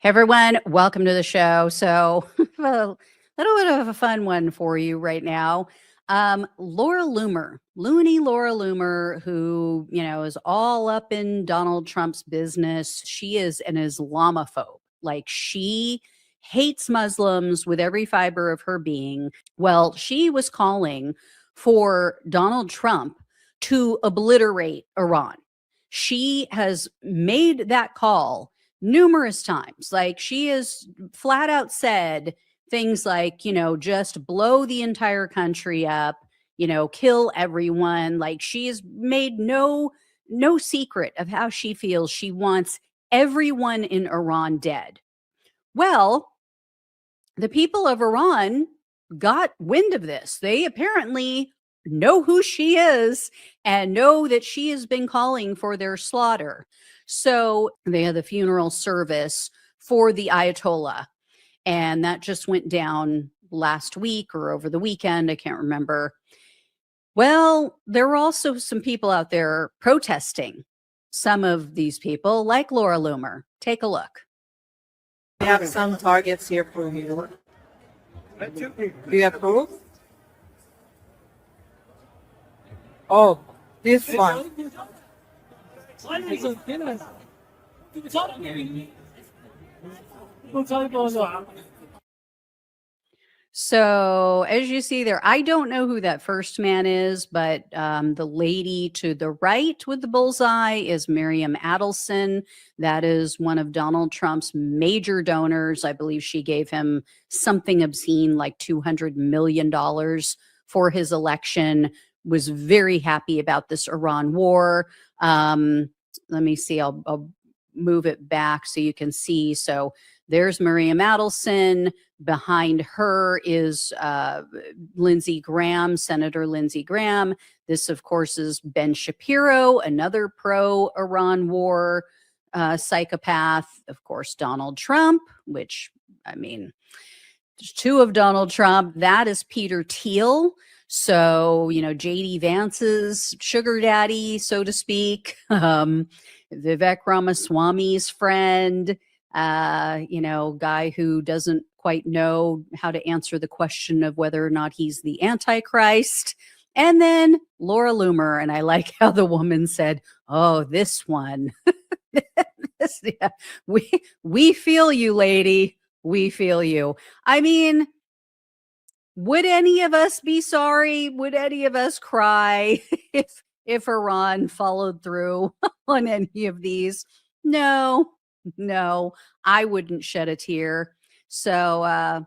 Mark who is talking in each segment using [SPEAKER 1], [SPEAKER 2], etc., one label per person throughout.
[SPEAKER 1] Everyone, welcome to the show. So, a little bit of a fun one for you right now. Laura Looney Laura Loomer, who, is all up in Donald Trump's business. She is an Islamophobe. Like, she hates Muslims with every fiber of her being. Well, she was calling for Donald Trump to obliterate Iran. She has made that call numerous times. Like, she has flat out said things like, just blow the entire country up, kill everyone. Like, she has made no secret of how she feels. She wants everyone in Iran dead. Well, the people of Iran got wind of this. They apparently know who she is and know that she has been calling for their slaughter. So they had the funeral service for the Ayatollah, and that just went down last week or over the weekend. I can't remember. Well, there were also some people out there protesting some of these people, like Laura Loomer. Take a look.
[SPEAKER 2] We have some targets here for you. Do you have proof? Oh, this one.
[SPEAKER 1] So, as you see there, I don't know who that first man is, but the lady to the right with the bullseye is Miriam Adelson. That is one of Donald Trump's major donors. I believe she gave him something obscene like $200 million for his election, was very happy about this Iran war. Let me see, I'll move it back so you can see. So there's Miriam Adelson. Behind her is Lindsey Graham, Senator Lindsey Graham. This, of course, is Ben Shapiro, another pro-Iran war psychopath. Of course, Donald Trump, which, I mean, there's two of Donald Trump. That is Peter Thiel. So, J.D. Vance's sugar daddy, so to speak. Vivek Ramaswamy's friend. Guy who doesn't quite know how to answer the question of whether or not he's the Antichrist. And then Laura Loomer. And I like how the woman said, oh, this one. Yeah, we feel you, lady. We feel you. I mean, would any of us be sorry? Would any of us cry if Iran followed through on any of these? No, I wouldn't shed a tear. So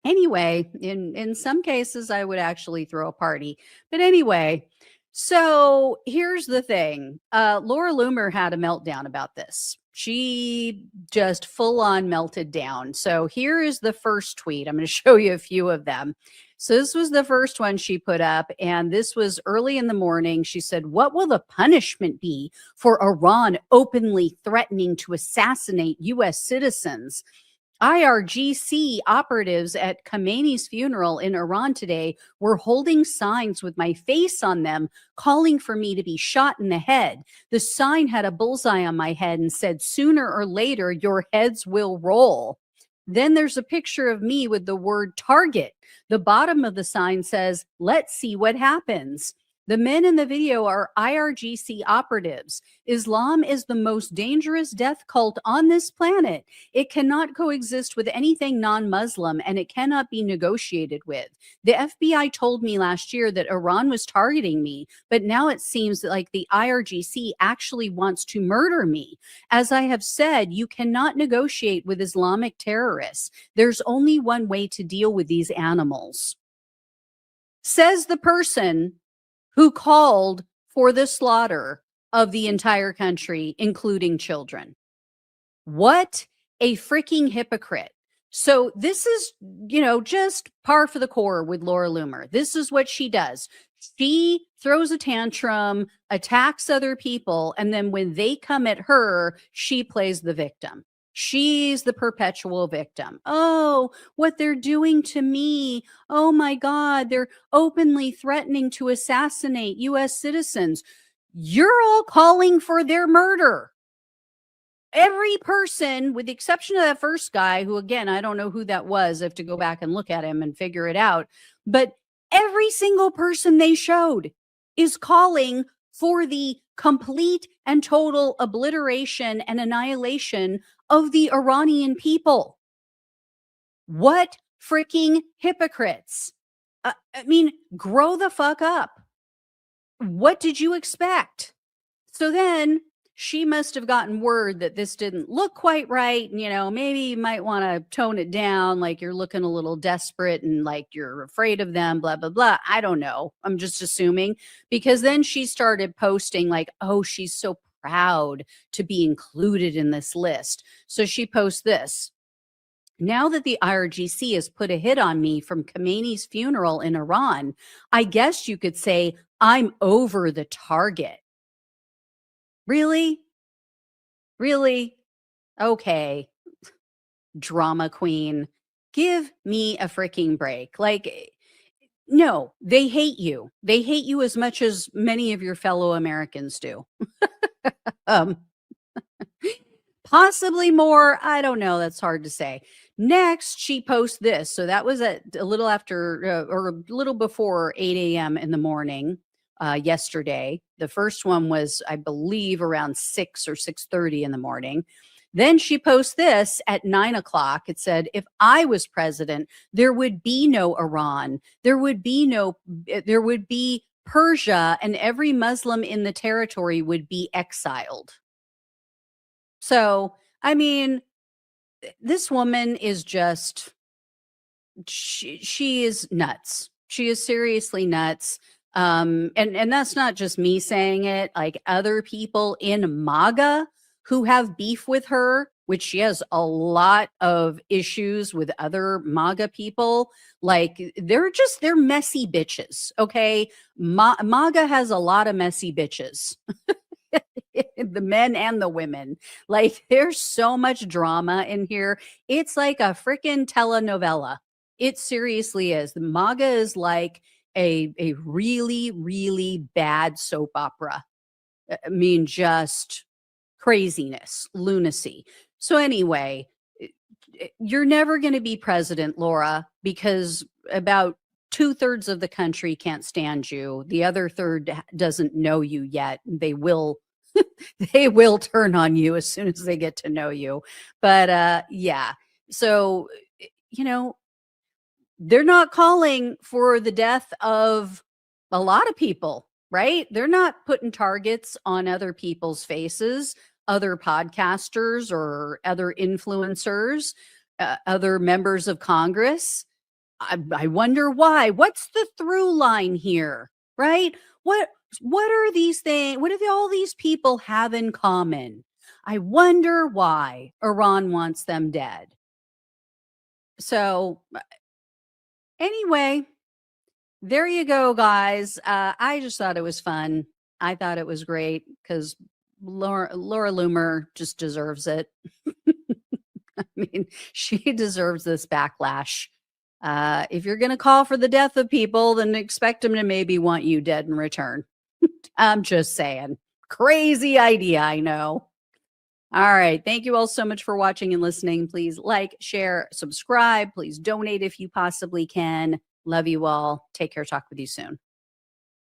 [SPEAKER 1] anyway, in some cases, I would actually throw a party. But anyway, so here's the thing. Laura Loomer had a meltdown about this. She just full on melted down. So here is the first tweet. I'm going to show you a few of them. So this was the first one she put up, and this was early in the morning. She said, what will the punishment be for Iran openly threatening to assassinate U.S. citizens? IRGC operatives at Khamenei's funeral in Iran today were holding signs with my face on them, calling for me to be shot in the head. The sign had a bullseye on my head and said, sooner or later, your heads will roll. Then there's a picture of me with the word target. The bottom of the sign says, let's see what happens. The men in the video are IRGC operatives. Islam is the most dangerous death cult on this planet. It cannot coexist with anything non-Muslim, and it cannot be negotiated with. The FBI told me last year that Iran was targeting me, but now it seems like the IRGC actually wants to murder me. As I have said, you cannot negotiate with Islamic terrorists. There's only one way to deal with these animals. Says the person who called for the slaughter of the entire country, including children. What a freaking hypocrite. So this is, just par for the course with Laura Loomer. This is what she does. She throws a tantrum, attacks other people, and then when they come at her, she plays the victim. She's the perpetual victim. Oh, what they're doing to me. Oh my God, they're openly threatening to assassinate U.S. citizens. You're all calling for their murder. every person, with the exception of that first guy, who, again, I don't know who that was. I have to go back and look at him and figure it out. But every single person they showed is calling for the complete and total obliteration and annihilation of the Iranian people. What freaking hypocrites. I mean, grow the fuck up. What did you expect? So then she must have gotten word that this didn't look quite right. And, maybe you might want to tone it down, like you're looking a little desperate and like you're afraid of them, blah, blah, blah. I don't know. I'm just assuming, because then she started posting like, oh, she's so proud to be included in this list. So she posts this. Now that the IRGC has put a hit on me from Khamenei's funeral in Iran, I guess you could say I'm over the target. Really? Really? Okay. Drama queen. Give me a freaking break. Like, no, they hate you. They hate you as much as many of your fellow Americans do. Possibly more. I don't know. That's hard to say. Next, she posts this. So that was at a little after or a little before 8 a.m. in the morning yesterday. The first one was, I believe, around 6 or 6:30 in the morning. Then she posts this at 9 o'clock. It said, if I was president, there would be no Iran. There would be Persia, and every Muslim in the territory would be exiled. So, I mean, this woman is just, she is nuts. She is seriously nuts. And that's not just me saying it, like other people in MAGA who have beef with her, which she has a lot of issues with other MAGA people. Like they're messy bitches. Okay. MAGA has a lot of messy bitches. The men and the women. Like there's so much drama in here. It's like a freaking telenovela. It seriously is. The MAGA is like a really, really bad soap opera. I mean, just craziness, lunacy. So anyway, you're never going to be president, Laura, because about 2/3 of the country can't stand you. The other third doesn't know you yet. They will they will turn on you as soon as they get to know you. But yeah. So, they're not calling for the death of a lot of people, right? They're not putting targets on other people's faces, other podcasters or other influencers, other members of Congress. I wonder why. What's the through line here, right? What are these things? What do all these people have in common? I wonder why Iran wants them dead. So anyway, there you go, guys. I just thought it was fun. I thought it was great because Laura Loomer just deserves it. I mean, she deserves this backlash. If you're going to call for the death of people, then expect them to maybe want you dead in return. I'm just saying. Crazy idea, I know. All right. Thank you all so much for watching and listening. Please like, share, subscribe. Please donate if you possibly can. Love you all. Take care. Talk with you soon.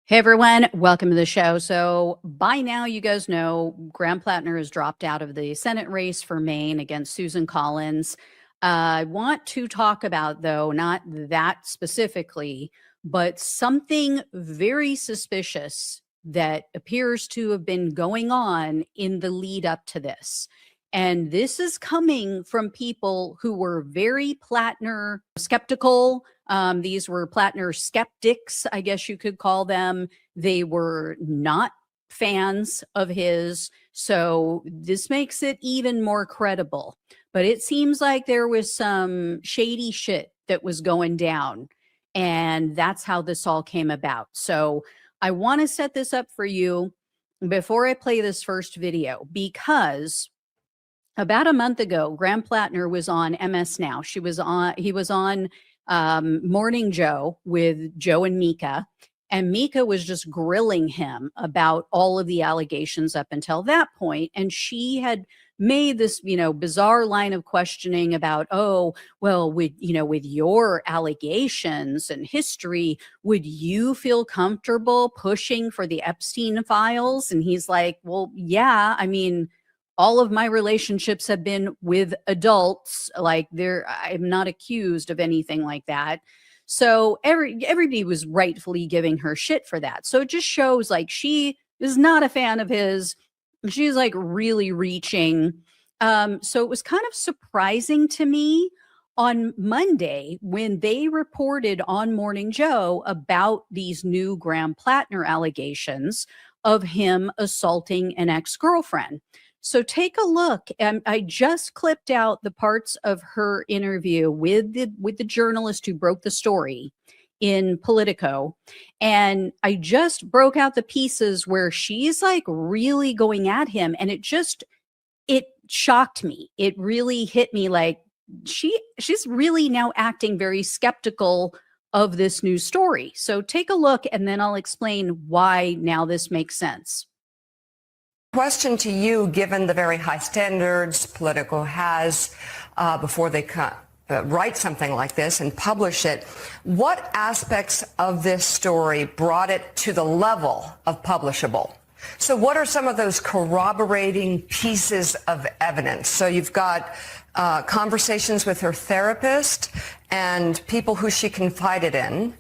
[SPEAKER 1] Hey, everyone. Welcome to the show. So by now, you guys know Graham Plattner has dropped out of the Senate race for Maine against Susan Collins. I want to talk about, though, not that specifically, but something very suspicious that appears to have been going on in the lead up to this. And this is coming from people who were very Plattner skeptical. These were Plattner skeptics, I guess you could call them. They were not fans of his. So this makes it even more credible. But it seems like there was some shady shit that was going down. And that's how this all came about. So I want to set this up for you before I play this first video, because about a month ago, Graham Plattner was on MS Now. He was on Morning Joe with Joe and Mika. And Mika was just grilling him about all of the allegations up until that point. And she had made this, bizarre line of questioning about, oh, well, with your allegations and history, would you feel comfortable pushing for the Epstein files? And he's like, well, yeah, I mean, all of my relationships have been with adults. Like, I'm not accused of anything like that. So everybody was rightfully giving her shit for that. So it just shows like she is not a fan of his. She's like really reaching. So it was kind of surprising to me on Monday when they reported on Morning Joe about these new Graham Plattner allegations of him assaulting an ex-girlfriend. So take a look. I just clipped out the parts of her interview with the journalist who broke the story in Politico. And I just broke out the pieces where she's like really going at him. And it shocked me. It really hit me like she's really now acting very skeptical of this new story. So take a look and then I'll explain why now this makes sense.
[SPEAKER 3] Question to you, given the very high standards Politico has before they write something like this and publish it, what aspects of this story brought it to the level of publishable? So what are some of those corroborating pieces of evidence? So you've got conversations with her therapist and people who she confided in.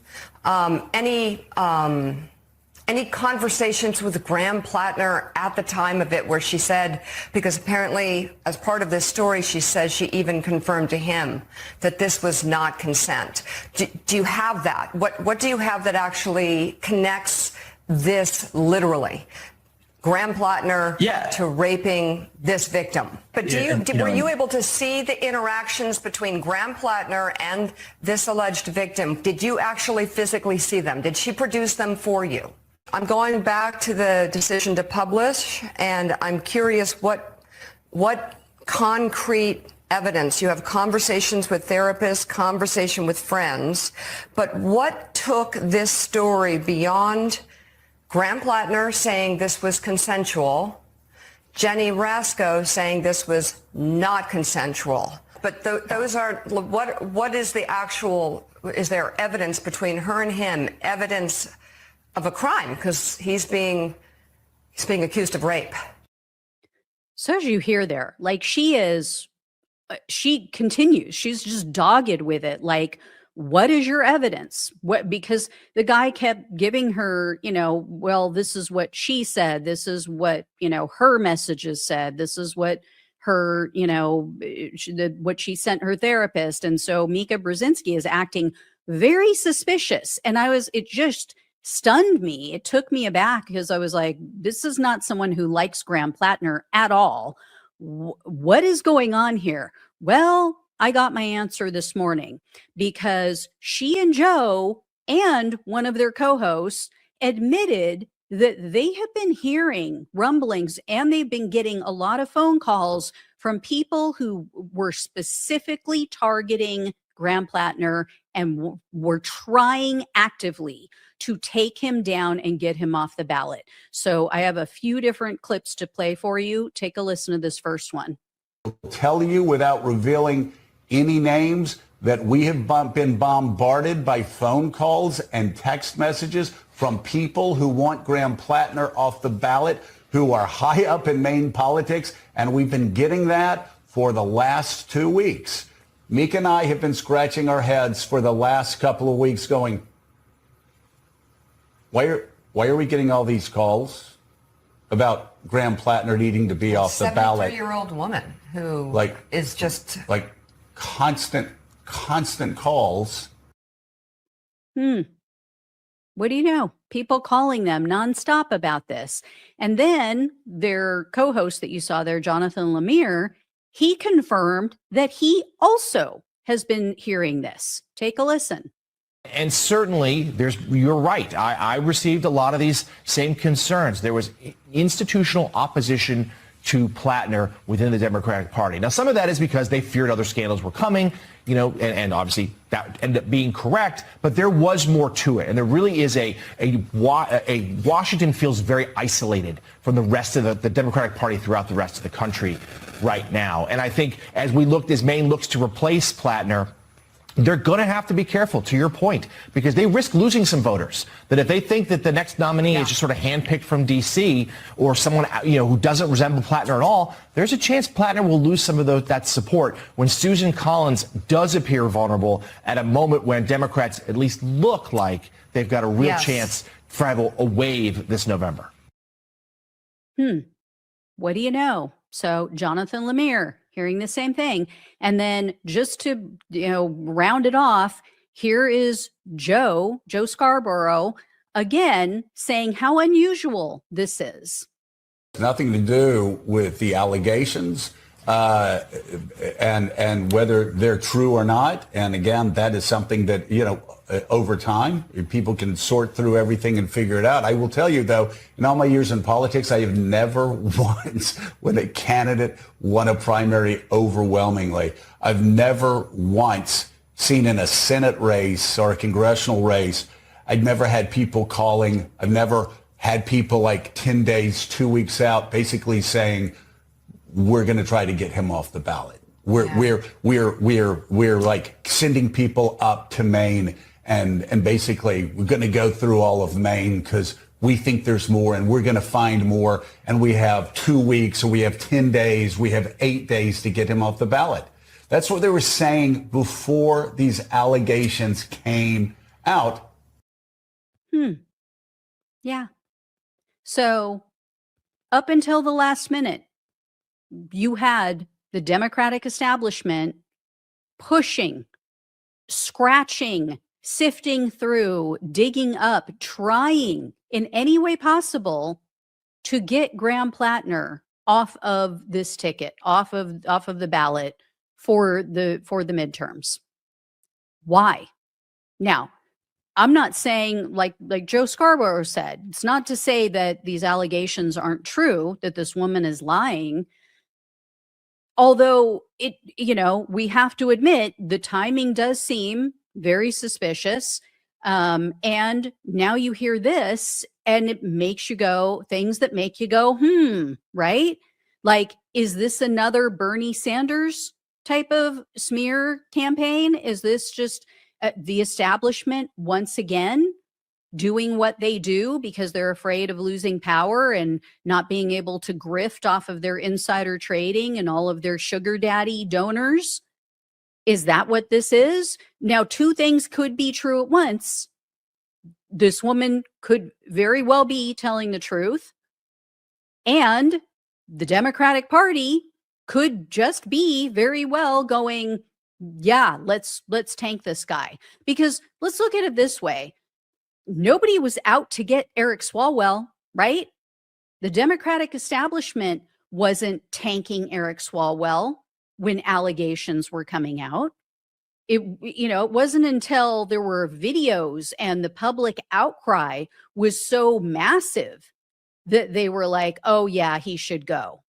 [SPEAKER 3] Any conversations with Graham Plattner at the time of it where she said, because apparently as part of this story, she says she even confirmed to him that this was not consent. Do you have that? What do you have that actually connects this literally? Graham Plattner to raping this victim. But were you able to see the interactions between Graham Plattner and this alleged victim? Did you actually physically see them? Did she produce them for you? I'm going back to the decision to publish, and I'm curious what concrete evidence. You have conversations with therapists, conversation with friends, but what took this story beyond Graham Plattner saying this was consensual, Jenny Rasco saying this was not consensual? But those are, what is the actual, is there evidence between her and him, evidence of a crime, because he's being accused of rape?
[SPEAKER 1] So as you hear there, like she continues, she's just dogged with it. Like, what is your evidence? Because the guy kept giving her, well, this is what she said. This is what, her messages said. This is what her, what she sent her therapist. And so Mika Brzezinski is acting very suspicious. And it just stunned me. It took me aback because I was like, this is not someone who likes Graham Plattner at all. What is going on here? Well, I got my answer this morning because she and Joe and one of their co-hosts admitted that they have been hearing rumblings and they've been getting a lot of phone calls from people who were specifically targeting Graham Plattner and were trying actively to take him down and get him off the ballot. So I have a few different clips to play for you. Take a listen to this first one.
[SPEAKER 4] Tell you without revealing any names that we have been bombarded by phone calls and text messages from people who want Graham Plattner off the ballot, who are high up in Maine politics, and we've been getting that for the last 2 weeks. Mika and I have been scratching our heads for the last couple of weeks going, why are we getting all these calls about Graham Plattner needing to be off the ballot?
[SPEAKER 3] 73-year-old woman who is just
[SPEAKER 4] like constant calls.
[SPEAKER 1] What do you know? People calling them nonstop about this. And then their co-host that you saw there, Jonathan Lemire, he confirmed that he also has been hearing this. Take a listen.
[SPEAKER 5] And certainly, you're right. I received a lot of these same concerns. There was institutional opposition to Plattner within the Democratic Party. Now, some of that is because they feared other scandals were coming, and obviously that ended up being correct, but there was more to it. And there really is a Washington feels very isolated from the rest of the Democratic Party throughout the rest of the country right now. And I think as Maine looks to replace Plattner, they're going to have to be careful, to your point, because they risk losing some voters. That if they think that the next nominee is just sort of handpicked from D.C. or someone who doesn't resemble Plattner at all, there's a chance Plattner will lose some of that support when Susan Collins does appear vulnerable at a moment when Democrats at least look like they've got a real chance to rival a wave this November.
[SPEAKER 1] What do you know? So Jonathan Lemire hearing the same thing. And then just to, round it off, here is Joe Scarborough again saying how unusual this is.
[SPEAKER 4] Nothing to do with the allegations and whether they're true or not. And again, that is something that, over time, people can sort through everything and figure it out. I will tell you, though, in all my years in politics, I have never once, when a candidate won a primary overwhelmingly, I've never once seen in a Senate race or a congressional race, I've never had people calling, I've never had people like 10 days, 2 weeks out, basically saying, we're going to try to get him off the ballot. We're like sending people up to Maine and basically we're going to go through all of Maine because we think there's more and we're going to find more. And we have 2 weeks or we have 10 days, we have 8 days to get him off the ballot. That's what they were saying before these allegations came out.
[SPEAKER 1] Yeah. So up until the last minute, you had the Democratic establishment pushing, scratching, sifting through, digging up, trying in any way possible to get Graham Plattner off of this ticket, off of the ballot for the midterms. Why? Now, I'm not saying like Joe Scarborough said, it's not to say that these allegations aren't true, that this woman is lying. Although we have to admit the timing does seem very suspicious. And now you hear this and it makes you go, things that make you go, right? Like, is this another Bernie Sanders type of smear campaign? Is this just the establishment once again doing what they do because they're afraid of losing power and not being able to grift off of their insider trading and all of their sugar daddy donors? Is that what this is? Now, two things could be true at once. This woman could very well be telling the truth, and the Democratic Party could just be very well going, yeah, let's tank this guy. Because let's look at it this way. Nobody was out to get Eric Swalwell, right? The Democratic establishment wasn't tanking Eric Swalwell when allegations were coming out. It wasn't until there were videos and the public outcry was so massive that they were like, oh yeah, he should go.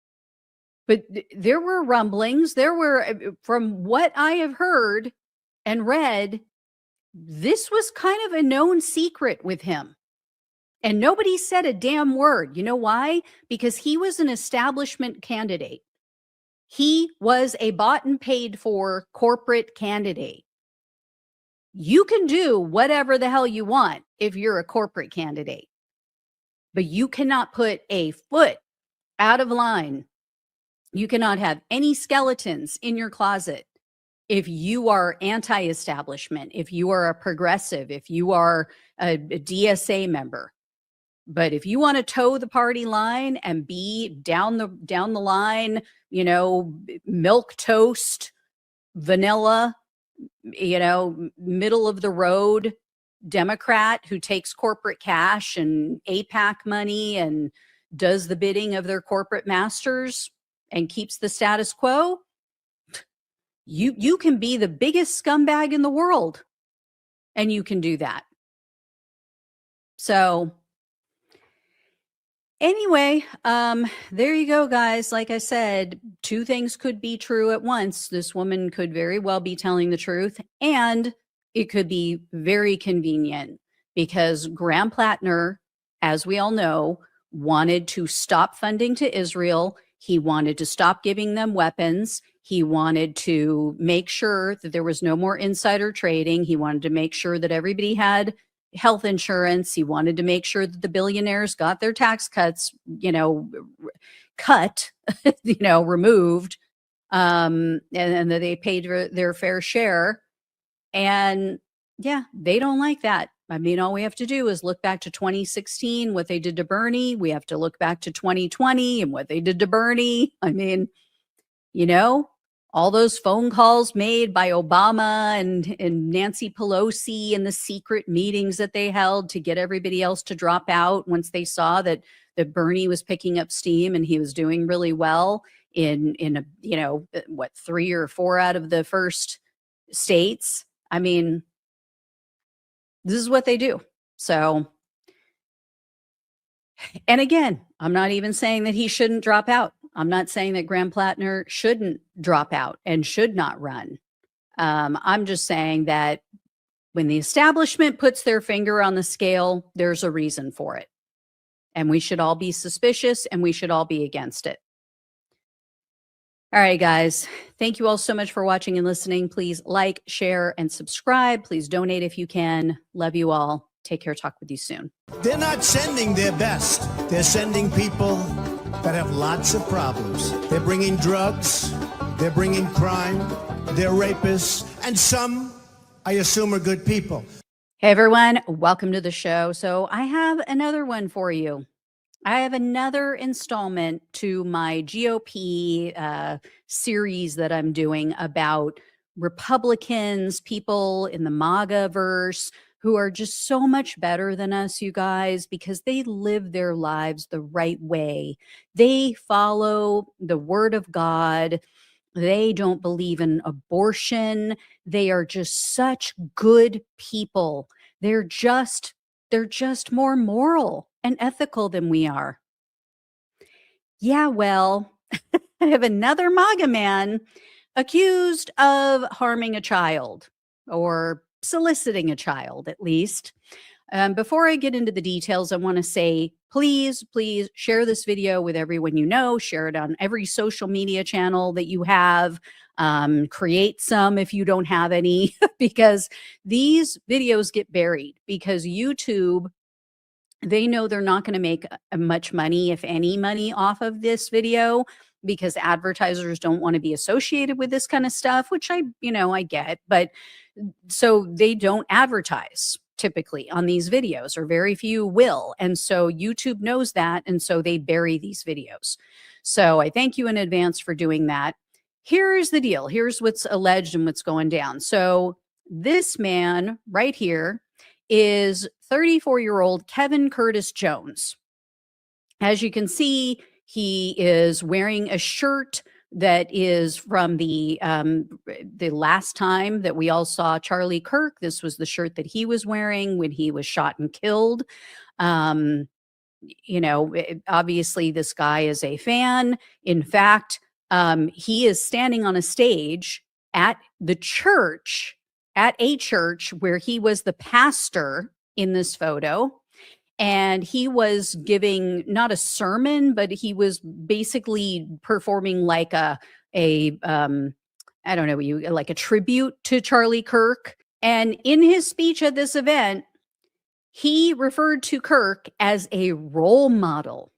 [SPEAKER 1] But there were rumblings. From what I have heard and read, this was kind of a known secret with him. And nobody said a damn word. You know why? Because he was an establishment candidate. He was a bought and paid for corporate candidate. You can do whatever the hell you want if you're a corporate candidate, but you cannot put a foot out of line. You cannot have any skeletons in your closet if you are anti-establishment, if you are a progressive, if you are a DSA member. But if you want to toe the party line and be down the line, milk toast, vanilla, middle of the road Democrat who takes corporate cash and APAC money and does the bidding of their corporate masters and keeps the status quo, you can be the biggest scumbag in the world and you can do that. So Anyway, there you go, guys. Like I said, two things could be true at once. This woman could very well be telling the truth, and it could be very convenient because Graham Plattner, as we all know, wanted to stop funding to Israel. He wanted to stop giving them weapons. He wanted to make sure that there was no more insider trading. He wanted to make sure that everybody had health insurance. He wanted to make sure that the billionaires got their tax cuts, cut, removed, and that they paid their fair share. And yeah, they don't like that. I mean, all we have to do is look back to 2016, what they did to Bernie. We have to look back to 2020 and what they did to Bernie. I mean, all those phone calls made by Obama and Nancy Pelosi and the secret meetings that they held to get everybody else to drop out once they saw that Bernie was picking up steam and he was doing really well in 3 or 4 out of the first states. I mean, this is what they do. So, and again, I'm not even saying that he shouldn't drop out. I'm not saying that Graham Plattner shouldn't drop out and should not run. I'm just saying that when the establishment puts their finger on the scale, there's a reason for it. And we should all be suspicious and we should all be against it. All right, guys. Thank you all so much for watching and listening. Please like, share, and subscribe. Please donate if you can. Love you all. Take care. Talk with you soon.
[SPEAKER 6] They're not sending their best. They're sending people that have lots of problems. They're bringing drugs. They're bringing crime. They're rapists. And some, I assume, are good people.
[SPEAKER 1] Hey, everyone. Welcome to the show. So I have another one for you. I have another installment to my GOP series that I'm doing about Republicans, people in the MAGA verse who are just so much better than us, you guys, because they live their lives the right way. They follow the word of God. They don't believe in abortion. They are just such good people. They're just more moral and ethical than we are. Yeah, well, I have another MAGA man accused of harming a child or soliciting a child, at least. Before I get into the details, I want to say, please share this video with everyone you know. Share it on every social media channel that you have. Create some if you don't have any, because these videos get buried because YouTube, they know they're not going to make much money, if any money, off of this video because advertisers don't want to be associated with this kind of stuff, which I get, but so they don't advertise typically on these videos, or very few will. And so YouTube knows that. And so they bury these videos. So I thank you in advance for doing that. Here's the deal. Here's what's alleged and what's going down. So this man right here is 34-year-old Kevin Curtis Jones. As you can see, he is wearing a shirt that is from the last time that we all saw Charlie Kirk. This was the shirt that he was wearing when he was shot and killed. Obviously this guy is a fan. In fact, he is standing on a stage at a church where he was the pastor in this photo. And he was giving not a sermon, but he was basically performing like a tribute to Charlie Kirk. And in his speech at this event, he referred to Kirk as a role model.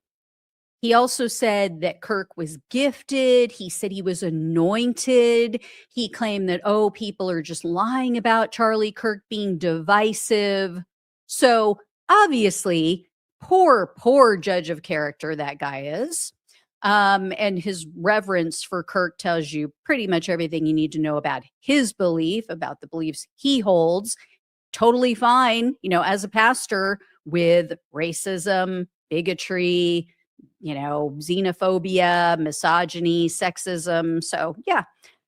[SPEAKER 1] He also said that Kirk was gifted. He said he was anointed. He claimed that, people are just lying about Charlie Kirk being divisive. So obviously, poor judge of character that guy is. And his reverence for Kirk tells you pretty much everything you need to know about his belief, about the beliefs he holds. Totally fine, as a pastor, with racism, bigotry, xenophobia, misogyny, sexism. So, yeah.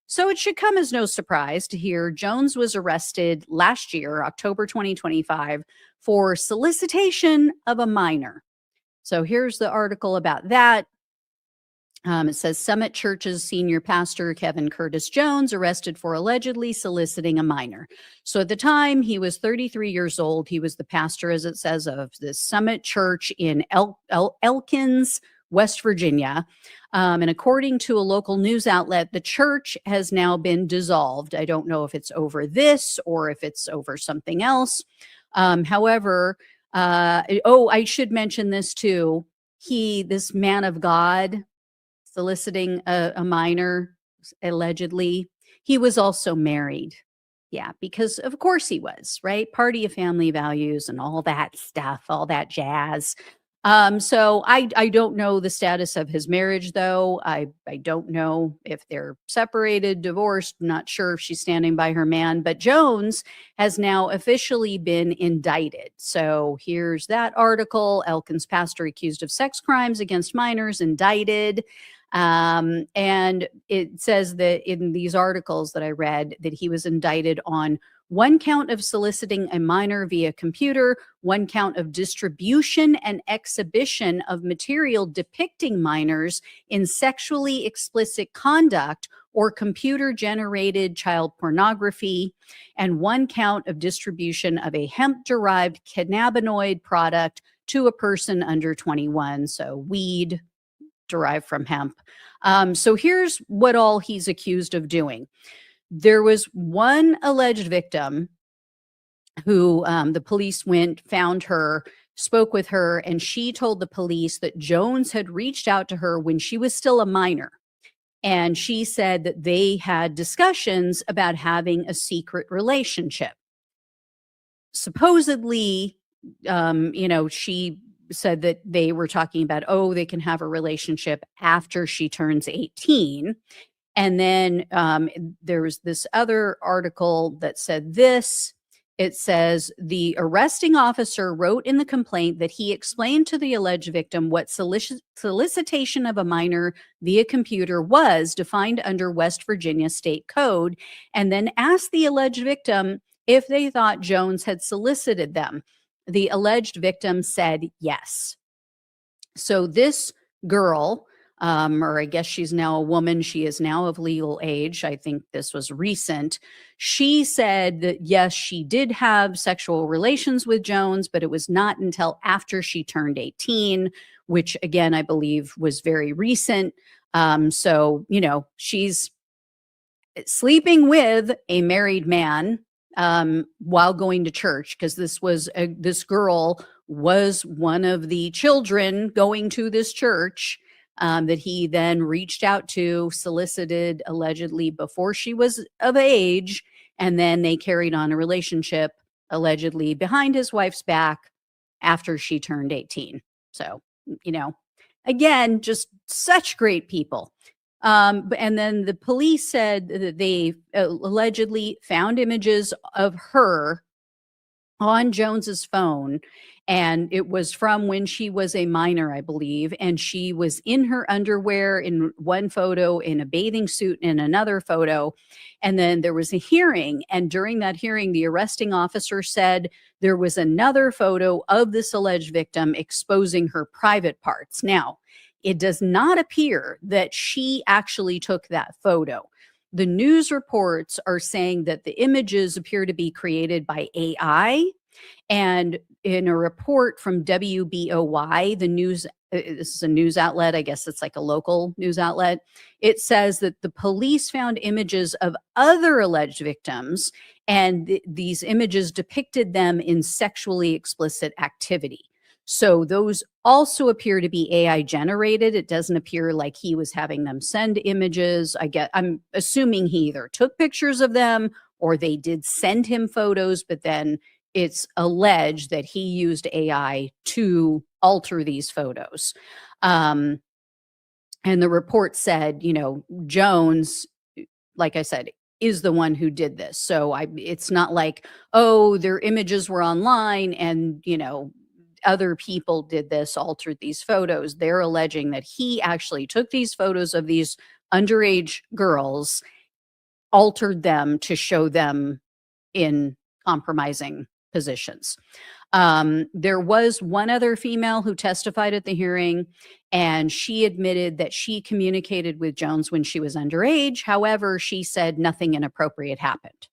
[SPEAKER 1] So it should come as no surprise to hear Jones was arrested last year, October 2025, for solicitation of a minor. So here's the article about that. It says Summit Church's senior pastor, Kevin Curtis Jones, arrested for allegedly soliciting a minor. So at the time, he was 33 years old. He was the pastor, as it says, of the Summit Church in Elkins, West Virginia. And according to a local news outlet, the church has now been dissolved. I don't know if it's over this or if it's over something else. However, I should mention this too. This man of God, soliciting a minor, allegedly, he was also married. Yeah, because of course he was, right? Party of family values and all that stuff, all that jazz. So I don't know the status of his marriage, though. I don't know if they're separated, divorced, not sure if she's standing by her man. But Jones has now officially been indicted. So here's that article. Elkins pastor accused of sex crimes against minors indicted. And it says that in these articles that I read that he was indicted on 1 count of soliciting a minor via computer, 1 count of distribution and exhibition of material depicting minors in sexually explicit conduct or computer-generated child pornography, and 1 count of distribution of a hemp-derived cannabinoid product to a person under 21, so weed derived from hemp. So here's what all he's accused of doing. There was one alleged victim who the police found her, spoke with her, and she told the police that Jones had reached out to her when she was still a minor. And she said that they had discussions about having a secret relationship. Supposedly, she said that they were talking about, they can have a relationship after she turns 18. And then there was this other article that said this. It says the arresting officer wrote in the complaint that he explained to the alleged victim what solicitation of a minor via computer was defined under West Virginia State Code, and then asked the alleged victim if they thought Jones had solicited them. The alleged victim said yes. So this girl, or I guess she's now a woman, she is now of legal age. I think this was recent. She said that yes, she did have sexual relations with Jones, but it was not until after she turned 18, which again, I believe was very recent. So, she's sleeping with a married man while going to church, because this girl was one of the children going to this church that he then reached out to, solicited allegedly before she was of age, and then they carried on a relationship allegedly behind his wife's back after she turned 18. So, again, just such great people. And then the police said that they allegedly found images of her on Jones's phone, and it was from when she was a minor, I believe, and she was in her underwear in one photo, in a bathing suit in another photo. And then there was a hearing, and during that hearing, the arresting officer said there was another photo of this alleged victim exposing her private parts. Now, it does not appear that she actually took that photo. The news reports are saying that the images appear to be created by AI. And in a report from WBOY, this is a news outlet, I guess it's like a local news outlet, it says that the police found images of other alleged victims, and these images depicted them in sexually explicit activity. So those also appear to be AI generated. It doesn't appear like he was having them send images. I'm assuming he either took pictures of them or they did send him photos, but then it's alleged that he used AI to alter these photos. And the report said, Jones, like I said, is the one who did this. So it's not like, their images were online and, other people did this, altered these photos. They're alleging that he actually took these photos of these underage girls, altered them to show them in compromising positions. There was one other female who testified at the hearing, and she admitted that she communicated with Jones when she was underage. However, she said nothing inappropriate happened.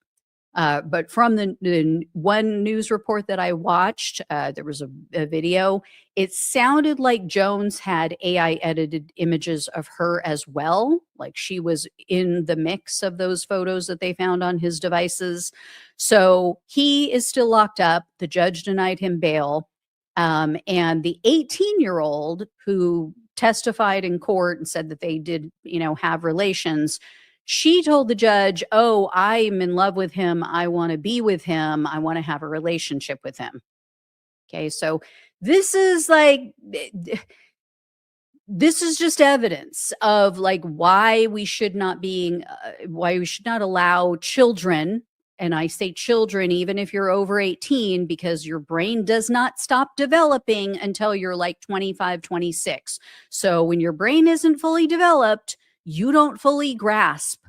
[SPEAKER 1] But from the one news report that I watched, there was a video. It sounded like Jones had AI edited images of her as well. Like she was in the mix of those photos that they found on his devices. So he is still locked up. The judge denied him bail. And the 18-year-old who testified in court and said that they did, have relations, she told the judge, "Oh, I'm in love with him. I want to be with him. I want to have a relationship with him." Okay, so this is just evidence of why we should not allow children, and I say children even if you're over 18, because your brain does not stop developing until you're 25, 26. So when your brain isn't fully developed, you don't fully grasp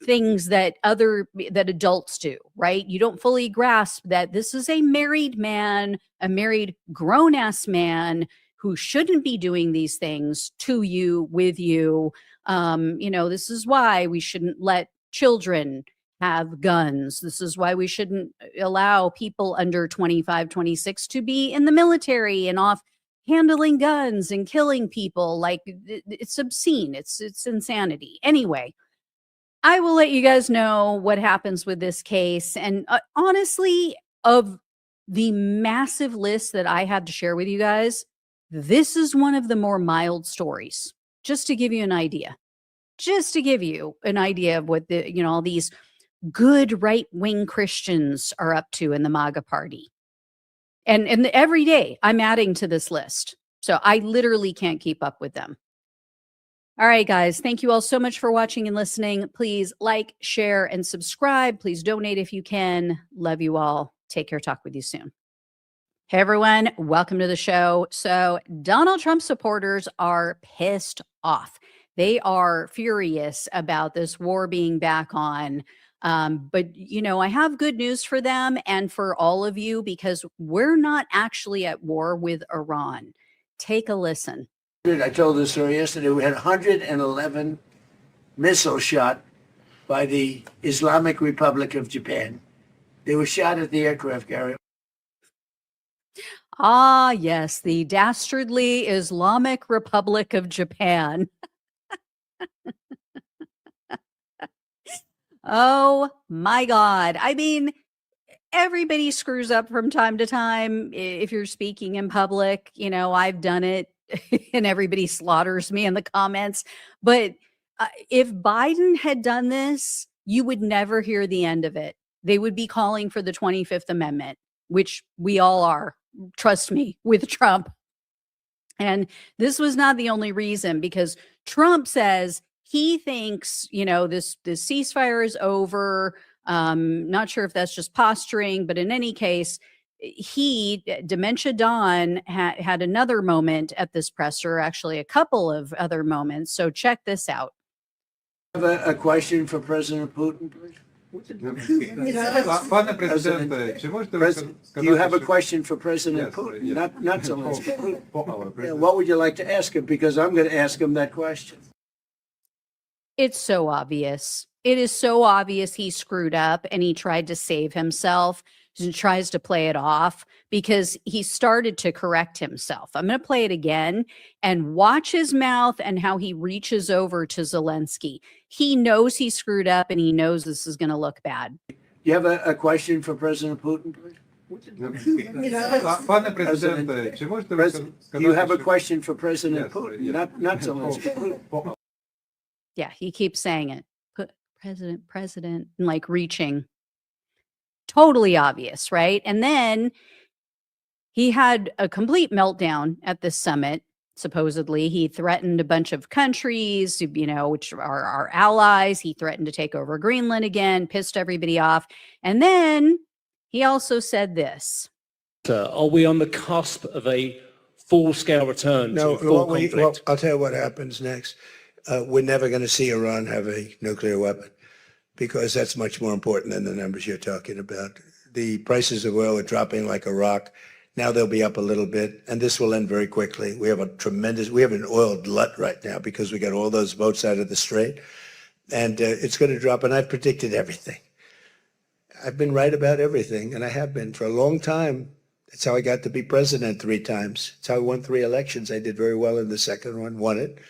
[SPEAKER 1] things that adults do, right? You don't fully grasp that this is a married man, a married grown-ass man who shouldn't be doing these things to you, with you. This is why we shouldn't let children have guns. This is why we shouldn't allow people under 25, 26 to be in the military and off handling guns and killing people. It's obscene. It's insanity. Anyway, I will let you guys know what happens with this case. And honestly, of the massive list that I had to share with you guys, this is one of the more mild stories, just to give you an idea. Just to give you an idea of what all these good right-wing Christians are up to in the MAGA party. And every day I'm adding to this list. So I literally can't keep up with them. All right, guys, thank you all so much for watching and listening. Please like, share, and subscribe. Please donate if you can. Love you all. Take care. Talk with you soon. Hey, everyone. Welcome to the show. So Donald Trump supporters are pissed off. They are furious about this war being back on. But, I have good news for them and for all of you, because we're not actually at war with Iran. Take a listen.
[SPEAKER 7] I told this story yesterday. We had 111 missiles shot by the Islamic Republic of Japan. They were shot at the aircraft carrier.
[SPEAKER 1] Ah, yes, the dastardly Islamic Republic of Japan. Oh my God. I mean, everybody screws up from time to time. If you're speaking in public, I've done it. And everybody slaughters me in the comments. But if Biden had done this, you would never hear the end of it. They would be calling for the 25th Amendment, which we all are, trust me, with Trump. And this was not the only reason, because Trump says he thinks, this ceasefire is over. Not sure if that's just posturing, but in any case, Dementia Don had another moment at this presser, actually a couple of other moments. So check this out.
[SPEAKER 7] I have a question for President Putin, please. Do you have a question for President Putin?
[SPEAKER 8] Yes.
[SPEAKER 7] Not Zelensky. What would you like to ask him? Because I'm going to ask him that question.
[SPEAKER 1] It's so obvious. It is so obvious he screwed up and he tried to save himself. And tries to play it off because he started to correct himself. I'm going to play it again and watch his mouth and how he reaches over to Zelensky. He knows he screwed up and he knows this is going to look bad.
[SPEAKER 7] You have a question for President Putin, please? Do you have a question for President Putin? Not Zelensky.
[SPEAKER 1] Yeah, he keeps saying it. President, and reaching. Totally obvious, right? And then he had a complete meltdown at this summit. Supposedly, he threatened a bunch of countries, which are our allies. He threatened to take over Greenland again, pissed everybody off. And then he also said this.
[SPEAKER 9] Are we on the cusp of a full-scale return to full conflict?
[SPEAKER 6] I'll tell you what happens next. We're never going to see Iran have a nuclear weapon, because that's much more important than the numbers you're talking about.
[SPEAKER 7] the prices of oil are dropping like a rock. Now they'll be up a little bit, and this will end very quickly. We have an oil glut right now because we got all those boats out of the strait, and it's going to drop, and I've predicted everything. I've been right about everything, and I have been for a long time. That's how I got to be president 3 times. That's how I won 3 elections. I did very well in the second one, won it. It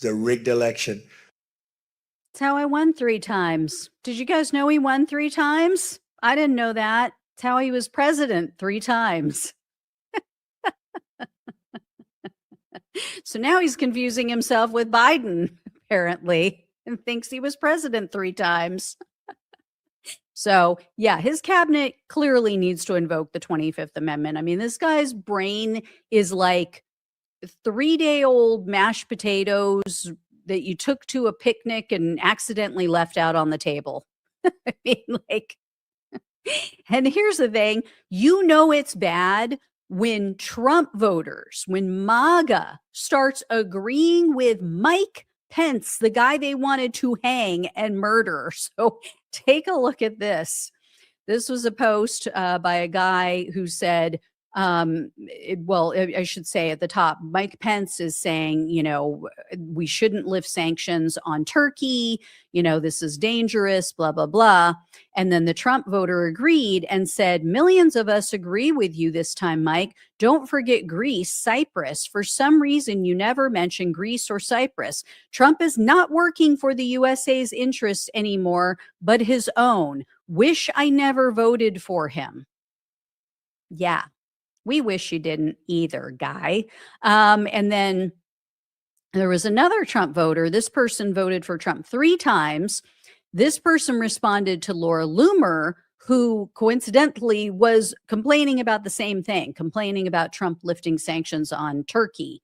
[SPEAKER 7] was a rigged election.
[SPEAKER 1] That's how I won 3 times. Did you guys know he won 3 times? I didn't know that. It's how he was president 3 times. So now he's confusing himself with Biden, apparently, and thinks he was president 3 times. So, yeah, his cabinet clearly needs to invoke the 25th Amendment. I mean, this guy's brain is like 3-day-old mashed potatoes that you took to a picnic and accidentally left out on the table. I mean, like, and here's the thing, you know it's bad when Trump voters, when MAGA starts agreeing with Mike Pence, the guy they wanted to hang and murder. So take a look at this. This was a post by a guy who said, I should say at the top, Mike Pence is saying, you know, we shouldn't lift sanctions on Turkey. You know, this is dangerous, blah, blah, blah. And then the Trump voter agreed and said, millions of us agree with you this time, Mike. Don't forget Greece, Cyprus. For some reason, you never mention Greece or Cyprus. Trump is not working for the USA's interests anymore, but his own. Wish I never voted for him. Yeah. We wish you didn't either, guy. And then there was another Trump voter. This person voted for Trump 3 times. This person responded to Laura Loomer, who coincidentally was complaining about the same thing, complaining about Trump lifting sanctions on Turkey.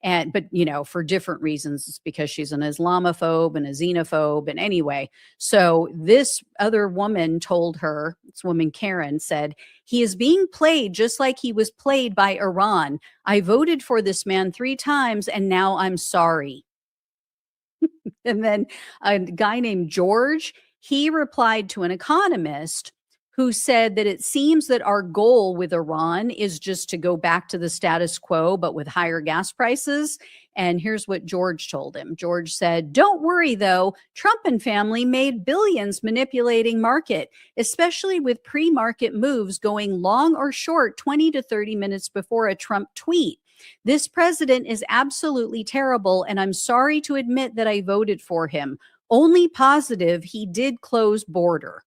[SPEAKER 1] But, you know, for different reasons. It's because she's an Islamophobe and a xenophobe. And anyway, so this other woman told her, this woman, Karen, said, he is being played just like he was played by Iran. I voted for this man 3 times and now I'm sorry. And then a guy named George, he replied to an economist who said that it seems that our goal with Iran is just to go back to the status quo, but with higher gas prices. And here's what George told him. George said, don't worry, though. Trump and family made billions manipulating market, especially with pre-market moves going long or short 20 to 30 minutes before a Trump tweet. This president is absolutely terrible, and I'm sorry to admit that I voted for him. Only positive, he did close border.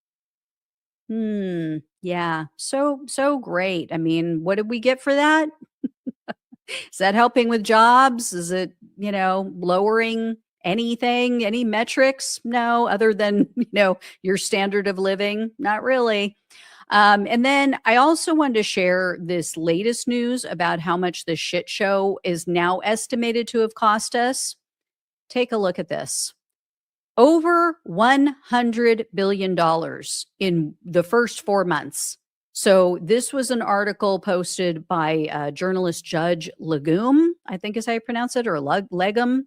[SPEAKER 1] Yeah. So great. I mean, what did we get for that? Is that helping with jobs? Is it, you know, lowering anything, any metrics? No, other than, you know, your standard of living? Not really. And then I also wanted to share this latest news about how much the shit show is now estimated to have cost us. Take a look at this. Over $100 billion in the first 4 months. So this was an article posted by journalist Judge Legume, I think is how you pronounce it, or Legum.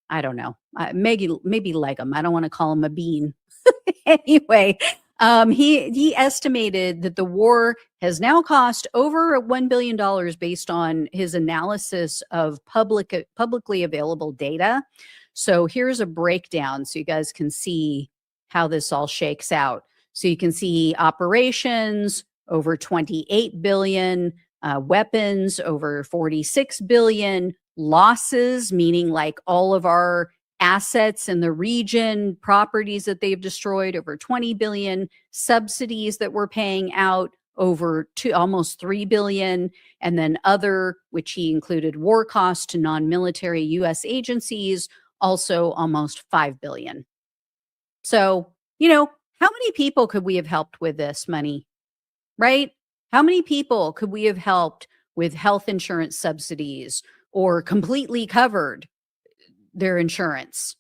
[SPEAKER 1] I don't know. Maybe Legum. I don't want to call him a bean. Anyway, he estimated that the war has now cost over $1 billion based on his analysis of publicly available data. So here's a breakdown so you guys can see how this all shakes out. So you can see operations over 28 billion, weapons over 46 billion, losses, meaning like all of our assets in the region, properties that they've destroyed over 20 billion, subsidies that we're paying out over almost 3 billion, and then other, which he included war costs to non-military U.S. agencies, also almost 5 billion. So, you know, how many people could we have helped with this money, right? How many people could we have helped with health insurance subsidies or completely covered their insurance,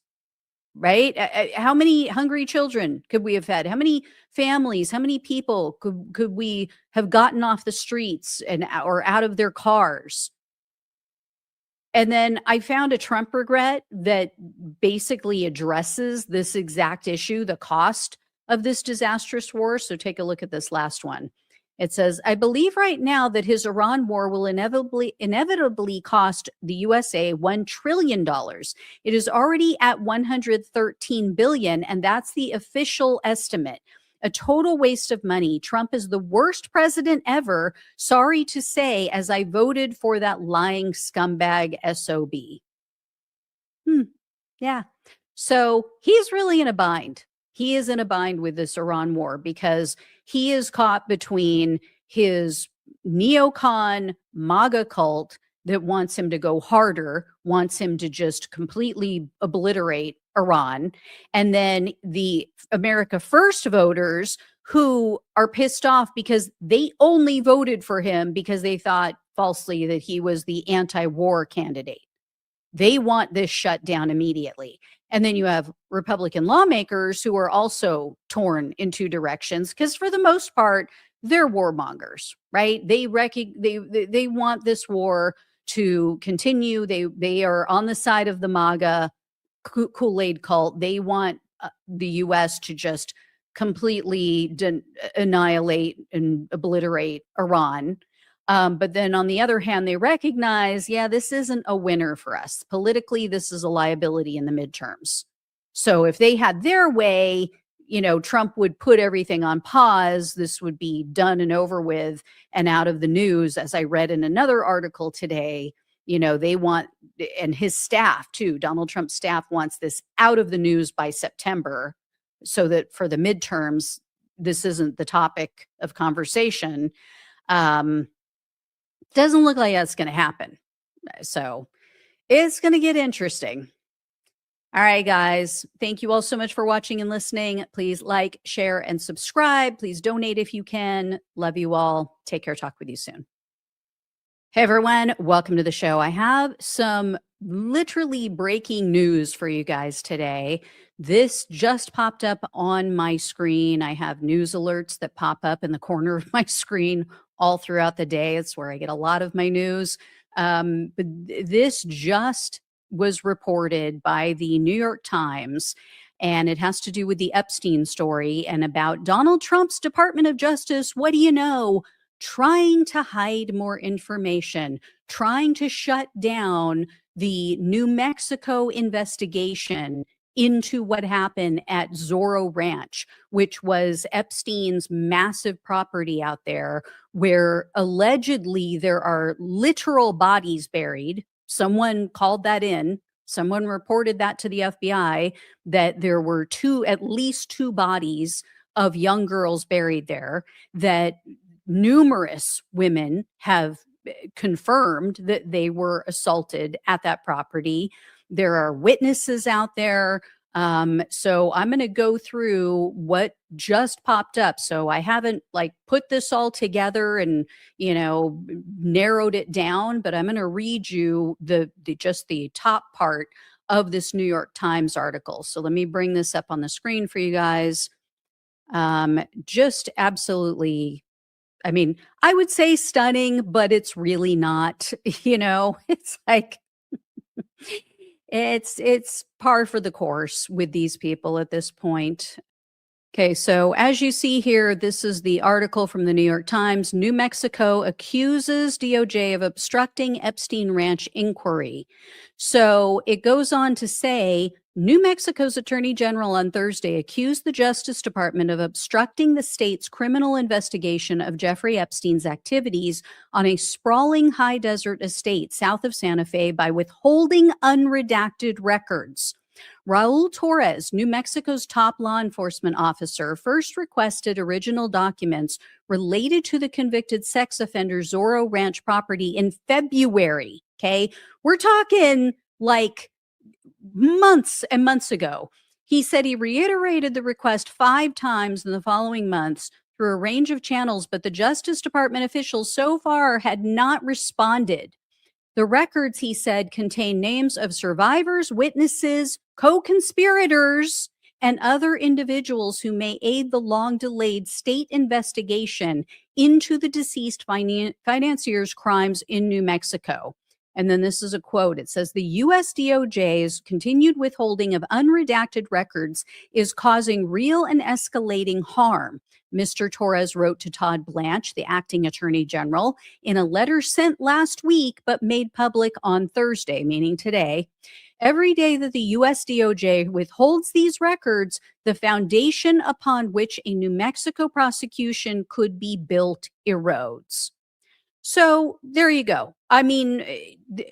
[SPEAKER 1] right? How many hungry children could we have fed? How many families, how many people could we have gotten off the streets or out of their cars? And then I found a Trump regret that basically addresses this exact issue, the cost of this disastrous war. So take a look at this last one. It says, I believe right now that his Iran war will inevitably cost the USA $1 trillion. It is already at 113 billion, and that's the official estimate. A total waste of money. Trump is the worst president ever. Sorry to say, as I voted for that lying scumbag SOB. Yeah. So he's really in a bind. He is in a bind with this Iran war because he is caught between his neocon MAGA cult that wants him to go harder, wants him to just completely obliterate Iran, and then the America First voters who are pissed off because they only voted for him because they thought falsely that he was the anti-war candidate. They want this shut down immediately. And then you have Republican lawmakers who are also torn in two directions because for the most part, they're warmongers, right? They want this war to continue. They are on the side of the MAGA Kool-Aid cult. They want the U.S. to just completely annihilate and obliterate Iran. But then on the other hand, they recognize, this isn't a winner for us. Politically, this is a liability in the midterms. So if they had their way, Trump would put everything on pause. This would be done and over with and out of the news. As I read in another article today, they want, and his staff too, Donald Trump's staff wants this out of the news by September so that for the midterms, this isn't the topic of conversation. Doesn't look like that's going to happen. So it's going to get interesting. All right, guys. Thank you all so much for watching and listening. Please like, share, and subscribe. Please donate if you can. Love you all. Take care. Talk with you soon. Hey, everyone. Welcome to the show. I have some literally breaking news for you guys today. This just popped up on my screen. I have news alerts that pop up in the corner of my screen all throughout the day. It's where I get a lot of my news. But this just was reported by the New York Times, and it has to do with the Epstein story and about Donald Trump's Department of Justice. What do you know? Trying to hide more information, trying to shut down the New Mexico investigation into what happened at Zorro Ranch, which was Epstein's massive property out there where allegedly there are literal bodies buried. Someone called that in. Someone reported that to the FBI that there were at least two bodies of young girls buried there, that numerous women have confirmed that they were assaulted at that property. There are witnesses out there. So I'm going to go through what just popped up. So I haven't put this all together and, narrowed it down, but I'm going to read you just the top part of this New York Times article. So let me bring this up on the screen for you guys. Just absolutely, I would say stunning, but it's really not, it's like, it's par for the course with these people at this point. Okay, so as you see here, this is the article from the New York Times. New Mexico accuses DOJ of obstructing Epstein Ranch inquiry. So it goes on to say, New Mexico's Attorney General on Thursday accused the Justice Department of obstructing the state's criminal investigation of Jeffrey Epstein's activities on a sprawling high desert estate south of Santa Fe by withholding unredacted records. Raul Torres, New Mexico's top law enforcement officer, first requested original documents related to the convicted sex offender Zorro Ranch property in February. Okay, we're talking months and months ago. He said he reiterated the request 5 times in the following months through a range of channels, but the Justice Department officials so far had not responded. The records, he said, contain names of survivors, witnesses, co-conspirators, and other individuals who may aid the long-delayed state investigation into the deceased financier's crimes in New Mexico. And then this is a quote. It says, the U.S. DOJ's continued withholding of unredacted records is causing real and escalating harm, Mr. Torres wrote to Todd Blanche, the acting attorney general, in a letter sent last week but made public on Thursday, meaning today. Every day that the U.S. DOJ withholds these records, the foundation upon which a New Mexico prosecution could be built erodes. So there you go. I mean,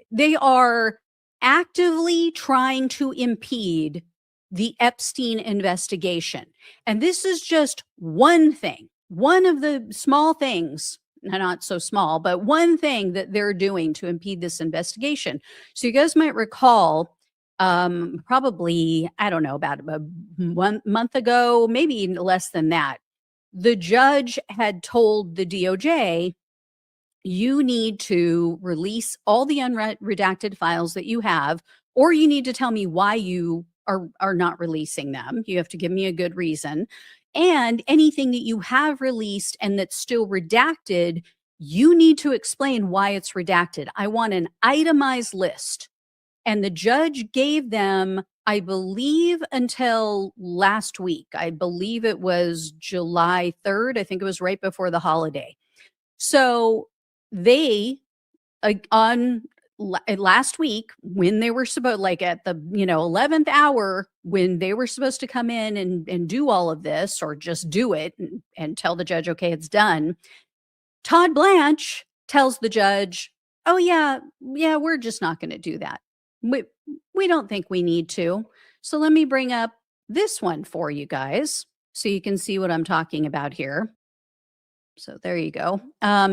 [SPEAKER 1] they are actively trying to impede the Epstein investigation. And this is just one thing, one of the small things, not so small, but one thing that they're doing to impede this investigation. So you guys might recall, probably, I don't know, about a month ago, maybe even less than that, the judge had told the DOJ, you need to release all the unredacted files that you have, or you need to tell me why you are not releasing them. You have to give me a good reason. And anything that you have released and that's still redacted, you need to explain why it's redacted. I want an itemized list. And the judge gave them, I believe, until last week. I believe it was July 3rd. I think it was right before the holiday. So they, on last week, when they were supposed, like at the 11th hour, when they were supposed to come in and do all of this, or just do it and tell the judge, okay, it's done, Todd Blanche tells the judge, oh yeah, we're just not going to do that. We don't think we need to. So let me bring up this one for you guys so you can see what I'm talking about here. So there you go.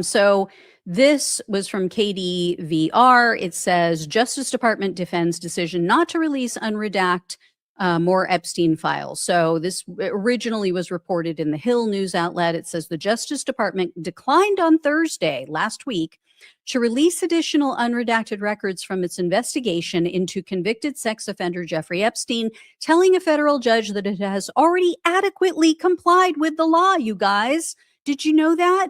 [SPEAKER 1] So this was from KDVR. It says, Justice Department defends decision not to release unredact more Epstein files. So this originally was reported in the Hill news outlet. It says the Justice Department declined on Thursday last week to release additional unredacted records from its investigation into convicted sex offender Jeffrey Epstein, telling a federal judge that it has already adequately complied with the law, you guys. Did you know that?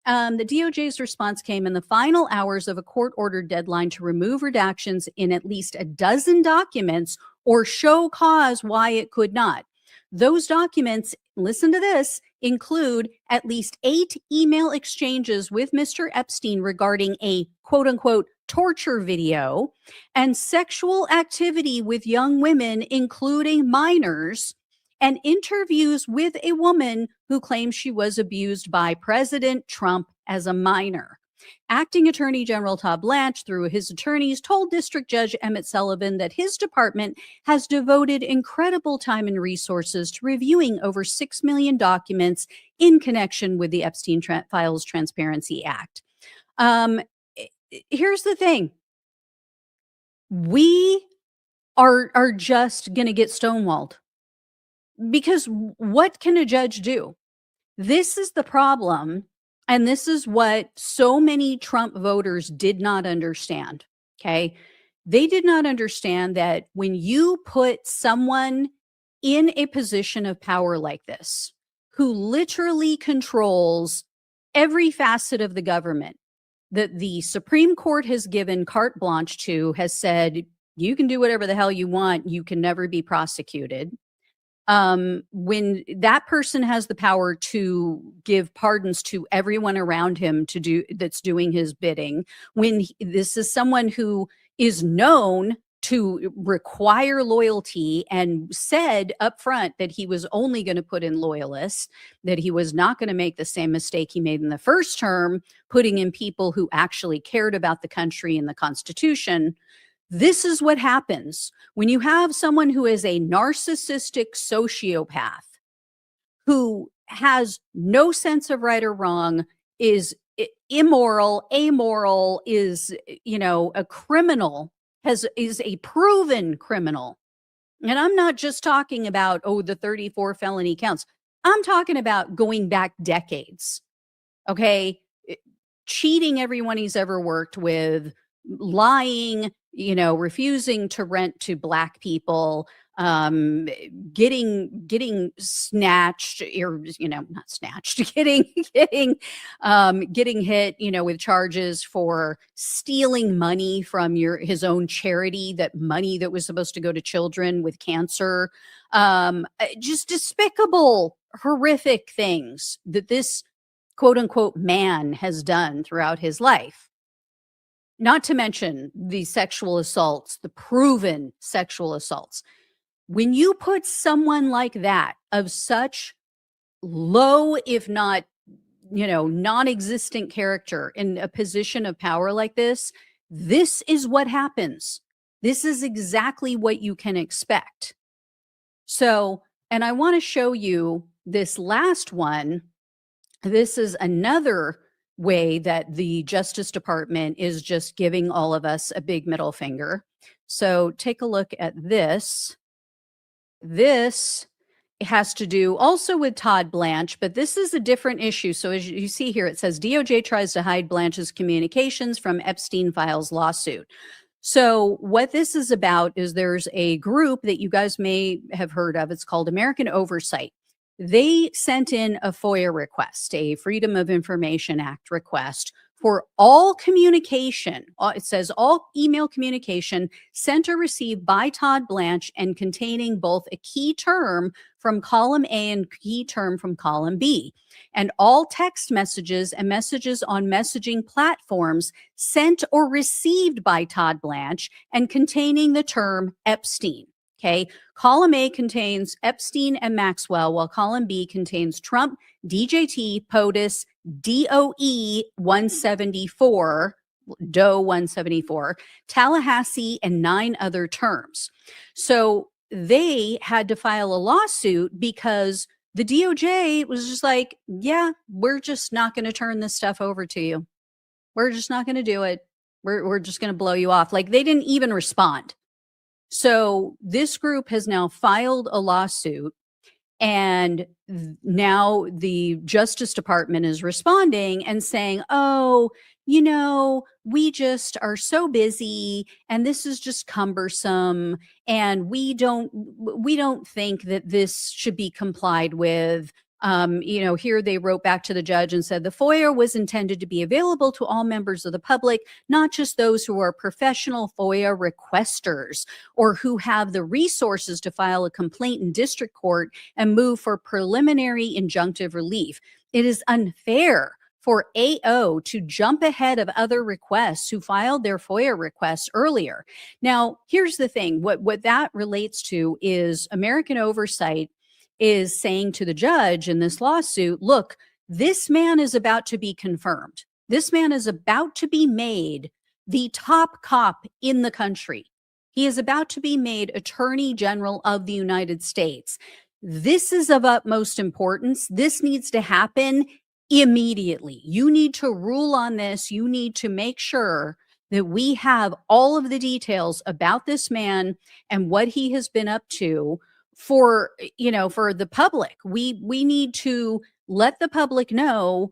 [SPEAKER 1] The DOJ's response came in the final hours of a court-ordered deadline to remove redactions in at least a dozen documents or show cause why it could not. Those documents, listen to this, include at least 8 email exchanges with Mr. Epstein regarding a quote-unquote torture video and sexual activity with young women, including minors, and interviews with a woman who claims she was abused by President Trump as a minor. Acting Attorney General Todd Blanche, through his attorneys, told District Judge Emmett Sullivan that his department has devoted incredible time and resources to reviewing over 6 million documents in connection with the Epstein Files Transparency Act. Here's the thing. We are just going to get stonewalled. Because what can a judge do? This is the problem. And this is what so many Trump voters did not understand. Okay. They did not understand that when you put someone in a position of power like this, who literally controls every facet of the government, that the Supreme Court has given carte blanche to, has said, you can do whatever the hell you want. You can never be prosecuted. When that person has the power to give pardons to everyone around him to do that's doing his bidding, when this is someone who is known to require loyalty and said up front that he was only going to put in loyalists, that he was not going to make the same mistake he made in the first term, putting in people who actually cared about the country and the Constitution. This is what happens when you have someone who is a narcissistic sociopath, who has no sense of right or wrong, is immoral, amoral, is, a criminal, is a proven criminal. And I'm not just talking about, the 34 felony counts. I'm talking about going back decades. Okay. Cheating everyone he's ever worked with, lying, refusing to rent to Black people, um, getting snatched, or not snatched, getting hit, with charges for stealing money from his own charity, that money that was supposed to go to children with cancer. Just despicable, horrific things that this quote unquote man has done throughout his life. Not to mention the sexual assaults, the proven sexual assaults. When you put someone like that, of such low, if not, non-existent character, in a position of power like this is what happens. This is exactly what you can expect. So, and I want to show you this last one. This is another way that the Justice Department is just giving all of us a big middle finger. So take a look at this. This has to do also with Todd Blanche, but this is a different issue. So as you see here, it says DOJ tries to hide Blanche's communications from Epstein files lawsuit. So what this is about is there's a group that you guys may have heard of. It's called American Oversight. They sent in a FOIA request, a Freedom of Information Act request, for all communication. It says all email communication sent or received by Todd Blanche and containing both a key term from column A and key term from column B, and all text messages and messages on messaging platforms sent or received by Todd Blanche and containing the term Epstein. Okay. Column A contains Epstein and Maxwell, while column B contains Trump, DJT, POTUS, DOE 174, DOE 174, Tallahassee, and 9 other terms. So they had to file a lawsuit because the DOJ was just like, yeah, we're just not going to turn this stuff over to you. We're just not going to do it. We're just going to blow you off. Like, they didn't even respond. So this group has now filed a lawsuit, and now the Justice Department is responding and saying, oh, we just are so busy and this is just cumbersome, and we don't think that this should be complied with. Here they wrote back to the judge and said the FOIA was intended to be available to all members of the public, not just those who are professional FOIA requesters or who have the resources to file a complaint in district court and move for preliminary injunctive relief. It is unfair for AO to jump ahead of other requests who filed their FOIA requests earlier. Now, here's the thing. What that relates to is American Oversight is saying to the judge in this lawsuit, look, this man is about to be confirmed. This man is about to be made the top cop in the country. He is about to be made Attorney General of the United States. This is of utmost importance. This needs to happen immediately. You need to rule on this. You need to make sure that we have all of the details about this man and what he has been up to for the public. We need to let the public know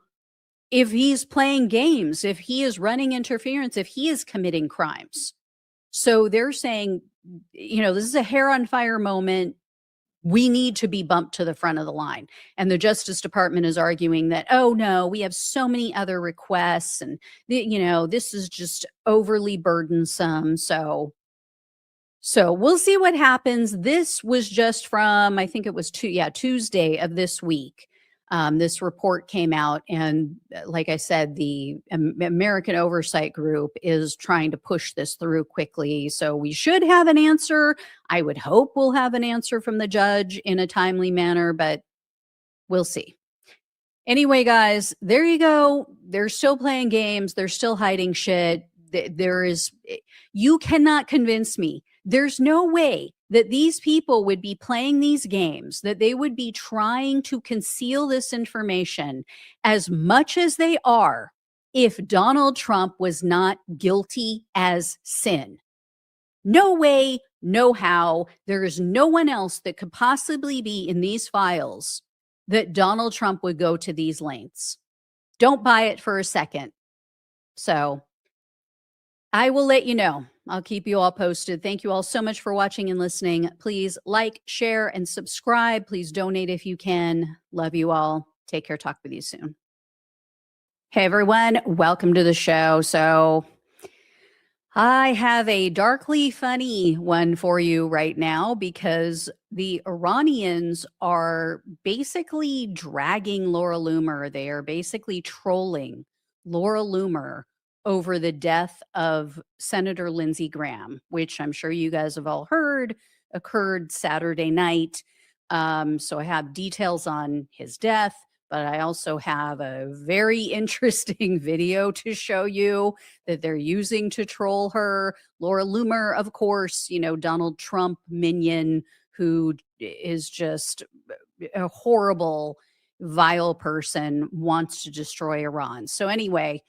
[SPEAKER 1] if he's playing games, if he is running interference, if he is committing crimes. So they're saying, this is a hair on fire moment. We need to be bumped to the front of the line. And the Justice Department is arguing that, oh no, we have so many other requests, and this is just overly burdensome. So we'll see what happens. This was just from, I think it was Tuesday of this week. This report came out, and like I said, the American Oversight Group is trying to push this through quickly. So we should have an answer. I would hope we'll have an answer from the judge in a timely manner, but we'll see. Anyway, guys, there you go. They're still playing games. They're still hiding shit. You cannot convince me. There's no way that these people would be playing these games, that they would be trying to conceal this information as much as they are if Donald Trump was not guilty as sin. No way, no how. There is no one else that could possibly be in these files that Donald Trump would go to these lengths. Don't buy it for a second. So I will let you know. I'll keep you all posted. Thank you all so much for watching and listening. Please like, share, and subscribe. Please donate if you can. Love you all. Take care. Talk with you soon. Hey, everyone. Welcome to the show. So I have a darkly funny one for you right now because the Iranians are basically dragging Laura Loomer. They are basically trolling Laura Loomer over the death of Senator Lindsey Graham, which I'm sure you guys have all heard occurred Saturday night. So I have details on his death, but I also have a very interesting video to show you that they're using to troll her. Laura Loomer, of course, Donald Trump minion who is just a horrible, vile person, wants to destroy Iran. So anyway,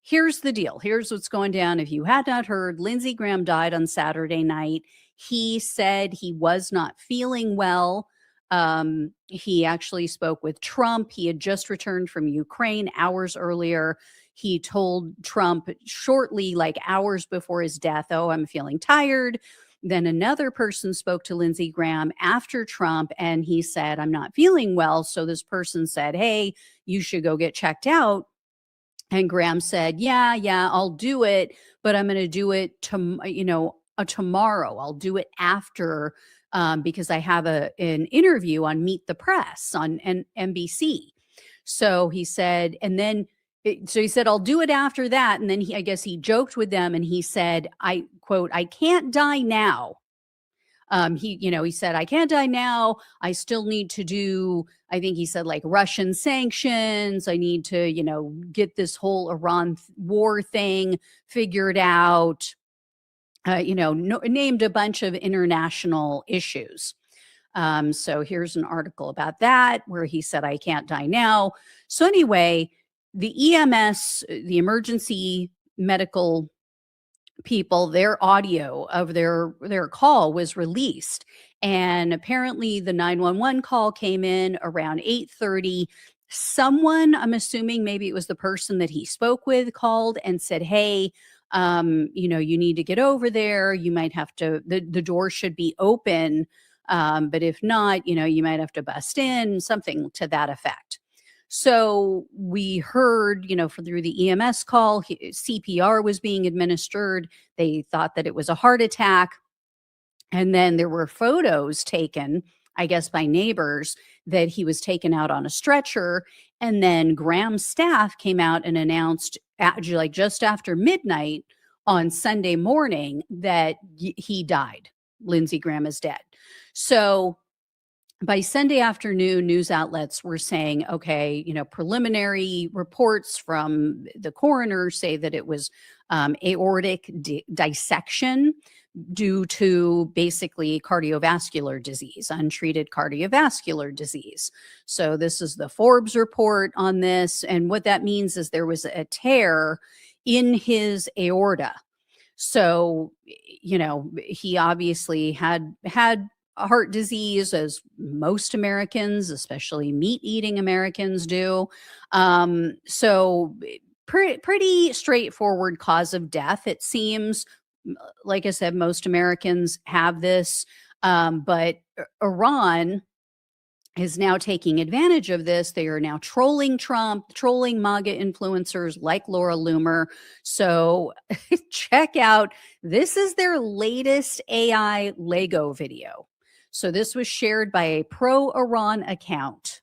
[SPEAKER 1] here's the deal. Here's what's going down. If you had not heard, Lindsey Graham died on Saturday night. He said he was not feeling well. He actually spoke with Trump. He had just returned from Ukraine hours earlier. He told Trump shortly, like hours before his death, "Oh, I'm feeling tired." Then another person spoke to Lindsey Graham after Trump, and he said, "I'm not feeling well." So this person said, "Hey, you should go get checked out." And Graham said, yeah, I'll do it, but I'm going to do it tomorrow. I'll do it after because I have an interview on Meet the Press on NBC. So he said, he said, I'll do it after that. And then I guess he joked with them and he said, I quote, "I can't die now." He said, "I can't die now. I still need to do," I think he said, like Russian sanctions. I need to, get this whole Iran war thing figured out. Named a bunch of international issues. So here's an article about that where he said, "I can't die now." So anyway, the EMS, the emergency medical people, their audio of their call was released, and apparently the 911 call came in around 8:30. Someone, I'm assuming maybe it was the person that he spoke with, called and said, "Hey, you need to get over there. You might have to, the door should be open, but if not, you might have to bust in," something to that effect. So we heard, through the EMS call, CPR was being administered. They thought that it was a heart attack. And then there were photos taken, I guess, by neighbors that he was taken out on a stretcher. And then Graham's staff came out and announced, like just after midnight on Sunday morning, that he died. Lindsey Graham is dead. So by Sunday afternoon, news outlets were saying, okay, preliminary reports from the coroner say that it was aortic dissection due to basically cardiovascular disease, untreated cardiovascular disease. So this is the Forbes report on this. And what that means is there was a tear in his aorta. So, he obviously had heart disease, as most Americans, especially meat-eating Americans, do. So pretty straightforward cause of death, it seems. Like I said, most Americans have this, but Iran is now taking advantage of this. They are now trolling Trump, trolling MAGA influencers like Laura Loomer. So check out, this is their latest AI Lego video. So this was shared by a pro-Iran account.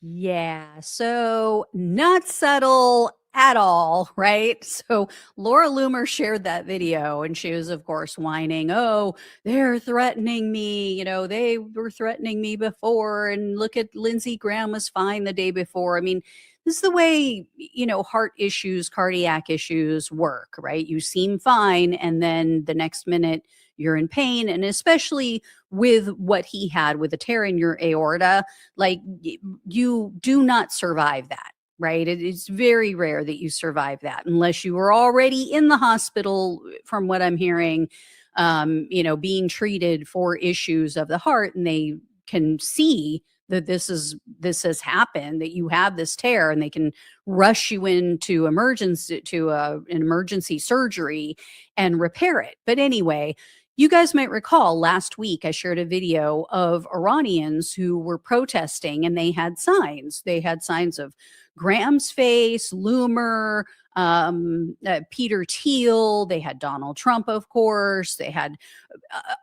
[SPEAKER 1] Yeah, so not subtle at all, right? So Laura Loomer shared that video and she was, of course, whining, oh, they're threatening me. They were threatening me before. And look at Lindsey Graham was fine the day before. I mean, this is the way, heart issues, cardiac issues work, right? You seem fine. And then the next minute you're in pain. And especially with what he had with a tear in your aorta, like you do not survive that, right? It's very rare that you survive that unless you were already in the hospital, from what I'm hearing, being treated for issues of the heart, and they can see that this has happened, that you have this tear, and they can rush you into an emergency surgery and repair it. But anyway, you guys might recall last week I shared a video of Iranians who were protesting, and they had signs. They had signs of Graham's face, Loomer, Peter Thiel. They had Donald Trump, of course. They had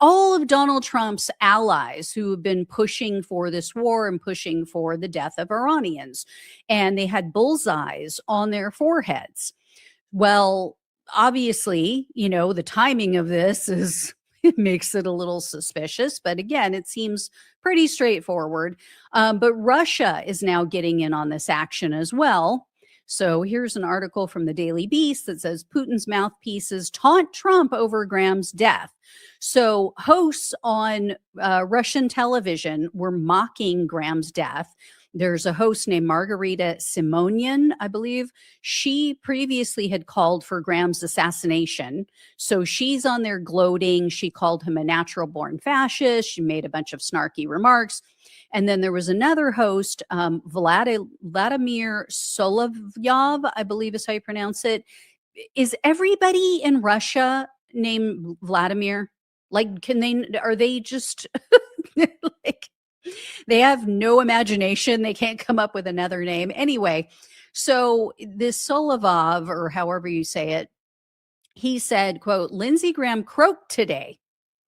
[SPEAKER 1] all of Donald Trump's allies who have been pushing for this war and pushing for the death of Iranians. And they had bullseyes on their foreheads. Well, obviously, the timing of this is it makes it a little suspicious, but again, it seems pretty straightforward. But Russia is now getting in on this action as well. So here's an article from the Daily Beast that says Putin's mouthpieces taunt Trump over Graham's death. So hosts on Russian television were mocking Graham's death. There's a host named Margarita Simonian, I believe. She previously had called for Graham's assassination. So she's on there gloating. She called him a natural born fascist. She made a bunch of snarky remarks. And then there was another host, Vladimir Solovyov, I believe is how you pronounce it. Is everybody in Russia named Vladimir? Like, are they just like, they have no imagination. They can't come up with another name. Anyway, so this Solovov, or however you say it, he said, quote, Lindsey Graham croaked today.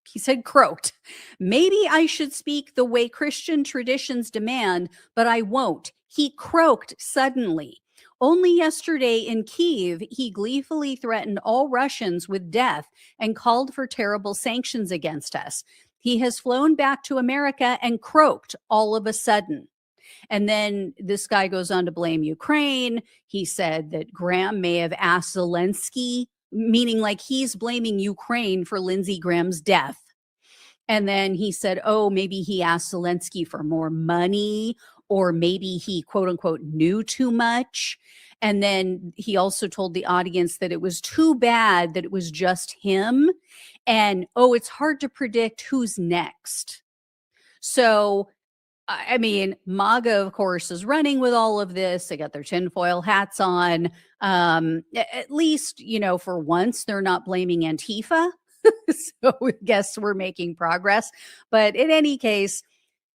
[SPEAKER 1] He said croaked. Maybe I should speak the way Christian traditions demand, but I won't. He croaked suddenly. Only yesterday in Kyiv, he gleefully threatened all Russians with death and called for terrible sanctions against us. He has flown back to America and croaked all of a sudden. And then this guy goes on to blame Ukraine. He said that Graham may have asked Zelensky, meaning like he's blaming Ukraine for Lindsey Graham's death. And then he said, oh, maybe he asked Zelensky for more money, or maybe he, quote unquote, knew too much. And then he also told the audience that it was too bad that it was just him. And, oh, it's hard to predict who's next. So, I mean, MAGA, of course, is running with all of this. They got their tinfoil hats on. At least, for once, they're not blaming Antifa. So I guess we're making progress. But in any case,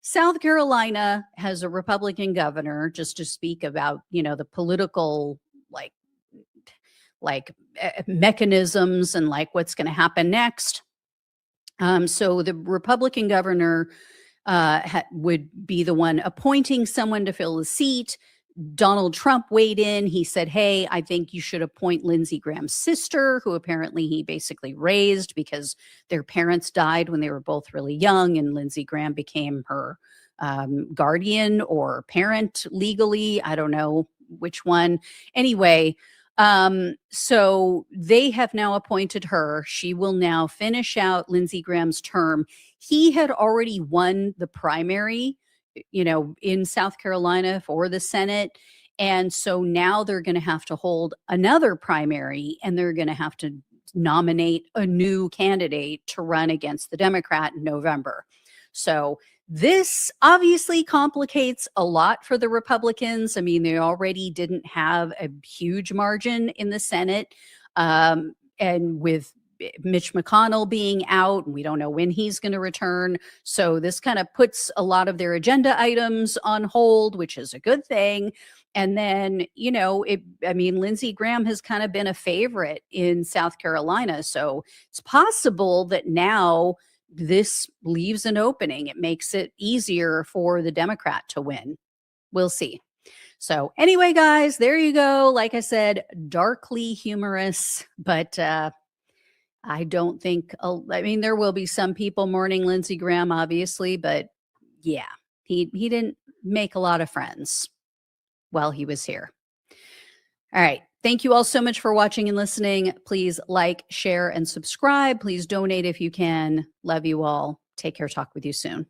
[SPEAKER 1] South Carolina has a Republican governor, just to speak about, the political mechanisms and like what's going to happen next. So the Republican governor would be the one appointing someone to fill the seat. Donald Trump weighed in. He said, hey, I think you should appoint Lindsey Graham's sister, who apparently he basically raised because their parents died when they were both really young, and Lindsey Graham became her guardian or parent legally. I don't know which one. Anyway, so they have now appointed her. She will now finish out Lindsey Graham's term. He had already won the primary, in South Carolina for the Senate. And so now they're going to have to hold another primary, and they're going to have to nominate a new candidate to run against the Democrat in November. So this obviously complicates a lot for the Republicans. I mean, they already didn't have a huge margin in the Senate. And with Mitch McConnell being out, and we don't know when he's going to return. So this kind of puts a lot of their agenda items on hold, which is a good thing. And then, Lindsey Graham has kind of been a favorite in South Carolina. So it's possible that now this leaves an opening. It makes it easier for the Democrat to win. we'll see. So anyway, guys, there you go. Like I said, darkly humorous, but I don't think, I mean, there will be some people mourning Lindsey Graham, obviously, but yeah, he didn't make a lot of friends while he was here. All right. Thank you all so much for watching and listening. Please like, share, and subscribe. Please donate if you can. Love you all. Take care. Talk with you soon.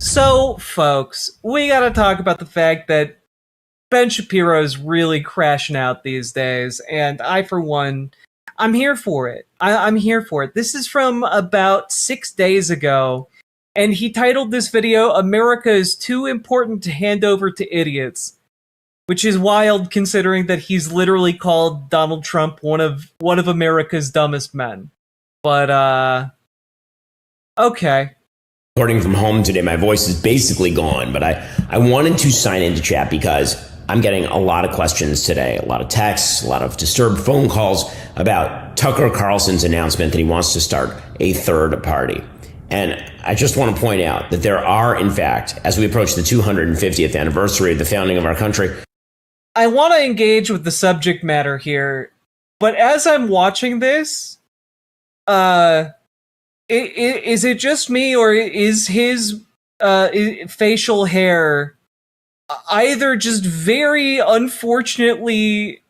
[SPEAKER 8] So, folks, we gotta talk about the fact that Ben Shapiro is really crashing out these days, and I, for one, I'm here for it. I'm here for it. This is from about 6 days ago, and he titled this video, "America is Too Important to Hand Over to Idiots," which is wild considering that he's literally called Donald Trump one of America's dumbest men. But, okay.
[SPEAKER 10] Recording from home today, my voice is basically gone, but I wanted to sign into chat because I'm getting a lot of questions today, a lot of texts, a lot of disturbed phone calls about Tucker Carlson's announcement that he wants to start a third party. And I just want to point out that there are, in fact, as we approach the 250th anniversary of the founding of our country,
[SPEAKER 8] I want to engage with the subject matter here, but as I'm watching this, is it just me, or is his facial hair either just very unfortunately,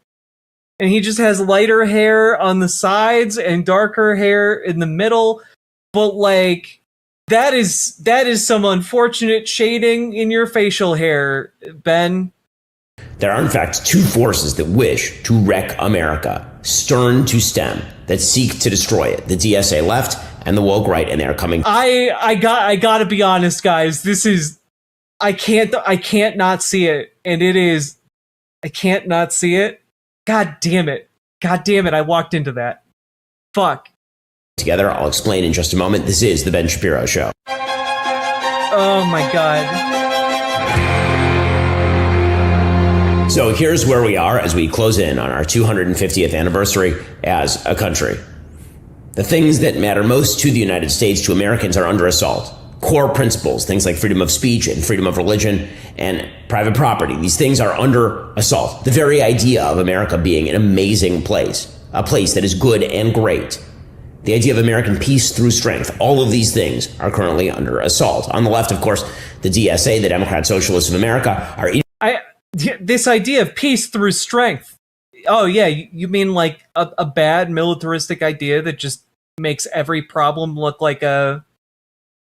[SPEAKER 8] and he just has lighter hair on the sides and darker hair in the middle, but like that is some unfortunate shading in your facial hair, Ben.
[SPEAKER 10] there are in fact two forces that wish to wreck America, stern to stem, that seek to destroy it: the DSA left and the woke right, and they are coming.
[SPEAKER 8] I gotta be honest, guys. This is, I can't not see it, and it is, I can't not see it. God damn it! I walked into that. Fuck.
[SPEAKER 10] Together, I'll explain in just a moment. This is the Ben Shapiro Show.
[SPEAKER 8] Oh my god.
[SPEAKER 10] So here's where we are as we close in on our 250th anniversary as a country. The things that matter most to the United States, to Americans, are under assault. Core principles, things like freedom of speech and freedom of religion and private property, these things are under assault. The very idea of America being an amazing place, a place that is good and great. The idea of American peace through strength, all of these things are currently under assault. On the left, of course, the DSA, the Democrat Socialists of America, are...
[SPEAKER 8] This idea of peace through strength. Oh yeah, you mean like a bad militaristic idea that just makes every problem look like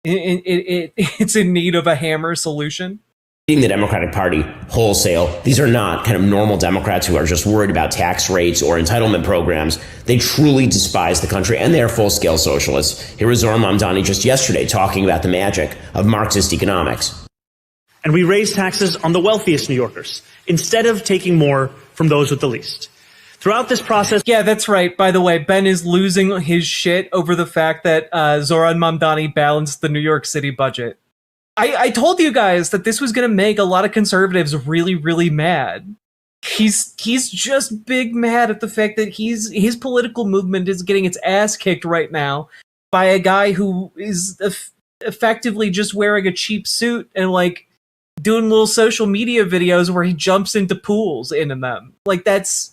[SPEAKER 8] it's in need of a hammer solution?
[SPEAKER 10] The Democratic Party wholesale. These are not kind of normal Democrats who are just worried about tax rates or entitlement programs. They truly despise the country, and they are full-scale socialists. Here was Zohran Mamdani just yesterday talking about the magic of Marxist economics.
[SPEAKER 11] And we raise taxes on the wealthiest New Yorkers instead of taking more from those with the least. Throughout this process...
[SPEAKER 8] Yeah, that's right. By the way, Ben is losing his shit over the fact that Zohran Mamdani balanced the New York City budget. I told you guys that this was going to make a lot of conservatives really, really mad. He's just big mad at the fact that his political movement is getting its ass kicked right now by a guy who is effectively just wearing a cheap suit and like doing little social media videos where he jumps into pools in them. Like that's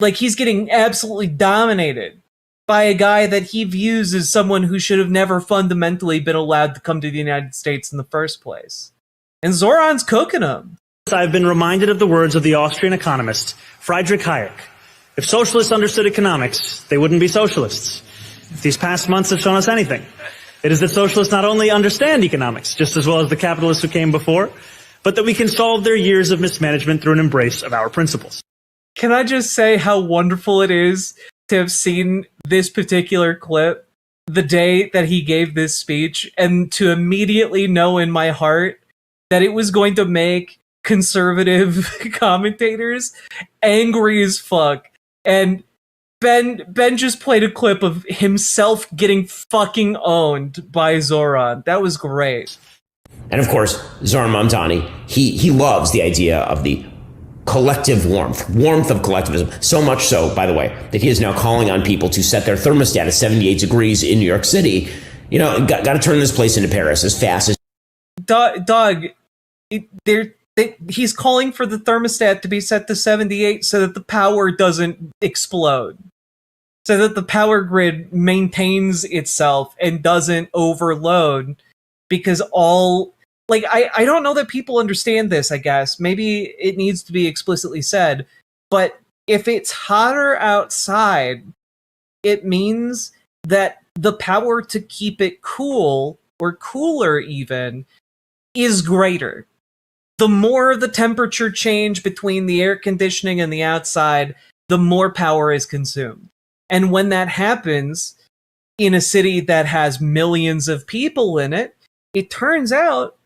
[SPEAKER 8] like he's getting absolutely dominated by a guy that he views as someone who should have never fundamentally been allowed to come to the United States in the first place. And Zoran's cooking him.
[SPEAKER 11] I've been reminded of the words of the Austrian economist Friedrich Hayek. If socialists understood economics, they wouldn't be socialists. If these past months have shown us anything, it is that socialists not only understand economics just as well as the capitalists who came before, but that we can solve their years of mismanagement through an embrace of our principles.
[SPEAKER 8] Can I just say how wonderful it is to have seen this particular clip the day that he gave this speech, and to immediately know in my heart that it was going to make conservative commentators angry as fuck. And Ben just played a clip of himself getting fucking owned by Zoran. That was great.
[SPEAKER 10] And of course, Zoran Mamdani, he loves the idea of the collective warmth of collectivism. So much so, by the way, that he is now calling on people to set their thermostat at 78 degrees in New York City. You know, got to turn this place into Paris as fast as...
[SPEAKER 8] Doug, he's calling for the thermostat to be set to 78 so that the power doesn't explode. So that the power grid maintains itself and doesn't overload. Because I don't know that people understand this, I guess. Maybe it needs to be explicitly said. But if it's hotter outside, it means that the power to keep it cool, or cooler even, is greater. The more the temperature change between the air conditioning and the outside, the more power is consumed. And when that happens in a city that has millions of people in it, it turns out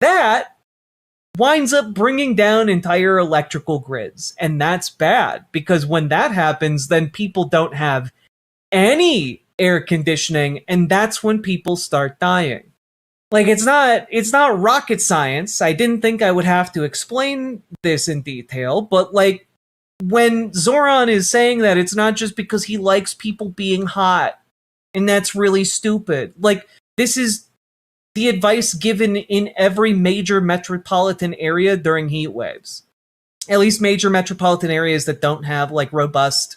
[SPEAKER 8] that winds up bringing down entire electrical grids. And that's bad, because when that happens, then people don't have any air conditioning, and that's when people start dying. Like, it's not rocket science. I didn't think I would have to explain this in detail, but like, when Zoran is saying that, it's not just because he likes people being hot, and that's really stupid. Like, this is the advice given in every major metropolitan area during heat waves. At least major metropolitan areas that don't have like robust,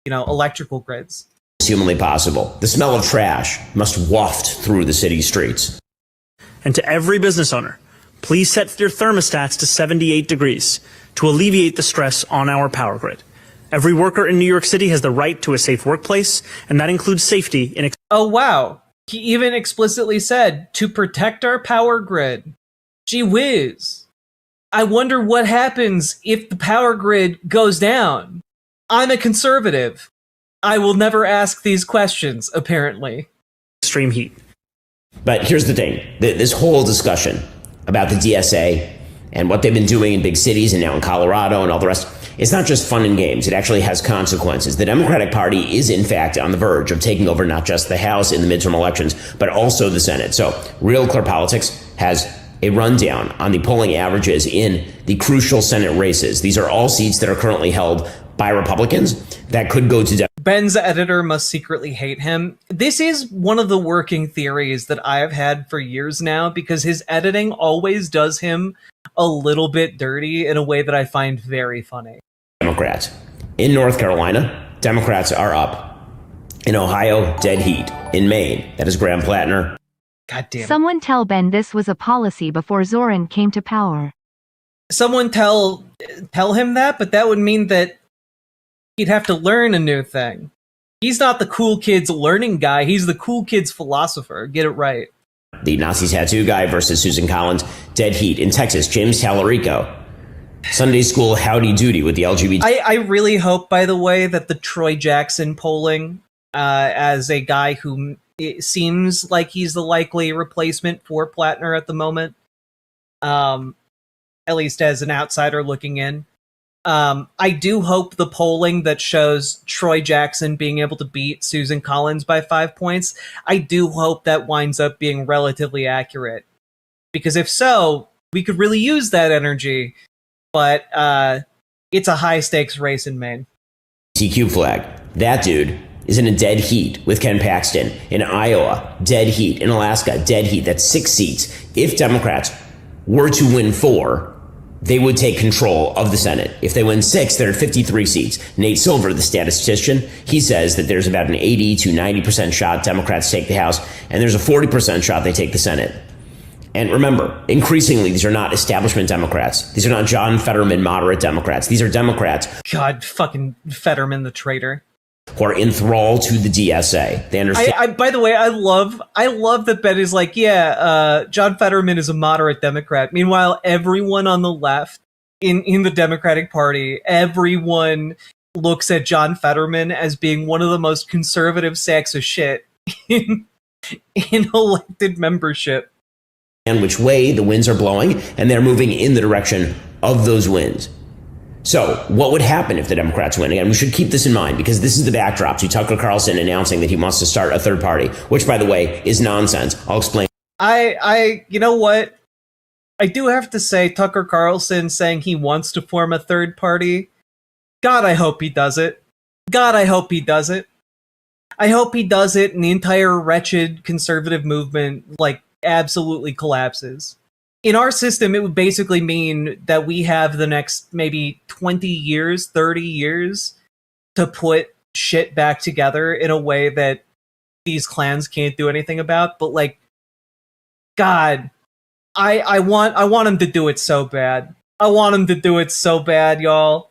[SPEAKER 8] electrical grids.
[SPEAKER 10] Humanly possible. The smell of trash must waft through the city streets.
[SPEAKER 11] And to every business owner, please set your thermostats to 78 degrees to alleviate the stress on our power grid. Every worker in New York City has the right to a safe workplace, and that includes safety in...
[SPEAKER 8] Oh, wow. He even explicitly said, to protect our power grid. Gee whiz. I wonder what happens if the power grid goes down. I'm a conservative. I will never ask these questions, apparently.
[SPEAKER 11] Extreme heat.
[SPEAKER 10] But here's the thing. This whole discussion about the DSA and what they've been doing in big cities and now in Colorado and all the rest, it's not just fun and games. It actually has consequences. The Democratic Party is, in fact, on the verge of taking over not just the House in the midterm elections, but also the Senate. So Real Clear Politics has a rundown on the polling averages in the crucial Senate races. These are all seats that are currently held by Republicans that could go to
[SPEAKER 8] Ben's editor must secretly hate him. This is one of the working theories that I have had for years now, because his editing always does him a little bit dirty in a way that I find very funny.
[SPEAKER 10] Democrats. In North Carolina, Democrats are up. In Ohio, dead heat. In Maine, that is Graham Plattner.
[SPEAKER 8] God damn it.
[SPEAKER 12] Someone tell Ben this was a policy before Zoran came to power.
[SPEAKER 8] Someone tell him that, but that would mean that he'd have to learn a new thing. He's not the cool kids learning guy. He's the cool kids philosopher. Get it right.
[SPEAKER 10] The Nazi tattoo guy versus Susan Collins. Dead heat. In Texas, James Tallarico. Sunday school howdy doody with the LGBT.
[SPEAKER 8] I really hope, by the way, that the Troy Jackson polling as a guy who it seems like he's the likely replacement for Plattner at the moment, at least as an outsider looking in. I do hope the polling that shows Troy Jackson being able to beat Susan Collins by 5 points, I do hope that winds up being relatively accurate. Because if so, we could really use that energy. But it's a high-stakes race in Maine.
[SPEAKER 10] TQ flag. That dude is in a dead heat with Ken Paxton. In Iowa, dead heat. In Alaska, dead heat. That's 6 seats. If Democrats were to win 4, they would take control of the Senate. If they win 6, they're at 53 seats. Nate Silver, the statistician, he says that there's about an 80 to 90% shot Democrats take the House, and there's a 40% shot they take the Senate. And remember, increasingly, these are not establishment Democrats. These are not John Fetterman moderate Democrats. These are Democrats.
[SPEAKER 8] God, fucking Fetterman, the traitor.
[SPEAKER 10] who are enthralled to the DSA. They understand.
[SPEAKER 8] By the way, I love that Ben is like, John Fetterman is a moderate Democrat. Meanwhile, everyone on the left in the Democratic Party, everyone looks at John Fetterman as being one of the most conservative sacks of shit in elected membership.
[SPEAKER 10] And which way the winds are blowing, and they're moving in the direction of those winds. So what would happen if the Democrats win? Again, we should keep this in mind because this is the backdrop to Tucker Carlson announcing that he wants to start a third party, which, by the way, is nonsense. I'll explain.
[SPEAKER 8] You know what? I do have to say, Tucker Carlson saying he wants to form a third party. God, I hope he does it. God, I hope he does it. I hope he does it and the entire wretched conservative movement, absolutely collapses. In our system, it would basically mean that we have the next maybe 20 years, 30 years to put shit back together in a way that these clans can't do anything about. But God, I want him to do it so bad. I want him to do it so bad, y'all.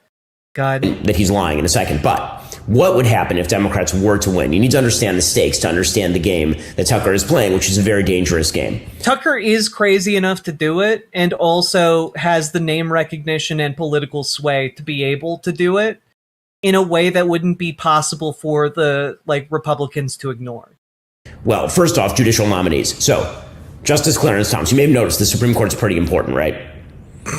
[SPEAKER 8] God.
[SPEAKER 10] That he's lying in a second, but what would happen if Democrats were to win? You need to understand the stakes to understand the game that Tucker is playing, which is a very dangerous game.
[SPEAKER 8] Tucker is crazy enough to do it and also has the name recognition and political sway to be able to do it in a way that wouldn't be possible for the Republicans to ignore.
[SPEAKER 10] Well, first off, judicial nominees. So, Justice Clarence Thomas, you may have noticed the Supreme Court's pretty important, right?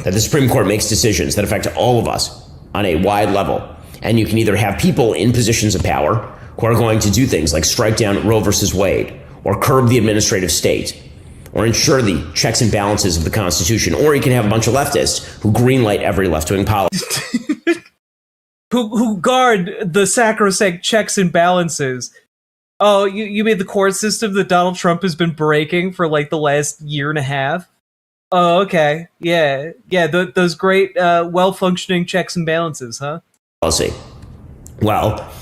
[SPEAKER 10] That the Supreme Court makes decisions that affect all of us on a wide level. And you can either have people in positions of power who are going to do things like strike down Roe versus Wade, or curb the administrative state, or ensure the checks and balances of the Constitution, or you can have a bunch of leftists who greenlight every left-wing policy.
[SPEAKER 8] who guard the sacrosanct checks and balances. Oh, you mean the court system that Donald Trump has been breaking for the last year and a half? Oh, okay. Yeah, those great, well-functioning checks and balances, huh?
[SPEAKER 10] Policy. Well,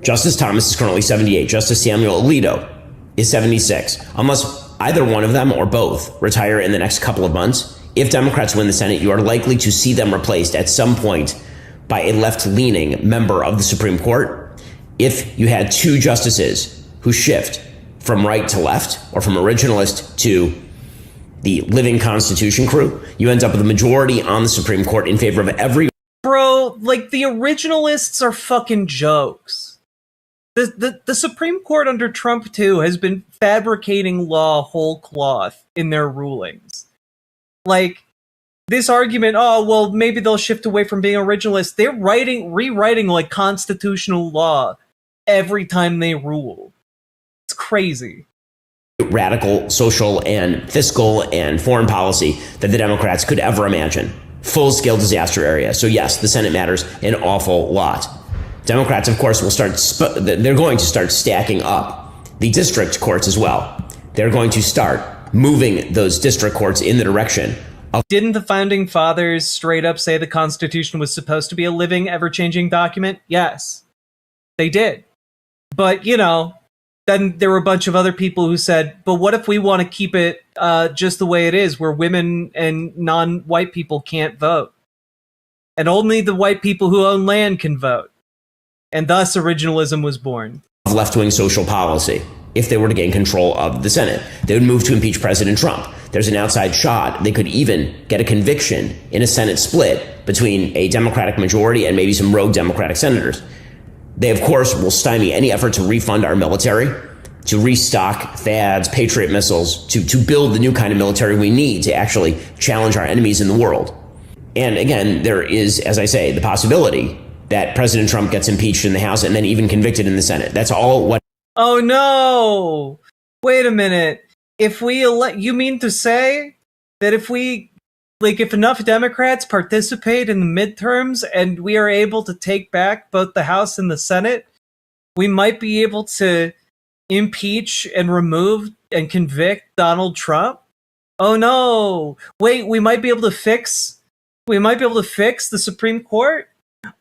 [SPEAKER 10] Justice Thomas is currently 78. Justice Samuel Alito is 76. Unless either one of them or both retire in the next couple of months, if Democrats win the Senate, you are likely to see them replaced at some point by a left-leaning member of the Supreme Court. If you had two justices who shift from right to left or from originalist to the living Constitution crew, you end up with a majority on the Supreme Court in favor of every.
[SPEAKER 8] Bro, the originalists are fucking jokes. The Supreme Court under Trump, too, has been fabricating law whole cloth in their rulings. This argument, oh, well, maybe they'll shift away from being originalists. They're rewriting, constitutional law every time they rule. It's crazy.
[SPEAKER 10] Radical social and fiscal and foreign policy that the Democrats could ever imagine. Full-scale disaster area. So yes, the Senate matters an awful lot. Democrats, of course, will they're going to start stacking up the district courts as well. They're going to start moving those district courts in the direction of.
[SPEAKER 8] Didn't the founding fathers straight up say the Constitution was supposed to be a living, ever-changing document? Yes, they did. But, then there were a bunch of other people who said, but what if we want to keep it just the way it is, where women and non-white people can't vote? And only the white people who own land can vote. And thus originalism was born.
[SPEAKER 10] Left-wing social policy. If they were to gain control of the Senate, they would move to impeach President Trump. There's an outside shot. They could even get a conviction in a Senate split between a Democratic majority and maybe some rogue Democratic senators. They, of course, will stymie any effort to refund our military, to restock THAADs, Patriot missiles, to build the new kind of military we need to actually challenge our enemies in the world. And again, there is, as I say, the possibility that President Trump gets impeached in the House and then even convicted in the Senate. That's all what.
[SPEAKER 8] Oh, no. Wait a minute. If we you mean to say that if enough Democrats participate in the midterms and we are able to take back both the House and the Senate, we might be able to impeach and remove and convict Donald Trump? Oh no. Wait, we might be able to fix the Supreme Court?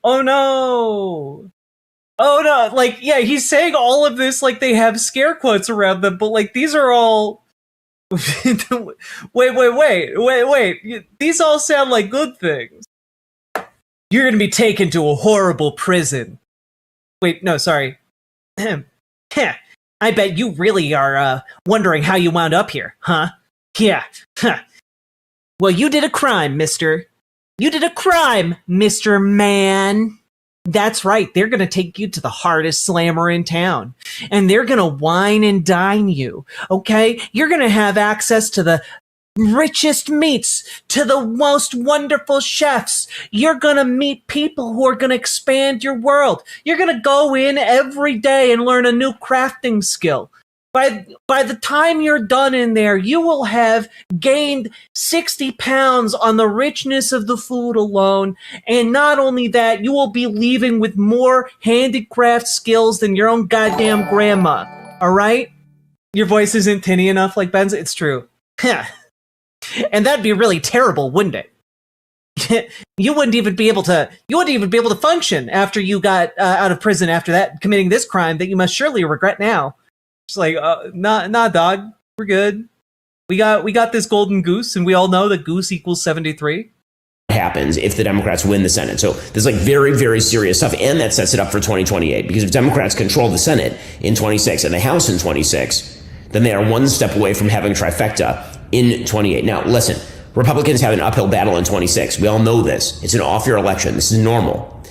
[SPEAKER 8] Oh no. Oh no. He's saying all of this like they have scare quotes around them, but these are all wait. These all sound like good things. You're going to be taken to a horrible prison. Wait, no, sorry. I bet you really are wondering how you wound up here, huh? Yeah. Huh. Well, you did a crime, mister. You did a crime, Mr. Man. That's right. They're going to take you to the hardest slammer in town. And they're going to wine and dine you, okay? You're going to have access to the richest meats, to the most wonderful chefs. You're going to meet people who are going to expand your world. You're going to go in every day and learn a new crafting skill. By the time you're done in there, you will have gained 60 pounds on the richness of the food alone. And not only that, you will be leaving with more handicraft skills than your own goddamn grandma. All right? Your voice isn't tinny enough like Ben's. It's true. And that'd be really terrible, wouldn't it? You wouldn't even be able to function after you got out of prison after that, committing this crime that you must surely regret now. It's like, nah, dog. We're good. We got this golden goose, and we all know that goose equals 73.
[SPEAKER 10] Happens if the Democrats win the Senate. So there's like very, very serious stuff, and that sets it up for 2028. Because if Democrats control the Senate in 26 and the House in 26, then they are one step away from having trifecta in 28. Now, listen, Republicans have an uphill battle in 26. We all know this. It's an off-year election. This is normal.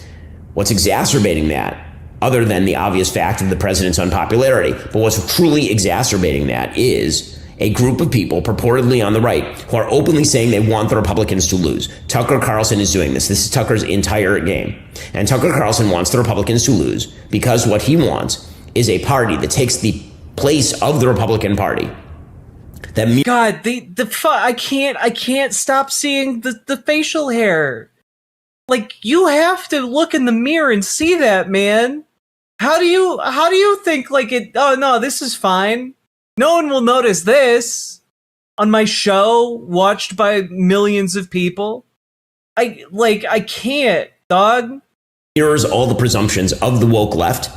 [SPEAKER 10] What's exacerbating that, other than the obvious fact of the president's unpopularity, but what's truly exacerbating that is a group of people purportedly on the right who are openly saying they want the Republicans to lose. Tucker Carlson is doing this. This is Tucker's entire game. And Tucker Carlson wants the Republicans to lose because what he wants is a party that takes the place of the Republican Party.
[SPEAKER 8] God, I can't stop seeing the facial hair. Like, you have to look in the mirror and see that, man. How do you think like it? Oh no, this is fine. No one will notice this on my show, watched by millions of people. I can't, dog.
[SPEAKER 10] Mirrors all the presumptions of the woke left,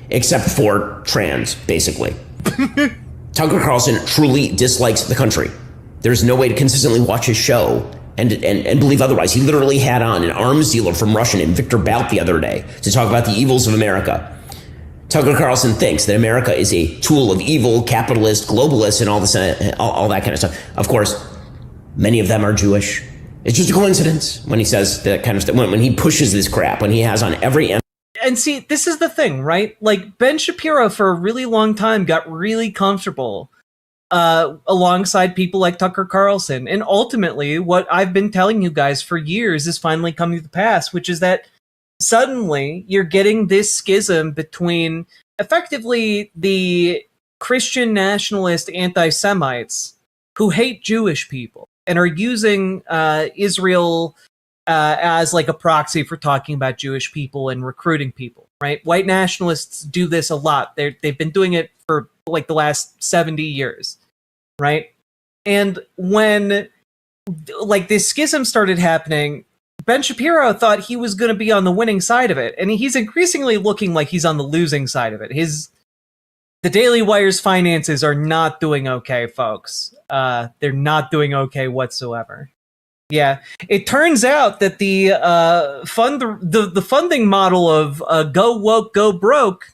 [SPEAKER 10] except for trans, basically. Tucker Carlson truly dislikes the country. There's no way to consistently watch his show and believe otherwise. He literally had on an arms dealer from Russia named Victor Bout the other day to talk about the evils of America. Tucker Carlson thinks that America is a tool of evil, capitalist, globalist, and all that kind of stuff. Of course, many of them are Jewish. It's just a coincidence when he says that kind of stuff, when he pushes this crap, when he has on every...
[SPEAKER 8] And see, this is the thing, right? Like, Ben Shapiro for a really long time got really comfortable alongside people like Tucker Carlson. And ultimately, what I've been telling you guys for years is finally coming to pass, which is that suddenly you're getting this schism between effectively the Christian nationalist anti-Semites who hate Jewish people and are using Israel as like a proxy for talking about Jewish people and recruiting people, right? White nationalists do this a lot. They've been doing it for like the last 70 years, right? And when like this schism started happening, Ben Shapiro thought he was going to be on the winning side of it, and he's increasingly looking like he's on the losing side of it. The Daily Wire's finances are not doing okay, folks. They're not doing okay whatsoever. Yeah, it turns out that the funding model of Go Woke, Go Broke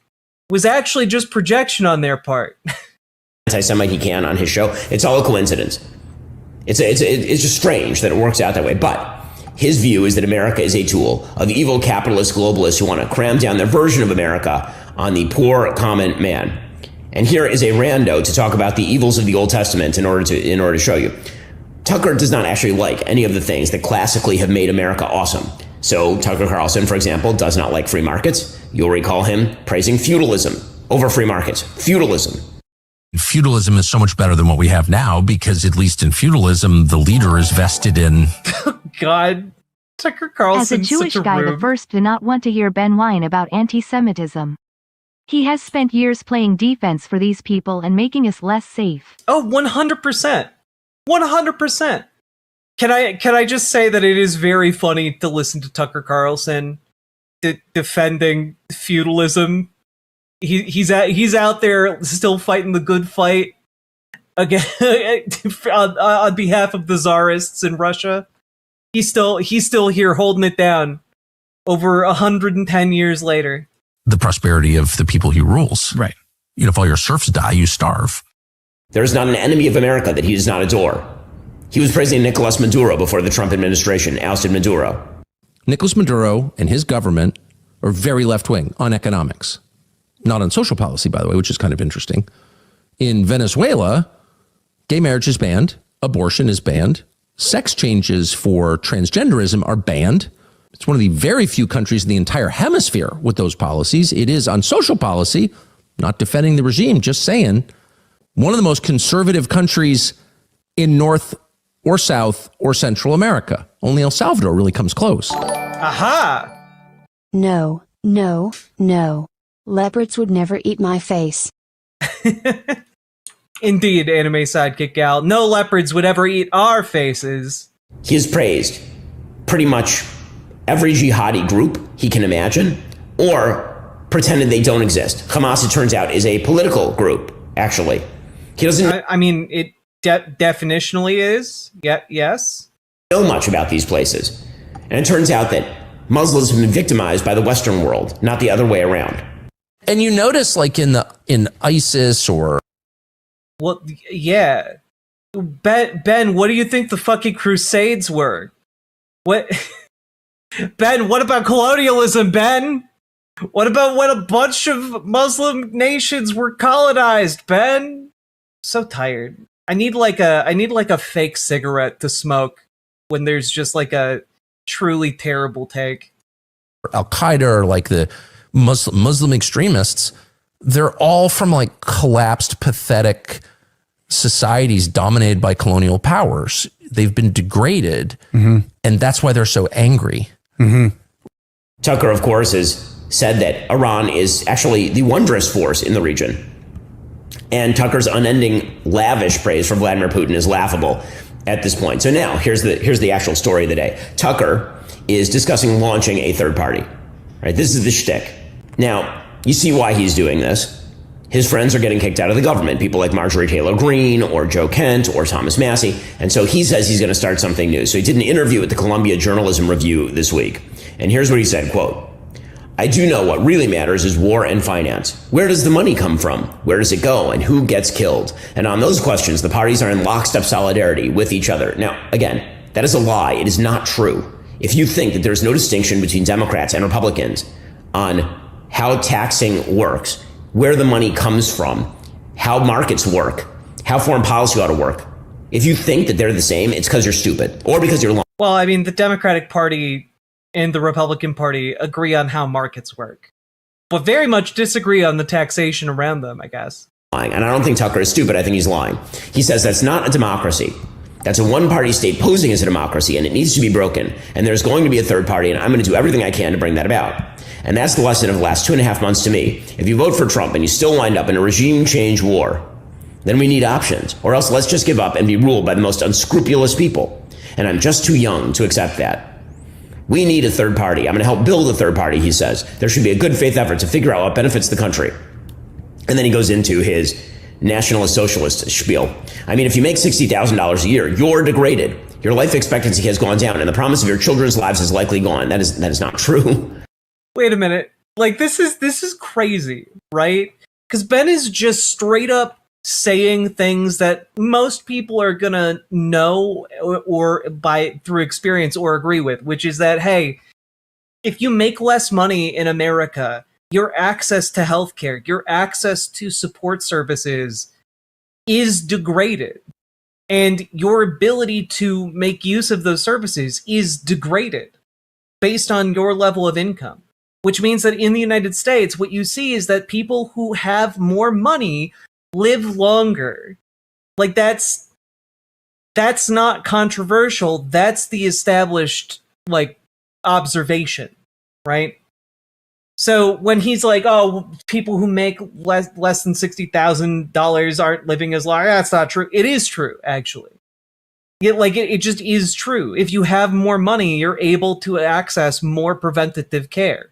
[SPEAKER 8] was actually just projection on their part.
[SPEAKER 10] Anti-Semite he can on his show. It's all a coincidence. It's just strange that it works out that way, but his view is that America is a tool of evil capitalist globalists who want to cram down their version of America on the poor common man. And here is a rando to talk about the evils of the Old Testament in order to show you. Tucker does not actually like any of the things that classically have made America awesome. So Tucker Carlson, for example, does not like free markets. You'll recall him praising feudalism over free markets. Feudalism.
[SPEAKER 13] Feudalism is so much better than what we have now because at least in feudalism, the leader is vested in...
[SPEAKER 8] God, Tucker Carlson.
[SPEAKER 12] As a Jewish guy, the first to not want to hear Ben whine about anti-Semitism. He has spent years playing defense for these people and making us less safe.
[SPEAKER 8] Oh, 100%. 100%. Can I just say that it is very funny to listen to Tucker Carlson defending feudalism. He's out there still fighting the good fight again on behalf of the czarists in Russia. He's still here holding it down over 110 years later.
[SPEAKER 13] the prosperity of the people he rules.
[SPEAKER 14] Right.
[SPEAKER 13] You know, if all your serfs die, you starve.
[SPEAKER 10] There is not an enemy of America that he does not adore. He was praising Nicolas Maduro before the Trump administration ousted Maduro.
[SPEAKER 14] Nicolas Maduro and his government are very left-wing on economics. Not on social policy, by the way, which is kind of interesting. In Venezuela, gay marriage is banned. Abortion is banned. Sex changes for transgenderism are banned. It's one of the very few countries in the entire hemisphere with those policies. It is on social policy, not defending the regime, just saying, one of the most conservative countries in North or South or Central America. Only El Salvador really comes close.
[SPEAKER 8] Aha!
[SPEAKER 15] No, no, no. Leopards would never eat my face.
[SPEAKER 8] Indeed, anime sidekick gal. No leopards would ever eat our faces.
[SPEAKER 10] He has praised pretty much every jihadi group he can imagine, or pretended they don't exist. Hamas, it turns out, is a political group, actually. He doesn't
[SPEAKER 8] I mean, it definitionally is. Yeah, yes.
[SPEAKER 10] know much about these places. And it turns out that Muslims have been victimized by the Western world, not the other way around.
[SPEAKER 14] And you notice, like in ISIS or...
[SPEAKER 8] Well, yeah. Ben, what do you think the fucking Crusades were? What? Ben, what about colonialism, Ben? What about when a bunch of Muslim nations were colonized, Ben? So tired. I need like a fake cigarette to smoke when there's just like a truly terrible take.
[SPEAKER 14] Al-Qaeda or like the Muslim extremists, they're all from like collapsed, pathetic societies dominated by colonial powers. They've been degraded, and that's why they're so angry.
[SPEAKER 10] Tucker, of course, has said that Iran is actually the wondrous force in the region. And Tucker's unending lavish praise for Vladimir Putin is laughable at this point. So now, here's the actual story of the day. Tucker is discussing launching a third party. Right? This is the shtick. Now, you see why he's doing this. His friends are getting kicked out of the government, people like Marjorie Taylor Greene or Joe Kent or Thomas Massey. And so he says he's going to start something new. So he did an interview at the Columbia Journalism Review this week. And here's what he said, quote, "I do know what really matters is war and finance. Where does the money come from? Where does it go? And who gets killed? And on those questions, the parties are in lockstep solidarity with each other." Now, again, that is a lie. It is not true. If you think that there's no distinction between Democrats and Republicans on how taxing works, where the money comes from, how markets work, how foreign policy ought to work, if you think that they're the same, it's because you're stupid or because you're lying.
[SPEAKER 8] Well, I mean, the Democratic Party and the Republican Party agree on how markets work, but very much disagree on the taxation around them, I guess.
[SPEAKER 10] And I don't think Tucker is stupid. I think he's lying. He says that's not a democracy. That's a one-party state posing as a democracy, and it needs to be broken. And there's going to be a third party, and I'm going to do everything I can to bring that about. And that's the lesson of the last 2.5 months to me. If you vote for Trump and you still wind up in a regime change war, then we need options. Or else let's just give up and be ruled by the most unscrupulous people. And I'm just too young to accept that. We need a third party. I'm going to help build a third party, he says. There should be a good faith effort to figure out what benefits the country. And then he goes into his nationalist socialist spiel. I mean, if you make $60,000 a year, you're degraded. Your life expectancy has gone down, and the promise of your children's lives is likely gone. That is not true.
[SPEAKER 8] Wait a minute. Like, this is crazy, right? Because Ben is just straight up saying things that most people are gonna know or by through experience or agree with, which is that, hey, if you make less money in America, your access to healthcare, your access to support services is degraded. And your ability to make use of those services is degraded based on your level of income. Which means that in the United States, what you see is that people who have more money live longer. Like, that's not controversial. That's the established, like, observation, right? So when he's like, oh, people who make less than $60,000 aren't living as long, that's not true. It is true, actually. It just is true. If you have more money, you're able to access more preventative care.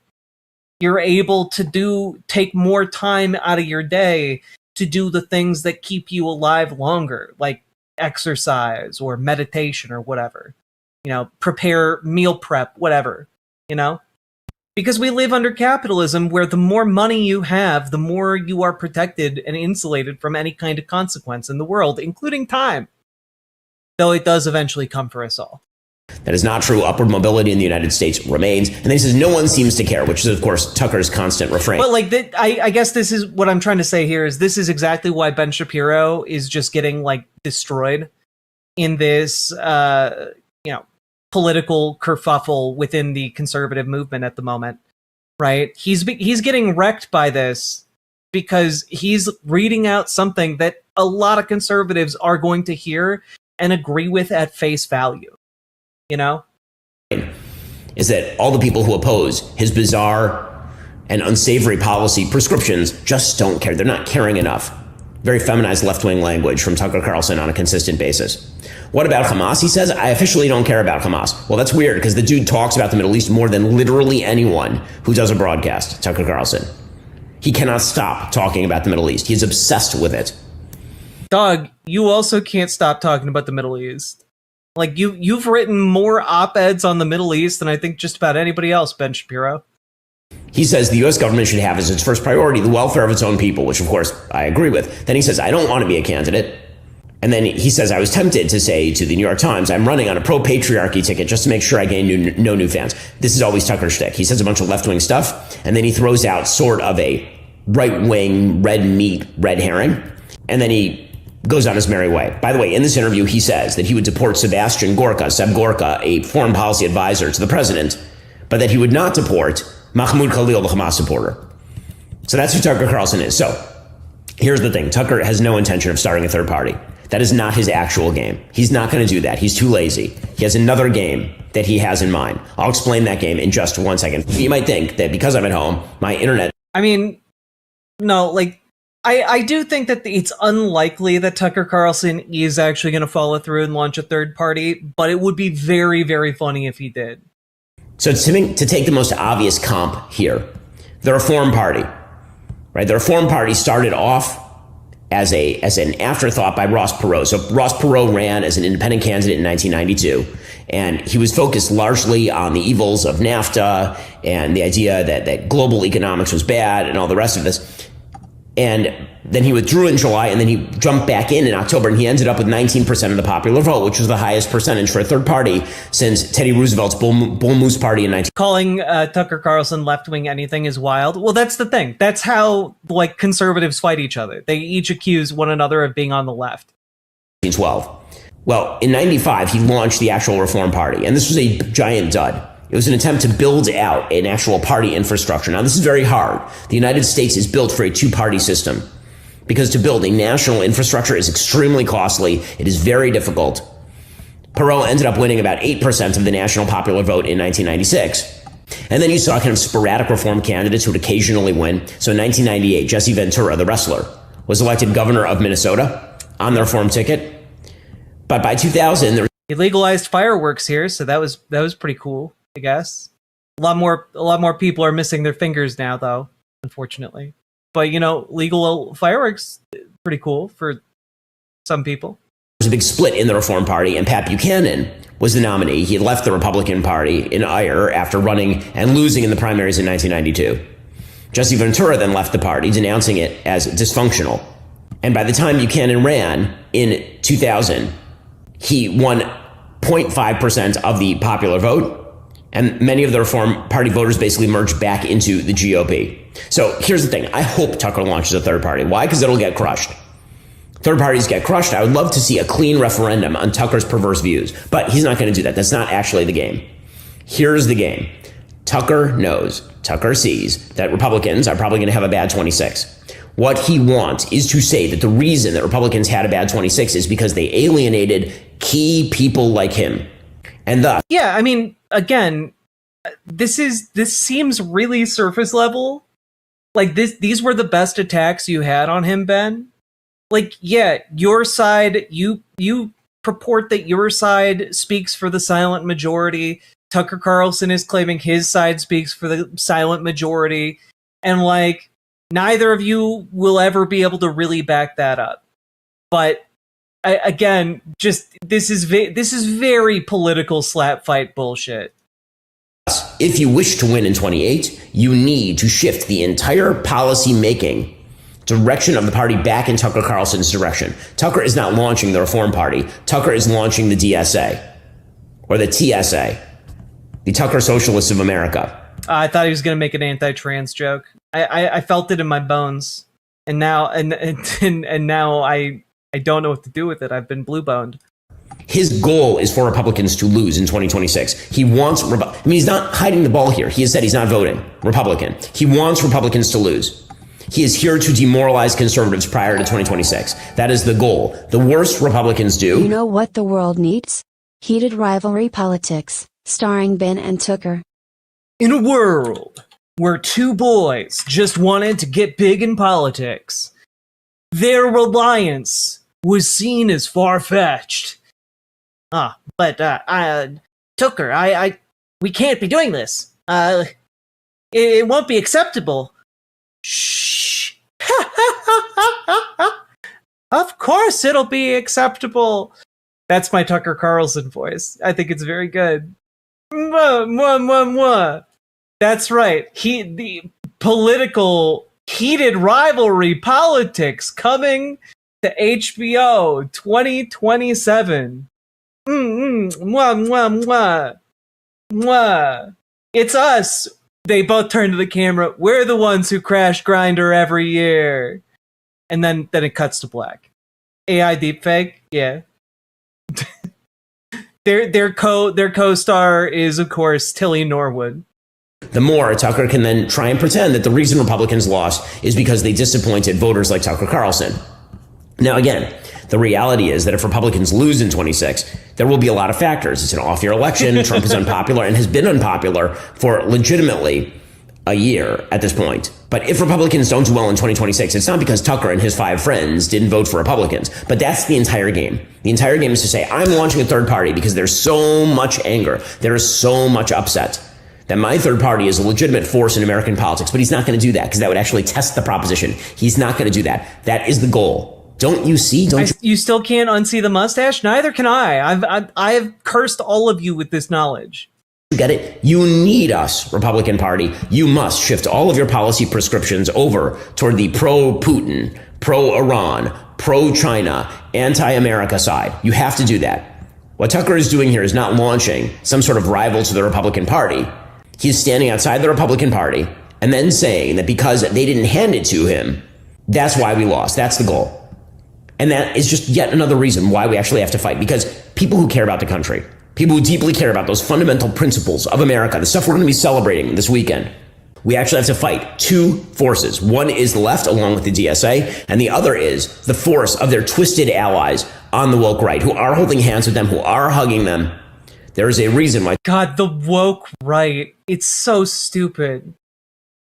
[SPEAKER 8] You're able to take more time out of your day to do the things that keep you alive longer, like exercise or meditation or whatever. Prepare, meal prep, whatever, Because we live under capitalism where the more money you have, the more you are protected and insulated from any kind of consequence in the world, including time. Though it does eventually come for us all.
[SPEAKER 10] That is not true. Upward mobility in the United States remains. And then he says, no one seems to care, which is, of course, Tucker's constant refrain.
[SPEAKER 8] But like, I guess this is what I'm trying to say here is this is exactly why Ben Shapiro is just getting like destroyed in this, political kerfuffle within the conservative movement at the moment, right? He's getting wrecked by this because he's reading out something that a lot of conservatives are going to hear and agree with at face value. You know?
[SPEAKER 10] Is that all the people who oppose his bizarre and unsavory policy prescriptions just don't care. They're not caring enough. Very feminized left-wing language from Tucker Carlson on a consistent basis. What about Hamas? He says, I officially don't care about Hamas. Well, that's weird because the dude talks about the Middle East more than literally anyone who does a broadcast, Tucker Carlson. He cannot stop talking about the Middle East. He's obsessed with it.
[SPEAKER 8] Dog, you also can't stop talking about the Middle East. Like, you've written more op-eds on the Middle East than I think just about anybody else, Ben Shapiro.
[SPEAKER 10] He says the U.S. government should have as its first priority the welfare of its own people, which, of course, I agree with. Then he says, I don't want to be a candidate. And then he says, I was tempted to say to the New York Times, I'm running on a pro-patriarchy ticket just to make sure I gain no new fans. This is always Tucker's shtick. He says a bunch of left-wing stuff, and then he throws out sort of a right-wing, red meat, red herring, and then he goes on his merry way. By the way, in this interview, he says that he would deport Seb Gorka, a foreign policy advisor to the president, but that he would not deport Mahmoud Khalil, the Hamas supporter. So that's who Tucker Carlson is. So here's the thing. Tucker has no intention of starting a third party. That is not his actual game. He's not going to do that. He's too lazy. He has another game that he has in mind. I'll explain that game in just 1 second. You might think that because I'm at home, my internet...
[SPEAKER 8] I mean, no, like, I do think that it's unlikely that Tucker Carlson is actually going to follow through and launch a third party, but it would be very, very funny if he did.
[SPEAKER 10] So to take the most obvious comp here, the Reform Party, right? The Reform Party started off as an afterthought by Ross Perot. So Ross Perot ran as an independent candidate in 1992, and he was focused largely on the evils of NAFTA and the idea that global economics was bad and all the rest of this. And then he withdrew in July, and then he jumped back in October, and he ended up with 19% of the popular vote, which was the highest percentage for a third party since Teddy Roosevelt's Bull Moose Party in 19...
[SPEAKER 8] Calling Tucker Carlson left-wing anything is wild. Well, that's the thing. That's how, like, conservatives fight each other. They each accuse one another of being on the left.
[SPEAKER 10] 1912. Well, in 95, he launched the actual Reform Party, and this was a giant dud. It was an attempt to build out an actual party infrastructure. Now, this is very hard. The United States is built for a two-party system because to build a national infrastructure is extremely costly. It is very difficult. Perot ended up winning about 8% of the national popular vote in 1996. And then you saw kind of sporadic reform candidates who would occasionally win. So in 1998, Jesse Ventura, the wrestler, was elected governor of Minnesota on the reform ticket. But by 2000,
[SPEAKER 8] he legalized fireworks here, so that was pretty cool, I guess. A lot more people are missing their fingers now, though, unfortunately. But, you know, legal fireworks, pretty cool for some people.
[SPEAKER 10] There's a big split in the Reform Party, and Pat Buchanan was the nominee. He left the Republican Party in ire after running and losing in the primaries in 1992. Jesse Ventura then left the party, denouncing it as dysfunctional. And by the time Buchanan ran in 2000, he won 0.5% of the popular vote. And many of the Reform Party voters basically merged back into the GOP. So here's the thing. I hope Tucker launches a third party. Why? Because it'll get crushed. Third parties get crushed. I would love to see a clean referendum on Tucker's perverse views. But he's not going to do that. That's not actually the game. Here's the game. Tucker knows, Tucker sees that Republicans are probably going to have a bad 26. What he wants is to say that the reason that Republicans had a bad 26 is because they alienated key people like him. And thus...
[SPEAKER 8] Yeah, I mean, again, this seems really surface level. Like, these were the best attacks you had on him, Ben. Like, yeah, your side, you purport that your side speaks for the silent majority. Tucker Carlson is claiming his side speaks for the silent majority. And, like, neither of you will ever be able to really back that up. But, again, just, this is very political slap fight bullshit.
[SPEAKER 10] if you wish to win in 28, you need to shift the entire policy making direction of the party back in Tucker Carlson's direction. Tucker is not launching the Reform Party. Tucker is launching the DSA, or the TSA, the Tucker Socialists of America.
[SPEAKER 8] I thought he was going to make an anti-trans joke. I felt it in my bones, and now now I don't know what to do with it. I've been blue-boned.
[SPEAKER 10] His goal is for Republicans to lose in 2026. He wants, he's not hiding the ball here. He has said he's not voting Republican. He wants Republicans to lose. He is here to demoralize conservatives prior to 2026. That is the goal. The worst Republicans do.
[SPEAKER 15] You know what the world needs? Heated rivalry politics, starring Ben and Tucker.
[SPEAKER 8] In a world where two boys just wanted to get big in politics, their alliance was seen as far-fetched. But Tucker, we can't be doing this. It won't be acceptable. Shh. Of course it'll be acceptable. That's my Tucker Carlson voice. I think it's very good. Mwah, mwah, mwah, mwah. That's right. The political heated rivalry politics coming to HBO 2027. Mwah, mwah, mwah. Mwah. It's us. They both turn to the camera. We're the ones who crash Grindr every year. And then it cuts to black. AI deepfake? Yeah. Their co-star is, of course, Tilly Norwood.
[SPEAKER 10] The more Tucker can then try and pretend that the reason Republicans lost is because they disappointed voters like Tucker Carlson. Now, again, the reality is that if Republicans lose in 26, there will be a lot of factors. It's an off-year election. Trump is unpopular and has been unpopular for legitimately a year at this point. But if Republicans don't do well in 2026, it's not because Tucker and his 5 friends didn't vote for Republicans. But that's the entire game. The entire game is to say, I'm launching a third party because there's so much anger. There is so much upset that my third party is a legitimate force in American politics. But he's not going to do that because that would actually test the proposition. He's not going to do that. That is the goal. Don't you see?
[SPEAKER 8] You still can't unsee the mustache? Neither can I. I've cursed all of you with this knowledge.
[SPEAKER 10] Get it? You need us, Republican Party. You must shift all of your policy prescriptions over toward the pro-Putin, pro-Iran, pro-China, anti-America side. You have to do that. What Tucker is doing here is not launching some sort of rival to the Republican Party. He's standing outside the Republican Party and then saying that because they didn't hand it to him, that's why we lost. That's the goal. And that is just yet another reason why we actually have to fight. Because people who care about the country, people who deeply care about those fundamental principles of America, the stuff we're going to be celebrating this weekend, we actually have to fight 2 forces. One is the left, along with the DSA, and the other is the force of their twisted allies on the woke right, who are holding hands with them, who are hugging them. There is a reason why.
[SPEAKER 8] God, the woke right. It's so stupid.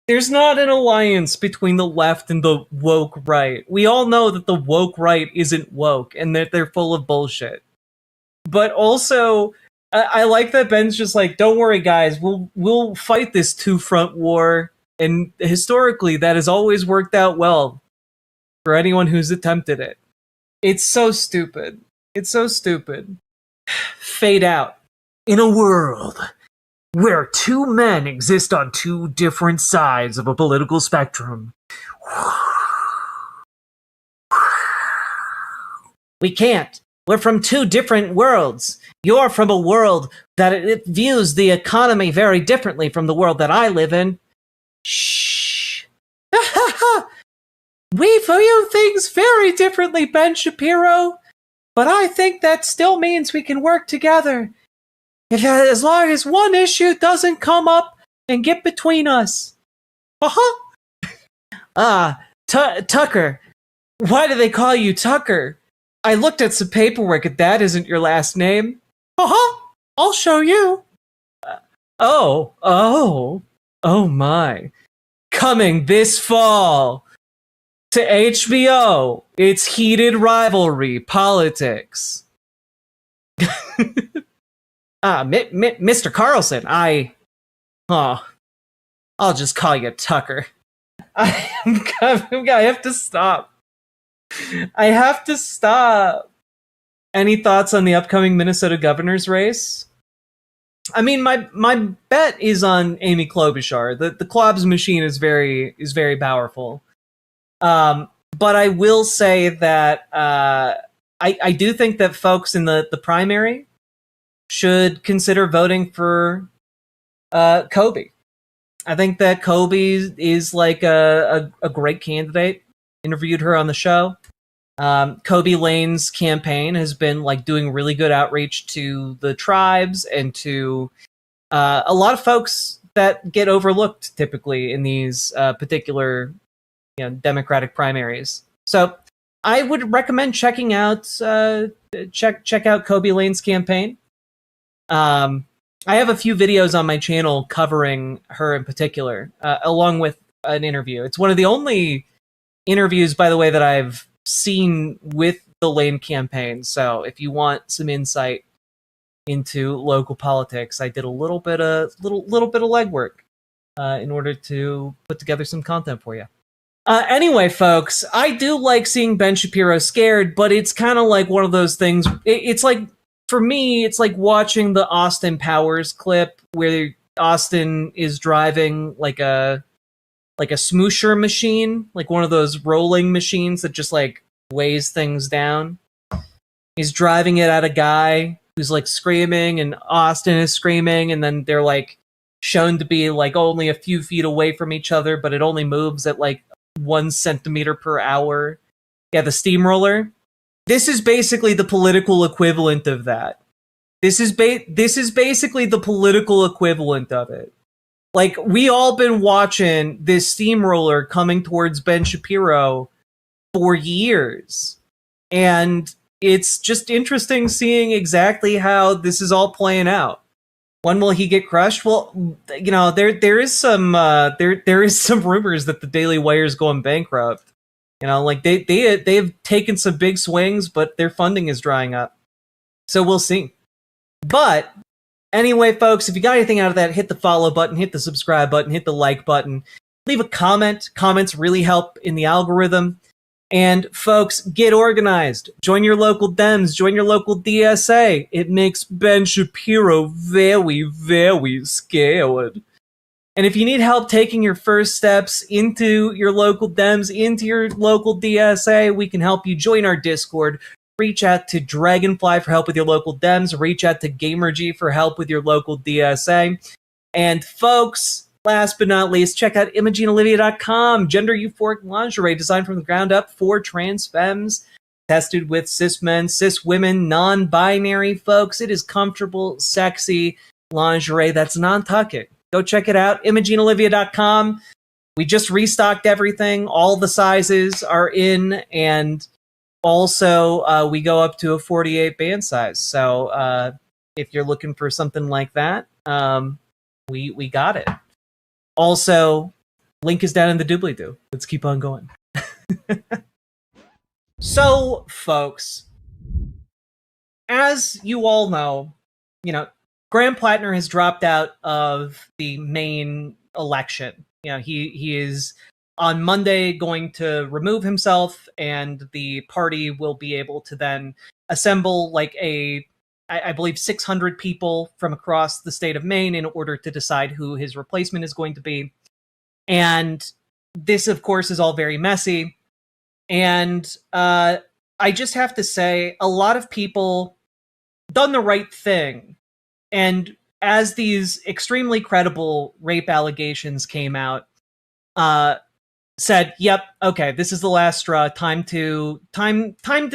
[SPEAKER 8] There's not an alliance between the left and the woke right. We all know that the woke right isn't woke and that they're full of bullshit. But also, I like that Ben's just like, don't worry, guys, we'll fight this 2-front war. And historically, that has always worked out well for anyone who's attempted it. It's so stupid. It's so stupid. Fade out. In a world where 2 men exist on 2 different sides of a political spectrum. We can't. We're from 2 different worlds. You're from a world that it views the economy very differently from the world that I live in. Shh. We view things very differently, Ben Shapiro. But I think that still means we can work together. As long as one issue doesn't come up and get between us. Tucker. Why do they call you Tucker? I looked at some paperwork and that isn't your last name. I'll show you. Oh my. Coming this fall to HBO, it's Heated Rivalry Politics. Mr. Carlson, I'll just call you Tucker. I have to stop. Any thoughts on the upcoming Minnesota governor's race? I mean, my bet is on Amy Klobuchar. The Klobs machine is very powerful. But I will say that I do think that folks in the primary should consider voting for Kobe. I think that Kobe is like a great candidate. Interviewed her on the show. Kobe Lane's campaign has been like doing really good outreach to the tribes and to a lot of folks that get overlooked typically in these particular Democratic primaries. So I would recommend checking out check out Kobe Lane's campaign. I have a few videos on my channel covering her in particular, along with an interview. It's one of the only interviews, by the way, that I've seen with the Lane campaign. So if you want some insight into local politics, I did a little bit of legwork in order to put together some content for you. Anyway, folks, I do like seeing Ben Shapiro scared, but it's kind of like one of those things. It's like, for me, it's like watching the Austin Powers clip where Austin is driving like a smoosher machine, like one of those rolling machines that just like weighs things down. He's driving it at a guy who's like screaming, and Austin is screaming, and then they're like shown to be like only a few feet away from each other, but it only moves at like 1 centimeter per hour. Yeah, the steamroller. This is basically the political equivalent of that. This is basically the political equivalent of it. Like, we all been watching this steamroller coming towards Ben Shapiro for years. And it's just interesting seeing exactly how this is all playing out. When will he get crushed? Well, there is some rumors that the Daily Wire is going bankrupt. Like they've taken some big swings, but their funding is drying up. So we'll see. But anyway, folks, if you got anything out of that, hit the follow button, hit the subscribe button, hit the like button, leave a comment. Comments really help in the algorithm. And folks, get organized. Join your local Dems, join your local DSA. It makes Ben Shapiro very, very scared. And if you need help taking your first steps into your local Dems, into your local DSA, we can help you. Join our Discord. Reach out to Dragonfly for help with your local Dems. Reach out to GamerG for help with your local DSA. And folks, last but not least, check out ImogeneOlivia.com. Gender euphoric lingerie designed from the ground up for trans femmes. Tested with cis men, cis women, non-binary folks. It is comfortable, sexy lingerie that's non-tucking. Go check it out, ImogeneOlivia.com. We just restocked everything. All the sizes are in, and also we go up to a 48 band size. So if you're looking for something like that, we got it. Also, link is down in the doobly-doo. Let's keep on going. So, folks, as you all know, Graham Plattner has dropped out of the main election. He is on Monday going to remove himself, and the party will be able to then assemble like I believe 600 people from across the state of Maine in order to decide who his replacement is going to be. And this, of course, is all very messy. And I just have to say, a lot of people done the right thing. And as these extremely credible rape allegations came out, said, yep, okay, this is the last straw. Time to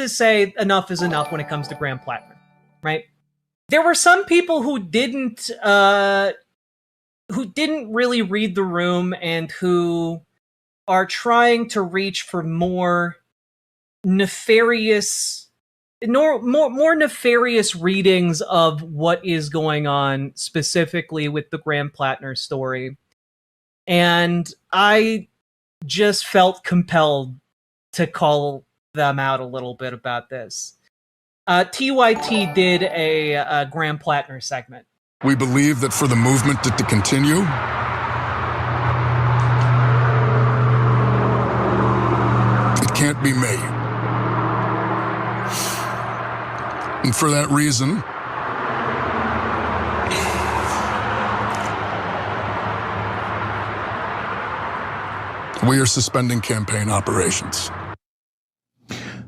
[SPEAKER 8] say enough is enough when it comes to Graham Plattner, right? There were some people who didn't really read the room and who are trying to reach for more nefarious readings of what is going on specifically with the Graham Plattner story. And I just felt compelled to call them out a little bit about this. TYT did a Graham Plattner segment.
[SPEAKER 16] We believe that for the movement to continue, it can't be me. And for that reason, We are suspending campaign operations.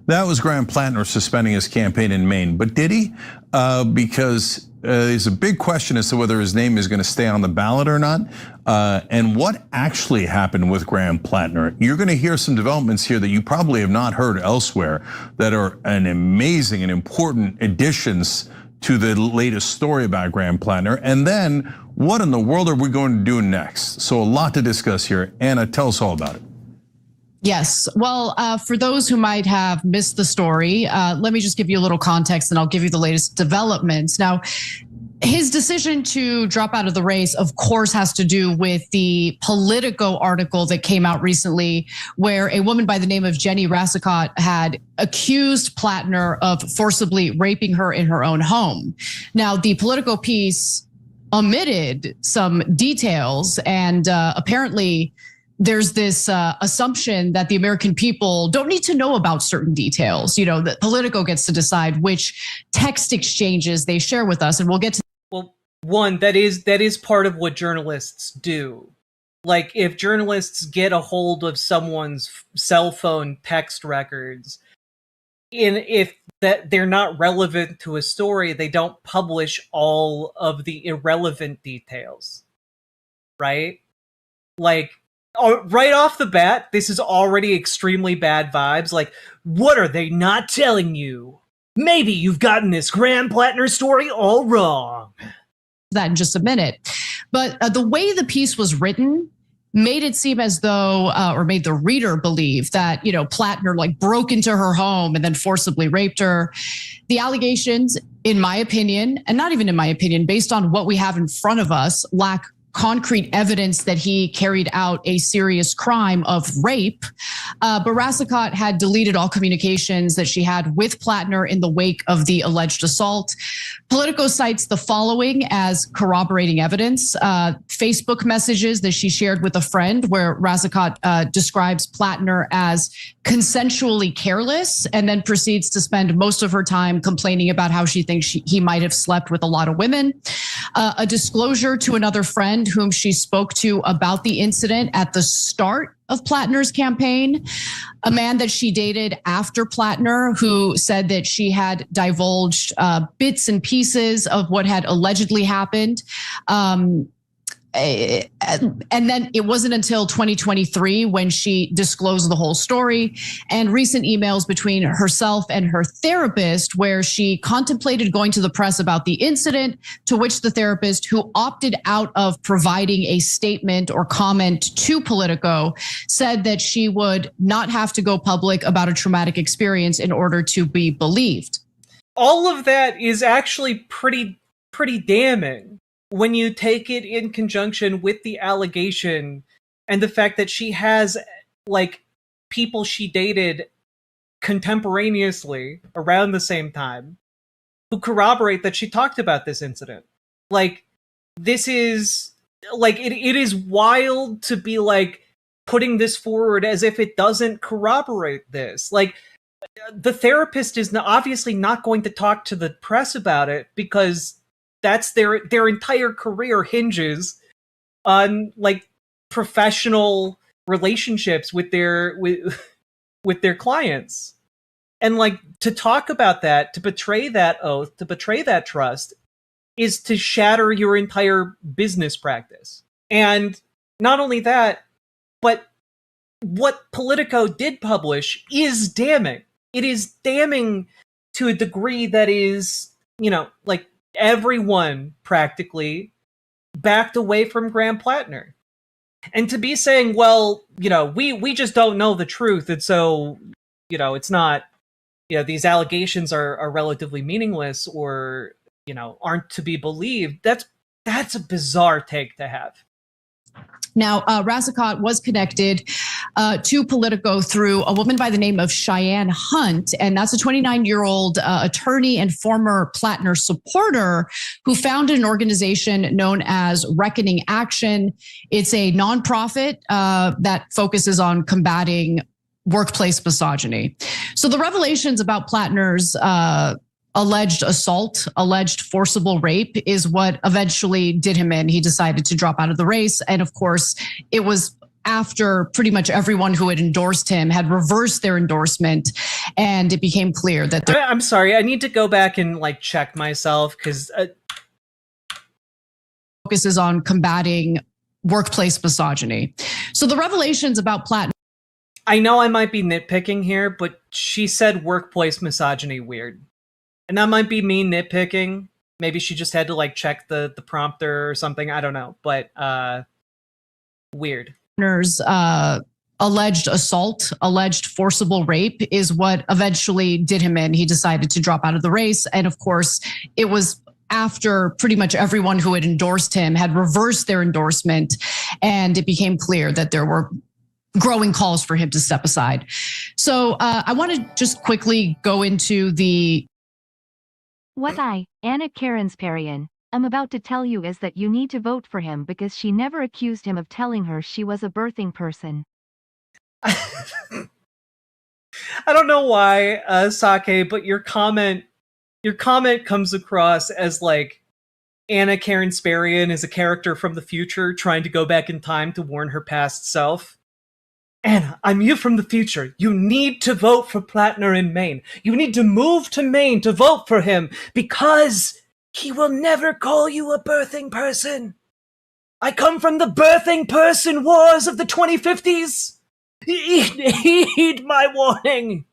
[SPEAKER 17] That was Graham Plattner suspending his campaign in Maine, but did he? Because there's a big question as to whether his name is going to stay on the ballot or not, and what actually happened with Graham Plattner. You're going to hear some developments here that you probably have not heard elsewhere that are an amazing and important additions to the latest story about Graham Plattner. And then what in the world are we going to do next? So a lot to discuss here. Anna, tell us all about it.
[SPEAKER 18] Yes. Well, for those who might have missed the story, let me just give you a little context and I'll give you the latest developments. Now, his decision to drop out of the race, of course, has to do with the Politico article that came out recently, where a woman by the name of Jenny Rassicot had accused Plattner of forcibly raping her in her own home. Now, the Politico piece omitted some details, and apparently there's this assumption that the American people don't need to know about certain details. You know, that Politico gets to decide which text exchanges they share with us, and we'll get to.
[SPEAKER 8] Well, one, that is part of what journalists do. Like, if journalists get a hold of someone's cell phone text records, if that they're not relevant to a story, they don't publish all of the irrelevant details, right? Like, right off the bat, this is already extremely bad vibes. Like, what are they not telling you? Maybe you've gotten this Graham Plattner story all wrong.
[SPEAKER 18] That in just a minute. But the way the piece was written made it seem as though, or made the reader believe that, you know, Plattner like broke into her home and then forcibly raped her. The allegations, in my opinion, and not even in my opinion, based on what we have in front of us, lack concrete evidence that he carried out a serious crime of rape. But Rassicot had deleted all communications that she had with Plattner in the wake of the alleged assault. Politico cites the following as corroborating evidence: Facebook messages that she shared with a friend, where Rassicot describes Plattner as consensually careless, and then proceeds to spend most of her time complaining about how she thinks he might have slept with a lot of women. A disclosure to another friend whom she spoke to about the incident at the start of Plattner's campaign, a man that she dated after Plattner, who said that she had divulged bits and pieces of what had allegedly happened. And then it wasn't until 2023 when she disclosed the whole story, and recent emails between herself and her therapist, where she contemplated going to the press about the incident, to which the therapist, who opted out of providing a statement or comment to Politico, said that she would not have to go public about a traumatic experience in order to be believed.
[SPEAKER 8] All of that is actually pretty damning when you take it in conjunction with the allegation and the fact that she has, like, people she dated contemporaneously around the same time who corroborate that she talked about this incident. Like, this is, like, it is wild to be, like, putting this forward as if it doesn't corroborate this. Like, the therapist is obviously not going to talk to the press about it, because that's their entire career hinges on, like, professional relationships with their clients. And, like, to talk about that, to betray that oath, to betray that trust, is to shatter your entire business practice. And not only that, but what Politico did publish is damning. It is damning to a degree that is, you know, like, everyone practically backed away from Graham Plattner. And to be saying, well, you know, we just don't know the truth, and so, you know, it's not, you know, these allegations are relatively meaningless, or, you know, aren't to be believed, that's a bizarre take to have.
[SPEAKER 18] Now, Rassicot was connected to Politico through a woman by the name of Cheyenne Hunt, and that's a 29-year-old attorney and former Plattner supporter who founded an organization known as Reckoning Action. It's a nonprofit that focuses on combating workplace misogyny. So the revelations about Plattner's alleged assault, alleged forcible rape, is what eventually did him in. He decided to drop out of the race. And of course, it was after pretty much everyone who had endorsed him had reversed their endorsement, and it became clear that
[SPEAKER 8] I'm sorry, I need to go back and like check myself because
[SPEAKER 18] focuses on combating workplace misogyny. So the revelations about Platinum.
[SPEAKER 8] I know I might be nitpicking here, but she said workplace misogyny weird. And that might be me nitpicking. Maybe she just had to like check the prompter or something. I don't know, but weird.
[SPEAKER 18] Alleged assault, alleged forcible rape is what eventually did him in. He decided to drop out of the race. And of course, it was after pretty much everyone who had endorsed him had reversed their endorsement, and it became clear that there were growing calls for him to step aside. So I want to just quickly go into the...
[SPEAKER 12] What Anna Karensparian, am about to tell you is that you need to vote for him because she never accused him of telling her she was a birthing person.
[SPEAKER 8] I don't know why, Sake, but your comment comes across as like Anna Karensparian is a character from the future trying to go back in time to warn her past self. Anna, I'm you from the future. You need to vote for Plattner in Maine. You need to move to Maine to vote for him because he will never call you a birthing person. I come from the birthing person wars of the 2050s. Heed my warning.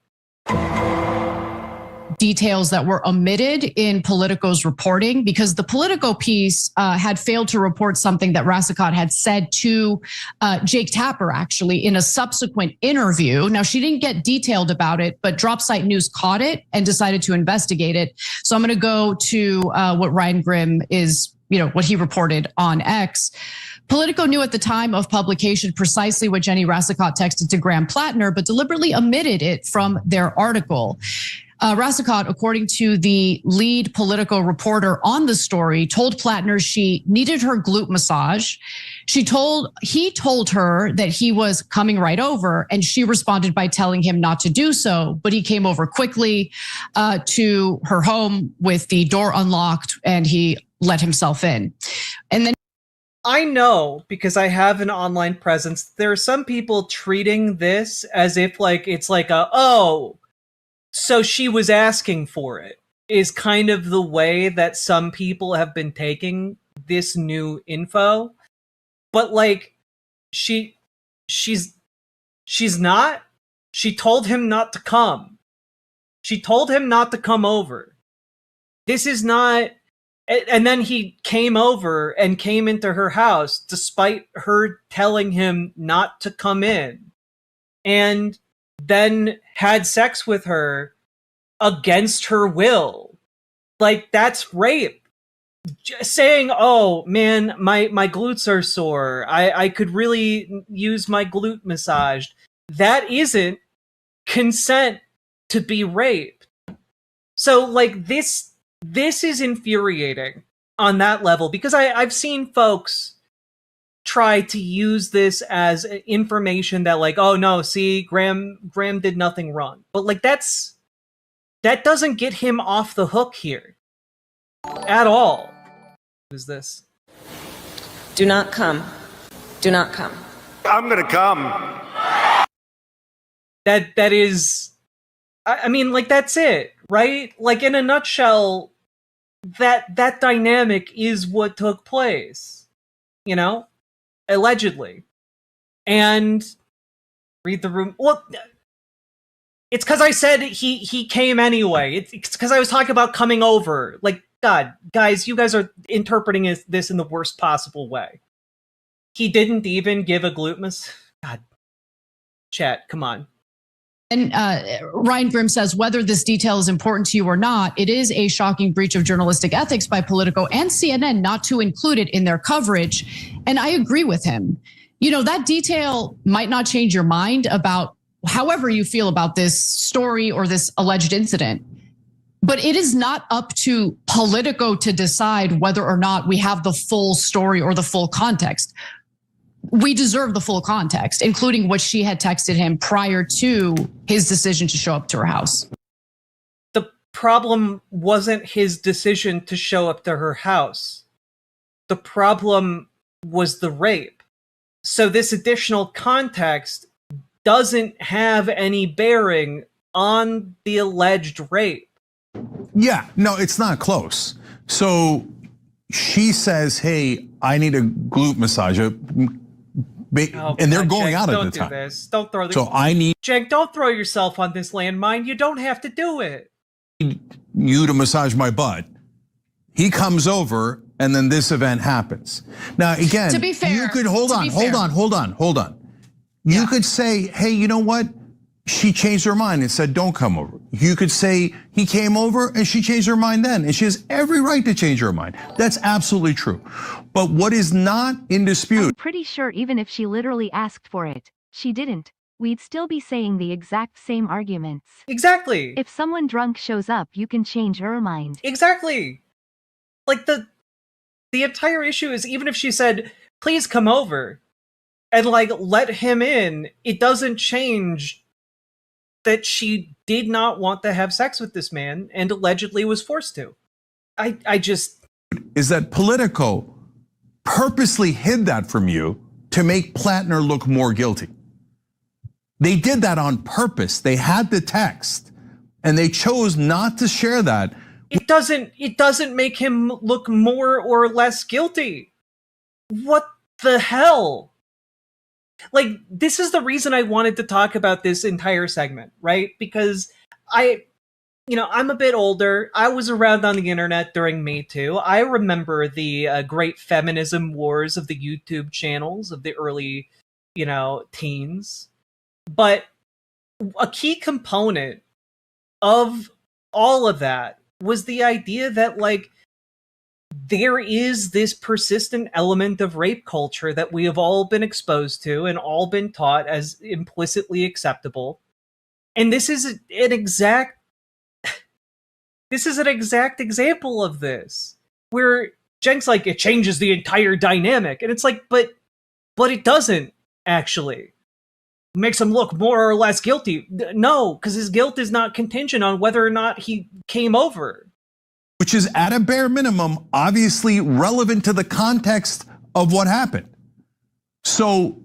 [SPEAKER 18] Details that were omitted in Politico's reporting because the Politico piece had failed to report something that Rassicot had said to Jake Tapper, actually, in a subsequent interview. Now, she didn't get detailed about it, but Dropsite News caught it and decided to investigate it. So I'm going to go to what Ryan Grimm is, what he reported on X. Politico knew at the time of publication precisely what Jenny Rassicot texted to Graham Plattner, but deliberately omitted it from their article. Rassicot, according to the lead Politico reporter on the story, told Plattner she needed her glute massage. He told her that he was coming right over, and she responded by telling him not to do so. But he came over quickly to her home with the door unlocked, and he let himself in. And then
[SPEAKER 8] I know, because I have an online presence, there are some people treating this as if like it's like so she was asking for it, is kind of the way that some people have been taking this new info. But like she's not. She told him not to come. She told him not to come over. This is not. And then he came over and came into her house despite her telling him not to come in, and then had sex with her against her will. Like, that's rape. Just saying, oh man, my glutes are sore. I could really use my glute massaged. That isn't consent to be raped. So like this is infuriating on that level because I've seen folks try to use this as information that like, oh no, see, Graham did nothing wrong. But like that doesn't get him off the hook here at all. Who's this?
[SPEAKER 19] Do not come. Do not come.
[SPEAKER 20] I'm gonna come.
[SPEAKER 8] That is, I mean, like, that's it, right? Like, in a nutshell, that dynamic is what took place, allegedly. And read the room. Well, it's because I said he came anyway. It's because I was talking about coming over. Like, God, guys, you guys are interpreting this in the worst possible way. He didn't even give a glute massage. God, chat, come on.
[SPEAKER 18] And Ryan Grimm says, whether this detail is important to you or not, it is a shocking breach of journalistic ethics by Politico and CNN not to include it in their coverage. And I agree with him. That detail might not change your mind about however you feel about this story or this alleged incident. But it is not up to Politico to decide whether or not we have the full story or the full context. We deserve the full context, including what she had texted him prior to his decision to show up to her house.
[SPEAKER 8] The problem wasn't his decision to show up to her house. The problem was the rape. So this additional context doesn't have any bearing on the alleged rape.
[SPEAKER 17] Yeah, no, it's not close. So she says, hey, I need a glute massage. And they're going
[SPEAKER 8] Jake,
[SPEAKER 17] out at
[SPEAKER 8] don't
[SPEAKER 17] the
[SPEAKER 8] do
[SPEAKER 17] time.
[SPEAKER 8] This. Don't throw
[SPEAKER 17] So I need
[SPEAKER 8] Jake, don't throw yourself on this landmine. You don't have to do it.
[SPEAKER 17] you to massage my butt. He comes over, and then this event happens. Now, again,
[SPEAKER 18] To be fair,
[SPEAKER 17] you could hold on. You could say, hey, you know what? She changed her mind and said, don't come over. You could say he came over and she changed her mind then, and she has every right to change her mind. That's absolutely true. But what is not in dispute?
[SPEAKER 12] I'm pretty sure even if she literally asked for it, she didn't. We'd still be saying the exact same arguments.
[SPEAKER 8] Exactly.
[SPEAKER 12] If someone drunk shows up, you can change her mind.
[SPEAKER 8] Exactly. Like the entire issue is, even if she said, please come over, and like let him in, it doesn't change that she did not want to have sex with this man and allegedly was forced to. I just...
[SPEAKER 17] Is that Politico purposely hid that from you to make Plattner look more guilty. They did that on purpose. They had the text and they chose not to share that.
[SPEAKER 8] It doesn't make him look more or less guilty. What the hell? Like, this is the reason I wanted to talk about this entire segment, right? Because I'm a bit older. I was around on the internet during Me Too. I remember the great feminism wars of the YouTube channels of the early, teens. But a key component of all of that was the idea that, like, there is this persistent element of rape culture that we have all been exposed to and all been taught as implicitly acceptable. And this is an exact example of this, where Jen's like, it changes the entire dynamic. And it's like, but it doesn't actually. It makes him look more or less guilty. No, because his guilt is not contingent on whether or not he came over.
[SPEAKER 17] Which is, at a bare minimum, obviously relevant to the context of what happened. So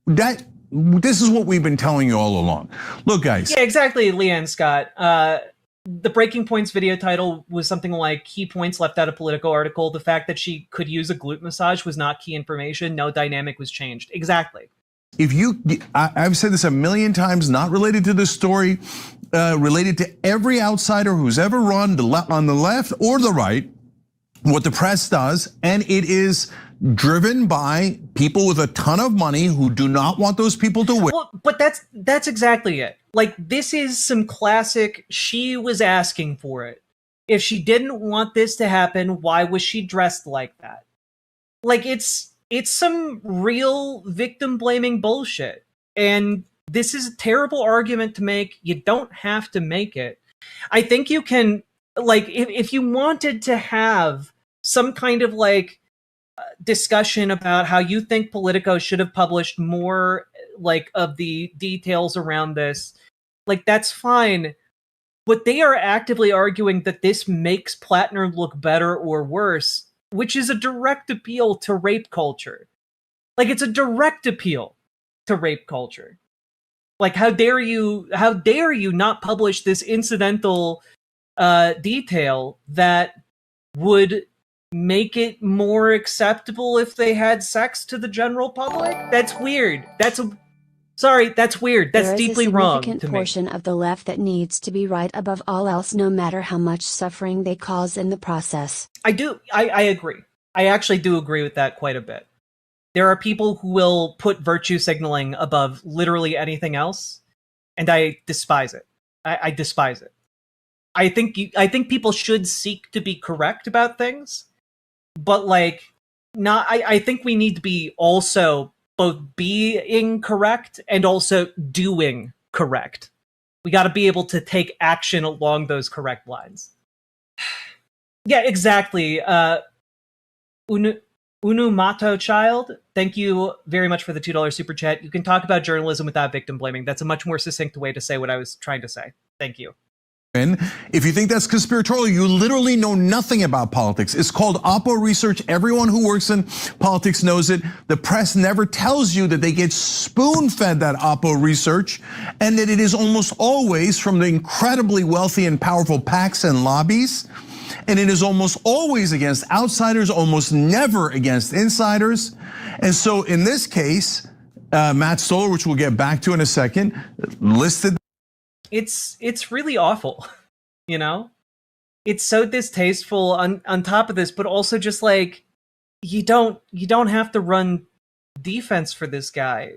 [SPEAKER 17] this is what we've been telling you all along. Look, guys.
[SPEAKER 8] Yeah, exactly, Leanne Scott. The Breaking Points video title was something like key points left out of Politico article. The fact that she could use a glute massage was not key information. No dynamic was changed. Exactly.
[SPEAKER 17] I've said this a million times, not related to this story, related to every outsider who's ever run on the left or the right, what the press does, and it is driven by people with a ton of money who do not want those people to win.
[SPEAKER 8] Well, but that's exactly it. Like, this is some classic, she was asking for it. If she didn't want this to happen, why was she dressed like that? Like, it's some real victim blaming bullshit. And this is a terrible argument to make. You don't have to make it. I think you can, like, if you wanted to have some kind of like discussion about how you think Politico should have published more like of the details around this, like, that's fine. But they are actively arguing that this makes Plattner look better or worse, which is a direct appeal to rape culture. Like, it's a direct appeal to rape culture. Like, how dare you not publish this incidental detail that would make it more acceptable if they had sex to the general public? That's weird. That's weird. That's deeply wrong to me.
[SPEAKER 15] There is a significant portion of the left that needs to be right above all else, no matter how much suffering they cause in the process.
[SPEAKER 8] I agree. I actually do agree with that quite a bit. There are people who will put virtue signaling above literally anything else, and I despise it. I despise it. I think people should seek to be correct about things, but like, not. I think we need to be also both being correct and also doing correct. We got to be able to take action along those correct lines. Yeah, exactly. Unumato Child, thank you very much for the $2 super chat. You can talk about journalism without victim blaming. That's a much more succinct way to say what I was trying to say. Thank you.
[SPEAKER 17] If you think that's conspiratorial, you literally know nothing about politics. It's called Oppo research. Everyone who works in politics knows it. The press never tells you that they get spoon-fed that Oppo research, and that it is almost always from the incredibly wealthy and powerful PACs and lobbies. And it is almost always against outsiders, almost never against insiders. And so in this case, Matt Stoller, which we'll get back to in a second, listed.
[SPEAKER 8] It's really awful, you know? It's so distasteful on top of this, but also just like you don't have to run defense for this guy.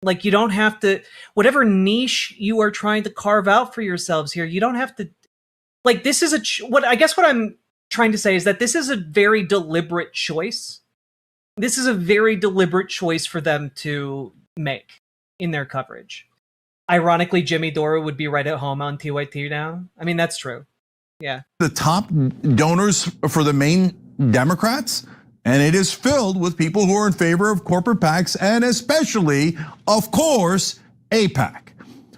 [SPEAKER 8] Like you don't have to, whatever niche you are trying to carve out for yourselves here, you don't have to, like this is what I'm trying to say is that this is a very deliberate choice. This is a very deliberate choice for them to make in their coverage. Ironically, Jimmy Dore would be right at home on TYT now. I mean, that's true. Yeah.
[SPEAKER 17] The top donors for the main Democrats, and it is filled with people who are in favor of corporate PACs and especially, of course, AIPAC.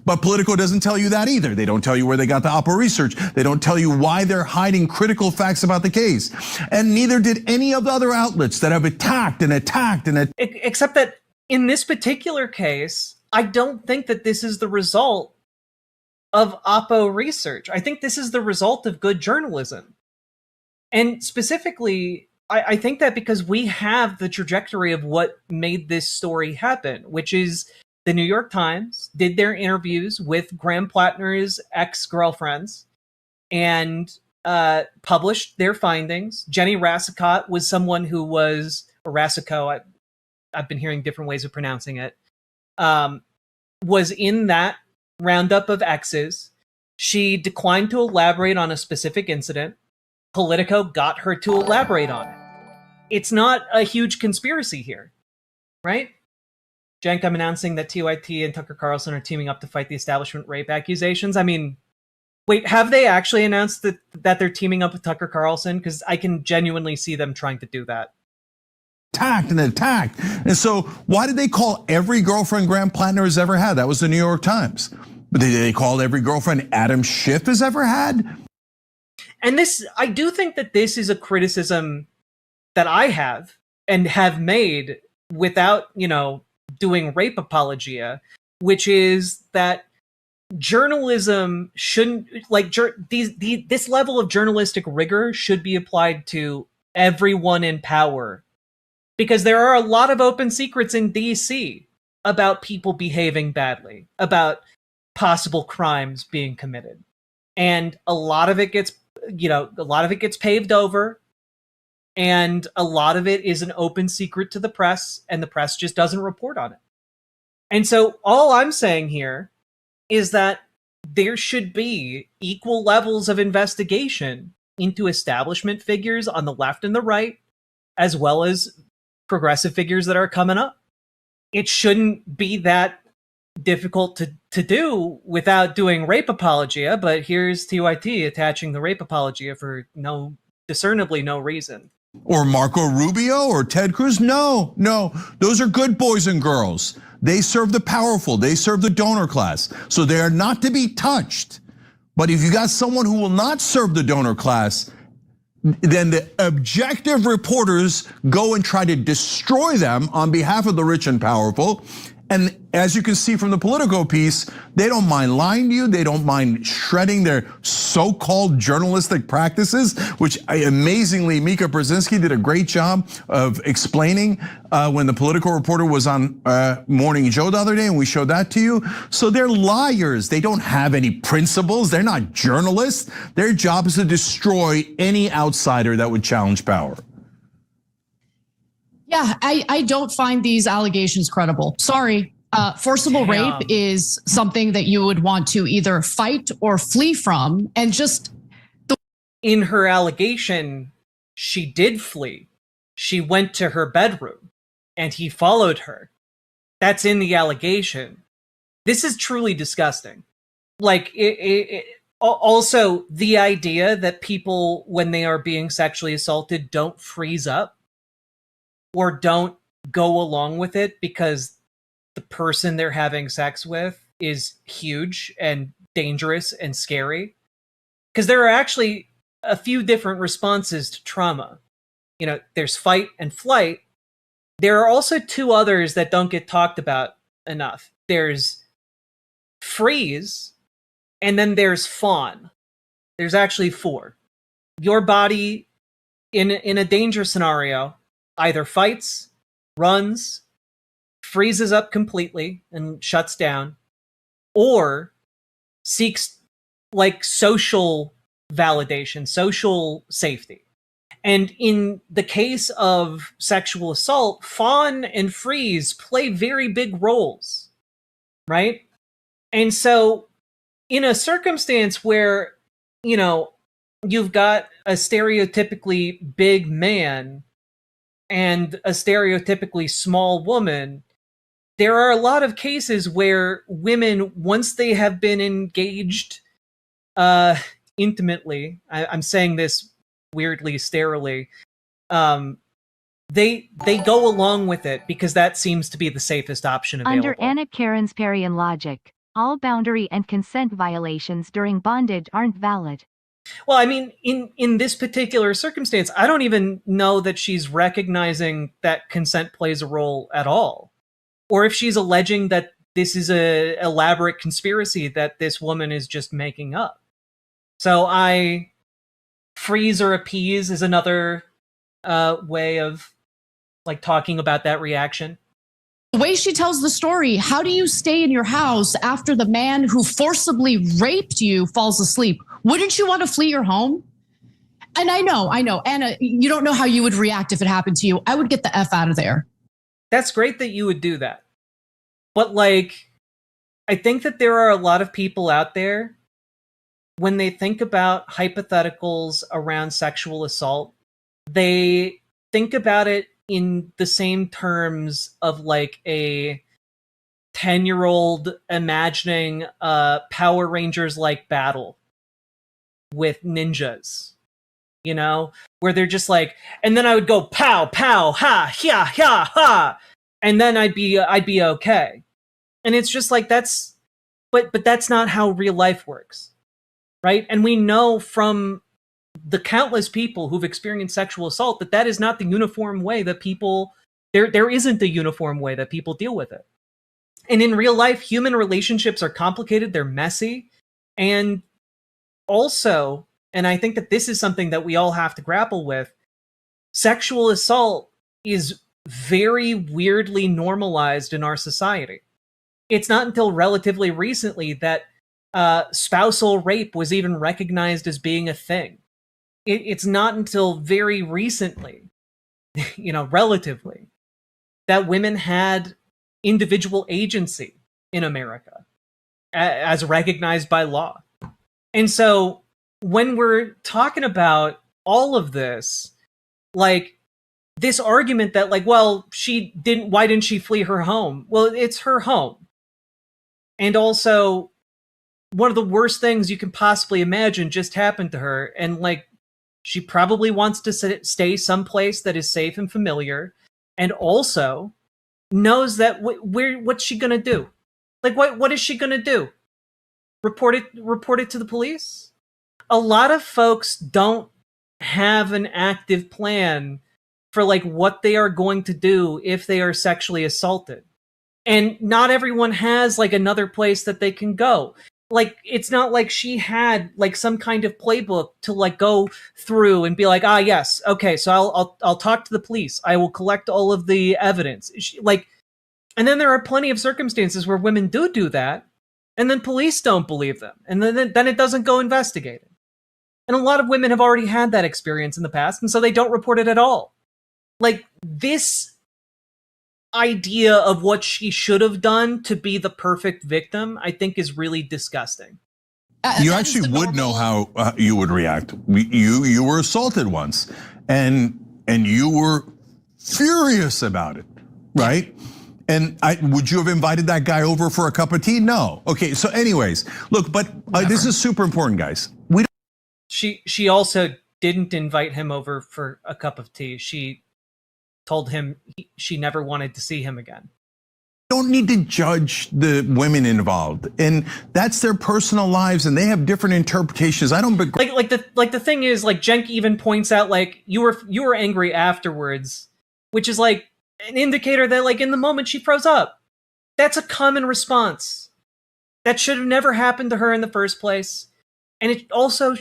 [SPEAKER 17] But Politico doesn't tell you that either. They don't tell you where they got the Oppo research. They don't tell you why they're hiding critical facts about the case. And neither did any of the other outlets that have attacked.
[SPEAKER 8] Except that in this particular case, I don't think that this is the result of Oppo research. I think this is the result of good journalism. And specifically, I think that because we have the trajectory of what made this story happen, which is the New York Times did their interviews with Graham Plattner's ex-girlfriends and published their findings. Jenny Rassicot was someone who was, or Rassico, I've been hearing different ways of pronouncing it, was in that roundup of exes. She declined to elaborate on a specific incident. Politico got her to elaborate on it. It's not a huge conspiracy here, right? Jank, I'm announcing that TYT and Tucker Carlson are teaming up to fight the establishment rape accusations. I mean, wait, have they actually announced that they're teaming up with Tucker Carlson? Because I can genuinely see them trying to do that.
[SPEAKER 17] Attacked. And so why did they call every girlfriend Graham Plattner has ever had? That was the New York Times. But they called every girlfriend Adam Schiff has ever had?
[SPEAKER 8] And this, I do think that this is a criticism that I have and have made without, doing rape apologia, which is that journalism shouldn't, this level of journalistic rigor should be applied to everyone in power. Because there are a lot of open secrets in DC about people behaving badly, about possible crimes being committed. And a lot of it gets, paved over. And a lot of it is an open secret to the press, and the press just doesn't report on it. And so all I'm saying here is that there should be equal levels of investigation into establishment figures on the left and the right, as well as progressive figures that are coming up. It shouldn't be that difficult to do without doing rape apologia, but here's TYT attaching the rape apologia for discernibly no reason.
[SPEAKER 17] Or Marco Rubio or Ted Cruz? No, those are good boys and girls. They serve the powerful, they serve the donor class. So they are not to be touched. But if you got someone who will not serve the donor class, then the objective reporters go and try to destroy them on behalf of the rich and powerful. And as you can see from the Politico piece, they don't mind lying to you. They don't mind shredding their so-called journalistic practices, which amazingly Mika Brzezinski did a great job of explaining when the Politico reporter was on Morning Joe the other day, and we showed that to you. So they're liars. They don't have any principles. They're not journalists. Their job is to destroy any outsider that would challenge power.
[SPEAKER 18] Yeah, I don't find these allegations credible. Sorry. Forcible rape is something that you would want to either fight or flee from, and just
[SPEAKER 8] in her allegation, she did flee. She went to her bedroom and he followed her. That's in the allegation. This is truly disgusting. Also, the idea that people, when they are being sexually assaulted, don't freeze up or don't go along with it because the person they're having sex with is huge and dangerous and scary. Because there are actually a few different responses to trauma. You know, there's fight and flight. There are also two others that don't get talked about enough. There's freeze, and then there's fawn. There's actually four. Your body in a danger scenario either fights, runs, freezes up completely and shuts down, or seeks like social validation, social safety. And in the case of sexual assault, fawn and freeze play very big roles, right? And so in a circumstance where, you know, you've got a stereotypically big man and a stereotypically small woman, there are a lot of cases where women, once they have been engaged intimately, I'm saying this weirdly sterilely, they go along with it because that seems to be the safest option available.
[SPEAKER 12] Under Anna Kerensparyan logic, all boundary and consent violations during bondage aren't valid.
[SPEAKER 8] Well, I mean, in this particular circumstance, I don't even know that she's recognizing that consent plays a role at all. Or if she's alleging that this is a elaborate conspiracy that this woman is just making up. So freeze or appease is another way of like talking about that reaction.
[SPEAKER 18] The way she tells the story, how do you stay in your house after the man who forcibly raped you falls asleep? Wouldn't you want to flee your home? And I know, Anna, you don't know how you would react if it happened to you. I would get the F out of there.
[SPEAKER 8] That's great that you would do that. But like, I think that there are a lot of people out there, when they think about hypotheticals around sexual assault, they think about it in the same terms of like a 10-year-old imagining a Power Rangers like battle with ninjas, you know, where they're just like, and then I would go pow, pow, ha, ya, ya, ha, and then I'd be okay. And it's just like, but that's not how real life works, right? And we know from the countless people who've experienced sexual assault that is not the uniform way that people, there isn't a uniform way that people deal with it. And in real life, human relationships are complicated, they're messy, and also, and I think that this is something that we all have to grapple with, sexual assault is very weirdly normalized in our society. It's not until relatively recently that spousal rape was even recognized as being a thing. It's not until very recently, you know, relatively, that women had individual agency in America as recognized by law. And so when we're talking about all of this, like this argument that like, well, why didn't she flee her home? Well, it's her home. And also, one of the worst things you can possibly imagine just happened to her. And like, she probably wants to stay someplace that is safe and familiar, and also knows that what's she gonna do? Like, what is she gonna do? Report it to the police? A lot of folks don't have an active plan for like what they are going to do if they are sexually assaulted. And not everyone has like another place that they can go. Like, it's not like she had like some kind of playbook to like go through and be like, yes, okay, so I'll talk to the police. I will collect all of the evidence. And then there are plenty of circumstances where women do that, and then police don't believe them, and then it doesn't go investigated. And a lot of women have already had that experience in the past, and so they don't report it at all. Like, this idea of what she should have done to be the perfect victim, I think, is really disgusting.
[SPEAKER 17] You actually would know how you would react. You were assaulted once, and you were furious about it, right? And would you have invited that guy over for a cup of tea? No. Okay. So, anyways, look, but this is super important, guys.
[SPEAKER 8] She also didn't invite him over for a cup of tea. She told him she never wanted to see him again.
[SPEAKER 17] don't need to judge the women involved, and that's their personal lives, and they have different interpretations. I don't
[SPEAKER 8] like the thing is, like, Jenk even points out, like, you were angry afterwards, which is like an indicator that, like, in the moment she froze up. That's a common response. That should have never happened to her in the first place. And it also,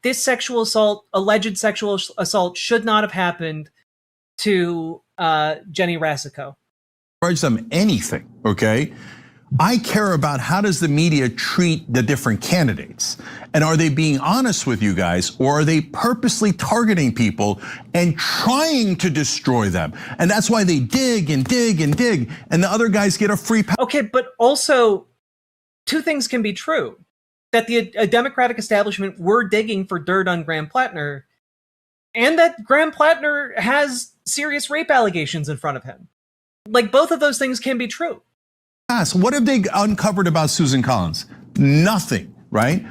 [SPEAKER 8] this sexual assault, alleged sexual assault, should not have happened to Jenny Rasico.
[SPEAKER 17] Charge them anything, okay? I care about how does the media treat the different candidates, and are they being honest with you guys, or are they purposely targeting people and trying to destroy them? And that's why they dig and dig and dig, and the other guys get a free pass.
[SPEAKER 8] Okay, but also, two things can be true: that the Democratic establishment were digging for dirt on Graham Plattner, and that Graham Plattner has serious rape allegations in front of him. Like, both of those things can be true.
[SPEAKER 17] What have they uncovered about Susan Collins? Nothing, right?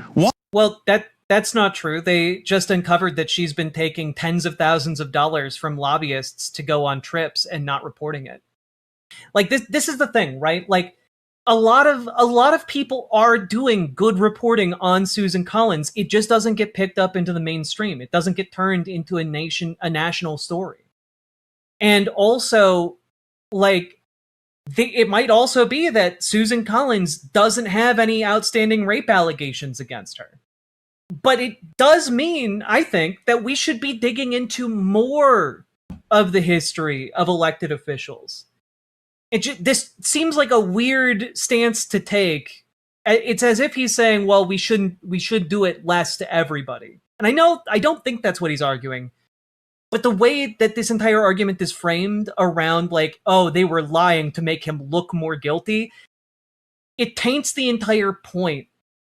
[SPEAKER 8] Well, that's not true. They just uncovered that she's been taking tens of thousands of dollars from lobbyists to go on trips and not reporting it. Like, this is the thing, right? Like, a lot of people are doing good reporting on Susan Collins. It just doesn't get picked up into the mainstream. It doesn't get turned into a national story. And also, like, it might also be that Susan Collins doesn't have any outstanding rape allegations against her. But it does mean, I think, that we should be digging into more of the history of elected officials. This seems like a weird stance to take. It's as if he's saying, well, we should do it less to everybody. And I don't think that's what he's arguing. But the way that this entire argument is framed around, like, oh, they were lying to make him look more guilty, it taints the entire point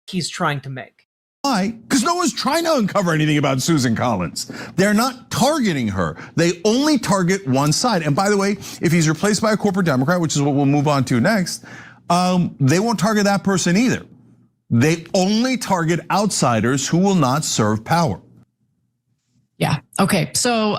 [SPEAKER 8] he's trying to make.
[SPEAKER 17] Why? Because no one's trying to uncover anything about Susan Collins. They're not targeting her. They only target one side. And by the way, if he's replaced by a corporate Democrat, which is what we'll move on to next, they won't target that person either. They only target outsiders who will not serve power.
[SPEAKER 18] Yeah. Okay. So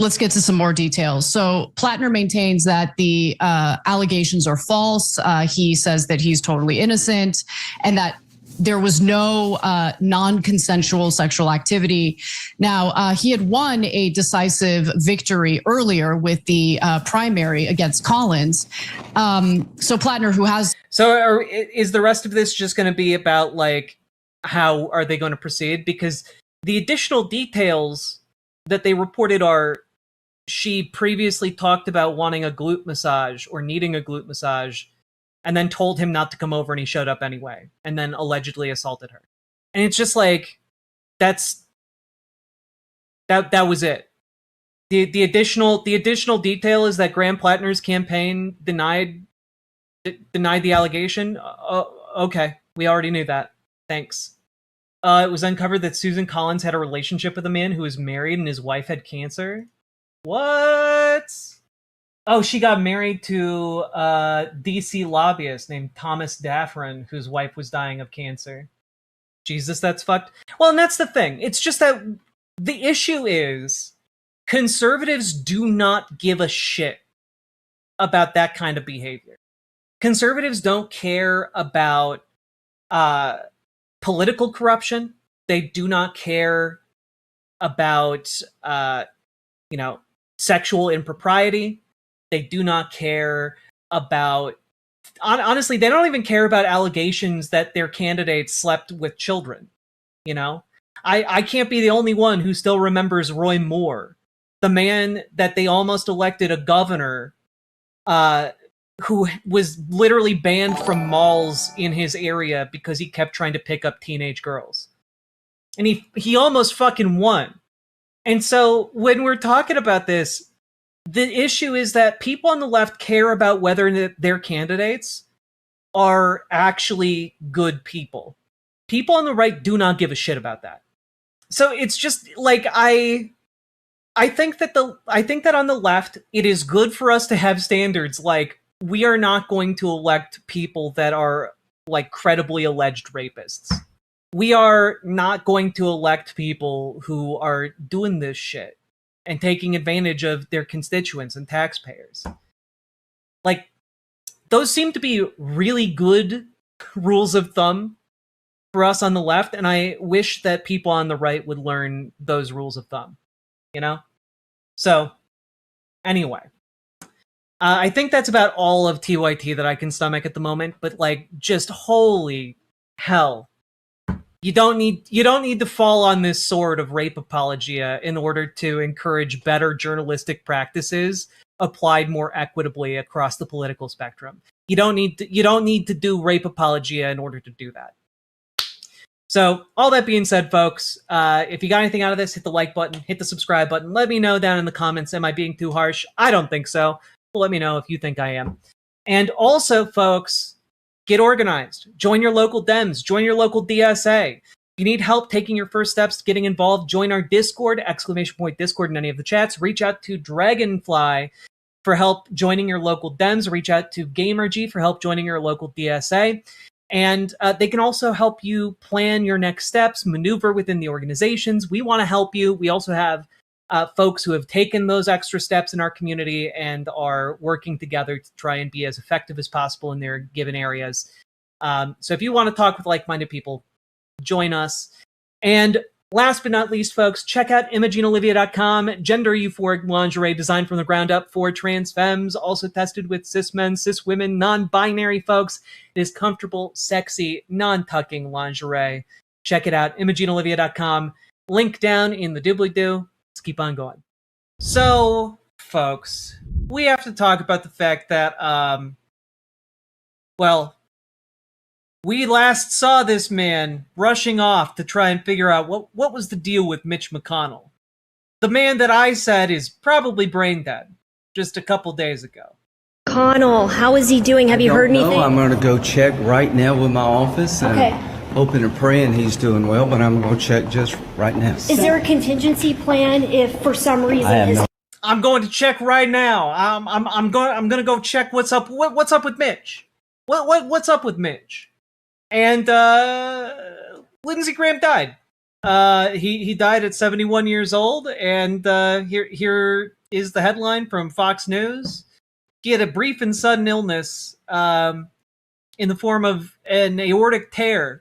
[SPEAKER 18] let's get to some more details. So Plattner maintains that the allegations are false. He says that he's totally innocent and that there was no non-consensual sexual activity. Now, he had won a decisive victory earlier with the primary against Collins. So Plattner, who has...
[SPEAKER 8] So is the rest of this just going to be about, like, how are they going to proceed? Because the additional details that they reported are she previously talked about wanting a glute massage or needing a glute massage and then told him not to come over and he showed up anyway and then allegedly assaulted her. And it's just like, that was it. The additional detail is that Graham Plattner's campaign denied the allegation. Okay, we already knew that. Thanks. It was uncovered that Susan Collins had a relationship with a man who was married and his wife had cancer. What? Oh, she got married to a DC lobbyist named Thomas Daffron, whose wife was dying of cancer. Jesus, that's fucked. Well, and that's the thing. It's just that the issue is conservatives do not give a shit about that kind of behavior. Conservatives don't care about political corruption. They do not care about, sexual impropriety. They do not care about, honestly, they don't even care about allegations that their candidates slept with children. You know, I can't be the only one who still remembers Roy Moore, the man that they almost elected a governor, who was literally banned from malls in his area because he kept trying to pick up teenage girls. And he almost fucking won. And so when we're talking about this, the issue is that people on the left care about whether their candidates are actually good people. People on the right do not give a shit about that. So it's just like, I think that on the left, it is good for us to have standards like, we are not going to elect people that are, like, credibly alleged rapists. We are not going to elect people who are doing this shit and taking advantage of their constituents and taxpayers. Like, those seem to be really good rules of thumb for us on the left, and I wish that people on the right would learn those rules of thumb, you know? So, anyway. I think that's about all of TYT that I can stomach at the moment, but like, just holy hell. You don't need to fall on this sword of rape apologia in order to encourage better journalistic practices applied more equitably across the political spectrum. You don't need to do rape apologia in order to do that. So, all that being said, folks, if you got anything out of this, hit the like button, hit the subscribe button. Let me know down in the comments, am I being too harsh? I don't think so. But let me know if you think I am. And also, folks, get organized. Join your local Dems. Join your local DSA. If you need help taking your first steps to getting involved, join our Discord, !Discord in any of the chats. Reach out to Dragonfly for help joining your local Dems. Reach out to GamerG for help joining your local DSA. And they can also help you plan your next steps, maneuver within the organizations. We want to help you. We also have folks who have taken those extra steps in our community and are working together to try and be as effective as possible in their given areas. So if you want to talk with like-minded people, join us. And last but not least, folks, check out ImogeneOlivia.com, gender euphoric lingerie designed from the ground up for trans femmes, also tested with cis men, cis women, non-binary folks. It is comfortable, sexy, non-tucking lingerie. Check it out, ImogeneOlivia.com. Link down in the doobly-doo. Let's keep on going. So, folks, we have to talk about the fact that, well, we last saw this man rushing off to try and figure out what was the deal with Mitch McConnell. The man that I said is probably brain dead just a couple days ago.
[SPEAKER 20] McConnell, how is he doing? Have you heard anything?
[SPEAKER 21] I'm going to go check right now with my office.
[SPEAKER 20] Okay.
[SPEAKER 21] Hoping and praying he's doing well, but I'm going to check just right now.
[SPEAKER 20] Is there a contingency plan if for some reason
[SPEAKER 8] I'm going to check right now. I'm going to go check what's up with Mitch. What's up with Mitch? And Lindsey Graham died. He died at 71 years old, and here is the headline from Fox News. He had a brief and sudden illness in the form of an aortic tear,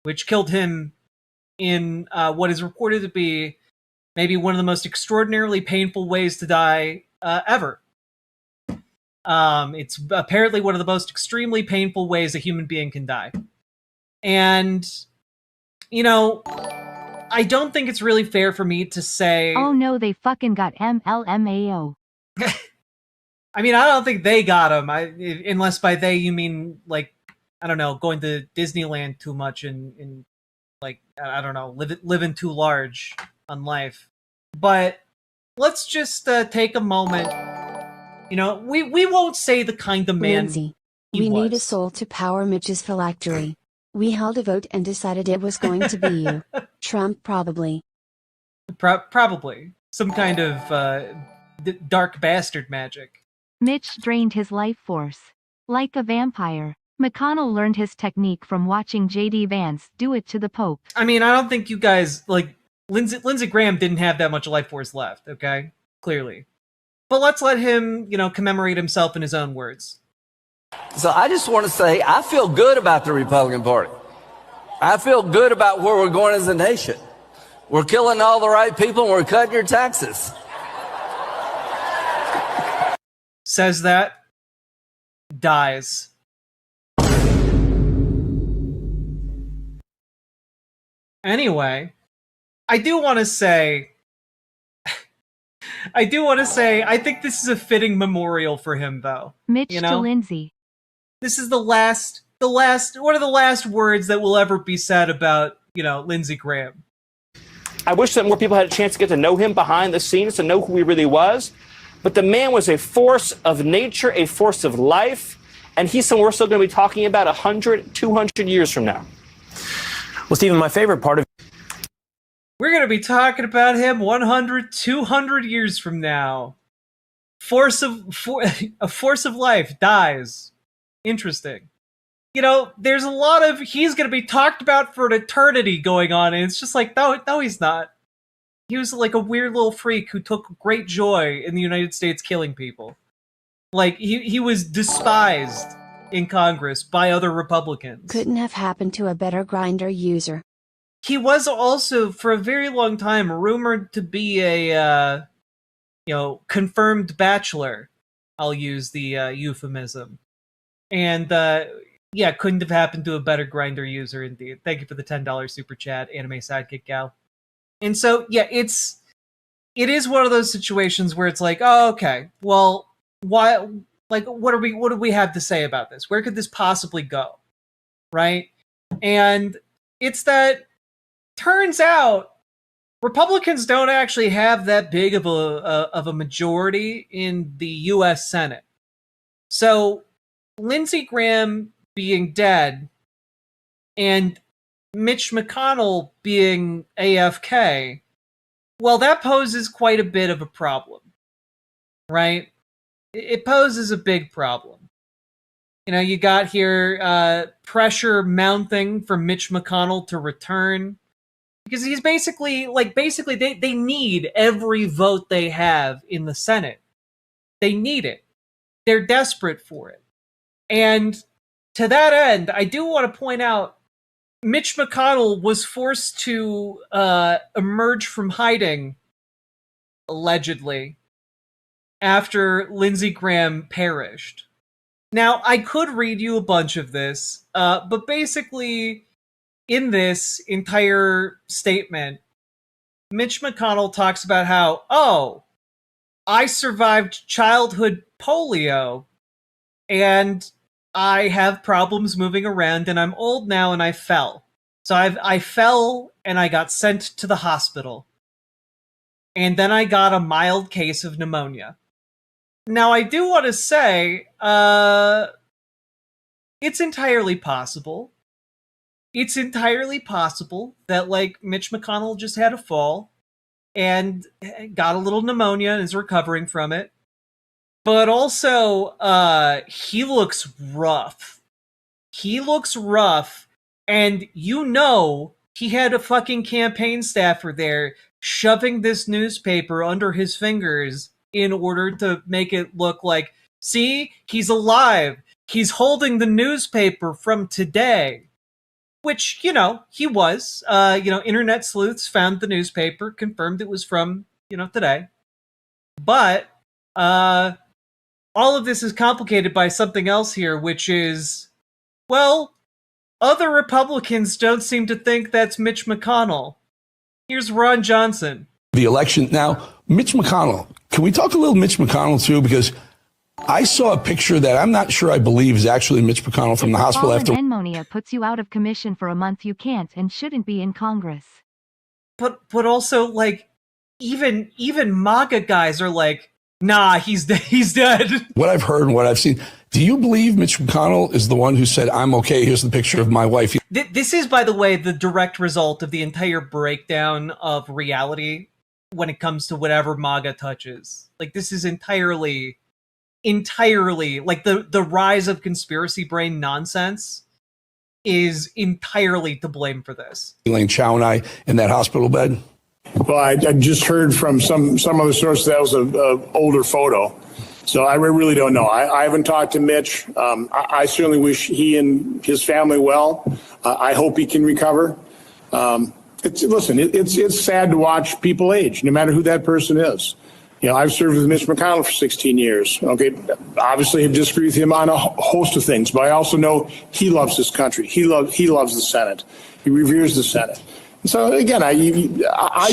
[SPEAKER 8] which killed him in what is reported to be maybe one of the most extraordinarily painful ways to die ever. It's apparently one of the most extremely painful ways a human being can die. And, you know, I don't think it's really fair for me to say...
[SPEAKER 12] Oh no, they fucking got MLMAO.
[SPEAKER 8] I mean, I don't think they got him. Unless by they you mean, like, I don't know, going to Disneyland too much and like, I don't know, living too large on life. But let's just take a moment. You know, we won't say the kind of man
[SPEAKER 15] Lindsay,
[SPEAKER 8] he
[SPEAKER 15] we
[SPEAKER 8] was.
[SPEAKER 15] need a soul to power Mitch's phylactery. We held a vote and decided it was going to be you. Trump probably.
[SPEAKER 8] Probably. Some kind of dark bastard magic.
[SPEAKER 12] Mitch drained his life force. Like a vampire, McConnell learned his technique from watching J.D. Vance do it to the Pope.
[SPEAKER 8] I mean, I don't think you guys, like, Lindsey Graham didn't have that much life force left, okay? Clearly. But let's let him, you know, commemorate himself in his own words.
[SPEAKER 22] So I just want to say, I feel good about the Republican Party. I feel good about where we're going as a nation. We're killing all the right people and we're cutting your taxes.
[SPEAKER 8] Says that, dies. Anyway, I do want to say, I think this is a fitting memorial for him, though.
[SPEAKER 12] Mitch
[SPEAKER 8] you
[SPEAKER 12] to
[SPEAKER 8] know?
[SPEAKER 12] Lindsay.
[SPEAKER 8] This is one of the last words that will ever be said about, you know, Lindsey Graham.
[SPEAKER 23] I wish that more people had a chance to get to know him behind the scenes, to know who he really was. But the man was a force of nature, a force of life, and he's someone we're still going to be talking about 100, 200 years from now.
[SPEAKER 24] Well, Stephen, my favorite part of
[SPEAKER 8] We're going to be talking about him 100, 200 years from now. A force of life dies. Interesting. You know, there's a lot of he's going to be talked about for an eternity going on, and it's just like, no, he's not. He was like a weird little freak who took great joy in the United States killing people. Like, he was despised in Congress by other Republicans.
[SPEAKER 15] Couldn't have happened to a better Grindr user.
[SPEAKER 8] He was also, for a very long time, rumored to be a, confirmed bachelor. I'll use the euphemism. And, couldn't have happened to a better Grindr user, indeed. Thank you for the $10 super chat, Anime Sidekick Gal. And so, yeah, it is one of those situations where it's like, oh, okay, well, why? Like, what do we have to say about this? Where could this possibly go, right? And it's that turns out Republicans don't actually have that big of a majority in the U.S. Senate. So Lindsey Graham being dead and Mitch McConnell being AFK, well, that poses quite a bit of a problem, right? It poses a big problem. You got here pressure mounting for Mitch McConnell to return, because he's basically they need every vote they have in the Senate. They need it. They're desperate for it. And to that end, I do want to point out Mitch McConnell was forced to emerge from hiding, allegedly, after Lindsey Graham perished. Now, I could read you a bunch of this, but basically, in this entire statement, Mitch McConnell talks about how, oh, I survived childhood polio, and I have problems moving around, and I'm old now, and I fell. So I fell, and I got sent to the hospital. And then I got a mild case of pneumonia. Now, I do want to say, it's entirely possible. It's entirely possible that, Mitch McConnell just had a fall and got a little pneumonia and is recovering from it. But also, he looks rough. He looks rough, and he had a fucking campaign staffer there shoving this newspaper under his fingers in order to make it look like, see, he's alive. He's holding the newspaper from today. Which, he was. Internet sleuths found the newspaper, confirmed it was from, today. But, all of this is complicated by something else here, which is, well, other Republicans don't seem to think that's Mitch McConnell. Here's Ron Johnson.
[SPEAKER 2] The election. Now, Mitch McConnell. Can we talk a little Mitch McConnell, too? Because I saw a picture that I'm not sure I believe is actually Mitch McConnell from the hospital after.
[SPEAKER 12] Pneumonia puts you out of commission for a month. You can't and shouldn't be in Congress.
[SPEAKER 8] But also, even MAGA guys are like, nah, he's dead.
[SPEAKER 2] What I've heard and what I've seen. Do you believe Mitch McConnell is the one who said, I'm okay, here's the picture of my wife?
[SPEAKER 8] This is, by the way, the direct result of the entire breakdown of reality when it comes to whatever MAGA touches. This is entirely, the rise of conspiracy brain nonsense is entirely to blame for this.
[SPEAKER 2] Elaine Chao and I in that hospital bed.
[SPEAKER 3] Well, I just heard from some other source that was an older photo. So I really don't know. I haven't talked to Mitch. I certainly wish he and his family well. I hope he can recover. It's sad to watch people age, no matter who that person is. I've served with Mitch McConnell for 16 years. Okay, obviously I disagree with him on a host of things, but I also know he loves this country. He loves the Senate. He reveres the Senate. So again, I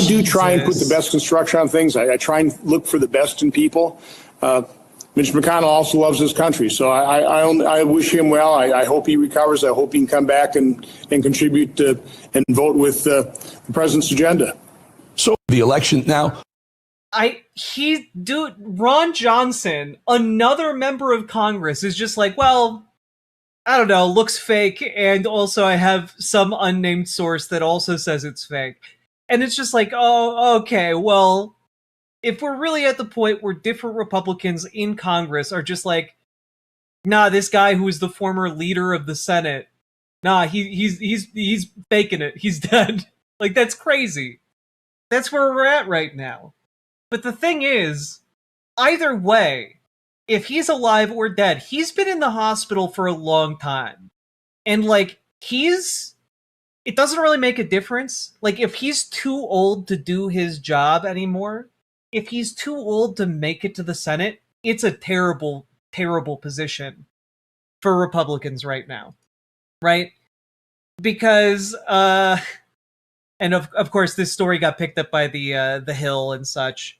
[SPEAKER 3] do try and put the best construction on things. I try and look for the best in people. Mitch McConnell also loves this country, so I wish him well. I hope he recovers. I hope he can come back and contribute and vote with the president's agenda.
[SPEAKER 2] So the election now.
[SPEAKER 8] Ron Johnson, another member of Congress, is just like, well, I don't know, looks fake, and also I have some unnamed source that also says it's fake. And it's just like, oh, okay, well, if we're really at the point where different Republicans in Congress are just like, nah, this guy who is the former leader of the Senate, nah, he's faking it, he's dead. That's crazy. That's where we're at right now. But the thing is, either way, if he's alive or dead, he's been in the hospital for a long time. And like, it doesn't really make a difference. Like, if he's too old to do his job anymore, if he's too old to make it to the Senate, it's a terrible, terrible position for Republicans right now. Right? Because, and of course, this story got picked up by the Hill and such.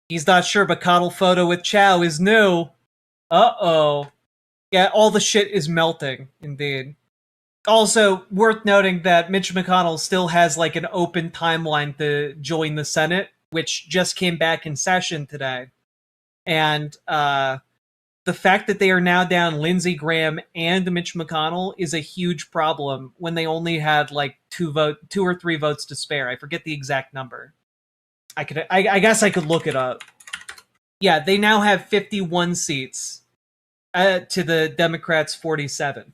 [SPEAKER 8] He's not sure McConnell photo with Chow is new. Uh-oh. Yeah, all the shit is melting, indeed. Also, worth noting that Mitch McConnell still has like an open timeline to join the Senate, which just came back in session today. And the fact that they are now down Lindsey Graham and Mitch McConnell is a huge problem when they only had like 2 or 3 votes to spare. I forget the exact number. I guess I could look it up. Yeah, they now have 51 seats to the Democrats' 47.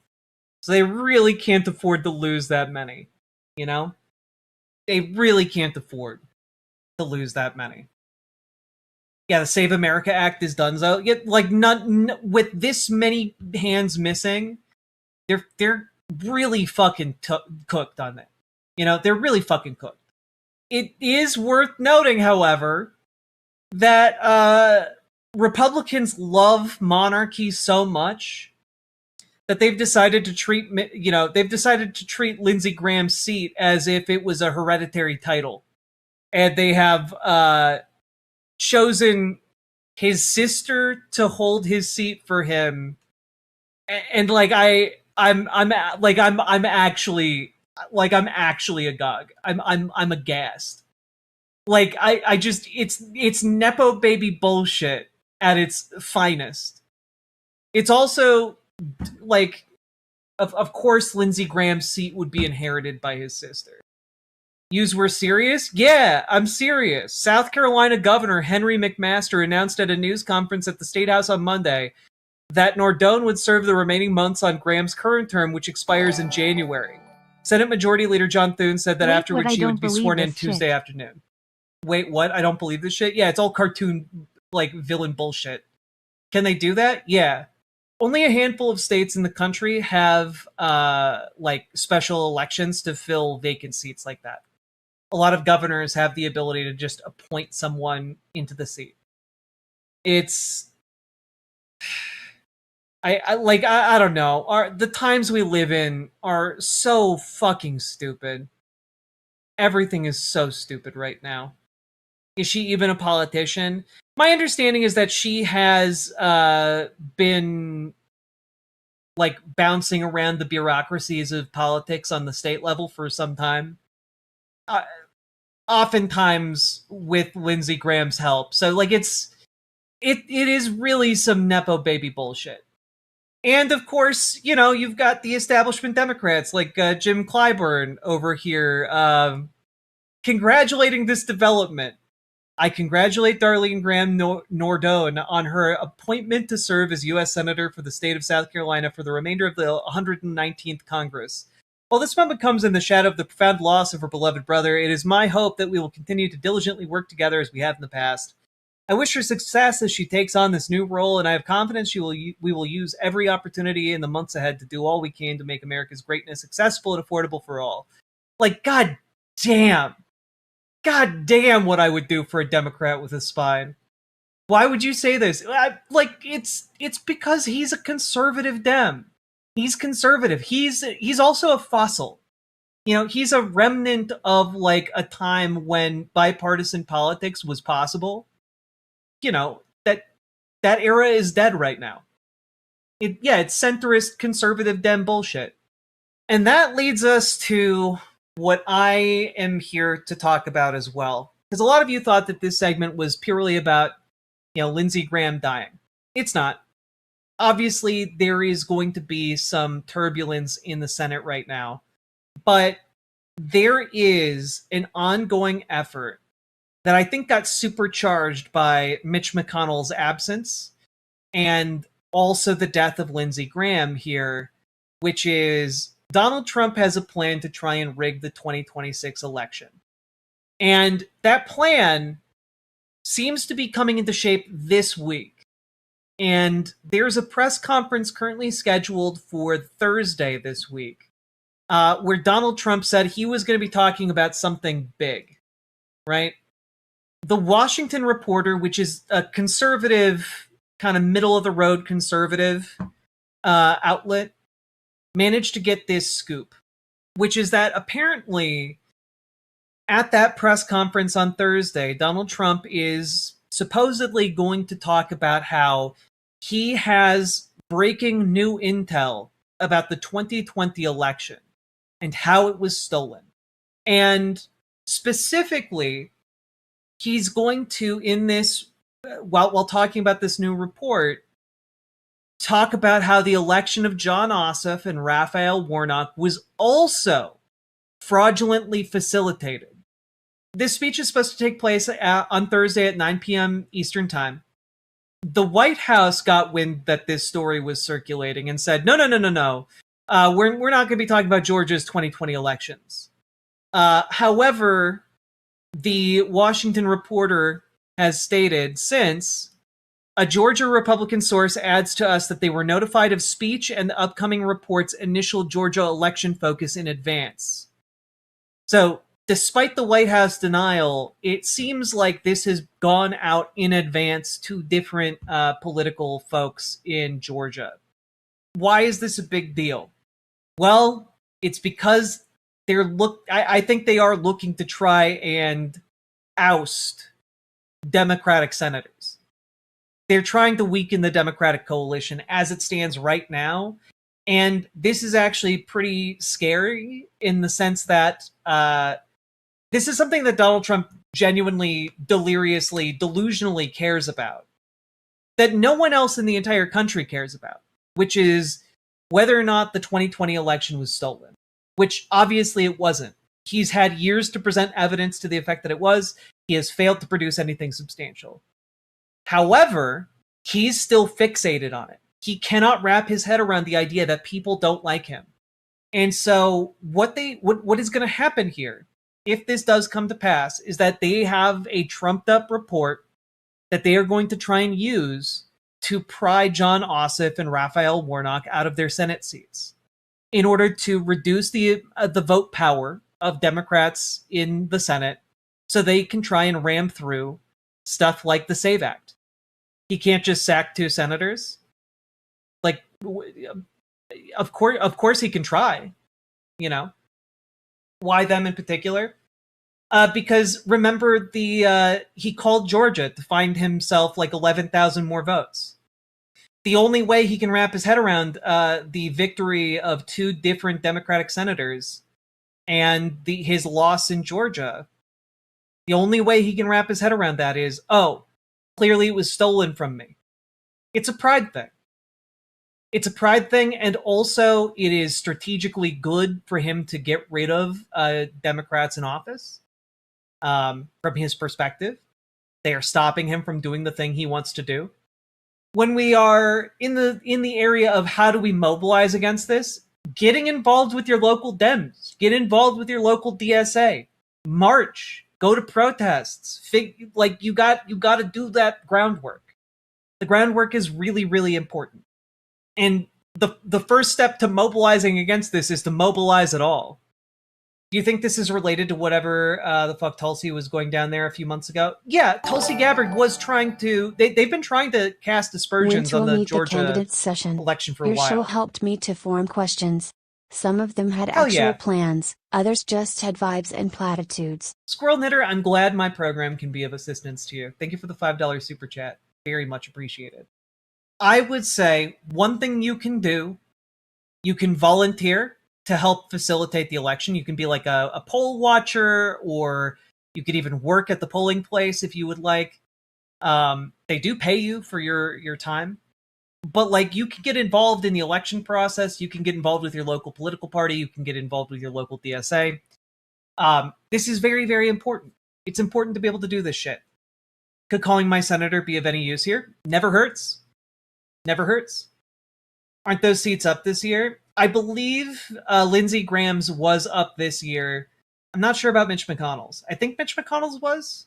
[SPEAKER 8] So they really can't afford to lose that many, you know? They really can't afford to lose that many. Yeah, the Save America Act is done, so yet like with this many hands missing, they're really fucking cooked on it. You know, they're really fucking cooked. It is worth noting, however, that Republicans love monarchy so much that they've decided to treat Lindsey Graham's seat as if it was a hereditary title, and they have chosen his sister to hold his seat for him, and like I'm actually agog. I'm aghast. Like I just it's nepo baby bullshit at its finest. It's also like of course Lindsey Graham's seat would be inherited by his sister. Yous were serious? Yeah, I'm serious. South Carolina Governor Henry McMaster announced at a news conference at the State House on Monday that Nordone would serve the remaining months on Graham's current term, which expires in January. Senate Majority Leader John Thune said that afterwards he would be sworn in Tuesday afternoon. Wait, what? I don't believe this shit? Yeah, it's all cartoon, like, villain bullshit. Can they do that? Yeah. Only a handful of states in the country have, like, special elections to fill vacant seats like that. A lot of governors have the ability to just appoint someone into the seat. It's... I don't know. The times we live in are so fucking stupid. Everything is so stupid right now. Is she even a politician? My understanding is that she has been like bouncing around the bureaucracies of politics on the state level for some time. Oftentimes with Lindsey Graham's help. So like it is really some nepo baby bullshit. And of course, you know, you've got the establishment Democrats like Jim Clyburn over here congratulating this development. I congratulate Darlene Graham Nordone on her appointment to serve as U.S. Senator for the state of South Carolina for the remainder of the 119th Congress. While this moment comes in the shadow of the profound loss of her beloved brother, it is my hope that we will continue to diligently work together as we have in the past. I wish her success as she takes on this new role, and I have confidence we will use every opportunity in the months ahead to do all we can to make America's greatness accessible and affordable for all. Like, God damn what I would do for a Democrat with a spine. Why would you say this? It's because he's a conservative Dem. He's conservative. He's also a fossil. You know, he's a remnant of like a time when bipartisan politics was possible. You know, that era is dead right now. It's centrist conservative Dem bullshit. And that leads us to what I am here to talk about as well. Because a lot of you thought that this segment was purely about, you know, Lindsey Graham dying. It's not. Obviously, there is going to be some turbulence in the Senate right now. But there is an ongoing effort that I think got supercharged by Mitch McConnell's absence and also the death of Lindsey Graham here, which is Donald Trump has a plan to try and rig the 2026 election. And that plan seems to be coming into shape this week. And there's a press conference currently scheduled for Thursday this week, where Donald Trump said he was going to be talking about something big, right? The Washington Reporter, which is a conservative, kind of middle-of-the-road conservative outlet, managed to get this scoop, which is that apparently at that press conference on Thursday, Donald Trump is supposedly going to talk about how he has breaking new intel about the 2020 election and how it was stolen. And specifically, he's going to, in this, while talking about this new report, talk about how the election of John Ossoff and Raphael Warnock was also fraudulently facilitated. This speech is supposed to take place on Thursday at 9 p.m. Eastern Time. The White House got wind that this story was circulating and said, no. We're not going to be talking about Georgia's 2020 elections. However, the Washington Reporter has stated since a Georgia Republican source adds to us that they were notified of speech and the upcoming report's initial Georgia election focus in advance. So, despite the White House denial, it seems like this has gone out in advance to different political folks in Georgia. Why is this a big deal? Well, it's because I think they are looking to try and oust Democratic senators. They're trying to weaken the Democratic coalition as it stands right now. And this is actually pretty scary in the sense that this is something that Donald Trump genuinely, deliriously, delusionally cares about, that no one else in the entire country cares about, which is whether or not the 2020 election was stolen, which obviously it wasn't. He's had years to present evidence to the effect that it was. He has failed to produce anything substantial. However, he's still fixated on it. He cannot wrap his head around the idea that people don't like him. And so what is going to happen here, if this does come to pass, is that they have a trumped up report that they are going to try and use to pry John Ossoff and Raphael Warnock out of their Senate seats in order to reduce the vote power of Democrats in the Senate so they can try and ram through stuff like the SAVE Act. He can't just sack 2 senators. Like, of course he can try, Why them in particular? Because remember, he called Georgia to find himself like 11,000 more votes. The only way he can wrap his head around the victory of 2 different Democratic senators and his loss in Georgia, the only way he can wrap his head around that is, clearly it was stolen from me. It's a pride thing. It's a pride thing, and also it is strategically good for him to get rid of Democrats in office. From his perspective, they are stopping him from doing the thing he wants to do. When we are in the area of how do we mobilize against this, getting involved with your local Dems, get involved with your local DSA, march, go to protests. You got to do that groundwork. The groundwork is really, really important. And the first step to mobilizing against this is to mobilize at all. Do you think this is related to whatever the fuck Tulsi was going down there a few months ago? Yeah, Tulsi Gabbard was trying to... They've been trying to cast aspersions on the Georgia election for a while.
[SPEAKER 15] Your show helped me to form questions. Some of them had actual plans, others just had vibes and platitudes.
[SPEAKER 8] Squirrel Knitter, I'm glad my program can be of assistance to you. Thank you for the $5 super chat. Very much appreciated. I would say one thing you can do, you can volunteer to help facilitate the election. You can be like a poll watcher, or you could even work at the polling place if you would like. They do pay you for your time. But you can get involved in the election process. You can get involved with your local political party. You can get involved with your local DSA. This is very, very important. It's important to be able to do this shit. Could calling my senator be of any use here? Never hurts. Never hurts. Aren't those seats up this year? I believe Lindsey Graham's was up this year. I'm not sure about Mitch McConnell's. I think Mitch McConnell's was.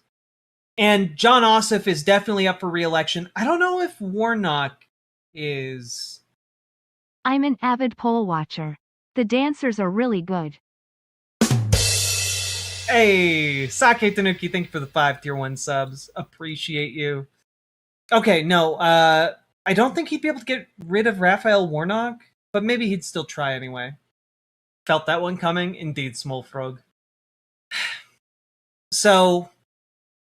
[SPEAKER 8] And John Ossoff is definitely up for re-election. I don't know if Warnock is.
[SPEAKER 12] I'm an avid poll watcher. The dancers are really good.
[SPEAKER 8] Hey, Sake Tanuki, thank you for the 5 tier 1 subs. Appreciate you. Okay, no, I don't think he'd be able to get rid of Raphael Warnock, but maybe he'd still try anyway. Felt that one coming? Indeed, Smolfrog. So,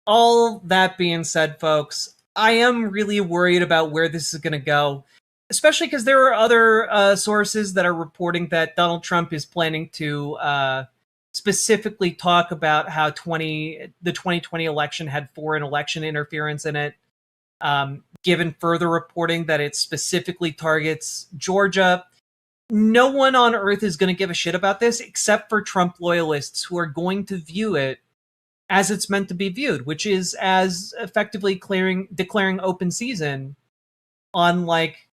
[SPEAKER 8] all that being said, folks, I am really worried about where this is going to go, especially because there are other sources that are reporting that Donald Trump is planning to specifically talk about how the 2020 election had foreign election interference in it. Given further reporting that it specifically targets Georgia, no one on earth is going to give a shit about this except for Trump loyalists who are going to view it as it's meant to be viewed, which is as effectively declaring open season on, like,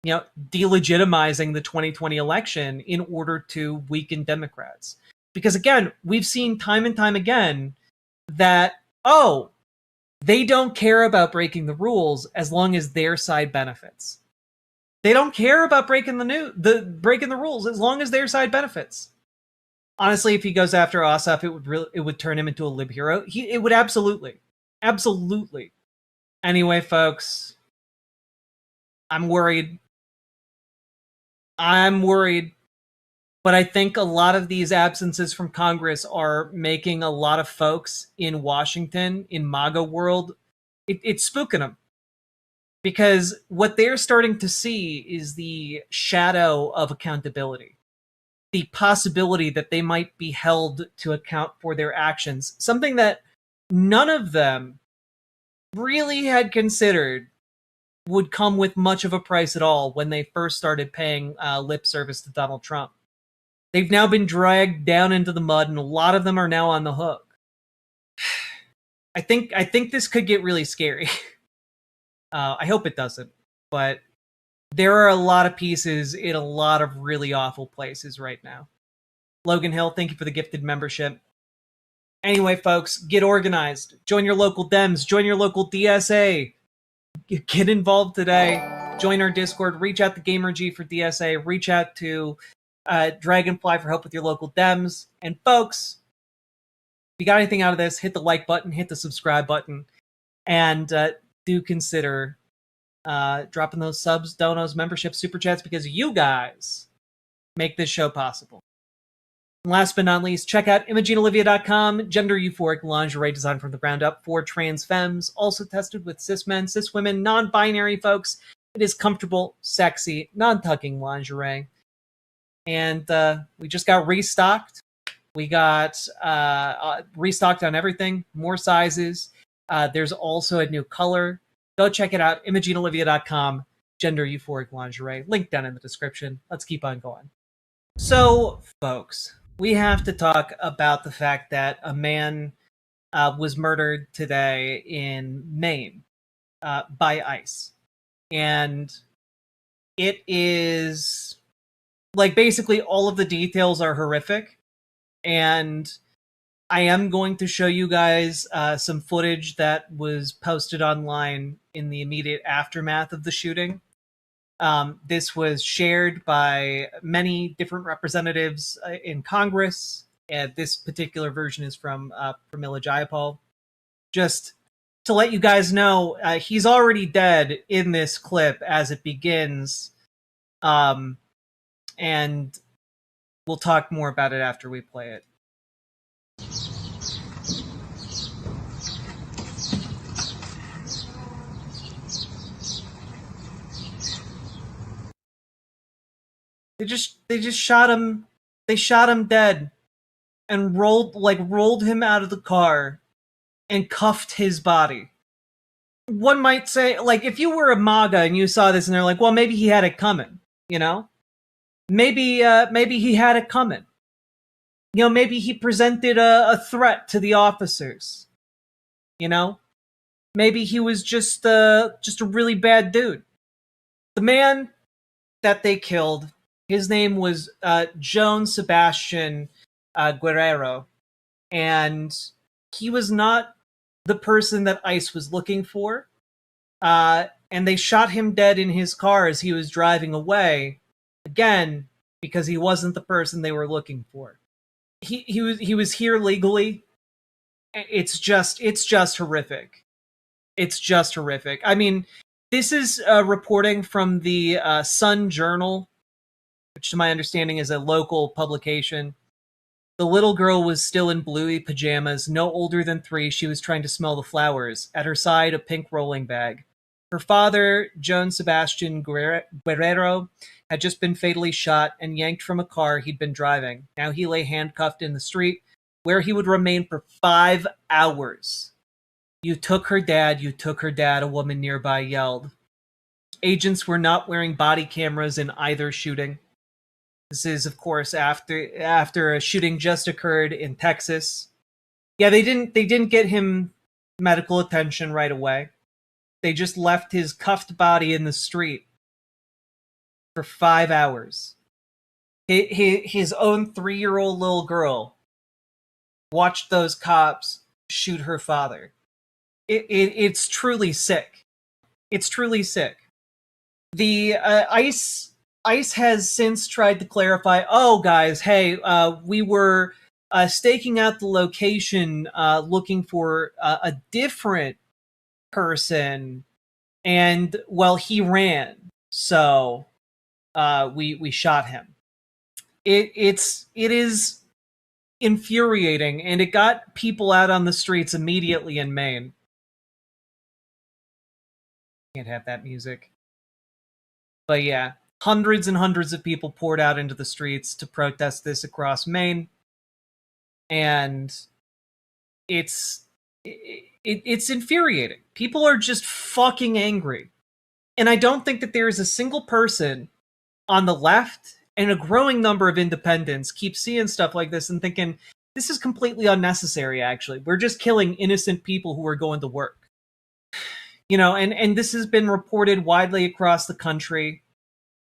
[SPEAKER 8] delegitimizing the 2020 election in order to weaken Democrats. Because again, we've seen time and time again that, they don't care about breaking the rules as long as their side benefits. They don't care about breaking the rules as long as their side benefits. Honestly, if he goes after Ossoff, it would turn him into a lib hero. It would absolutely. Anyway, folks, I'm worried. But I think a lot of these absences from Congress are making a lot of folks in Washington, in MAGA world, it's spooking them. Because what they're starting to see is the shadow of accountability. The possibility that they might be held to account for their actions. Something that none of them really had considered would come with much of a price at all when they first started paying lip service to Donald Trump. They've now been dragged down into the mud, and a lot of them are now on the hook. I think this could get really scary. I hope it doesn't, but there are a lot of pieces in a lot of really awful places right now. Logan Hill, thank you for the gifted membership. Anyway, folks, get organized. Join your local Dems. Join your local DSA. Get involved today. Join our Discord. Reach out to GamerG for DSA. Reach out to Dragonfly for help with your local Dems. And folks, if you got anything out of this, hit the like button, hit the subscribe button, and do consider dropping those subs, donos, memberships, super chats, because you guys make this show possible. And last but not least, check out ImogeneOlivia.com, gender euphoric lingerie designed from the ground up for trans femmes, also tested with cis men, cis women, non-binary folks. It is comfortable, sexy, non-tucking lingerie. And we just got restocked. We got restocked on everything, more sizes. There's also a new color. Go check it out, ImogeneOlivia.com, gender euphoric lingerie. Link down in the description. Let's keep on going. So, folks, we have to talk about the fact that a man was murdered today in Maine by ICE. And it is, like, basically all of the details are horrific. And I am going to show you guys some footage that was posted online in the immediate aftermath of the shooting. This was shared by many different representatives in Congress. And this particular version is from Pramila Jayapal. Just to let you guys know, he's already dead in this clip as it begins. And we'll talk more about it after we play it. They just shot him. They shot him dead and rolled him out of the car and cuffed his body. One might say, like, if you were a MAGA and you saw this and they're like, well, maybe he had it coming, you know? Maybe he had it coming. You know, maybe he presented a threat to the officers. You know? Maybe he was just a really bad dude. The man that they killed, his name was Joan Sebastian Guerrero, and he was not the person that ICE was looking for, and they shot him dead in his car as he was driving away, again, because he wasn't the person they were looking for. He was here legally. It's just horrific. It's just horrific. I mean, this is reporting from the Sun Journal, which to my understanding is a local publication. The little girl was still in bluey pajamas, no older than 3. She was trying to smell the flowers. At her side, a pink rolling bag. Her father, Joan Sebastian Guerrero, had just been fatally shot and yanked from a car he'd been driving. Now he lay handcuffed in the street, where he would remain for 5 hours. "You took her, Dad. You took her, Dad," a woman nearby yelled. Agents were not wearing body cameras in either shooting. This is, of course, after a shooting just occurred in Texas. Yeah, they didn't get him medical attention right away. They just left his cuffed body in the street for 5 hours. His own 3-year-old little girl watched those cops shoot her father. It's truly sick. It's truly sick. The ICE has since tried to clarify, oh, guys, hey, we were staking out the location looking for a different person, and, well, he ran, so we shot him. It is infuriating, and it got people out on the streets immediately in Maine. Can't have that music. But yeah, hundreds and hundreds of people poured out into the streets to protest this across Maine, and it's infuriating. People are just fucking angry. And I don't think that there is a single person on the left, and a growing number of independents keep seeing stuff like this and thinking, this is completely unnecessary, actually. We're just killing innocent people who are going to work. You know, and this has been reported widely across the country.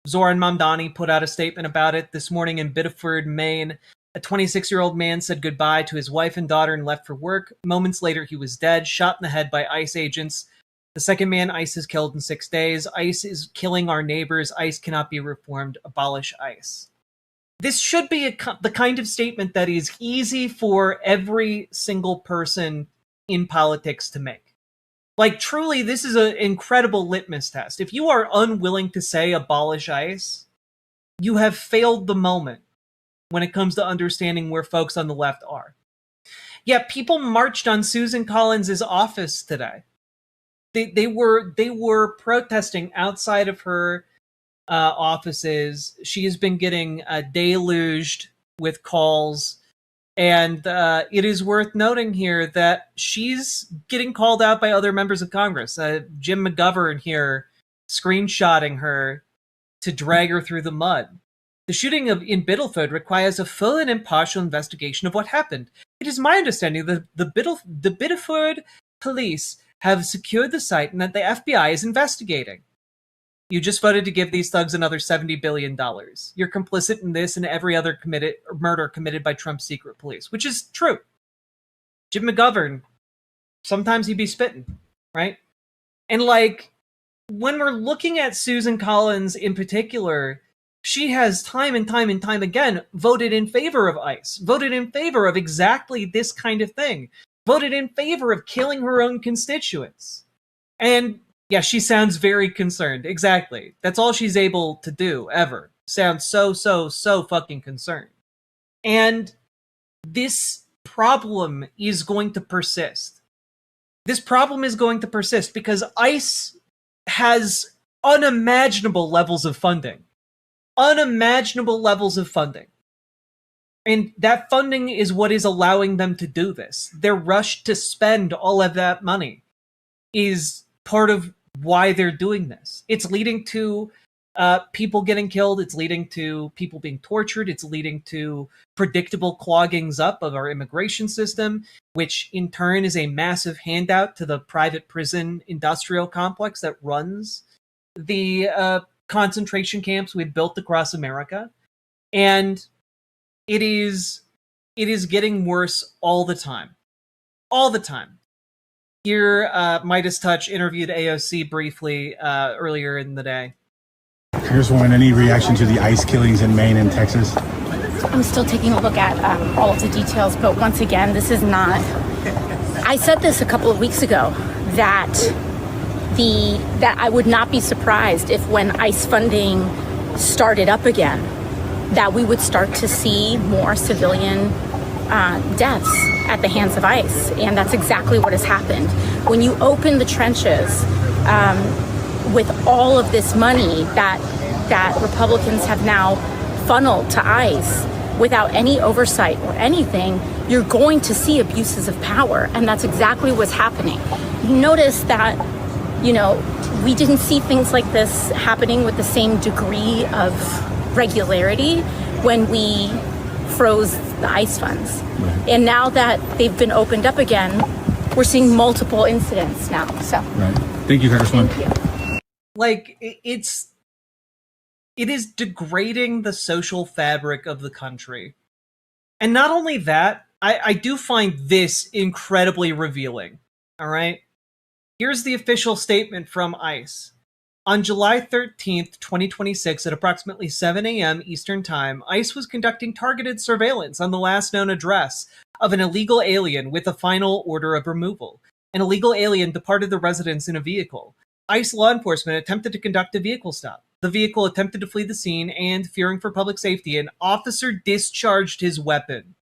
[SPEAKER 8] Zoran Mamdani put out a statement about it this morning in Biddeford, Maine. A 26-year-old man said goodbye to his wife and daughter and left for work. Moments later, he was dead, shot in the head by ICE agents. The second man ICE has killed in 6 days. ICE is killing our neighbors. ICE cannot be reformed. Abolish ICE. This should be the kind of statement that is easy for every single person in politics to make. Like, truly, this is an incredible litmus test. If you are unwilling to say abolish ICE, you have failed the moment when it comes to understanding where folks on the left are. Yeah, people marched on Susan Collins' office today. They were protesting outside of her offices. She has been getting deluged with calls. And it is worth noting here that she's getting called out by other members of Congress. Jim McGovern here screenshotting her to drag her through the mud. The shooting in Biddeford requires a full and impartial investigation of what happened. It is my understanding that the Biddeford police have secured the site and that the FBI is investigating. You just voted to give these thugs another $70 billion. You're complicit in this and every other murder committed by Trump's secret police, which is true. Jim McGovern, sometimes he'd be spitting, right? And like, when we're looking at Susan Collins in particular, she has time and time and time again voted in favor of ICE, voted in favor of exactly this kind of thing, voted in favor of killing her own constituents. And yeah, she sounds very concerned. Exactly. That's all she's able to do, ever. Sounds so fucking concerned. And this problem is going to persist. This problem is going to persist because ICE has unimaginable levels of funding. Unimaginable levels of funding. And that funding is what is allowing them to do this. Their rush to spend all of that money is part of why they're doing this. It's leading to people getting killed. It's leading to people being tortured. It's leading to predictable cloggings up of our immigration system, which in turn is a massive handout to the private prison industrial complex that runs the concentration camps we've built across America. And it is getting worse all the time. All the time. Here, Midas Touch interviewed AOC briefly earlier in the day.
[SPEAKER 4] Here's one. Any reaction to the ICE killings in Maine and Texas?
[SPEAKER 5] I'm still taking a look at all of the details, but once again, this is not. I said this a couple of weeks ago that I would not be surprised if when ICE funding started up again, that we would start to see more civilian deaths at the hands of ICE, and that's exactly what has happened. When you open the trenches with all of this money that Republicans have now funneled to ICE without any oversight or anything, you're going to see abuses of power, and that's exactly what's happening. You notice that, we didn't see things like this happening with the same degree of regularity when we froze the ICE funds.
[SPEAKER 4] Right.
[SPEAKER 5] And now that they've been opened up again, we're seeing multiple incidents now. So,
[SPEAKER 4] right. Thank you, Congressman.
[SPEAKER 8] Like, it is degrading the social fabric of the country. And not only that, I do find this incredibly revealing. All right? Here's the official statement from ICE. On July 13th, 2026, at approximately 7 a.m. Eastern Time, ICE was conducting targeted surveillance on the last known address of an illegal alien with a final order of removal. An illegal alien departed the residence in a vehicle. ICE law enforcement attempted to conduct a vehicle stop. The vehicle attempted to flee the scene and, fearing for public safety, an officer discharged his weapon.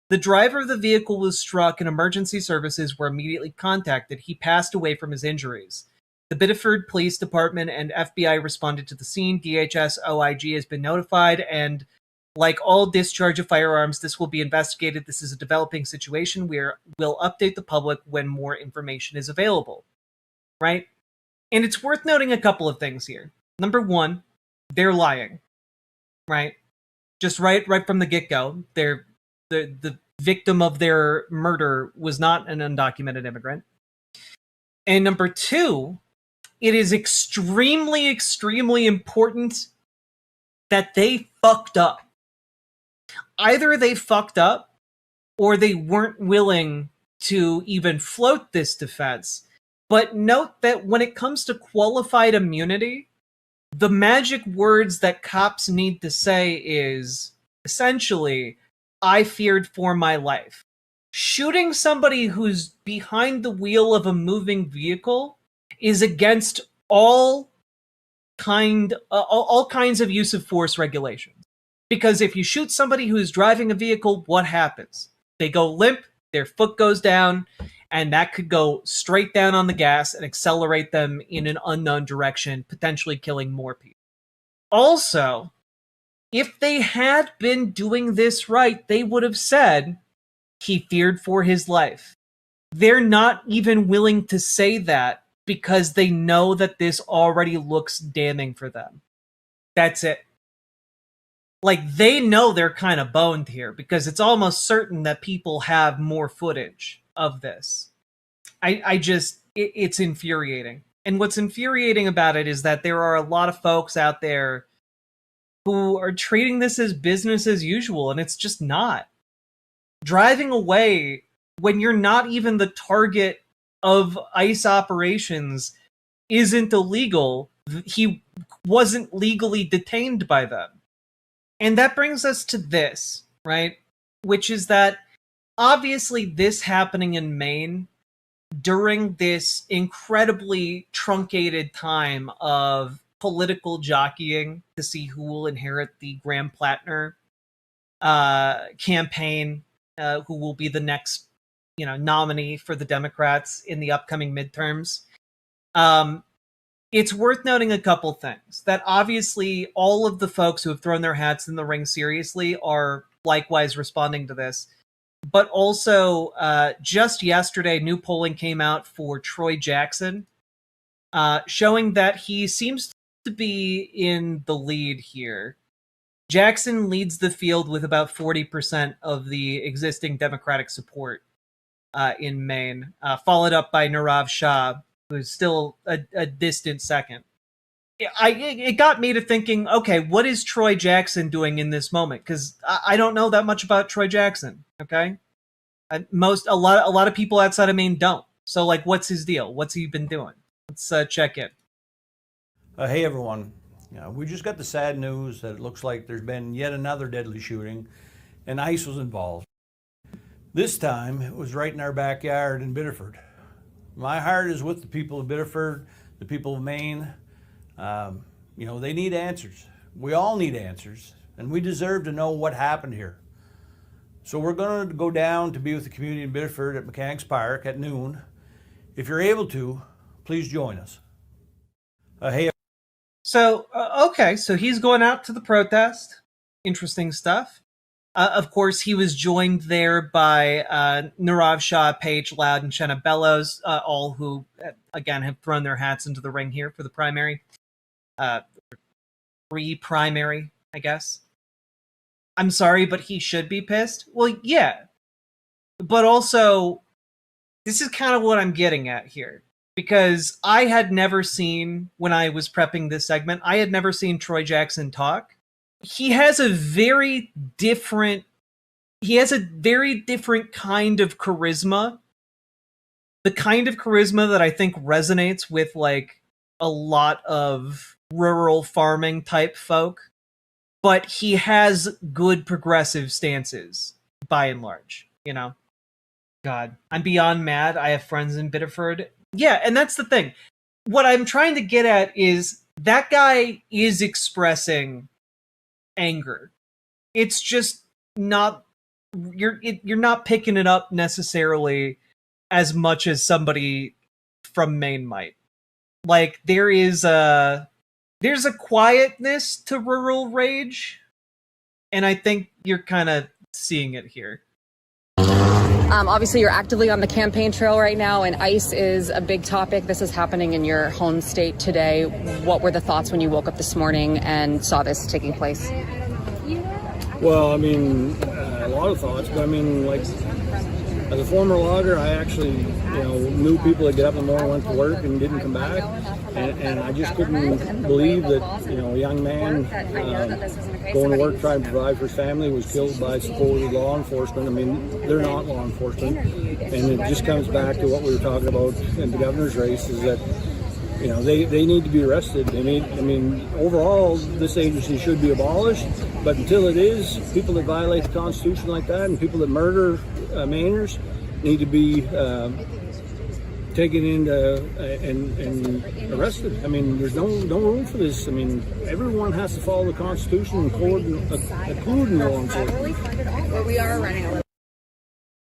[SPEAKER 8] The driver of the vehicle was struck and emergency services were immediately contacted. He passed away from his injuries. The Biddeford Police Department and FBI responded to the scene. DHS OIG has been notified, and like all discharge of firearms, this will be investigated. This is a developing situation. We'll update the public when more information is available. Right? And it's worth noting a couple of things here. Number one, they're lying. Right? Just right from the get-go. The victim of their murder was not an undocumented immigrant. And number two, it is extremely, extremely important that they fucked up. Either they fucked up or they weren't willing to even float this defense. But note that when it comes to qualified immunity, the magic words that cops need to say is essentially, I feared for my life. Shooting somebody who's behind the wheel of a moving vehicle is against all kinds of use of force regulations. Because if you shoot somebody who's driving a vehicle, what happens? They go limp, their foot goes down, and that could go straight down on the gas and accelerate them in an unknown direction, potentially killing more people. Also, if they had been doing this right, they would have said he feared for his life. They're not even willing to say that because they know that this already looks damning for them. That's it. Like, they know they're kind of boned here because it's almost certain that people have more footage of this. It's infuriating. And what's infuriating about it is that there are a lot of folks out there who are treating this as business as usual, and it's just not. Driving away when you're not even the target of ICE operations isn't illegal. He wasn't legally detained by them. And that brings us to this, right? Which is that obviously this happening in Maine during this incredibly truncated time of political jockeying to see who will inherit the Graham Plattner campaign, who will be the next, nominee for the Democrats in the upcoming midterms. It's worth noting a couple things. That obviously all of the folks who have thrown their hats in the ring seriously are likewise responding to this. But also, just yesterday, new polling came out for Troy Jackson, showing that he seems to be in the lead here. Jackson leads the field with about 40% of the existing Democratic support in Maine, followed up by Nirav Shah, who's still a distant second. It got me to thinking, okay, what is Troy Jackson doing in this moment? Because I don't know that much about Troy Jackson. Okay, a lot of people outside of Maine don't. So, like, what's his deal? What's he been doing? Let's check in.
[SPEAKER 1] Hey, everyone. We just got the sad news that it looks like there's been yet another deadly shooting, and ICE was involved. This time, it was right in our backyard in Biddeford. My heart is with the people of Biddeford, the people of Maine. They need answers. We all need answers, and we deserve to know what happened here. So we're going to go down to be with the community in Biddeford at Mechanics Park at noon. If you're able to, please join us. Hey.
[SPEAKER 8] So, okay, so he's going out to the protest. Interesting stuff. Of course, he was joined there by Nirav Shah, Paige Loud, and Shenna Bellows, all who, again, have thrown their hats into the ring here for the primary. Pre-primary, I guess. I'm sorry, but he should be pissed. Well, yeah. But also, this is kind of what I'm getting at here. Because I had never seen, when I was prepping this segment, I had never seen Troy Jackson talk. He has a very different kind of charisma. The kind of charisma that I think resonates with, like, a lot of rural farming type folk. But he has good progressive stances, by and large, you know? God, I'm beyond mad. I have friends in Biddeford. Yeah, and that's the thing. What I'm trying to get at is that guy is expressing anger. It's just not you're not picking it up necessarily as much as somebody from Maine might. Like there's a quietness to rural rage, and I think you're kind of seeing it here.
[SPEAKER 6] Obviously, you're actively on the campaign trail right now, and ICE is a big topic. This is happening in your home state today. What were the thoughts when you woke up this morning and saw this taking place?
[SPEAKER 7] Well, I mean, a lot of thoughts, but I mean, like, as a former logger, I actually, knew people that get up in the morning, went to work, and didn't come back. And I just couldn't believe that, a young man going to work trying to provide for his family was killed by supposed law enforcement. I mean, they're not law enforcement. And it just comes back to what we were talking about in the governor's race is that, they need to be arrested. Overall, this agency should be abolished. But until it is, people that violate the Constitution like that and people that murder Mainers need to be taken into and arrested. I mean, there's no room for this. I mean, everyone has to follow the Constitution, including law enforcement.
[SPEAKER 6] Well, we are running a little.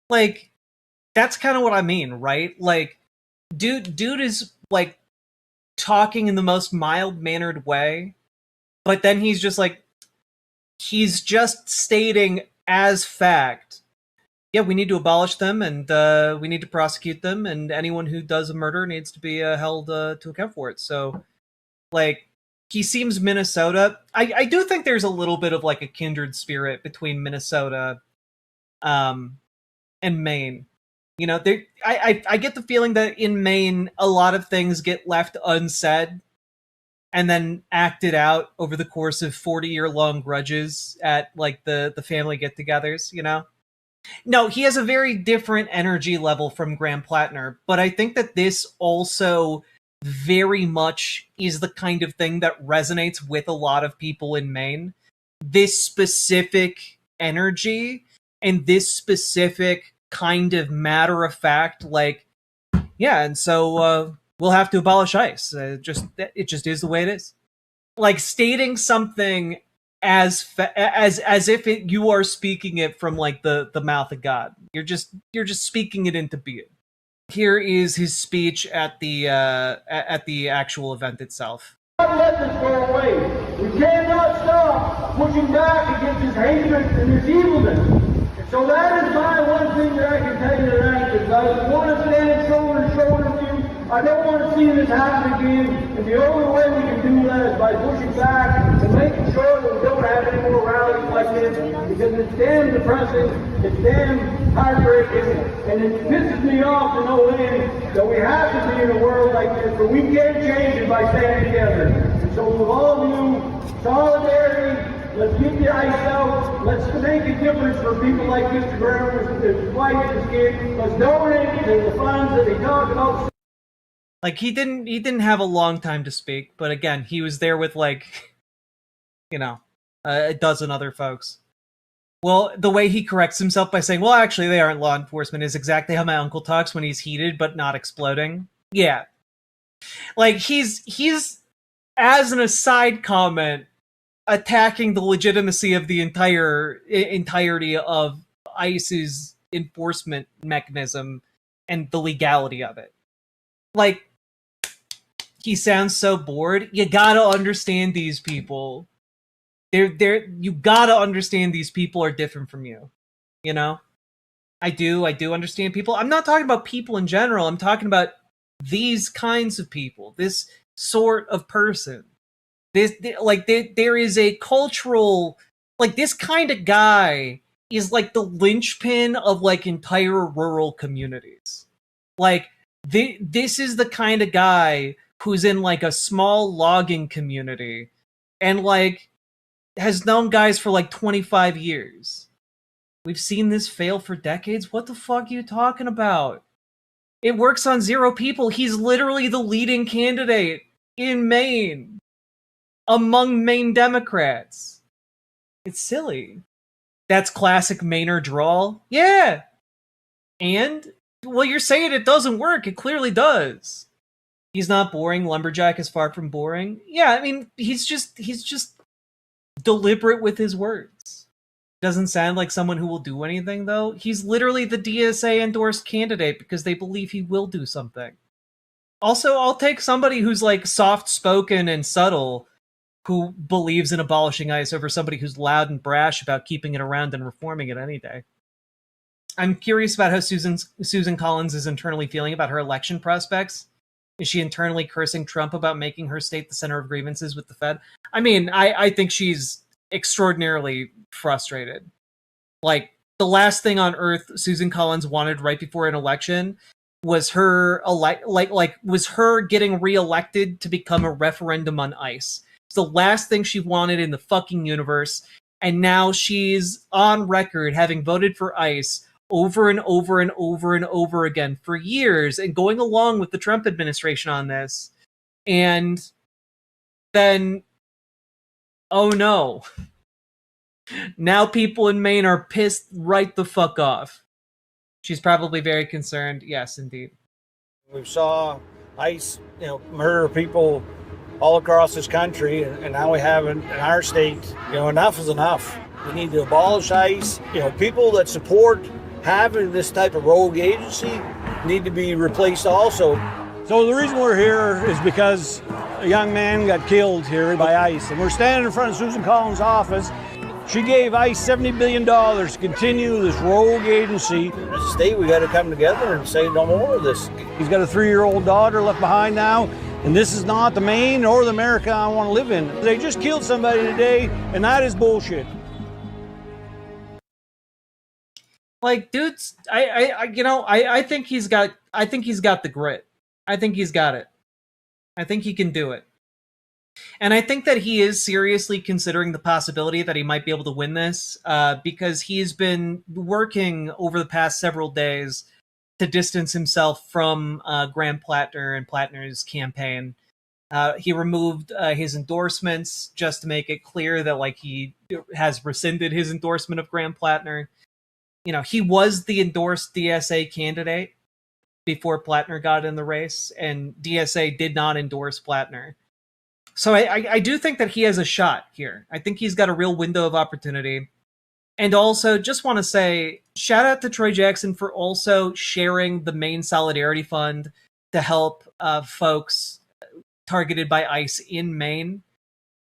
[SPEAKER 8] Like, that's kind of what I mean, right? Like, dude is like talking in the most mild-mannered way, but then he's just stating as fact. Yeah, we need to abolish them, and we need to prosecute them, and anyone who does a murder needs to be held to account for it. So, like, he seems Minnesota. I do think there's a little bit of, like, a kindred spirit between Minnesota and Maine. I get the feeling that in Maine, a lot of things get left unsaid and then acted out over the course of 40-year-long grudges at, like, the family get-togethers, No, he has a very different energy level from Graham Plattner, but I think that this also very much is the kind of thing that resonates with a lot of people in Maine. This specific energy and this specific kind of matter-of-fact, like, yeah, and so we'll have to abolish ICE. It just is the way it is. Like, stating something as if you are speaking it from, like, the mouth of God. You're just speaking it into being. Here is his speech at the actual event itself.
[SPEAKER 9] Not let this go away. We cannot stop pushing back against this hatred and this evilness. So that is my one thing that I can tell you tonight is I want to stand shoulder to shoulder with you. I don't want to see this happen again. And the only way we can do that is by pushing back and making sure that we don't have any more rallies like this, because it's damn depressing, it's damn heartbreaking, and it pisses me off to no end that we have to be in a world like this, but we can't change it by standing together. And so with all of you, solidarity, let's get the ICE out, let's make it difference for people like Mr. Graham and his wife and his kid was donating to the funds that they talk about.
[SPEAKER 8] Like, he didn't have a long time to speak, but again, he was there with, like, you know, a dozen other folks. Well, the way he corrects himself by saying, well, actually, they aren't law enforcement, is exactly how my uncle talks when he's heated but not exploding. Yeah. Like, he's as an aside comment, attacking the legitimacy of the entirety of ICE's enforcement mechanism and the legality of it. Like, he sounds so bored. You gotta understand these people. You gotta understand these people are different from you. You know? I do understand people. I'm not talking about people in general. I'm talking about these kinds of people. This sort of person. There is a cultural, like, this kind of guy is like the linchpin of like entire rural communities. Like, this is the kind of guy who's in like a small logging community and like has known guys for like 25 years. We've seen this fail for decades. What the fuck are you talking about? It works on 0 people. He's literally the leading candidate in Maine among Maine Democrats. It's silly. That's classic Mainer drawl. Yeah. And, well, you're saying it doesn't work. It clearly does. He's not boring. Lumberjack is far from boring. Yeah, I mean, he's just deliberate with his words. Doesn't sound like someone who will do anything, though. He's literally the DSA-endorsed candidate because they believe he will do something. Also, I'll take somebody who's, like, soft-spoken and subtle who believes in abolishing ICE over somebody who's loud and brash about keeping it around and reforming it any day. I'm curious about how Susan Collins is internally feeling about her election prospects. Is she internally cursing Trump about making her state the center of grievances with the Fed? I mean, I think she's extraordinarily frustrated. Like, the last thing on earth Susan Collins wanted right before an election was her was her getting reelected to become a referendum on ICE. It's the last thing she wanted in the fucking universe, and now she's on record having voted for ICE over and over and over and over again for years and going along with the Trump administration on this. And then, oh no. Now people in Maine are pissed right the fuck off. She's probably very concerned. Yes, indeed.
[SPEAKER 1] We saw ICE, murder people all across this country, and now we have in our state, enough is enough. We need to abolish ICE. People that support having this type of rogue agency need to be replaced also.
[SPEAKER 10] So the reason we're here is because a young man got killed here by ICE, and we're standing in front of Susan Collins' office. She gave ICE $70 billion to continue this rogue agency.
[SPEAKER 1] As a state, we got to come together and say no more of this.
[SPEAKER 10] He's got a 3-year-old daughter left behind now, and this is not the Maine or the America I want to live in. They just killed somebody today, and that is bullshit.
[SPEAKER 8] Like, dudes, I think he's got the grit. I think he's got it. I think he can do it. And I think that he is seriously considering the possibility that he might be able to win this, because he's been working over the past several days to distance himself from Graham Plattner and Plattner's campaign. He removed his endorsements just to make it clear that, like, he has rescinded his endorsement of Graham Plattner. He was the endorsed DSA candidate before Plattner got in the race, and DSA did not endorse Plattner. So I do think that he has a shot here. I think he's got a real window of opportunity. And also, just want to say, shout out to Troy Jackson for also sharing the Maine Solidarity Fund to help folks targeted by ICE in Maine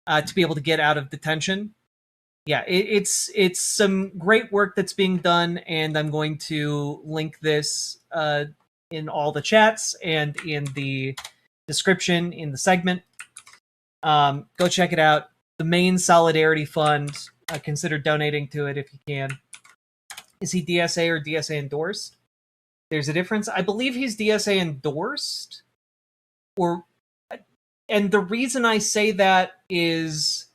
[SPEAKER 8] to be able to get out of detention. Yeah, it's some great work that's being done, and I'm going to link this in all the chats and in the description in the segment. Go check it out. The Maine Solidarity Fund. Consider donating to it if you can. Is he DSA or DSA endorsed? There's a difference. I believe he's DSA endorsed. And the reason I say that is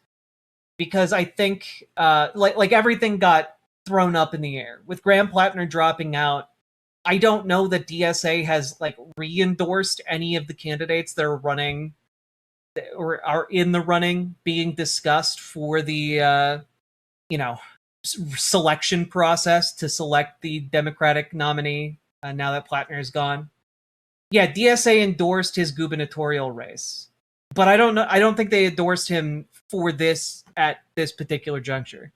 [SPEAKER 8] because I think like everything got thrown up in the air. With Graham Plattner dropping out, I don't know that DSA has like re-endorsed any of the candidates that are running or are in the running being discussed for the selection process to select the Democratic nominee now that Plattner is gone. Yeah, DSA endorsed his gubernatorial race, but I don't think they endorsed him for this at this particular juncture.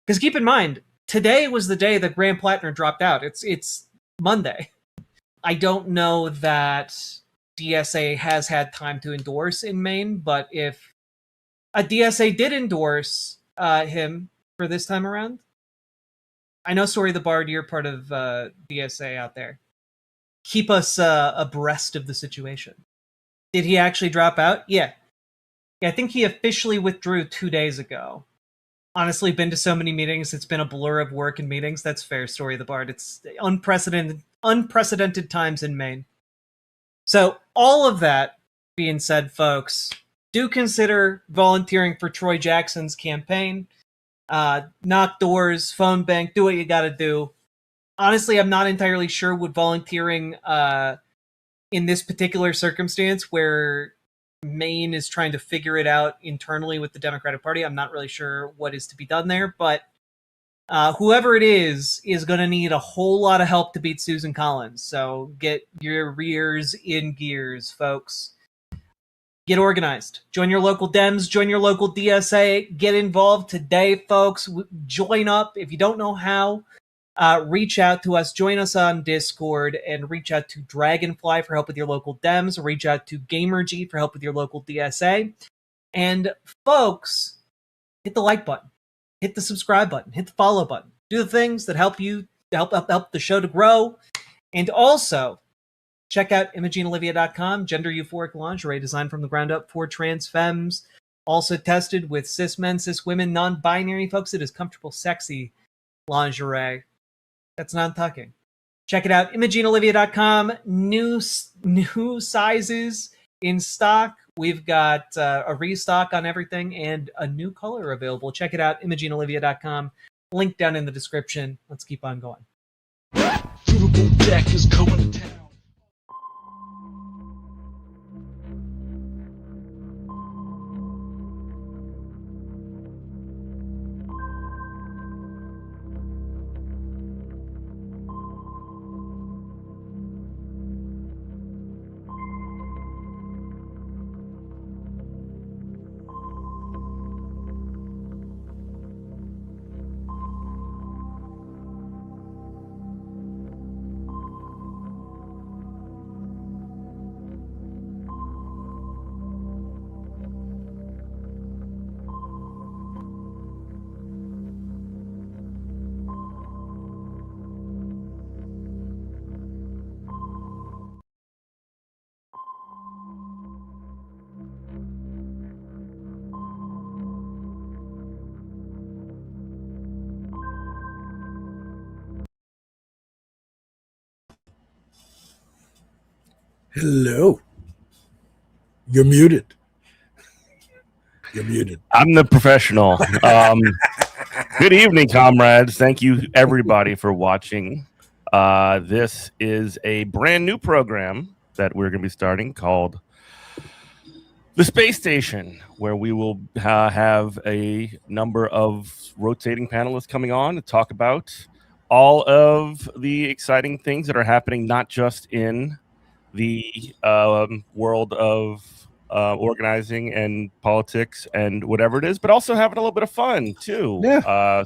[SPEAKER 8] Because keep in mind, today was the day that Graham Plattner dropped out. It's Monday. I don't know that DSA has had time to endorse in Maine, but if a DSA did endorse him for this time around, I know, Story the Bard, you're part of DSA out there. Keep us abreast of the situation. Did he actually drop out? Yeah, I think he officially withdrew 2 days ago. Honestly, been to so many meetings, it's been a blur of work and meetings. That's fair, Story of the Bard. It's unprecedented times in Maine. So all of that being said, folks, do consider volunteering for Troy Jackson's campaign. Knock doors, phone bank, do what you gotta do. Honestly, I'm not entirely sure what volunteering in this particular circumstance where Maine is trying to figure it out internally with the Democratic Party. I'm not really sure what is to be done there, but whoever it is going to need a whole lot of help to beat Susan Collins. So get your rears in gears, folks. Get organized. Join your local Dems. Join your local DSA. Get involved today, folks. Join up. If you don't know how, reach out to us. Join us on Discord and reach out to Dragonfly for help with your local Dems. Reach out to GamerG for help with your local DSA. And folks, hit the like button. Hit the subscribe button. Hit the follow button. Do the things that help you help the show to grow. And also, check out ImogeneOlivia.com, gender euphoric lingerie designed from the ground up for trans femmes. Also tested with cis men, cis women, non-binary folks. It is comfortable, sexy lingerie. That's non-tucking. Check it out, ImogeneOlivia.com. New sizes in stock. We've got a restock on everything and a new color available. Check it out, ImogeneOlivia.com. Link down in the description. Let's keep on going.
[SPEAKER 2] Riverboat Jack is going to town.
[SPEAKER 11] Hello. You're muted. You're muted.
[SPEAKER 23] I'm the professional. Good evening, comrades. Thank you, everybody, for watching. This is a brand new program that we're going to be starting called The Space Station, where we will have a number of rotating panelists coming on to talk about all of the exciting things that are happening, not just in the world of organizing and politics and whatever it is, but also having a little bit of fun too.
[SPEAKER 11] Yeah.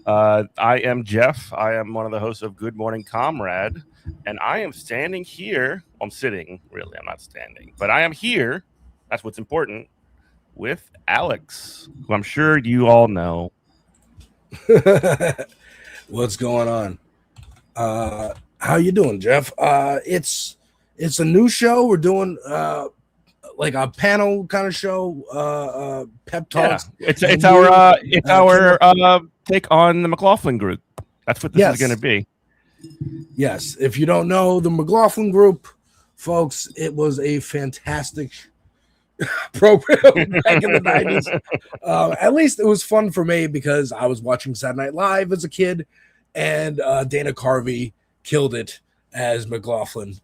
[SPEAKER 23] I am Jeff. I am one of the hosts of Good Morning Comrade, and I am standing here. I'm sitting, really. I'm not standing, but I am here. That's what's important. With Alex, who I'm sure you all know.
[SPEAKER 11] What's going on? How you doing, Jeff? It's a new show. We're doing like a panel kind of show, pep talks.
[SPEAKER 23] Yeah. It's our take on the McLaughlin group. That's what this is going to be.
[SPEAKER 11] Yes. If you don't know the McLaughlin group, folks, it was a fantastic program back in the 90s. At least it was fun for me because I was watching Saturday Night Live as a kid, and Dana Carvey killed it as McLaughlin.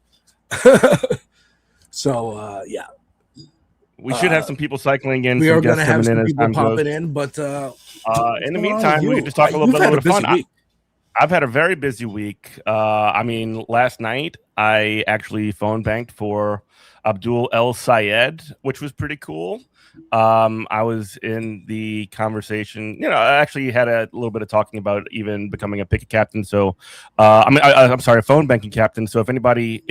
[SPEAKER 11] So, yeah.
[SPEAKER 13] We should have some people cycling in.
[SPEAKER 11] We
[SPEAKER 13] some
[SPEAKER 11] are going to
[SPEAKER 13] guests
[SPEAKER 11] have
[SPEAKER 13] coming
[SPEAKER 11] some
[SPEAKER 13] in as
[SPEAKER 11] people
[SPEAKER 13] time
[SPEAKER 11] popping
[SPEAKER 13] goes.
[SPEAKER 11] in, but
[SPEAKER 13] in the meantime, we could just talk a little bit of fun. I've had a very busy week. I mean, last night I actually phone banked for Abdul El Sayed, which was pretty cool. I was in the conversation. I actually had a little bit of talking about even becoming a picket captain. So, I'm sorry, a phone banking captain. So, if anybody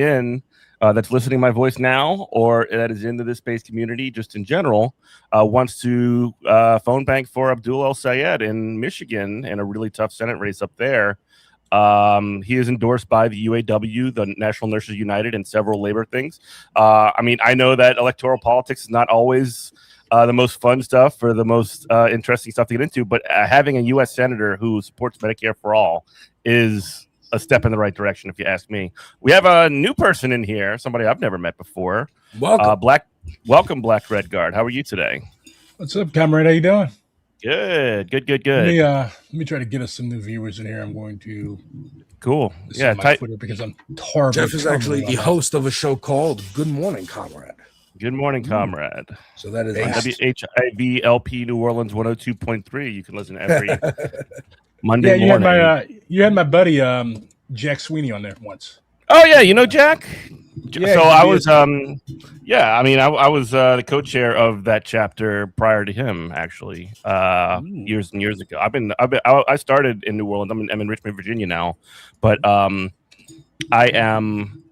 [SPEAKER 13] that's listening to my voice now, or that is into this space community, just in general, wants to phone bank for Abdul El Sayed in Michigan in a really tough Senate race up there. He is endorsed by the UAW, the National Nurses United, and several labor things. I know that electoral politics is not always the most fun stuff or the most interesting stuff to get into, but having a U.S. senator who supports Medicare for all is a step in the right direction, if you ask me. We have a new person in here, somebody I've never met before.
[SPEAKER 11] Welcome.
[SPEAKER 13] Welcome, Black Red Guard. How are you today?
[SPEAKER 4] What's up, comrade? How you doing?
[SPEAKER 13] Good.
[SPEAKER 4] Let me try to get us some new viewers in here. I'm going to
[SPEAKER 13] cool.
[SPEAKER 4] Yeah, my Twitter because I'm horrible.
[SPEAKER 11] Jeff is actually the host of a show called Good Morning, Comrade.
[SPEAKER 13] Good morning, comrade.
[SPEAKER 11] So that is
[SPEAKER 13] WHIVLP New Orleans 102.3. You can listen every Monday
[SPEAKER 4] you
[SPEAKER 13] morning.
[SPEAKER 4] You had my buddy Jack Sweeney on there once.
[SPEAKER 13] Oh yeah, you know Jack.
[SPEAKER 4] Yeah,
[SPEAKER 13] so I was I was the co-chair of that chapter prior to him, actually, years and years ago. I started in New Orleans. I'm in Richmond, Virginia now, but I'm in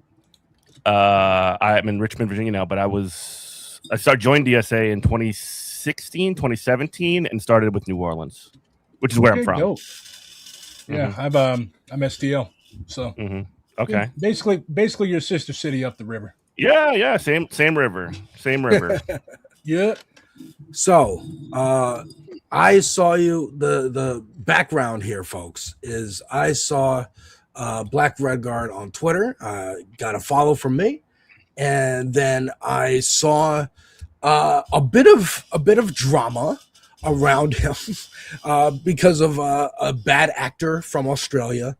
[SPEAKER 13] Richmond, Virginia now. But I joined DSA in 2016, 2017, and started with New Orleans, which is where I'm from.
[SPEAKER 4] Dope. Yeah, I'm STL. So
[SPEAKER 13] okay,
[SPEAKER 4] yeah, basically your sister city up the river.
[SPEAKER 13] Yeah, same river.
[SPEAKER 4] Yeah.
[SPEAKER 11] So I saw you. The background here, folks, is I saw Black Red Guard on Twitter. Got a follow from me, and then I saw a bit of drama around him because of a bad actor from Australia.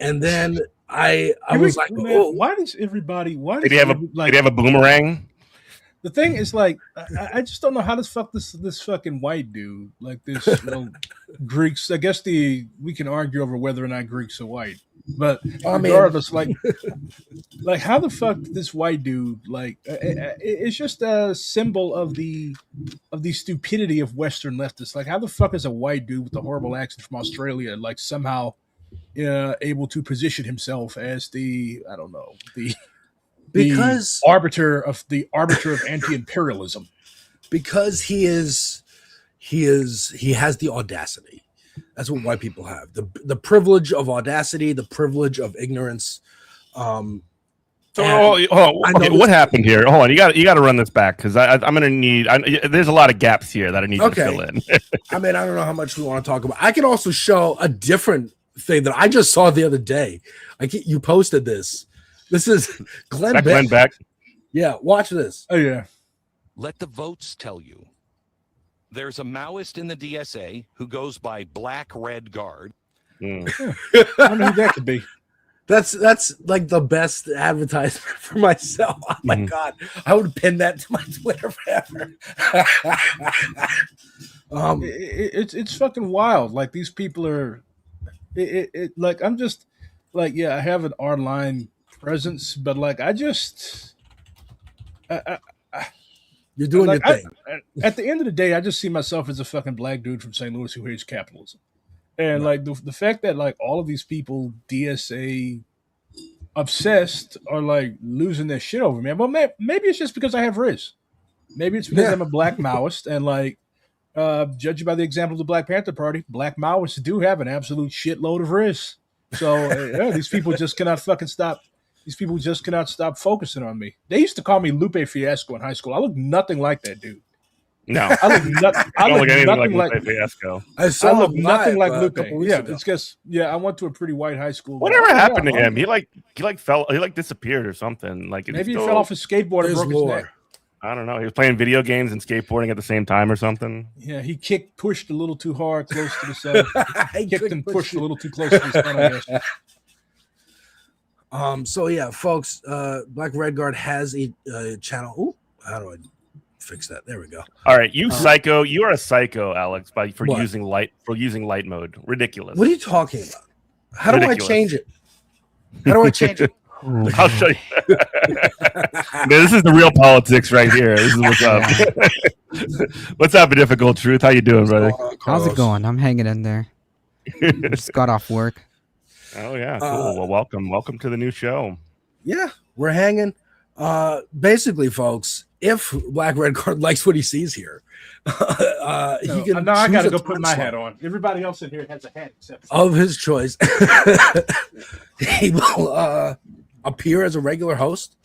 [SPEAKER 11] And then I was like,
[SPEAKER 4] man,
[SPEAKER 11] oh,
[SPEAKER 4] why does everybody?
[SPEAKER 13] Did he have a boomerang?
[SPEAKER 4] The thing is, like, I just don't know how the fuck this fucking white dude, like this Greeks. I guess we can argue over whether or not Greeks are white, but regardless, like how the fuck this white dude, like, it's just a symbol of the stupidity of Western leftists. Like, how the fuck is a white dude with a horrible accent from Australia, like, somehow able to position himself as the arbiter of anti-imperialism,
[SPEAKER 11] because he has the audacity. That's what white people have, the privilege of audacity, the privilege of ignorance.
[SPEAKER 13] What happened here? Hold on, you got to run this back because I'm gonna need. There's a lot of gaps here that I need you to fill in.
[SPEAKER 11] I mean, I don't know how much we want to talk about. I can also show a different thing that I just saw the other day. You posted this. This is Glenn Beck. Yeah, watch this.
[SPEAKER 4] Oh yeah.
[SPEAKER 14] Let the votes tell you. There's a Maoist in the DSA who goes by Black Red Guard.
[SPEAKER 4] I don't know who that could be.
[SPEAKER 11] That's like the best advertisement for myself. Oh my god, I would pin that to my Twitter forever.
[SPEAKER 4] It's fucking wild. Like, these people are. Like, I'm just like, yeah, I have an online presence, but like,
[SPEAKER 11] you're doing your thing.
[SPEAKER 4] At the end of the day, I just see myself as a fucking black dude from St. Louis who hates capitalism. And like the fact that like all of these people DSA obsessed are like losing their shit over me. Well, maybe it's just because I have Riz. Maybe it's because I'm a black Maoist, and like judging by the example of the Black Panther Party, black Maoists do have an absolute shitload of Riz. So these people just cannot fucking stop. These people just cannot stop focusing on me. They used to call me Lupe Fiasco in high school. I look nothing like that dude.
[SPEAKER 13] No,
[SPEAKER 4] I look
[SPEAKER 13] nothing like Lupe Fiasco.
[SPEAKER 11] I
[SPEAKER 4] look nothing like Lupe.
[SPEAKER 11] Yeah,
[SPEAKER 4] it's because I went to a pretty white high school.
[SPEAKER 13] Whatever happened to him? He disappeared or something. Like,
[SPEAKER 4] maybe he fell off his skateboard and broke his neck.
[SPEAKER 13] I don't know. He was playing video games and skateboarding at the same time or something.
[SPEAKER 4] Yeah, he pushed a little too hard, close to the sun. He kicked and pushed a little too close to the sun, I guess.
[SPEAKER 11] So yeah, folks, Black Red Guard has a channel. Ooh, how do I fix that? There we go.
[SPEAKER 13] All right, you psycho. You are a psycho, Alex, for
[SPEAKER 11] What?
[SPEAKER 13] using light mode. Ridiculous.
[SPEAKER 11] What are you talking about? How do I change it? How do I change it?
[SPEAKER 13] I'll show you. This is the real politics right here. This is what's up. What's up, Difficult Truth? How you doing, brother?
[SPEAKER 16] How's it going? I'm hanging in there. Just got off work.
[SPEAKER 13] Oh yeah, cool. Well, welcome to the new show.
[SPEAKER 11] Yeah, we're hanging. Basically, folks, if Black Red Guard likes what he sees here, he can.
[SPEAKER 4] No, I gotta
[SPEAKER 11] choose a
[SPEAKER 4] go put
[SPEAKER 11] time
[SPEAKER 4] my
[SPEAKER 11] slot
[SPEAKER 4] hat on. Everybody else in here has a hat except
[SPEAKER 11] of his choice. He will appear as a regular host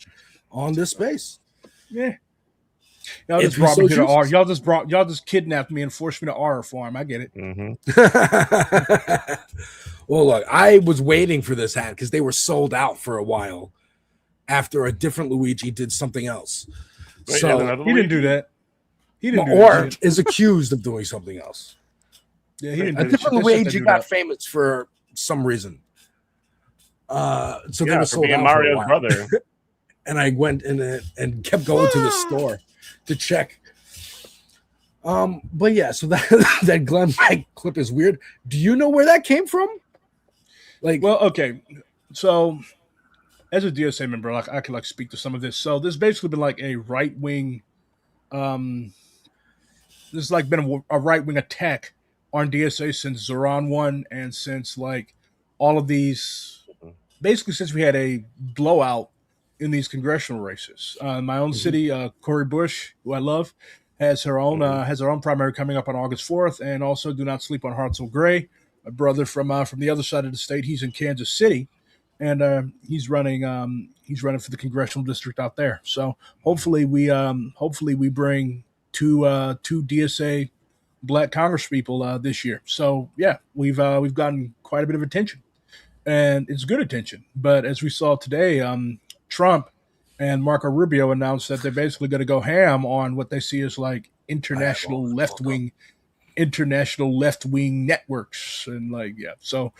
[SPEAKER 11] on this space.
[SPEAKER 4] Yeah. Y'all
[SPEAKER 11] If
[SPEAKER 4] just
[SPEAKER 11] he
[SPEAKER 4] brought me
[SPEAKER 11] so
[SPEAKER 4] to the R.
[SPEAKER 11] chooses.
[SPEAKER 4] Y'all just kidnapped me and forced me to R farm. I get it.
[SPEAKER 11] Well, look, I was waiting for this hat because they were sold out for a while after a different Luigi did something else.
[SPEAKER 13] Wait,
[SPEAKER 11] So
[SPEAKER 13] another
[SPEAKER 4] He didn't do that. He didn't do
[SPEAKER 11] or
[SPEAKER 4] that shit.
[SPEAKER 11] is accused of doing something else.
[SPEAKER 4] Yeah, he didn't
[SPEAKER 11] A
[SPEAKER 4] do that shit.
[SPEAKER 11] different
[SPEAKER 4] That shit
[SPEAKER 11] Luigi
[SPEAKER 4] didn't do
[SPEAKER 11] got
[SPEAKER 4] that.
[SPEAKER 11] famous for some reason. So they
[SPEAKER 13] Yeah,
[SPEAKER 11] were
[SPEAKER 13] for
[SPEAKER 11] sold
[SPEAKER 13] being
[SPEAKER 11] out for a
[SPEAKER 13] Mario's
[SPEAKER 11] while.
[SPEAKER 13] brother.
[SPEAKER 11] And I went in and kept going to the store to check. But yeah, so that Glenn Beck clip is weird. Do you know where that came from? Like,
[SPEAKER 4] well, okay. So, as a DSA member, like I can speak to some of this. So, there's basically been like a right wing, there's like been a right wing attack on DSA since Zoran won, and since like all of these, basically since we had a blowout in these congressional races. My own city, Cori Bush, who I love, has her own primary coming up on August 4th, and also do not sleep on Hartsel Gray, a brother from the other side of the state. He's in Kansas City, and he's running for the congressional district out there. So hopefully we bring two DSA black congresspeople this year. So yeah, we've gotten quite a bit of attention, and it's good attention. But as we saw today, Trump and Marco Rubio announced that they're basically going to go ham on what they see as like international left wing networks, and like so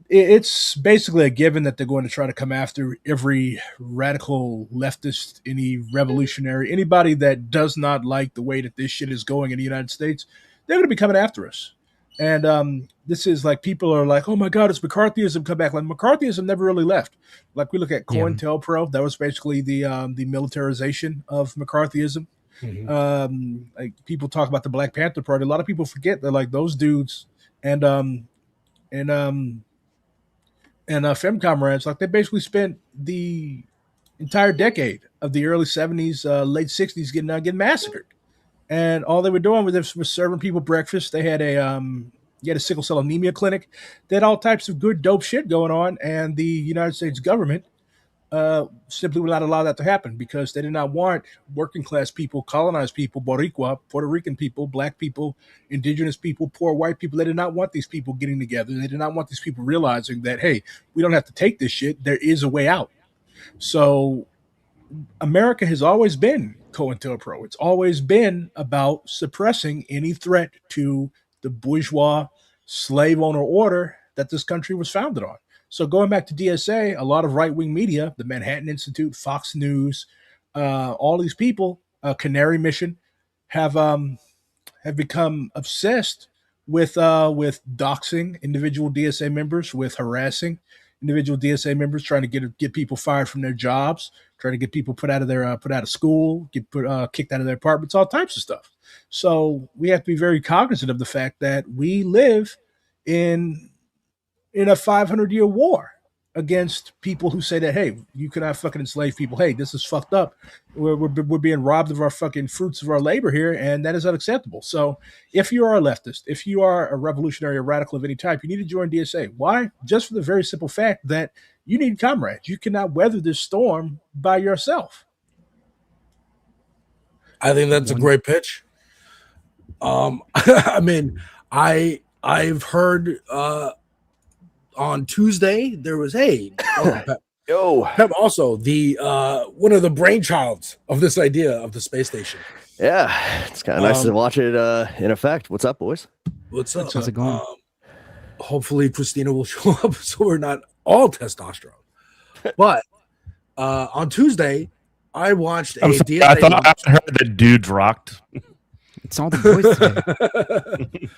[SPEAKER 4] it's basically a given that they're going to try to come after every radical leftist, any revolutionary, anybody that does not like the way that this shit is going in the United States. They're going to be coming after us. And this is like, people are like, oh my God, it's McCarthyism come back. Like, McCarthyism never really left. Like, we look at COINTELPRO, that was basically the militarization of McCarthyism. Like, people talk about the Black Panther Party. A lot of people forget that like those dudes and Fem comrades, like, they basically spent the entire decade of the early 70s, late 60s getting massacred. And all they were doing was serving people breakfast. They had a sickle cell anemia clinic. They had all types of good, dope shit going on. And the United States government simply would not allow that to happen, because they did not want working class people, colonized people, Boricua, Puerto Rican people, black people, indigenous people, poor white people. They did not want these people getting together. They did not want these people realizing that, hey, we don't have to take this shit. There is a way out. So America has always been COINTELPRO. It's always been about suppressing any threat to the bourgeois slave owner order that this country was founded on. So going back to DSA, a lot of right-wing media, the Manhattan Institute, Fox News, all these people, Canary Mission, have become obsessed with doxing individual DSA members, with harassing individual DSA members, trying to get people fired from their jobs, trying to get people put out of school, kicked out of their apartments, all types of stuff. So we have to be very cognizant of the fact that we live in a 500-year war against people who say that, hey, you cannot fucking enslave people. Hey, this is fucked up. We're being robbed of our fucking fruits of our labor here, and that is unacceptable. So if you are a leftist, if you are a revolutionary or radical of any type, you need to join DSA. Why? Just for the very simple fact that you need comrades. You cannot weather this storm by yourself.
[SPEAKER 11] I think that's a great pitch. I mean, I've heard on Tuesday there was, hey, Pep, also the one of the brainchilds of this idea of the space station.
[SPEAKER 17] Yeah, it's kind of nice to watch it in effect. What's up, boys?
[SPEAKER 11] What's up?
[SPEAKER 16] How's it going?
[SPEAKER 11] Hopefully Christina will show up so we're not all testosterone. But on Tuesday, I watched a DSA.
[SPEAKER 13] I thought I heard the dudes rocked.
[SPEAKER 16] It's all the boys today.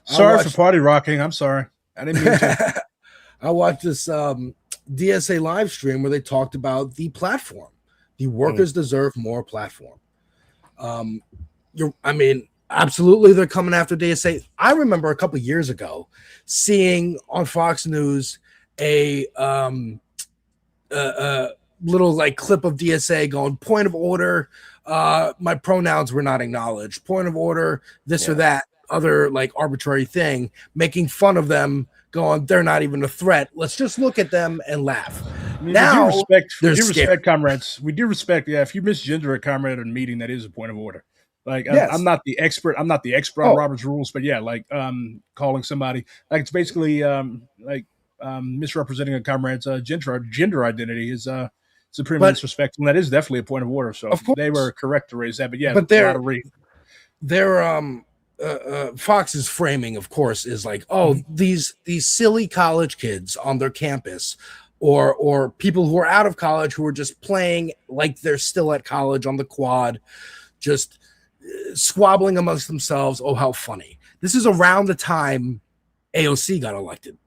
[SPEAKER 4] Sorry for party rocking. I'm sorry. I didn't mean to.
[SPEAKER 11] I watched this DSA live stream where they talked about the platform. The workers deserve more platform. Absolutely, they're coming after DSA. I remember a couple years ago seeing on Fox News a little like clip of DSA going, point of order, my pronouns were not acknowledged, point of order, this or that other like arbitrary thing, making fun of them, going, they're not even a threat, let's just look at them and laugh.
[SPEAKER 4] I mean,
[SPEAKER 11] Now
[SPEAKER 4] we do respect comrades. We do respect. Yeah, if you misgender a comrade at a meeting, that is a point of order. Like I'm not the expert. I'm not the expert on Robert's rules, but yeah, like calling somebody like it's basically misrepresenting a comrade's gender identity is supremely disrespectful. And that is definitely a point of order. So they were correct to raise that. But yeah,
[SPEAKER 11] they're Fox's framing, of course, is like, these silly college kids on their campus, or people who are out of college who are just playing like they're still at college on the quad, just squabbling amongst themselves. Oh, how funny. This is around the time AOC got elected.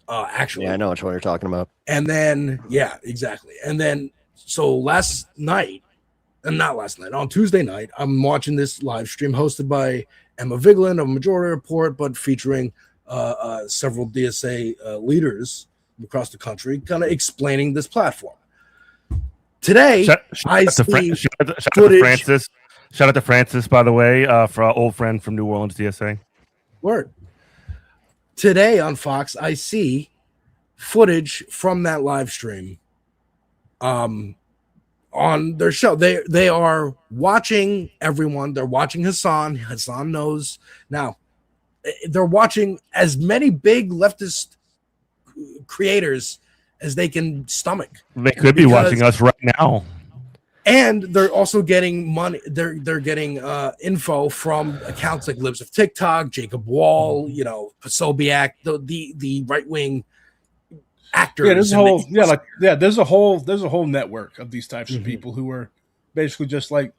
[SPEAKER 11] Actually.
[SPEAKER 17] Yeah, I know which one you're talking about.
[SPEAKER 11] And then, yeah, exactly. And then, so on Tuesday night, I'm watching this live stream hosted by Emma Vigeland of Majority Report, but featuring several DSA leaders across the country, kind of explaining this platform. Today, I see footage.
[SPEAKER 13] Shout out to Francis, by the way, for our old friend from New Orleans DSA.
[SPEAKER 11] Word. Today on Fox, I see footage from that live stream on their show. They are watching everyone. They're watching Hassan. Hassan knows. Now, they're watching as many big leftist creators as they can stomach.
[SPEAKER 13] They could be watching us right now.
[SPEAKER 11] And they're also getting money. They're getting info from accounts like Libs of TikTok, Jacob Wall, Posobiec, the right wing actors.
[SPEAKER 4] Yeah, there's a whole network of these types of people who are basically just like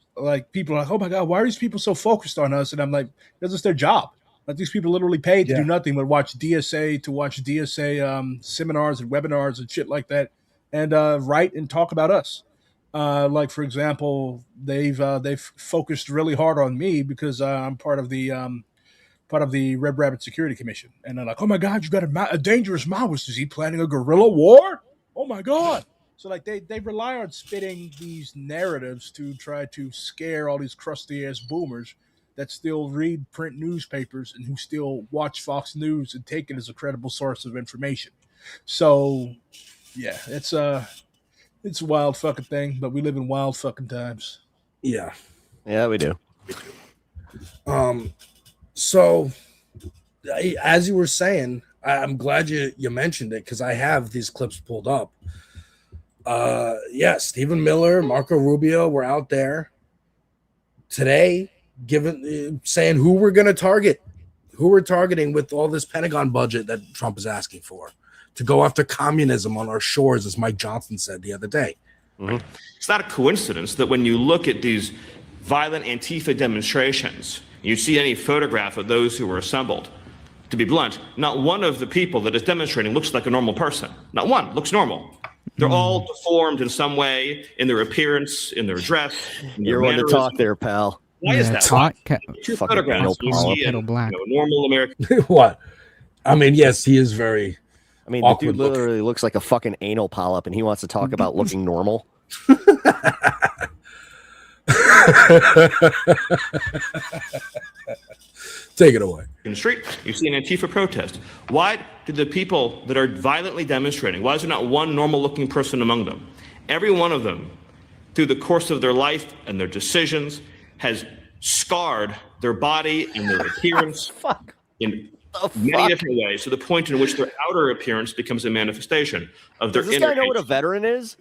[SPEAKER 4] people are like, oh my god, why are these people so focused on us? And I'm like, that's just their job. Like these people literally paid to do nothing but watch DSA seminars and webinars and shit like that, and write and talk about us. Like for example, they've focused really hard on me because I'm part of the Red Rabbit Security Commission, and they're like, "Oh my God, you got a dangerous Maoist. Is he planning a guerrilla war? Oh my God!" So like they rely on spitting these narratives to try to scare all these crusty ass boomers that still read print newspapers and who still watch Fox News and take it as a credible source of information. So yeah, it's a wild fucking thing, but we live in wild fucking times.
[SPEAKER 11] Yeah.
[SPEAKER 17] Yeah, we do.
[SPEAKER 11] So as you were saying, I'm glad you mentioned it because I have these clips pulled up. Stephen Miller, Marco Rubio were out there today saying who we're going to target, who we're targeting with all this Pentagon budget that Trump is asking for to go after communism on our shores, as Mike Johnson said the other day.
[SPEAKER 23] Mm-hmm. It's not a coincidence that when you look at these violent Antifa demonstrations, you see any photograph of those who were assembled. To be blunt, not one of the people that is demonstrating looks like a normal person. Not one looks normal. They're all deformed in some way, in their appearance, in their dress.
[SPEAKER 17] You're one to talk there, pal.
[SPEAKER 23] Why is that? Two photographs. You see a normal American.
[SPEAKER 11] What? I mean, yes, he is very.
[SPEAKER 17] I mean, the dude literally looks like a fucking anal polyp, and he wants to talk about looking normal.
[SPEAKER 11] Take it away.
[SPEAKER 23] In the street, you see an Antifa protest. Why do the people that are violently demonstrating, why is there not one normal-looking person among them? Every one of them, through the course of their life and their decisions, has scarred their body and their appearance in
[SPEAKER 18] many different ways, to the point in which their outer appearance becomes a manifestation of their
[SPEAKER 17] Does this
[SPEAKER 18] inner
[SPEAKER 17] guy know what a
[SPEAKER 18] nature.
[SPEAKER 17] veteran is?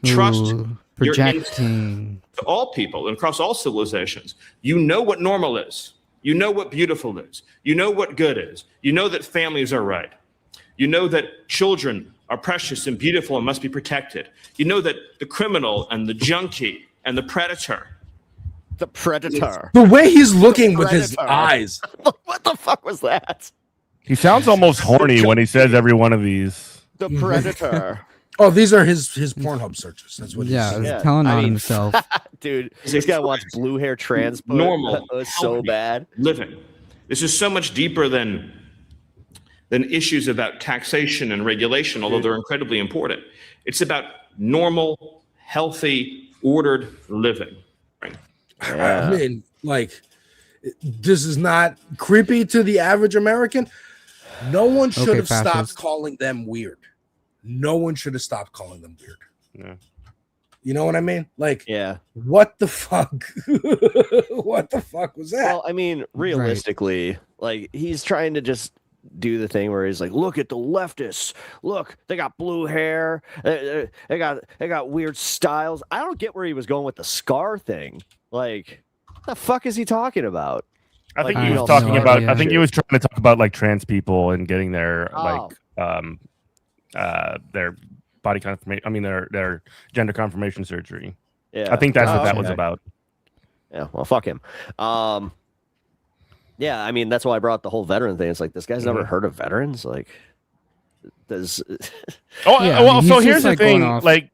[SPEAKER 18] Trust
[SPEAKER 16] Ooh,
[SPEAKER 18] your
[SPEAKER 16] projecting.
[SPEAKER 18] to all people and across all civilizations. You know what normal is. You know what beautiful is. You know what good is. You know that families are right. You know that children are precious and beautiful and must be protected. You know that the criminal and the junkie and the predator.
[SPEAKER 17] The predator.
[SPEAKER 11] The way he's looking with his eyes.
[SPEAKER 17] What the fuck was that?
[SPEAKER 13] He sounds almost horny when he says every one of these.
[SPEAKER 17] The predator.
[SPEAKER 11] Oh, these are his Pornhub searches. That's what
[SPEAKER 16] Yeah,
[SPEAKER 11] he's
[SPEAKER 16] he's telling on himself.
[SPEAKER 17] Dude, this guy wants blue hair transport.
[SPEAKER 18] Normal,
[SPEAKER 17] That was so
[SPEAKER 18] healthy
[SPEAKER 17] bad.
[SPEAKER 18] living. This is so much deeper than issues about taxation and regulation, although they're incredibly important. It's about normal, healthy, ordered living.
[SPEAKER 11] I mean, like, this is not creepy to the average American. No one should
[SPEAKER 16] Okay,
[SPEAKER 11] have stopped
[SPEAKER 16] fascist.
[SPEAKER 11] calling them weird. No one should have stopped calling them weird.
[SPEAKER 13] Yeah.
[SPEAKER 11] You know what I mean? Like,
[SPEAKER 17] yeah.
[SPEAKER 11] What the fuck? What the fuck was that?
[SPEAKER 17] Well, I mean, realistically, like, he's trying to just do the thing where he's like, look at the leftists. Look, they got blue hair. They got weird styles. I don't get where he was going with the scar thing. Like, what the fuck is he talking about?
[SPEAKER 13] I think
[SPEAKER 17] Like,
[SPEAKER 13] he
[SPEAKER 17] you
[SPEAKER 13] was
[SPEAKER 17] know,
[SPEAKER 13] talking about. I think he was trying to talk about like trans people and getting their their body confirmation. I mean, their gender confirmation surgery.
[SPEAKER 17] Yeah,
[SPEAKER 13] I think that's what that was about.
[SPEAKER 17] Yeah, well, fuck him. Yeah, I mean, that's why I brought the whole veteran thing. It's like, this guy's never heard of veterans. Like, does
[SPEAKER 13] So here's the thing. Like,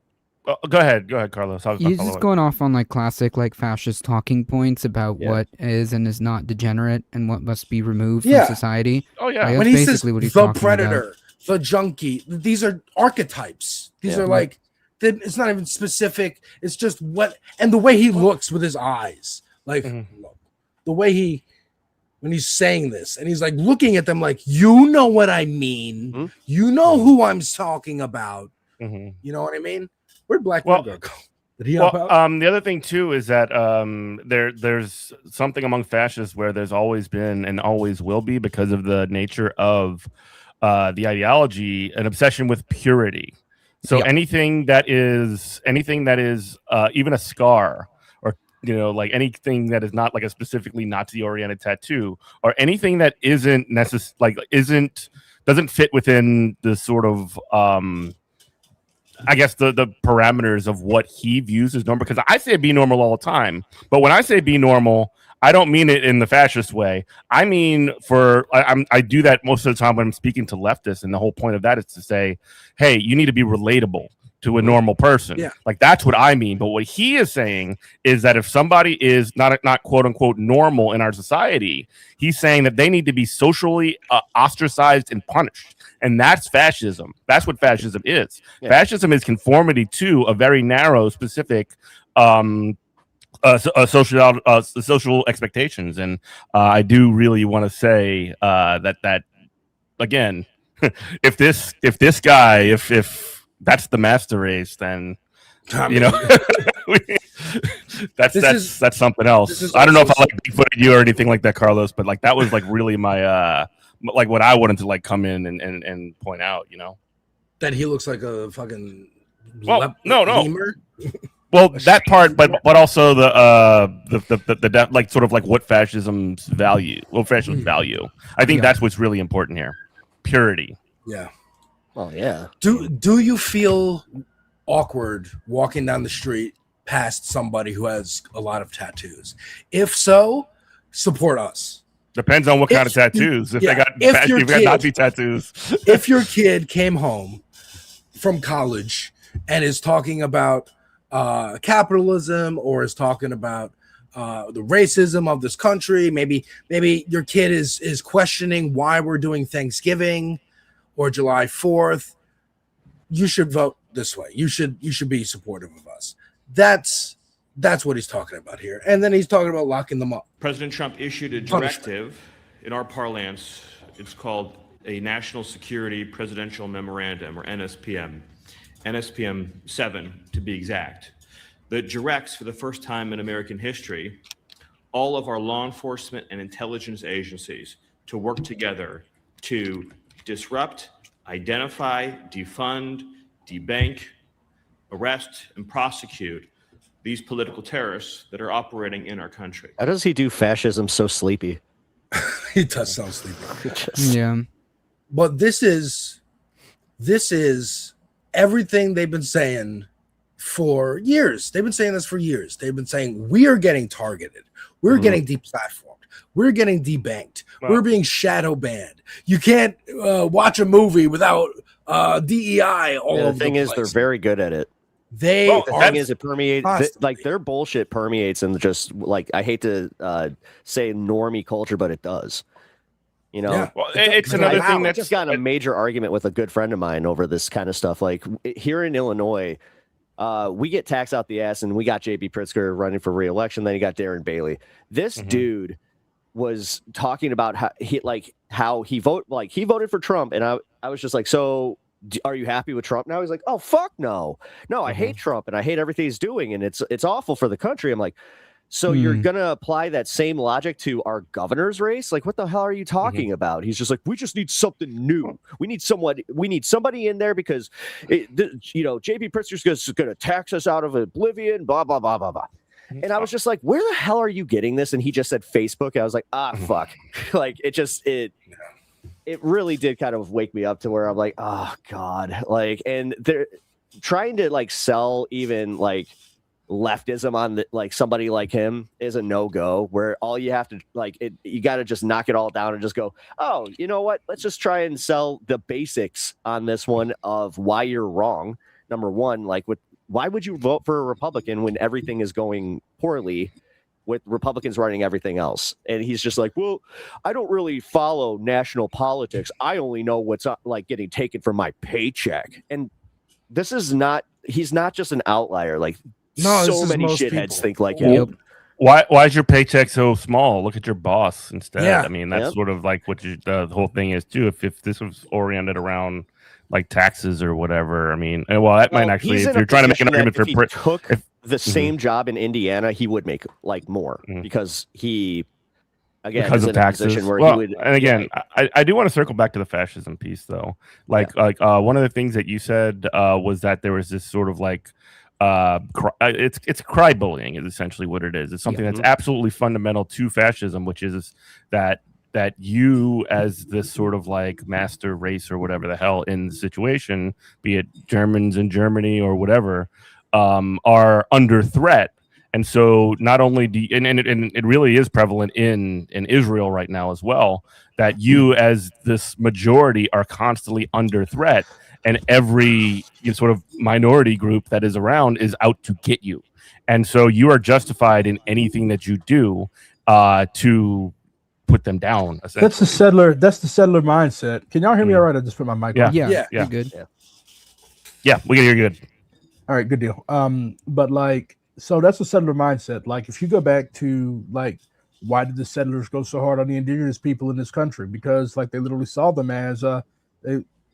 [SPEAKER 13] go ahead, Carlos.
[SPEAKER 16] He's just going off on like classic like fascist talking points about what is and is not degenerate and what must be removed from society.
[SPEAKER 13] Oh yeah,
[SPEAKER 16] Like,
[SPEAKER 11] when
[SPEAKER 16] that's
[SPEAKER 11] he says
[SPEAKER 16] basically what he's
[SPEAKER 11] the
[SPEAKER 16] talking
[SPEAKER 11] predator,
[SPEAKER 16] about.
[SPEAKER 11] the junkie, these are archetypes. These are like, it's not even specific. It's just what, and the way he looks with his eyes, like the way when he's saying this, and he's like looking at them like, you know what I mean, you know who I'm talking about. You know what I mean? Where'd Black Widow go? Did he help out?
[SPEAKER 13] The other thing too is that there's something among fascists where there's always been and always will be, because of the nature of the ideology, an obsession with purity. So anything that is even a scar, or like anything that is not like a specifically Nazi-oriented tattoo, or anything that isn't doesn't fit within the sort of I guess the parameters of what he views as normal. Because I say be normal all the time, but when I say be normal, I don't mean it in the fascist way. I mean, I do that most of the time when I'm speaking to leftists, and the whole point of that is to say, hey, you need to be relatable to a normal person.
[SPEAKER 11] Yeah.
[SPEAKER 13] Like, that's what I mean. But what he is saying is that if somebody is not quote unquote normal in our society, he's saying that they need to be socially ostracized and punished. And that's fascism. That's what fascism is. Yeah. Fascism is conformity to a very narrow, specific social expectations. And I do really want to say that again, if that's the master race, then that's something else. I don't know if I like Bigfoot you or anything like that, Carlos, but like that was like really my like what I wanted to like come in and point out,
[SPEAKER 11] that he looks like a fucking
[SPEAKER 13] no.
[SPEAKER 11] lemur.
[SPEAKER 13] Well, that part, but also the like sort of like what fascism's value. I think that's what's really important here. Purity.
[SPEAKER 11] Yeah.
[SPEAKER 17] Oh yeah.
[SPEAKER 11] Do you feel awkward walking down the street past somebody who has a lot of tattoos? If so, support us.
[SPEAKER 13] Depends on what kind of tattoos. If they got Nazi tattoos.
[SPEAKER 11] If your kid came home from college and is talking about capitalism, or is talking about the racism of this country, maybe your kid is questioning why we're doing Thanksgiving or July 4th, you should vote this way. You should be supportive of us. That's what he's talking about here. And then he's talking about locking them up.
[SPEAKER 18] President Trump issued a directive in our parlance. It's called a National Security Presidential Memorandum, or NSPM. NSPM 7 to be exact, that directs, for the first time in American history, all of our law enforcement and intelligence agencies to work together to disrupt, identify, defund, debank, arrest, and prosecute these political terrorists that are operating in our country.
[SPEAKER 17] How does he do fascism so sleepy?
[SPEAKER 11] He does sound sleepy.
[SPEAKER 16] Yeah.
[SPEAKER 11] But this is everything they've been saying for years. They've been saying this for years. They've been saying we are getting targeted. We're getting deplatformed. We're getting debanked.
[SPEAKER 13] Wow.
[SPEAKER 11] We're being shadow banned. You can't watch a movie without DEI all over
[SPEAKER 17] The thing
[SPEAKER 11] the
[SPEAKER 17] is,
[SPEAKER 11] place.
[SPEAKER 17] they're very good at it.
[SPEAKER 11] The
[SPEAKER 17] thing is, it permeates
[SPEAKER 11] constantly.
[SPEAKER 17] like their bullshit permeates and just like I hate to say normie culture, but it does. You know,
[SPEAKER 13] Yeah. Well, it's another thing
[SPEAKER 17] I
[SPEAKER 13] that's
[SPEAKER 17] just got in a major argument with a good friend of mine over this kind of stuff. Like here in Illinois, we get tax out the ass, and we got JB Pritzker running for re-election. Then you got Darren Bailey. This dude was talking about how he voted for Trump, and I was just like, so are you happy with Trump now? He's like, oh fuck no, I hate Trump and I hate everything he's doing, and it's awful for the country. I'm like, so you're gonna apply that same logic to our governor's race? Like, what the hell are you talking about? He's just like, we just need something new. We need somebody in there because JB Pritzker's gonna tax us out of oblivion, blah blah blah blah blah. And I was just like, where the hell are you getting this? And he just said Facebook. I was like, fuck. Like it really did kind of wake me up to where I'm like, oh God. Like, and they're trying to like sell even like leftism on like somebody like him is a no-go, where all you have to you got to just knock it all down and just go, oh, you know what? Let's just try and sell the basics on this one of why you're wrong. Number one, why would you vote for a Republican when everything is going poorly with Republicans running everything else? And he's just like, well, I don't really follow national politics. I only know what's getting taken from my paycheck. And he's not just an outlier. Like so many shitheads think like him.
[SPEAKER 13] Why is your paycheck so small? Look at your boss instead.
[SPEAKER 11] Yeah.
[SPEAKER 13] I mean, that's sort of like what the whole thing is too. If this was oriented around like taxes or whatever, I mean, that might actually, if you're trying to make an argument for
[SPEAKER 17] the same job in Indiana, he would make more because he
[SPEAKER 13] because of taxes. He would, and again, I do want to circle back to the fascism piece though. One of the things that you said was that there was this sort of it's cry bullying is essentially what it is. It's something that's absolutely fundamental to fascism, which is that you as this sort of like master race or whatever the hell in the situation, be it Germans in Germany or whatever, are under threat. And so not only and it really is prevalent in Israel right now as well, that you as this majority are constantly under threat, and every sort of minority group that is around is out to get you. And so you are justified in anything that you do to put them down.
[SPEAKER 4] That's the settler mindset. Can y'all hear me all right? I just put my mic on.
[SPEAKER 16] Yeah. Good.
[SPEAKER 13] Yeah, we can hear you good.
[SPEAKER 4] All right, good deal. But so that's the settler mindset. Like, if you go back to why did the settlers go so hard on the indigenous people in this country? Because they literally saw them as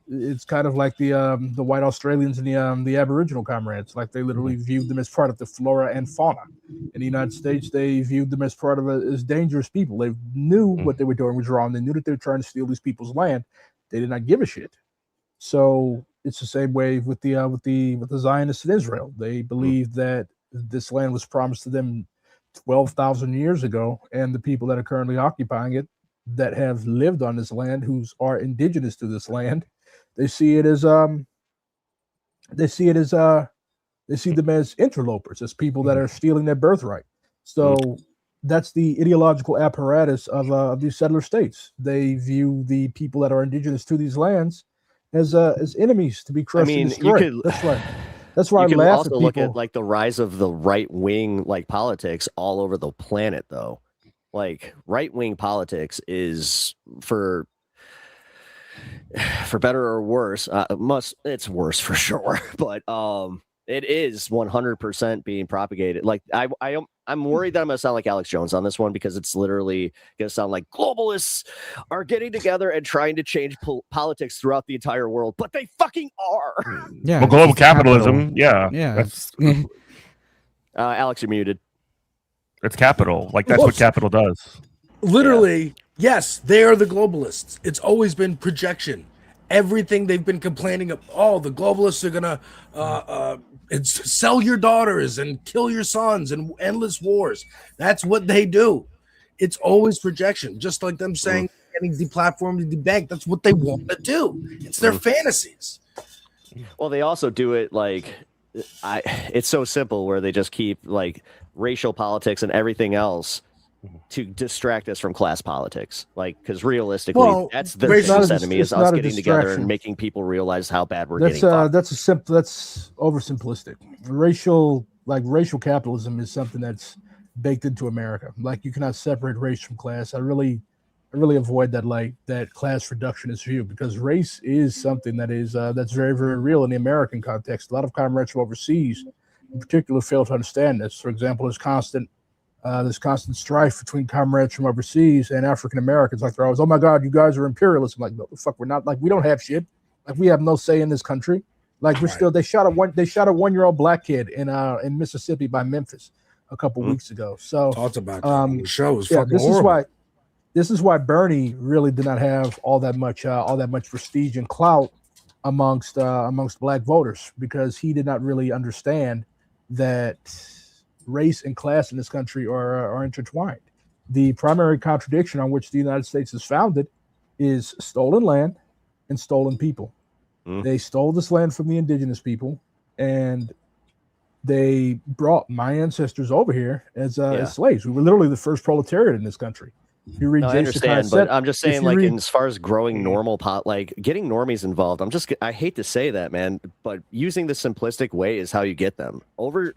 [SPEAKER 4] it's kind of like the white Australians and the Aboriginal comrades. Like, they literally viewed them as part of the flora and fauna. In the United States, they viewed them as part of as dangerous people. They knew what they were doing was wrong. They knew that they were trying to steal these people's land. They did not give a shit. So it's the same way with the Zionists in Israel. They believed that this land was promised to them 12,000 years ago, and the people that are currently occupying it, that have lived on this land, who are indigenous to this land, they see it as they see them as interlopers, as people that are stealing their birthright. So that's the ideological apparatus of these settler states. They view the people that are indigenous to these lands as enemies to be crushed and destroyed. That's why I
[SPEAKER 17] can
[SPEAKER 4] laugh
[SPEAKER 17] also
[SPEAKER 4] at people.
[SPEAKER 17] look at the rise of the right wing politics all over the planet, though. Right wing politics is for better or worse. It's worse for sure, but it is 100% being propagated. I'm worried that I'm gonna sound like Alex Jones on this one, because it's literally gonna sound like globalists are getting together and trying to change politics throughout the entire world, but they fucking are.
[SPEAKER 16] Yeah.
[SPEAKER 13] Well, global capitalism.
[SPEAKER 16] Yeah.
[SPEAKER 13] That's
[SPEAKER 17] Alex, you're muted.
[SPEAKER 13] It's capital. That's what capital does.
[SPEAKER 11] Literally, Yes, they are the globalists. It's always been projection. Everything they've been complaining of, the globalists are gonna sell your daughters and kill your sons and endless wars. That's what they do. It's always projection, just like them saying getting deplatformed and debanked. That's what they want to do. It's their fantasies.
[SPEAKER 17] Well, they also do it it's so simple where they just keep like racial politics and everything else to distract us from class politics. Like, because realistically, that's the biggest enemy is us getting together and making people realize how bad we're getting.
[SPEAKER 4] That's oversimplistic. Racial capitalism is something that's baked into America. Like, you cannot separate race from class. I really avoid that class reductionist view, because race is something that is that's very, very real in the American context. A lot of comrades from overseas in particular fail to understand this. For example, there's constant strife between comrades from overseas and African Americans. Like, they're always, oh my God, you guys are imperialists. I'm like, no, the fuck, we're not. Like, we don't have shit. Like, we have no say in this country. Like, we're still. They shot a 1-year-old black kid in Mississippi by Memphis a couple weeks ago. So
[SPEAKER 11] talked about the show is fucking
[SPEAKER 4] this
[SPEAKER 11] horrible.
[SPEAKER 4] This is why Bernie really did not have all that much prestige and clout amongst black voters, because he did not really understand that race and class in this country are intertwined. The primary contradiction on which the United States is founded is stolen land and stolen people. They stole this land from the indigenous people, and they brought my ancestors over here as slaves. We were literally the first proletariat in this country. You read
[SPEAKER 17] I understand, but I'm just saying, like, as far as growing normal like getting normies involved, I hate to say that, man, but using the simplistic way is how you get them. Over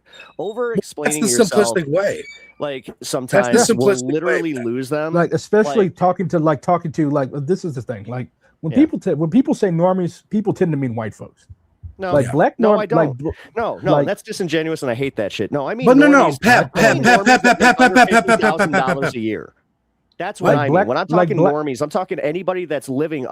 [SPEAKER 17] explaining yourself.
[SPEAKER 11] That's the simplistic way.
[SPEAKER 17] Like, sometimes we'll literally lose them.
[SPEAKER 4] Like, especially talking to this is the thing. Like, when people say normies, people tend to mean white folks.
[SPEAKER 17] No,
[SPEAKER 4] like black.
[SPEAKER 17] No,
[SPEAKER 4] norm,
[SPEAKER 17] I don't.
[SPEAKER 4] Like,
[SPEAKER 17] no, that's disingenuous, and I hate that shit. No, I mean,
[SPEAKER 11] but no,
[SPEAKER 17] Pep, $50,000 a year. That's what I mean. When I'm talking normies, I'm talking anybody that's living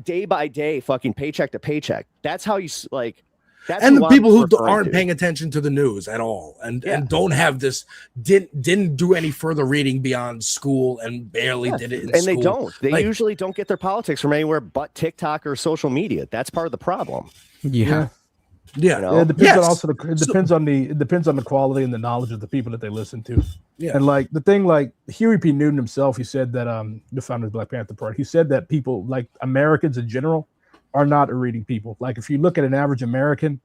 [SPEAKER 17] day by day, fucking paycheck to paycheck. That's how you like. That's
[SPEAKER 11] and the people who aren't paying attention to the news at all, and don't have this, didn't do any further reading beyond school, and barely did it in school.
[SPEAKER 17] They don't. They usually don't get their politics from anywhere but TikTok or social media. That's part of the problem.
[SPEAKER 4] Yeah.
[SPEAKER 17] You know?
[SPEAKER 4] It depends on it depends on the quality and the knowledge of the people that they listen to.
[SPEAKER 11] Yeah.
[SPEAKER 4] And like the thing, like Huey P. Newton himself, he said that the founder of the Black Panther Party, he said that people, like Americans in general, are not a reading people. Like, if you look at an average American,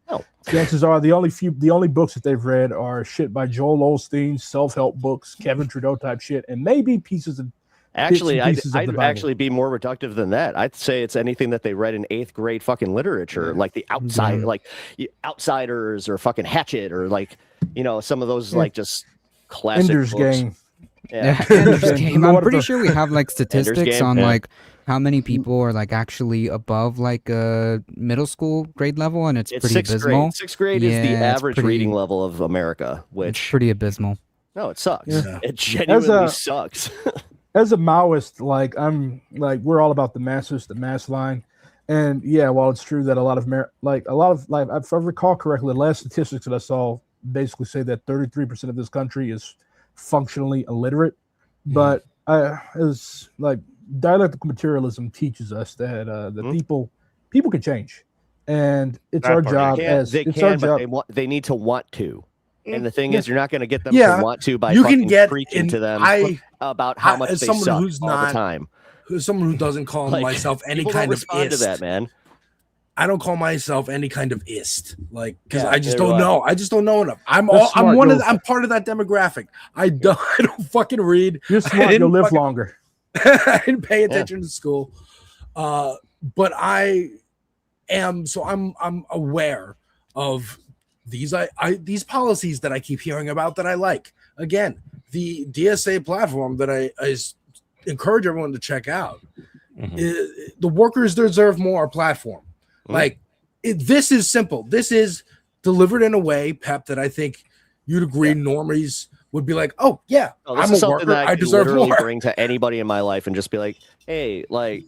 [SPEAKER 4] chances are the only books that they've read are shit by Joel Osteen, self-help books, Kevin Trudeau type shit, and maybe pieces of.
[SPEAKER 17] Actually, I'd actually be more reductive than that. I'd say it's anything that they read in 8th grade fucking literature, like the outside, like Outsiders or fucking Hatchet, or like, some of those like just classic
[SPEAKER 4] Ender's
[SPEAKER 17] books.
[SPEAKER 4] Game.
[SPEAKER 17] Yeah.
[SPEAKER 16] Ender's Game. I'm pretty sure we have like statistics on like how many people are like actually above like middle school grade level, and it's pretty abysmal.
[SPEAKER 17] 6th grade is the average reading level of America, which
[SPEAKER 16] it's pretty abysmal.
[SPEAKER 17] No, it sucks.
[SPEAKER 4] Yeah.
[SPEAKER 17] It genuinely sucks.
[SPEAKER 4] As a Maoist, we're all about the masses, the mass line, and while it's true that a lot of if I recall correctly, the last statistics that I saw basically say that 33% of this country is functionally illiterate, but as like dialectical materialism teaches us that the people can change, and it's our job
[SPEAKER 17] they need to want to. And the thing is, you're not going to get them to want to by fucking preaching to them about how much they suck all the time.
[SPEAKER 11] Someone who doesn't call myself any kind of ist.
[SPEAKER 17] To that, man.
[SPEAKER 11] I don't call myself any kind of ist, like, because I just don't know. I just don't know enough. I'm part of that demographic. I don't fucking read.
[SPEAKER 4] You're smart. You'll live longer.
[SPEAKER 11] I didn't pay attention to school, but I am. So I'm aware of these policies that I keep hearing about that I like. Again, the DSA platform that I encourage everyone to check out. The workers deserve more platform. Like, this is simple. This is delivered in a way, Pep, that I think you'd agree normies would be like, oh yeah, I'm a worker. I deserve more.
[SPEAKER 17] Bring to anybody in my life and just be like, hey, like,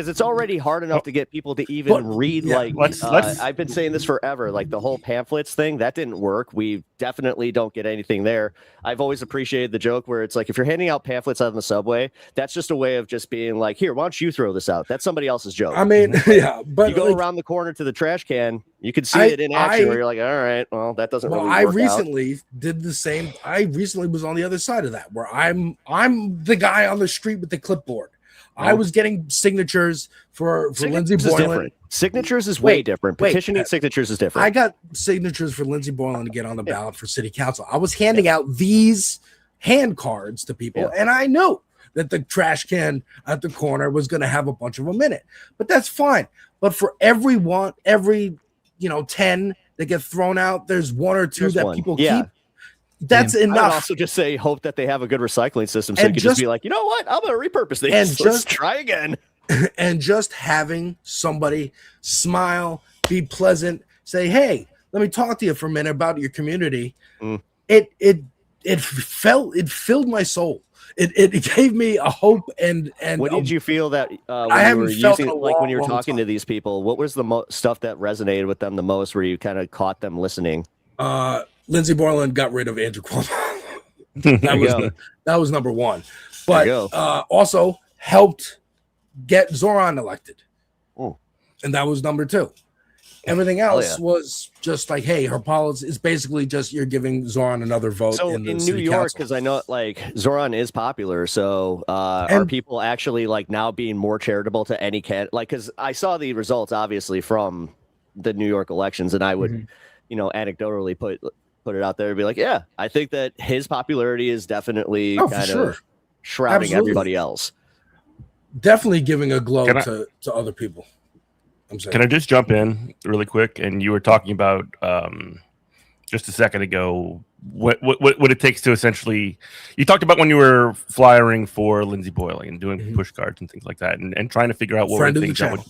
[SPEAKER 17] because it's already hard enough to get people to even read. I've been saying this forever. Like the whole pamphlets thing, that didn't work. We definitely don't get anything there. I've always appreciated the joke where it's like, if you're handing out pamphlets on the subway, that's just a way of just being like, here, why don't you throw this out? That's somebody else's joke.
[SPEAKER 11] I mean, yeah, but
[SPEAKER 17] you go around the corner to the trash can, you can see it in action where you're like, all right, well, that doesn't really work
[SPEAKER 11] I
[SPEAKER 17] out.
[SPEAKER 11] recently did the same. I recently was on the other side of that, where I'm the guy on the street with the clipboard. I was getting signatures for Lindsey Boylan.
[SPEAKER 17] Signatures is way different. Petitioning signatures is different.
[SPEAKER 11] I got signatures for Lindsey Boylan to get on the ballot for city council. I was handing out these hand cards to people, and I knew that the trash can at the corner was going to have a bunch of them in it. But that's fine. But for every 10 that get thrown out, there's one or two people keep. That's enough.
[SPEAKER 17] I would also just say, hope that they have a good recycling system, so you can just be like, you know what, I'm going to repurpose these.
[SPEAKER 11] And
[SPEAKER 17] Let's try again.
[SPEAKER 11] And just having somebody smile, be pleasant, say, "Hey, let me talk to you for a minute about your community." It filled my soul. It gave me a hope and.
[SPEAKER 17] What did you feel that when
[SPEAKER 11] I
[SPEAKER 17] you
[SPEAKER 11] haven't
[SPEAKER 17] were
[SPEAKER 11] felt
[SPEAKER 17] using,
[SPEAKER 11] in a
[SPEAKER 17] like when you were
[SPEAKER 11] long
[SPEAKER 17] talking to these people? What was the stuff that resonated with them the most, where you kind of caught them listening?
[SPEAKER 11] Lindsey Boylan got rid of Andrew Cuomo. that was number one, but also helped get Zoran elected, and that was number two. Everything else was just like, hey, her policy is basically just you're giving Zoran another vote.
[SPEAKER 17] So in New York, because I know like Zoran is popular, so are people actually like now being more charitable to any candidate? Like, because I saw the results obviously from the New York elections, and I would, anecdotally put it out there and be like, yeah, I think that his popularity is definitely kind of shrouding everybody else.
[SPEAKER 11] Definitely giving a glow to other people.
[SPEAKER 13] Can I just jump in really quick? And you were talking about just a second ago what it takes to essentially. You talked about when you were flyering for Lindsey Boylan and doing push cards and things like that, and trying to figure out what were things that would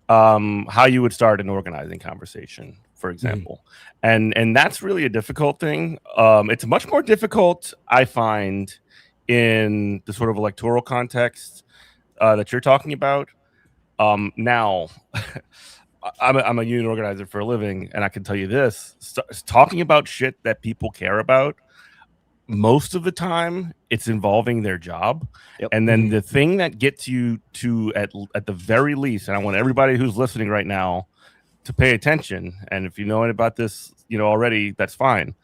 [SPEAKER 13] how you would start an organizing conversation, for example, and that's really a difficult thing. It's much more difficult, I find, in the sort of electoral context that you're talking about. Now, I'm a union organizer for a living, and I can tell you this: talking about shit that people care about, most of the time, it's involving their job. And then the thing that gets you to, at the very least, and I want everybody who's listening right now to pay attention. And if you know about this, already, that's fine.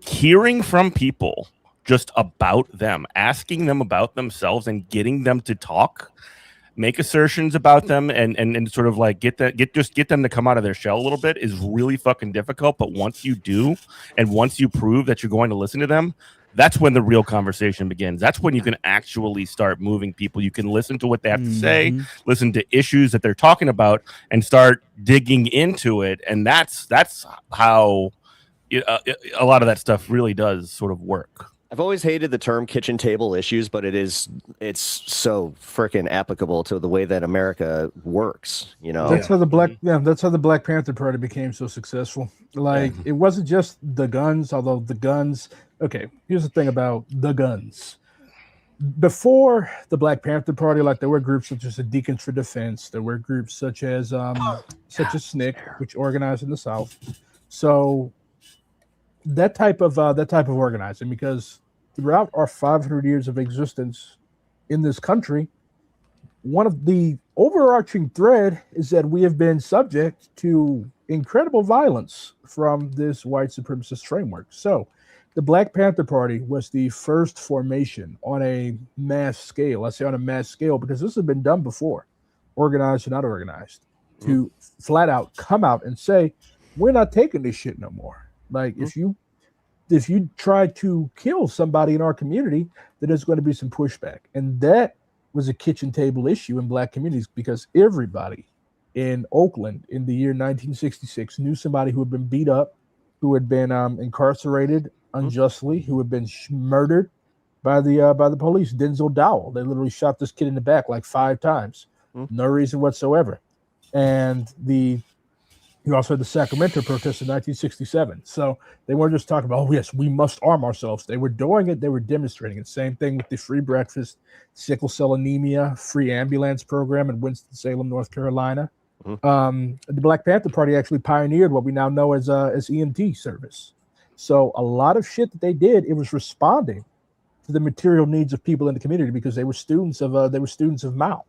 [SPEAKER 13] Hearing from people just about them, asking them about themselves, and getting them to talk. Make assertions about them and sort of like get them to come out of their shell a little bit is really fucking difficult. But once you do, and once you prove that you're going to listen to them, that's when the real conversation begins. That's when you can actually start moving people. You can listen to what they have to say, listen to issues that they're talking about, and start digging into it. And that's how a lot of that stuff really does sort of work.
[SPEAKER 17] I've always hated the term kitchen table issues, but it's so freaking applicable to the way that America works.
[SPEAKER 4] That's how the Black Panther Party became so successful. Like it wasn't just the guns, although the guns. Okay, here's the thing about the guns. Before the Black Panther Party, like there were groups such as the Deacons for Defense. There were groups such as SNCC, which organized in the South. So that type of organizing, because throughout our 500 years of existence in this country, one of the overarching thread is that we have been subject to incredible violence from this white supremacist framework. So the Black Panther Party was the first formation on a mass scale. I say on a mass scale because this has been done before, organized or not organized, to flat out come out and say, we're not taking this shit no more. Like if you try to kill somebody in our community, then there's going to be some pushback. And that was a kitchen table issue in Black communities because everybody in Oakland in the year 1966 knew somebody who had been beat up, who had been incarcerated unjustly, who had been murdered by the police. Denzel Dowell, they literally shot this kid in the back like 5 times. No reason whatsoever. And the You also had the Sacramento protests in 1967. So they weren't just talking about, oh, yes, we must arm ourselves. They were doing it. They were demonstrating it. Same thing with the free breakfast, sickle cell anemia, free ambulance program in Winston-Salem, North Carolina. The Black Panther Party actually pioneered what we now know as EMT service. So a lot of shit that they did, it was responding to the material needs of people in the community because they were students of Mao.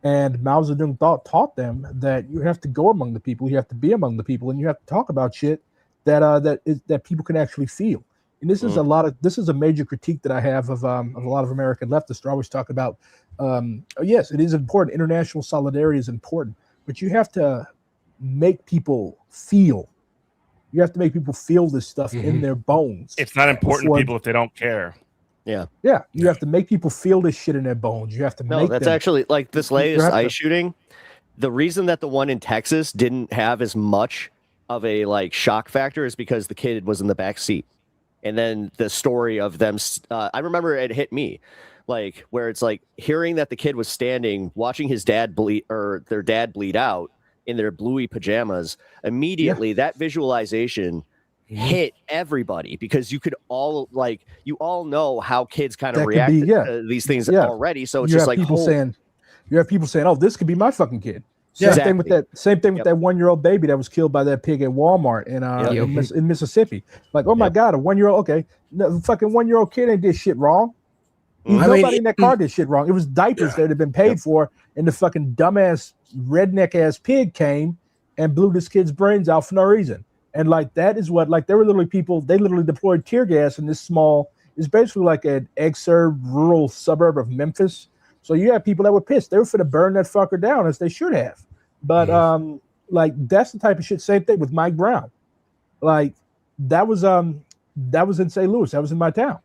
[SPEAKER 4] And Mao Zedong taught them that you have to go among the people, you have to be among the people, and you have to talk about shit that people can actually feel. And this is a major critique that I have of a lot of American leftists. They always talk about, yes, it is important. International solidarity is important, but you have to make people feel. You have to make people feel this stuff in their bones.
[SPEAKER 13] It's not important to people if they don't care.
[SPEAKER 4] Yeah, you have to make people feel this shit in their bones. You have to make
[SPEAKER 17] that's
[SPEAKER 4] them.
[SPEAKER 17] actually like this latest ICE shooting. The reason that the one in Texas didn't have as much of a like shock factor is because the kid was in the back seat. And then the story of them, I remember it hit me, like where it's like hearing that the kid was standing, watching his dad bleed or their dad bleed out in their bluey pajamas. Immediately, that visualization hit everybody because you could all know how kids kind of react to these things already. So it's just like
[SPEAKER 4] you have people saying, "Oh, this could be my fucking kid." Same thing with that 1-year-old baby that was killed by that pig at Walmart in Mississippi. Like, oh my God, a 1-year-old. Okay, no, fucking 1-year-old kid ain't did shit wrong. Nobody in that car did shit wrong. It was diapers that had been paid for, and the fucking dumbass redneck ass pig came and blew this kid's brains out for no reason. And like that is what, like, there were literally people, they literally deployed tear gas in this small, it's basically like an exurb rural suburb of Memphis. So you have people that were pissed. They were finna burn that fucker down, as they should have. But like that's the type of shit. Same thing with Mike Brown. Like that was in St. Louis. That was in my town.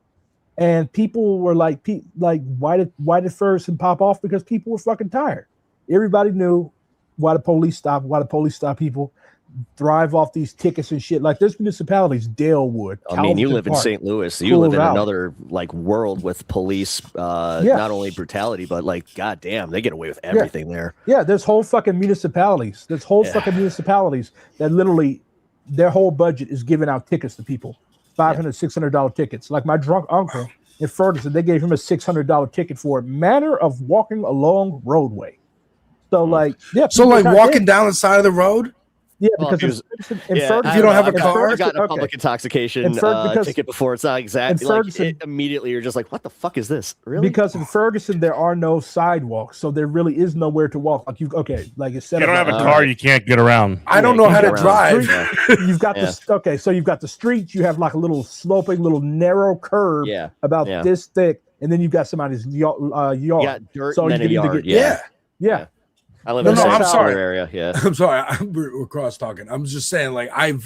[SPEAKER 4] And people were like, why did Ferguson pop off? Because people were fucking tired. Everybody knew why the police stop people. Thrive off these tickets and shit. Like there's municipalities, Dalewood.
[SPEAKER 17] I mean, you live in St. Louis. You live in another like world with police. Not only brutality, but like, goddamn, they get away with everything there.
[SPEAKER 4] Yeah, there's whole fucking municipalities. There's whole fucking municipalities that literally their whole budget is giving out tickets to people, $500, $600 tickets. Like my drunk uncle in Ferguson, they gave him a $600 ticket for a manner of walking along roadway. So like,
[SPEAKER 11] so like walking down the side of the road.
[SPEAKER 4] Yeah, because
[SPEAKER 17] if you don't have a car, I've gotten a public intoxication ticket before. It's not exactly like immediately you're just like, what the fuck is this? Really?
[SPEAKER 4] Because in Ferguson there are no sidewalks, so there really is nowhere to walk. Like like it's set
[SPEAKER 13] you don't have a car, you can't get around.
[SPEAKER 11] I don't know how to drive.
[SPEAKER 4] You've got so you've got the streets. You have like a little sloping, little narrow curb about this thick, and then you've got somebody's yard.
[SPEAKER 17] You got dirt
[SPEAKER 4] so
[SPEAKER 17] and then a yard.
[SPEAKER 4] Yeah.
[SPEAKER 17] I live in the
[SPEAKER 11] I'm sorry.
[SPEAKER 17] area. Yeah,
[SPEAKER 11] I'm sorry. We're cross talking. I'm just saying, like, I'm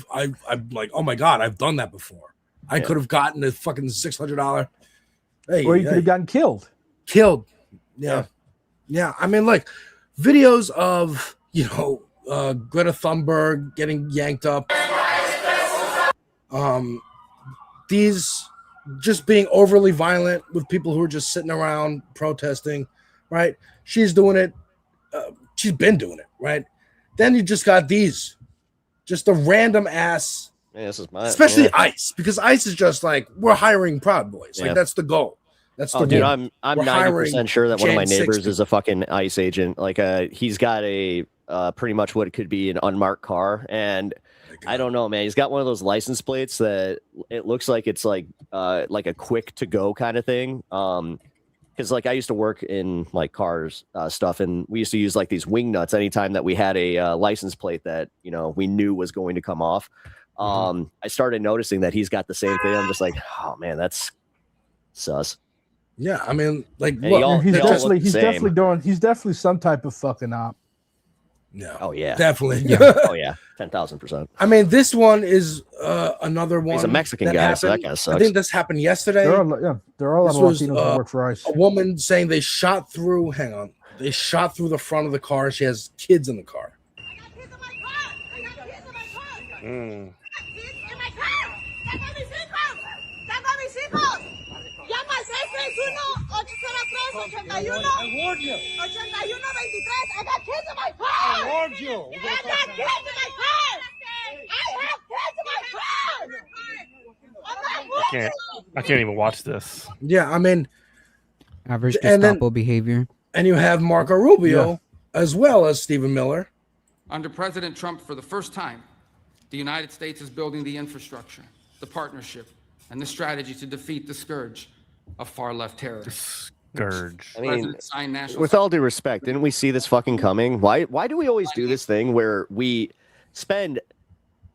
[SPEAKER 11] like, oh my God, I've done that before. I could have gotten a fucking $600.
[SPEAKER 4] Or you could have gotten killed.
[SPEAKER 11] Yeah. I mean, like, videos of Greta Thunberg getting yanked up. These just being overly violent with people who are just sitting around protesting. Right? She's doing it. She's been doing it, right? Then you just got these, just a random ass, especially ICE, because ICE is just like, we're hiring Proud Boys. Like that's the goal. That's the
[SPEAKER 17] dude. I'm 90% sure that one of my neighbors is a fucking ICE agent. Like he's got a pretty much what could be an unmarked car, and I don't know, man. He's got one of those license plates that it looks like it's like a quick to go kind of thing. Because like I used to work in like cars stuff, and we used to use like these wing nuts anytime that we had a license plate that we knew was going to come off. I started noticing that he's got the same thing. I'm just like, oh man, that's sus.
[SPEAKER 11] Yeah, I mean, like
[SPEAKER 4] he's definitely some type of fucking op.
[SPEAKER 11] Yeah.
[SPEAKER 17] Oh yeah.
[SPEAKER 11] Definitely.
[SPEAKER 17] Yeah. Oh yeah. 10,000%.
[SPEAKER 11] I mean, this one is another one.
[SPEAKER 17] He's a Mexican guy, so that kind of sucks.
[SPEAKER 11] I think this happened yesterday.
[SPEAKER 4] There are a lot of Latinos that work for ICE.
[SPEAKER 11] A woman saying they shot through. Hang on, they shot through the front of the car. She has kids in the car.
[SPEAKER 9] I warned you. 81-23. I got kids in my car. I warned you. I got kids in my car.
[SPEAKER 13] I can't even watch this.
[SPEAKER 11] Yeah, I mean,
[SPEAKER 16] Average
[SPEAKER 11] and then-
[SPEAKER 16] Gestapo behavior.
[SPEAKER 11] and you have Marco Rubio as well as Stephen Miller.
[SPEAKER 19] Under President Trump, for the first time, the United States is building the infrastructure, the partnership, and the strategy to defeat the scourge of far-left terrorists.
[SPEAKER 13] Scourge.
[SPEAKER 17] I mean,
[SPEAKER 19] President signed national
[SPEAKER 17] with all due respect, didn't we see this fucking coming? Why do we always do this thing where we spend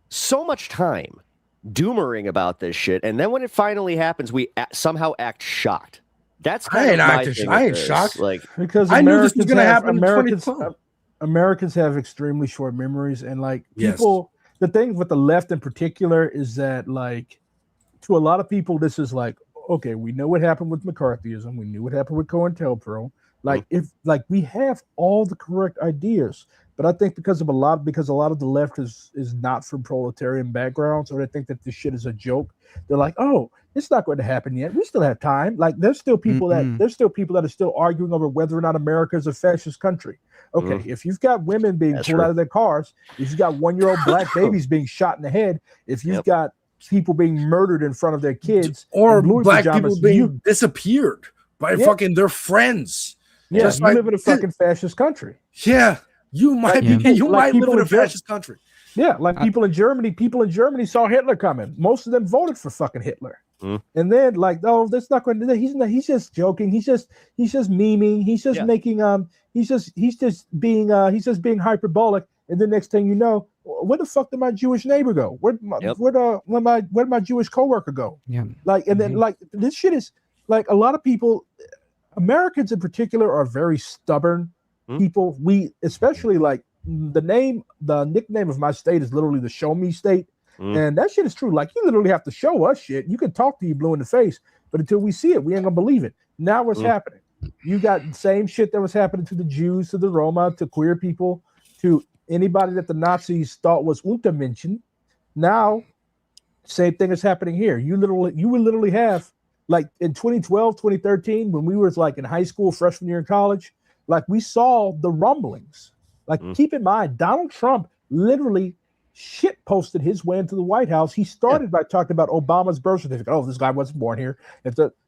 [SPEAKER 17] so much time doomering about this shit, and then when it finally happens, we somehow act shocked? That's kind of my thing with
[SPEAKER 11] I ain't
[SPEAKER 17] this.
[SPEAKER 11] shocked.
[SPEAKER 17] Like,
[SPEAKER 4] Because
[SPEAKER 11] I knew this was
[SPEAKER 4] Americans
[SPEAKER 11] going to
[SPEAKER 4] have-
[SPEAKER 11] happen in
[SPEAKER 4] Americans,
[SPEAKER 11] 2012.
[SPEAKER 4] Americans have extremely short memories, and like
[SPEAKER 11] Yes.
[SPEAKER 4] people, the thing with the left in particular is that like to a lot of people, this is like, okay, we know what happened with McCarthyism, we knew what happened with COINTELPRO. Like if like we have all the correct ideas, but I think because a lot of the left is not from proletarian backgrounds, or they think that this shit is a joke. They're like, oh, it's not going to happen yet. We still have time. Like there's still people that are still arguing over whether or not America is a fascist country. Okay, if you've got women being pulled out of their cars, if you've got 1-year-old black babies being shot in the head, if you've got people being murdered in front of their kids,
[SPEAKER 11] Or
[SPEAKER 4] in Louis
[SPEAKER 11] black
[SPEAKER 4] pajamas,
[SPEAKER 11] people being disappeared by fucking their friends.
[SPEAKER 4] Yeah,
[SPEAKER 11] Just
[SPEAKER 4] you
[SPEAKER 11] like-
[SPEAKER 4] live in a fucking fascist country.
[SPEAKER 11] Yeah, you might
[SPEAKER 4] Like,
[SPEAKER 11] be. You
[SPEAKER 4] like
[SPEAKER 11] might live
[SPEAKER 4] people
[SPEAKER 11] in a
[SPEAKER 4] in Ger-
[SPEAKER 11] fascist country.
[SPEAKER 4] Yeah, like people in Germany. People in Germany saw Hitler coming. Most of them voted for fucking Hitler. And then like, oh, that's not going to. He's just joking. He's just memeing. He's just making he's just being hyperbolic. And the next thing you know, where the fuck did my Jewish neighbor go? Where did my Jewish coworker go?
[SPEAKER 16] Yeah.
[SPEAKER 4] Like, and then like this shit is like a lot of people, Americans in particular, are very stubborn people. We especially like the nickname of my state is literally the Show Me State. And that shit is true. Like, you literally have to show us shit. You can talk to you blue in the face, but until we see it, we ain't gonna believe it. Now what's happening? You got the same shit that was happening to the Jews, to the Roma, to queer people, to anybody that the Nazis thought was Untermenschen. Now, same thing is happening here. You would literally have, like in 2012, 2013, when we were like in high school, freshman year in college, like we saw the rumblings. Like, keep in mind, Donald Trump literally shit posted his way into the White House. He started by talking about Obama's birth certificate. Oh, this guy wasn't born here.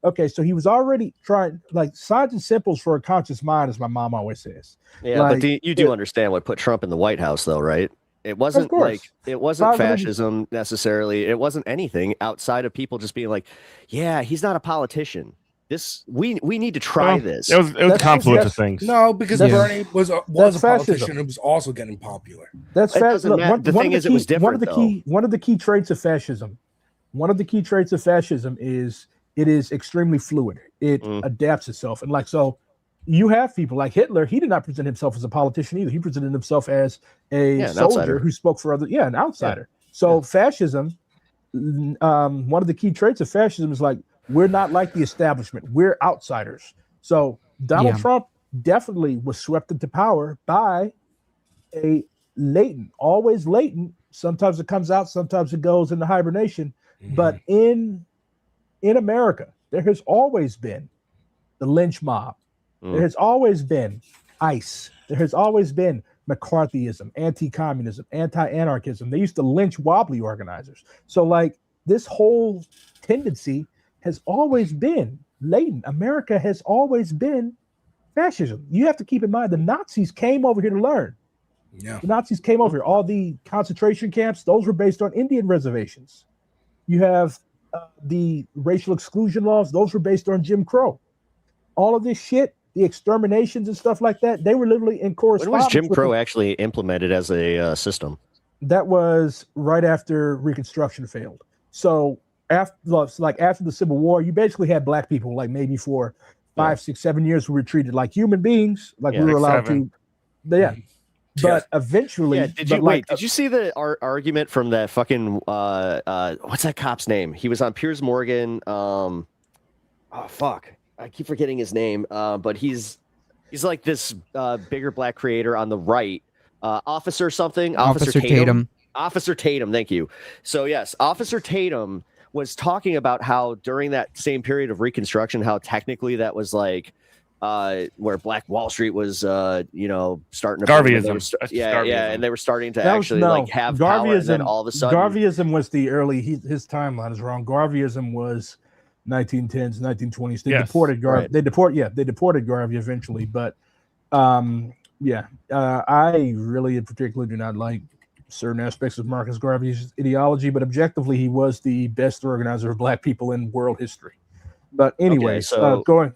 [SPEAKER 4] Okay, so he was already trying, like, signs and symbols for a conscious mind, as my mom always says.
[SPEAKER 17] yeah,
[SPEAKER 4] Like,
[SPEAKER 17] but you do understand what put Trump in the White House, though, right? It wasn't
[SPEAKER 4] course.
[SPEAKER 17] like it wasn't
[SPEAKER 4] 500
[SPEAKER 17] fascism necessarily. It wasn't anything outside of people just being like, "Yeah, he's not a politician. This we need to try this."
[SPEAKER 13] It was a confluence of things.
[SPEAKER 11] No, because
[SPEAKER 4] That's-
[SPEAKER 11] Bernie was a
[SPEAKER 4] that's
[SPEAKER 11] politician
[SPEAKER 4] fascism.
[SPEAKER 11] who was also getting popular.
[SPEAKER 4] That's
[SPEAKER 17] It
[SPEAKER 4] fast.
[SPEAKER 17] doesn't matter. The thing is, it was different,
[SPEAKER 4] One of the key traits of fascism. One of the key traits of fascism is it is extremely fluid. It adapts itself, and like so, you have people like Hitler. He did not present himself as a politician either. He presented himself as a
[SPEAKER 17] an
[SPEAKER 4] soldier
[SPEAKER 17] outsider.
[SPEAKER 4] who spoke for other. Yeah, an outsider. So fascism. One of the key traits of fascism is like, we're not like the establishment. We're outsiders. So Donald Trump definitely was swept into power by a always latent. Sometimes it comes out, sometimes it goes into hibernation. But in America, there has always been the lynch mob. There has always been ICE. There has always been McCarthyism, anti-communism, anti-anarchism. They used to lynch wobbly organizers. So like this whole tendency has always been latent. America has always been fascism. You have to keep in mind the Nazis came over here to learn.
[SPEAKER 11] Yeah.
[SPEAKER 4] The Nazis came over here. All the concentration camps, those were based on Indian reservations. You have the racial exclusion laws, those were based on Jim Crow. All of this shit, the exterminations and stuff like that, they were literally in
[SPEAKER 17] When
[SPEAKER 4] correspondence.
[SPEAKER 17] was Jim
[SPEAKER 4] with
[SPEAKER 17] Crow
[SPEAKER 4] the-
[SPEAKER 17] actually implemented as a system?
[SPEAKER 4] That was right after Reconstruction failed. So after the Civil War, you basically had black people like maybe for 5, 6, 7 years we were treated like human beings, like we were allowed to. Yeah. But eventually,
[SPEAKER 17] Yeah, did you see the argument from that fucking what's that cop's name? He was on Piers Morgan. Oh fuck, I keep forgetting his name. But he's like this bigger black creator on the right. Officer something.
[SPEAKER 16] Officer Tatum.
[SPEAKER 17] Officer Tatum. Thank you. So yes, Officer Tatum was talking about how during that same period of Reconstruction, how technically that was like where Black Wall Street was, starting to
[SPEAKER 13] Garveyism.
[SPEAKER 17] And they were starting to
[SPEAKER 20] That was-
[SPEAKER 17] actually
[SPEAKER 20] no,
[SPEAKER 17] have power, and then
[SPEAKER 20] Garveyism-
[SPEAKER 17] all of a sudden,
[SPEAKER 20] Garveyism was the early. His timeline is wrong. Garveyism was 1910s, 1920s. They
[SPEAKER 13] Yes,
[SPEAKER 20] deported Garvey.
[SPEAKER 17] right.
[SPEAKER 20] They deported Garvey eventually, but I really in particular do not like certain aspects of Marcus Garvey's ideology, but objectively, he was the best organizer of Black people in world history. But anyways, going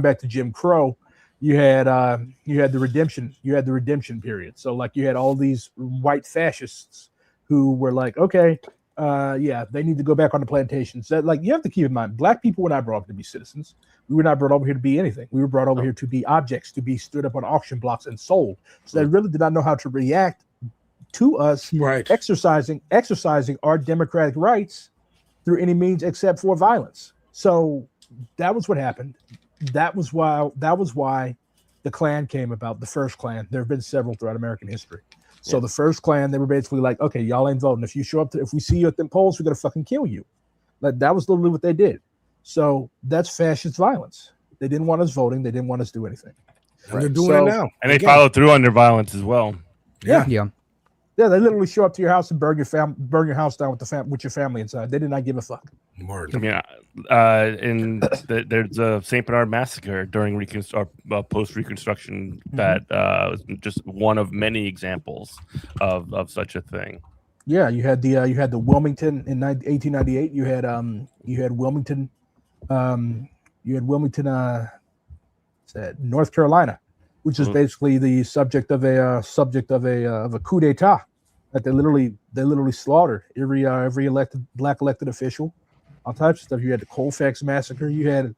[SPEAKER 20] back to Jim Crow, you had the redemption period. So like you had all these white fascists who were like, okay, they need to go back on the plantations. That, like, you have to keep in mind, Black people were not brought up to be citizens. We were not brought over here to be anything. We were brought over here to be objects, to be stood up on auction blocks and sold. So they really did not know how to react to us exercising our democratic rights through any means except for violence. So that was what happened. That was why the Klan came about, the first Klan. There have been several throughout American history. So the first Klan, they were basically like, okay, y'all ain't voting. If you show up, if we see you at them polls, we're gonna fucking kill you. Like, that was literally what they did. So that's fascist violence. They didn't want us voting. They didn't want us to do anything.
[SPEAKER 11] And they're doing it now.
[SPEAKER 13] And they followed through on their violence as well.
[SPEAKER 20] Yeah. They literally show up to your house and burn your house down with your family inside. They did not give a fuck.
[SPEAKER 13] I mean, there's a St. Bernard massacre during post-Reconstruction that was just one of many examples of such a thing.
[SPEAKER 20] Yeah, you had the Wilmington in 1898. You had Wilmington, North Carolina, which is basically the subject of a coup d'état that they literally slaughtered every black elected official, all types of stuff. You had the Colfax massacre. You had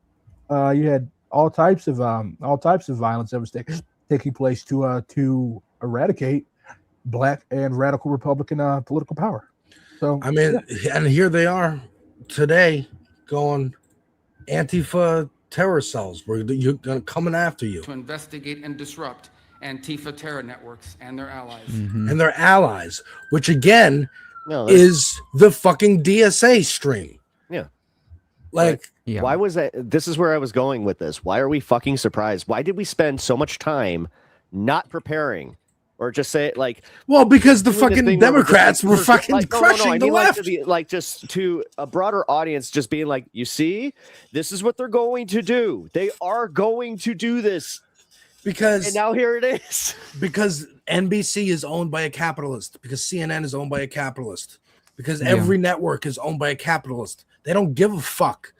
[SPEAKER 20] all types of violence that was taking place to eradicate Black and radical Republican political power. So
[SPEAKER 11] I mean, and here they are today going Antifa terror cells where you're coming after you
[SPEAKER 19] to investigate and disrupt Antifa terror networks and their allies.
[SPEAKER 11] And their allies, which again is the fucking DSA stream.
[SPEAKER 17] Yeah.
[SPEAKER 11] Like,
[SPEAKER 17] why was that? This is where I was going with this. Why are we fucking surprised? Why did we spend so much time not preparing? Or just say it like,
[SPEAKER 11] well, because the fucking Democrats were fucking crushing the left.
[SPEAKER 17] Just to a broader audience, just being like, you see, this is what they're going to do. They are going to do this.
[SPEAKER 11] And
[SPEAKER 17] now here it is.
[SPEAKER 11] Because NBC is owned by a capitalist. Because CNN is owned by a capitalist. Because every network is owned by a capitalist. They don't give a fuck.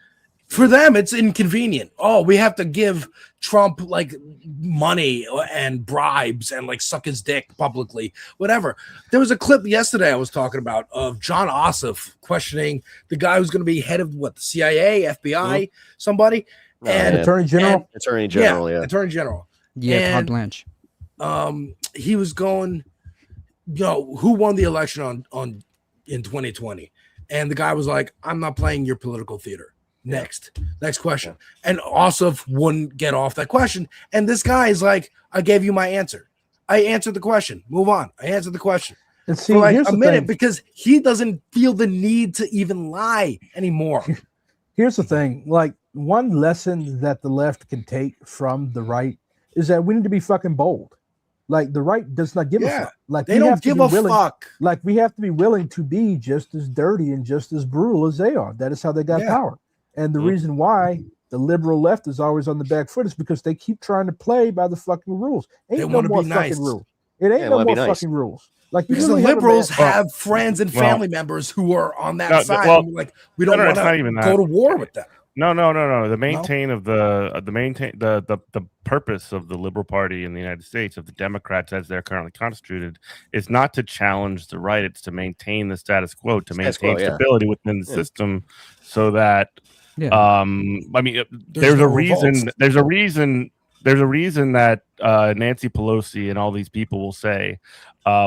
[SPEAKER 11] For them, it's inconvenient. Oh, we have to give Trump like money and bribes and like suck his dick publicly, whatever. There was a clip yesterday I was talking about of John Ossoff questioning the guy who's going to be head of the CIA, FBI, somebody, and
[SPEAKER 20] Attorney General.
[SPEAKER 17] Attorney General, yeah.
[SPEAKER 11] Attorney General.
[SPEAKER 16] Yeah, Todd Blanche.
[SPEAKER 11] He was going, who won the election in 2020? And the guy was like, I'm not playing your political theater. Next question. And Ossoff wouldn't get off that question. And this guy is like, I gave you my answer. I answered the question. Move on. I answered the question.
[SPEAKER 20] And see,
[SPEAKER 11] for like
[SPEAKER 20] here's
[SPEAKER 11] a
[SPEAKER 20] the
[SPEAKER 11] minute
[SPEAKER 20] thing.
[SPEAKER 11] because he doesn't feel the need to even lie anymore.
[SPEAKER 20] Here's the thing. Like, one lesson that the left can take from the right is that we need to be fucking bold. Like, the right does not give a fuck. Like,
[SPEAKER 11] they don't give a fuck.
[SPEAKER 20] Like, we have to be willing to be just as dirty and just as brutal as they are. That is how they got power. And the reason why the liberal left is always on the back foot is because they keep trying to play by the fucking rules. Ain't
[SPEAKER 11] They
[SPEAKER 20] no
[SPEAKER 11] wanna
[SPEAKER 20] more
[SPEAKER 11] be
[SPEAKER 20] fucking
[SPEAKER 11] nice.
[SPEAKER 20] rules. It ain't no more fucking rules. Like,
[SPEAKER 11] Because the liberals have friends and family members who are on that side. And we're like, we don't want
[SPEAKER 13] it's not
[SPEAKER 11] to
[SPEAKER 13] even
[SPEAKER 11] go
[SPEAKER 13] that.
[SPEAKER 11] to war with them.
[SPEAKER 13] No. The purpose of the Liberal Party in the United States, of the Democrats as they're currently constituted, is not to challenge the right. It's to maintain the status quo, to maintain stability within the system, so that. I mean, there's a reason that Nancy Pelosi and all these people will say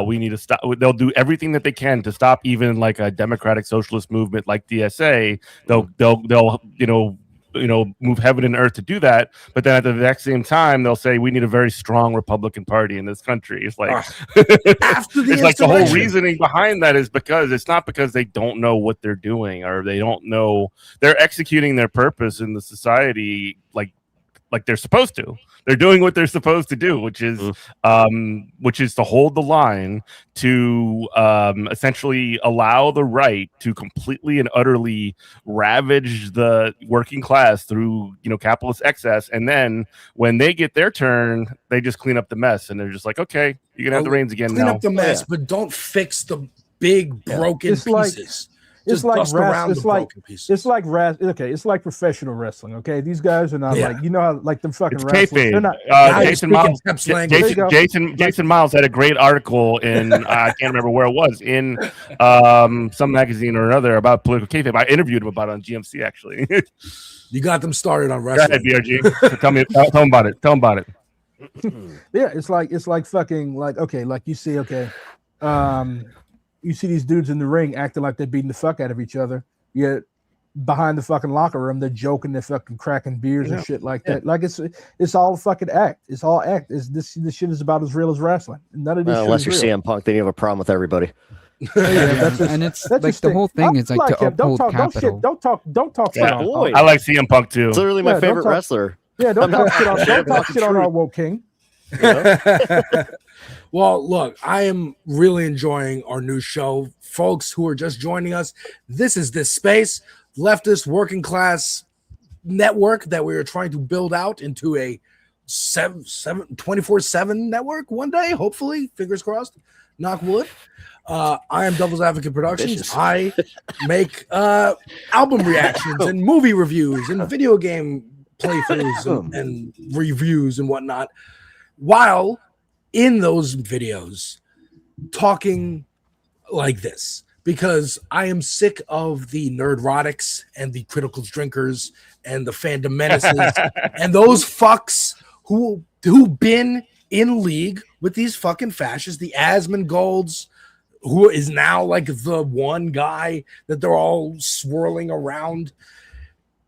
[SPEAKER 13] we need to stop. They'll do everything that they can to stop even like a democratic socialist movement like DSA. They'll move heaven and earth to do that. But then at the exact same time, they'll say we need a very strong Republican Party in this country. It's like
[SPEAKER 11] after the
[SPEAKER 13] it's like the whole reasoning behind that is because it's not because they don't know what they're doing or they don't know they're executing their purpose in the society like like they're supposed to. They're doing what they're supposed to do, which is to hold the line, to essentially allow the right to completely and utterly ravage the working class through, capitalist excess. And then when they get their turn, they just clean up the mess, and they're just like, okay, you can have the reins again.
[SPEAKER 11] Clean
[SPEAKER 13] now.
[SPEAKER 11] up the mess, but don't fix the big broken pieces.
[SPEAKER 20] It's like
[SPEAKER 11] dust around the broken pieces.
[SPEAKER 20] It's like professional wrestling. Okay, these guys are not like how like them fucking
[SPEAKER 13] It's
[SPEAKER 20] wrestlers. They're not.
[SPEAKER 13] Jason Miles had a great article in I can't remember where it was, in some magazine or another, about political kayfabe. I interviewed him about it on GMC actually.
[SPEAKER 11] You got them started on wrestling.
[SPEAKER 13] Go ahead, BRG. Tell them about it. Tell them about it.
[SPEAKER 20] Yeah, it's like fucking like okay, like you see you see these dudes in the ring acting like they're beating the fuck out of each other, yet behind the fucking locker room they're joking, they're fucking cracking beers and shit like that. Like it's all a fucking act. It's all act. This shit is about as real as wrestling. None of this
[SPEAKER 17] unless
[SPEAKER 20] shit
[SPEAKER 17] you're
[SPEAKER 20] is real.
[SPEAKER 17] CM Punk, then you have a problem with everybody.
[SPEAKER 16] And it's like the whole thing is like to uphold capital.
[SPEAKER 20] Don't talk shit on Punk.
[SPEAKER 13] I like CM Punk too.
[SPEAKER 17] It's literally my favorite wrestler.
[SPEAKER 20] Yeah, don't talk shit on our woke king.
[SPEAKER 11] Well, look, I am really enjoying our new show. Folks who are just joining us, this is This Space, leftist working class network that we are trying to build out into a 24/7 network one day, hopefully, fingers crossed, knock wood. I am Devil's Advocate Productions.
[SPEAKER 17] Vicious.
[SPEAKER 11] I make album reactions and movie reviews and video game playthroughs and reviews and whatnot, while in those videos talking like this, because I am sick of the nerdrotics and the critical drinkers and the fandom menaces and those fucks who been in league with these fucking fascists, the Asmongold's, who is now like the one guy that they're all swirling around.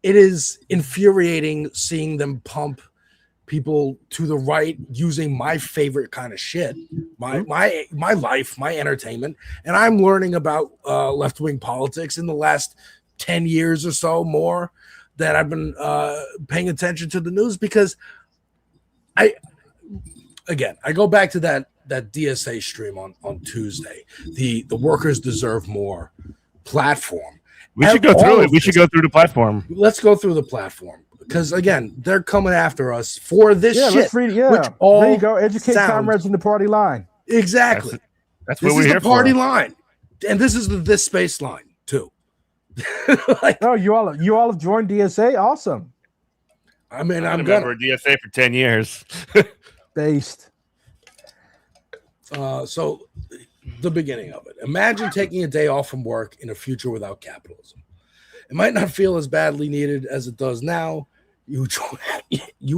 [SPEAKER 11] It is infuriating seeing them pump people to the right using my favorite kind of shit, my life, my entertainment. And I'm learning about left-wing politics in the last 10 years or so more that I've been paying attention to the news, because I go back to that DSA stream on Tuesday, the Workers Deserve More platform.
[SPEAKER 13] We should go through it. We should go through the platform.
[SPEAKER 11] Let's go through the platform, because again, they're coming after us for this shit.
[SPEAKER 20] Let's read,
[SPEAKER 11] which all
[SPEAKER 20] there you go. Educate comrades in the party line.
[SPEAKER 11] Exactly.
[SPEAKER 13] That's what we're
[SPEAKER 11] here for. This is the party
[SPEAKER 13] for.
[SPEAKER 11] line, and this is This Space line too.
[SPEAKER 20] You all have joined DSA. Awesome.
[SPEAKER 11] I mean,
[SPEAKER 13] I'm a member of DSA for 10 years.
[SPEAKER 20] Based.
[SPEAKER 11] So the beginning of it. Imagine taking a day off from work in a future without capitalism. It might not feel as badly needed as it does now. You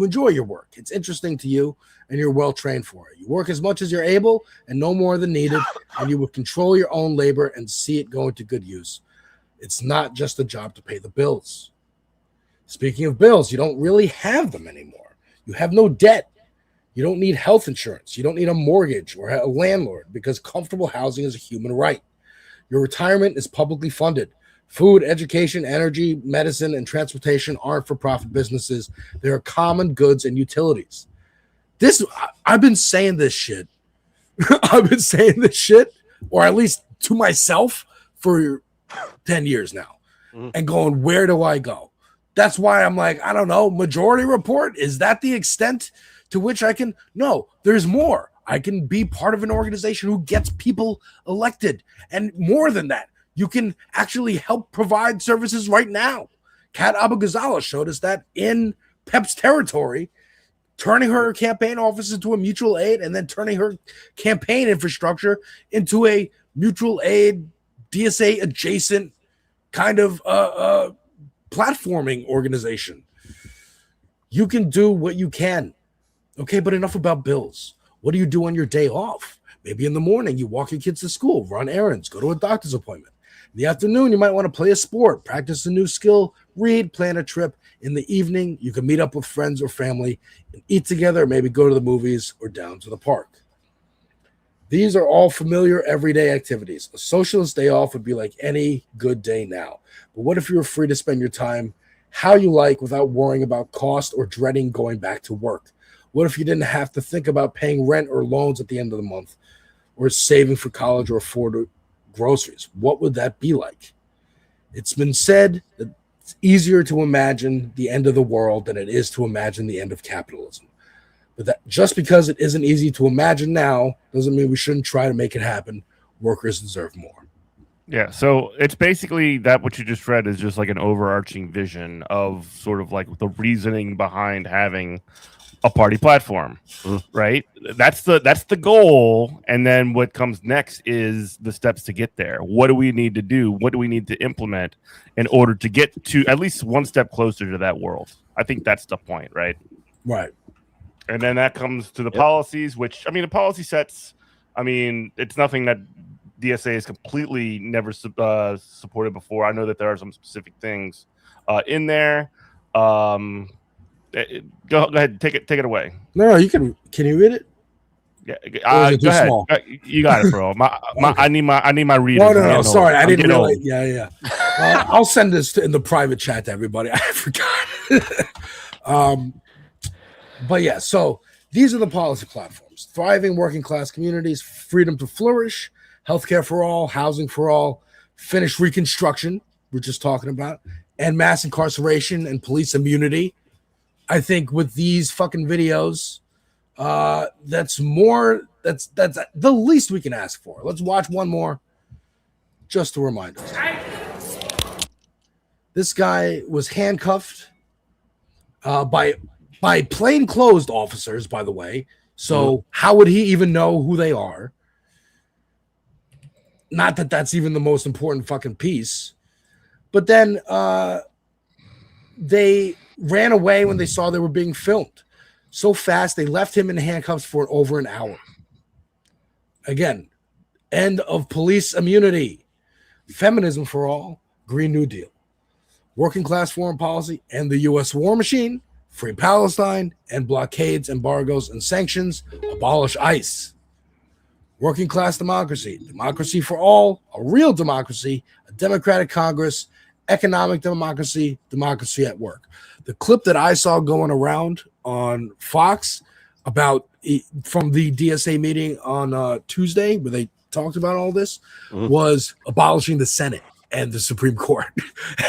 [SPEAKER 11] enjoy your work. It's interesting to you, and you're well trained for it. You work as much as you're able and no more than needed, and you will control your own labor and see it go into good use. It's not just a job to pay the bills. Speaking of bills, you don't really have them anymore. You have no debt. You don't need health insurance. You don't need a mortgage or a landlord, because comfortable housing is a human right. Your retirement is publicly funded. Food, education, energy, medicine, and transportation aren't for-profit businesses. They are common goods and utilities. I've been saying this shit. Or at least to myself, for 10 years now, and going, where do I go? That's why I'm like, I don't know, Majority Report? Is that the extent to which I can? No, there's more. I can be part of an organization who gets people elected. And more than that, you can actually help provide services right now. Kat Abou-Ghazala showed us that in Pep's territory, turning her campaign office into a mutual aid, and then turning her campaign infrastructure into a mutual aid, DSA adjacent kind of platforming organization. You can do what you can. Okay, but enough about bills. What do you do on your day off? Maybe in the morning, you walk your kids to school, run errands, go to a doctor's appointment. In the afternoon, you might want to play a sport, practice a new skill, read, plan a trip. In the evening, you can meet up with friends or family and eat together, or maybe go to the movies or down to the park. These are all familiar everyday activities. A socialist day off would be like any good day now. But what if you were free to spend your time how you like without worrying about cost or dreading going back to work? What if you didn't have to think about paying rent or loans at the end of the month, or saving for college or afford groceries? What would that be like? It's been said that it's easier to imagine the end of the world than it is to imagine the end of capitalism. But that just because it isn't easy to imagine now doesn't mean we shouldn't try to make it happen. Workers deserve more.
[SPEAKER 13] Yeah, so it's basically that what you just read is just like an overarching vision of sort of like the reasoning behind having a party platform, right? That's the goal, and then what comes next is the steps to get there. What do we need to do? What do we need to implement in order to get to at least one step closer to that world? I think that's the point, right?
[SPEAKER 11] Right.
[SPEAKER 13] And then that comes to the policies, which, I mean, the policy sets, I mean, it's nothing that DSA has completely never supported before. I know that there are some specific things in there. Go ahead, take it away.
[SPEAKER 11] No, you can you read it?
[SPEAKER 13] Yeah,
[SPEAKER 11] Or is it
[SPEAKER 13] go
[SPEAKER 11] too
[SPEAKER 13] ahead.
[SPEAKER 11] small?
[SPEAKER 13] You got it, bro.
[SPEAKER 11] Okay.
[SPEAKER 13] I need my readers.
[SPEAKER 11] Oh, no, sorry, I didn't realize.
[SPEAKER 13] Old.
[SPEAKER 11] Yeah. I'll send this in the private chat to everybody. I forgot. But yeah, so these are the policy platforms: thriving working class communities, freedom to flourish, healthcare for all, housing for all, finish Reconstruction, we're just talking about, and mass incarceration and police immunity. I think with these fucking videos, that's the least we can ask for. Let's watch one more just to remind us. This guy was handcuffed by plainclothes officers, by the way. So how would he even know who they are? Not that that's even the most important fucking piece. But then they ran away when they saw they were being filmed. So fast, they left him in handcuffs for over an hour. Again, end of police immunity, feminism for all, Green New Deal, working class foreign policy, and the U.S. war machine, free Palestine, and blockades, embargoes, and sanctions, abolish ICE. Working class democracy, democracy for all, a real democracy, a democratic Congress, economic democracy, democracy at work. The clip that I saw going around on Fox about from the DSA meeting on Tuesday, where they talked about all this, was abolishing the Senate and the Supreme Court.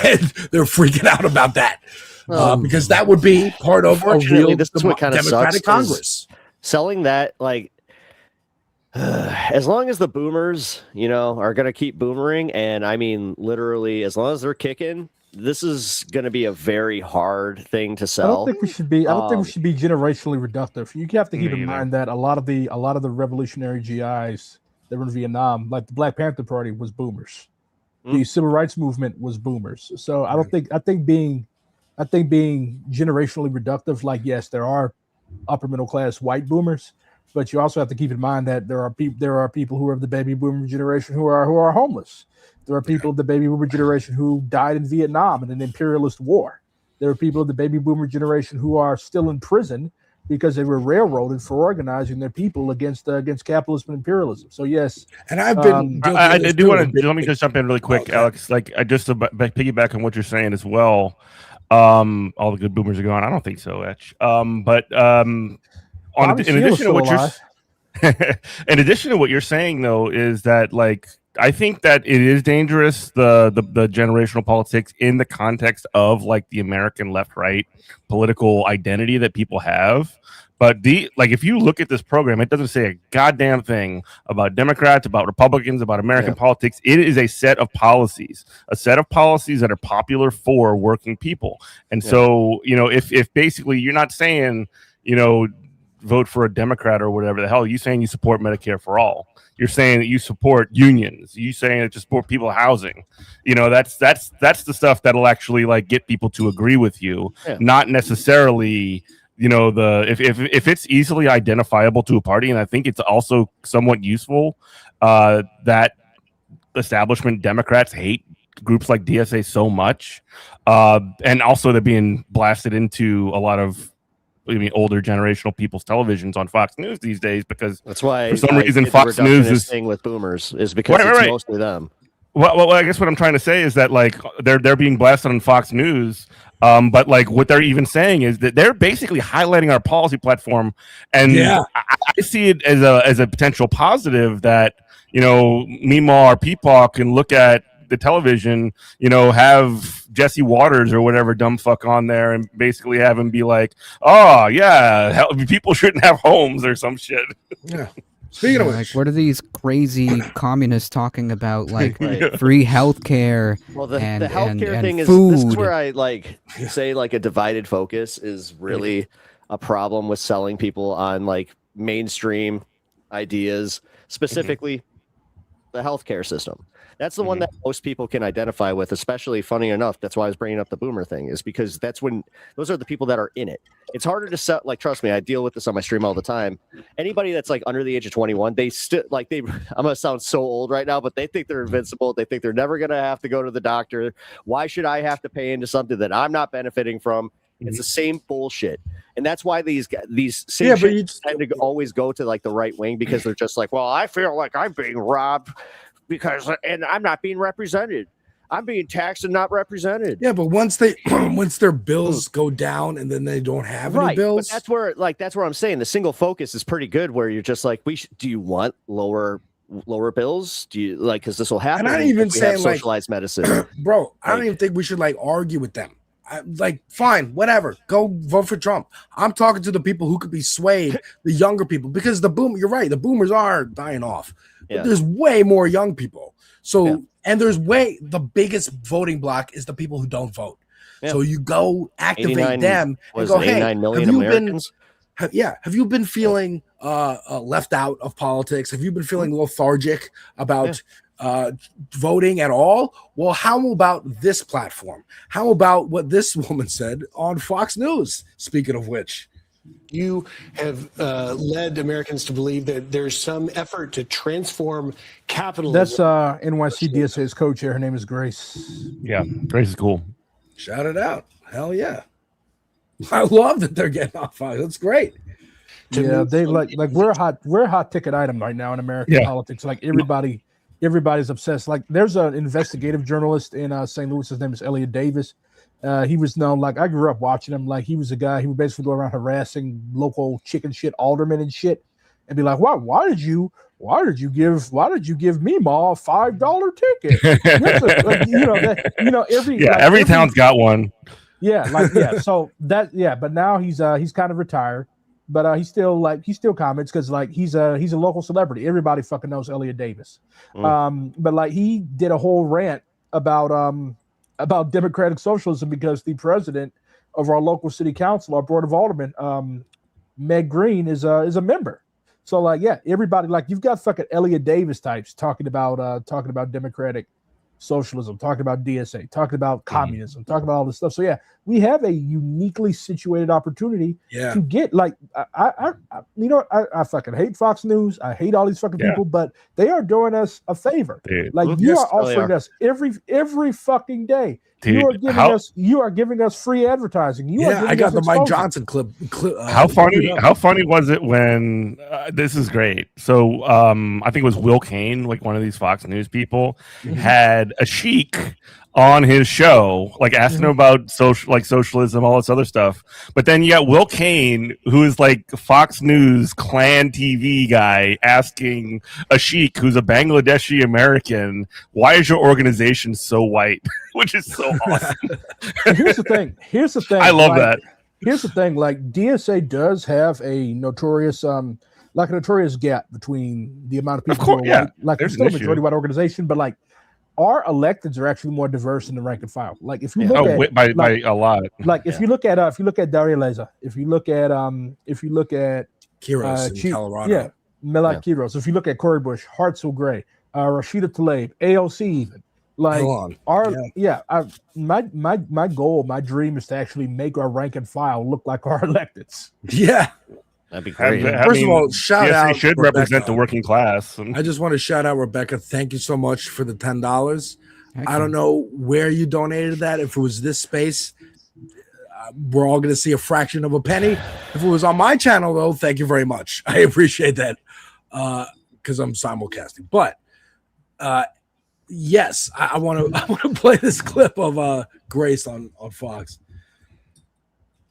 [SPEAKER 11] And they're freaking out about that because that would be part of a real
[SPEAKER 17] this is what kind of
[SPEAKER 11] democratic
[SPEAKER 17] sucks,
[SPEAKER 11] Congress.
[SPEAKER 17] Selling that, like, as long as the boomers, are going to keep boomering, and I mean, literally, as long as they're kicking, this is going to be a very hard thing to sell.
[SPEAKER 20] I don't think we should be. I don't think we should be generationally reductive. You have to keep in mind that a lot of the revolutionary GIs that were in Vietnam, like the Black Panther Party, was boomers. The civil rights movement was boomers. So I think being generationally reductive, like, yes, there are upper middle class white boomers, but you also have to keep in mind that there are people who are of the baby boomer generation who are homeless. There are people of the baby boomer generation who died in Vietnam in an imperialist war. There are people of the baby boomer generation who are still in prison because they were railroaded for organizing their people against capitalism and imperialism. So yes,
[SPEAKER 11] and I've been.
[SPEAKER 13] I do want to let me just jump in really quick, Alex. Like, I just to piggyback on what you're saying as well. All the good boomers are gone. I don't think so, Etch. In addition to what you're saying, though, is that, like, I think that it is dangerous, the generational politics in the context of, like, the American left-right political identity that people have. But if you look at this program, it doesn't say a goddamn thing about Democrats, about Republicans, about American politics. It is a set of policies that are popular for working people. And so, if basically you're not saying, vote for a Democrat or whatever the hell, you're saying you support Medicare for all. You're saying that you support unions. You're saying that you support people housing. That's the stuff that'll actually, like, get people to agree with you, not necessarily. If it's easily identifiable to a party, and I think it's also somewhat useful that establishment Democrats hate groups like DSA so much, and also they're being blasted into a lot of older generational people's televisions on Fox News these days, because
[SPEAKER 17] that's why
[SPEAKER 13] for some reason Fox News is
[SPEAKER 17] thing with boomers is because it's mostly them.
[SPEAKER 13] Well, I guess what I'm trying to say is that like they're being blasted on Fox News, but like what they're even saying is that they're basically highlighting our policy platform, and I see it as a potential positive that Meemaw or Peepaw can look at the television, have Jesse Waters or whatever dumb fuck on there, and basically have him be like, "Oh yeah, people shouldn't have homes" or some shit.
[SPEAKER 11] Yeah. Speaking of
[SPEAKER 16] like,
[SPEAKER 11] which,
[SPEAKER 16] what are these crazy communists talking about? Like free healthcare.
[SPEAKER 17] Well, the
[SPEAKER 16] and
[SPEAKER 17] healthcare
[SPEAKER 16] and
[SPEAKER 17] thing is
[SPEAKER 16] food.
[SPEAKER 17] this is where I like say like a divided focus is really a problem with selling people on like mainstream ideas, specifically the healthcare system. That's the one that most people can identify with, especially, funny enough, that's why I was bringing up the boomer thing, is because that's when those are the people that are in it. It's harder to sell. Like, trust me, I deal with this on my stream all the time. Anybody that's like under the age of 21, they still like I'm gonna sound so old right now, but they think they're invincible. They think they're never gonna have to go to the doctor. Why should I have to pay into something that I'm not benefiting from? It's the same bullshit. And that's why these same shit tend to always go to like the right wing, because they're just like, well, I feel like I'm being robbed and I'm not being represented. I'm being taxed and not represented.
[SPEAKER 11] Yeah, but once their bills go down and then they don't have any bills,
[SPEAKER 17] but that's where I'm saying the single focus is pretty good. Where you're just like, do you want lower bills? Do you like, because this will happen?
[SPEAKER 11] And I don't even say
[SPEAKER 17] socialized medicine,
[SPEAKER 11] bro. I don't even think we should like argue with them. Fine, whatever. Go vote for Trump. I'm talking to the people who could be swayed, the younger people, because you're right. The boomers are dying off. But there's way more young people. So, and the biggest voting block is the people who don't vote. Yeah. So you go activate them and go, hey, have you been feeling left out of politics? Have you been feeling lethargic about voting at all? Well, how about this platform? How about what this woman said on Fox News? Speaking of which,
[SPEAKER 3] you have led Americans to believe that there's some effort to transform capitalism.
[SPEAKER 20] That's NYC DSA's co-chair. Her name is Grace.
[SPEAKER 13] Yeah, Grace is cool.
[SPEAKER 11] Shout it out. Hell yeah. I love that they're getting off Fox. That's great.
[SPEAKER 20] Yeah, they like we're a hot ticket item right now in American politics. Like everybody's obsessed. Like there's an investigative journalist in St. Louis. His name is Elliot Davis. He was known, like I grew up watching him. Like he was a guy who would basically go around harassing local chicken shit aldermen and shit, and be like, why did you give Meemaw a $5 ticket? Every
[SPEAKER 13] town's got one.
[SPEAKER 20] But now he's kind of retired, but he still comments because like he's a local celebrity. Everybody fucking knows Elliot Davis. But like he did a whole rant about democratic socialism because the president of our local city council, our board of aldermen, Meg Green, is a member. So like, everybody, like you've got fucking Elliot Davis types talking about democratic socialism, talking about DSA, talking about communism, talking about all this stuff. So we have a uniquely situated opportunity to get like I fucking hate Fox News. I hate all these fucking people, but they are doing us a favor.
[SPEAKER 13] Dude.
[SPEAKER 20] Like you are offering us every fucking day.
[SPEAKER 13] Dude,
[SPEAKER 20] you are giving us free advertising.
[SPEAKER 11] I got the Mike Johnson clip.
[SPEAKER 13] How funny was it when this is great? So I think it was Will Kane, like one of these Fox News people, had a sheik on his show, like asking him about socialism, all this other stuff. But then you got Will Kane, who is like Fox News Clan TV guy, asking a sheik who's a Bangladeshi American, "Why is your organization so white?" Which is so awesome.
[SPEAKER 20] Here's the thing.
[SPEAKER 13] I love that.
[SPEAKER 20] Here's the thing. Like DSA does have a notorious gap between the amount of people who are white. Like it's still a majority white organization, but like our electeds are actually more diverse in the rank and file. Like if you look
[SPEAKER 13] by a lot.
[SPEAKER 20] Like if you look at Daria Leza, if you look at
[SPEAKER 11] Kiros in Colorado,
[SPEAKER 20] Milad Kiros, if you look at Cory Bush, Hartzell Gray, Rashida Tlaib, AOC even. Like my goal, my dream is to actually make our rank and file look like our electeds.
[SPEAKER 11] Yeah.
[SPEAKER 17] That'd be great.
[SPEAKER 11] First of all, shout out.
[SPEAKER 13] They should represent the working class.
[SPEAKER 11] I just want to shout out Rebecca. Thank you so much for the $10. I don't know where you donated that. If it was this space, we're all going to see a fraction of a penny. If it was on my channel, though, thank you very much. I appreciate that because I'm simulcasting. But yes, I want to play this clip of Grace on Fox.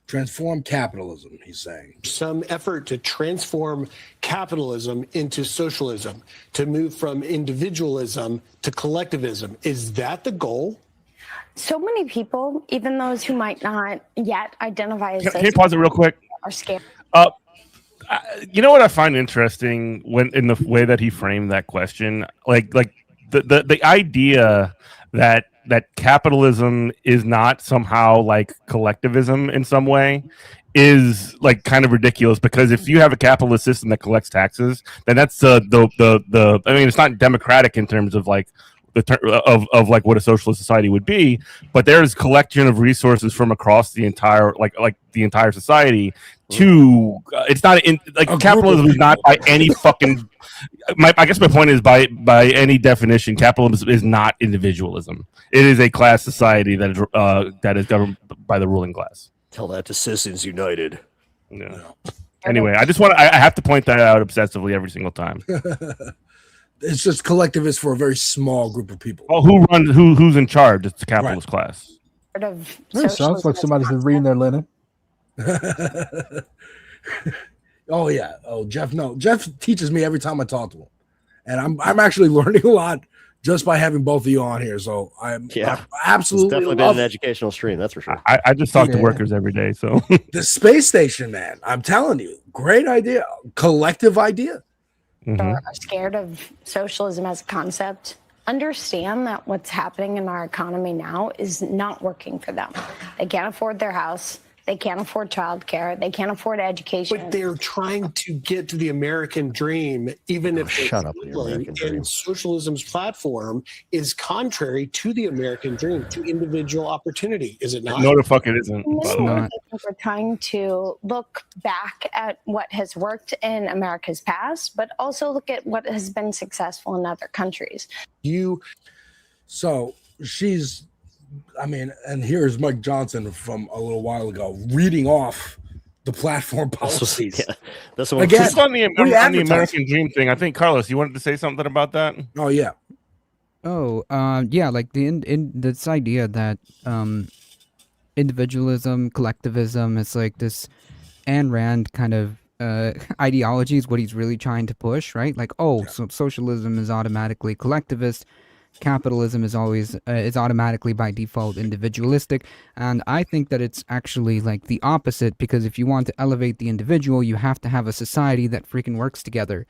[SPEAKER 11] Transform capitalism, he's saying.
[SPEAKER 3] Some effort to transform capitalism into socialism, to move from individualism to collectivism. Is that the goal?
[SPEAKER 15] So many people, even those who might not yet identify as
[SPEAKER 13] Can you pause it real quick?
[SPEAKER 15] are scared.
[SPEAKER 13] You know what I find interesting when in the way that he framed that question, like the idea that capitalism is not somehow like collectivism in some way is like kind of ridiculous, because if you have a capitalist system that collects taxes, then that's the I mean, it's not democratic in terms of like of like what a socialist society would be, but there's collection of resources from across the entire like the entire society to it's not in like capitalism is not by any fucking I guess my point is by any definition capitalism is not individualism. It is a class society that is governed by the ruling class.
[SPEAKER 17] Tell that to Citizens United.
[SPEAKER 13] Yeah. Anyway, I have to point that out obsessively every single time.
[SPEAKER 11] It's just collectivist for a very small group of people.
[SPEAKER 13] Oh, who's in charge? It's the capitalist class.
[SPEAKER 20] It sounds like somebody's been reading their linen.
[SPEAKER 11] Oh yeah. Oh, Jeff. No, Jeff teaches me every time I talk to him, and I'm actually learning a lot just by having both of you on here. So I'm absolutely
[SPEAKER 17] it's definitely been an educational stream. That's for sure.
[SPEAKER 13] I just talk to workers every day. So
[SPEAKER 11] the space station, man. I'm telling you, great idea, collective idea.
[SPEAKER 15] Are scared of socialism as a concept. Understand that what's happening in our economy now is not working for them. They can't afford their house. They can't afford childcare. They can't afford education.
[SPEAKER 3] But they're trying to get to the American dream, even if
[SPEAKER 17] shut up, the American dream.
[SPEAKER 3] And socialism's platform is contrary to the American dream, to individual opportunity. Is it not?
[SPEAKER 13] No, the fuck it isn't.
[SPEAKER 15] I think we're trying to look back at what has worked in America's past, but also look at what has been successful in other countries.
[SPEAKER 11] So she's, I mean, and here's Mike Johnson from a little while ago reading off the platform policies.
[SPEAKER 17] That's what
[SPEAKER 11] again.
[SPEAKER 13] Just on the American dream thing, I think Carlos, you wanted to say something about that?
[SPEAKER 11] Oh yeah.
[SPEAKER 16] Oh, yeah, like in this idea that individualism, collectivism, it's like this Ayn Rand kind of ideology is what he's really trying to push, right? Like, so socialism is automatically collectivist, capitalism is always is automatically by default individualistic, and I think that it's actually like the opposite, because if you want to elevate the individual, you have to have a society that freaking works together.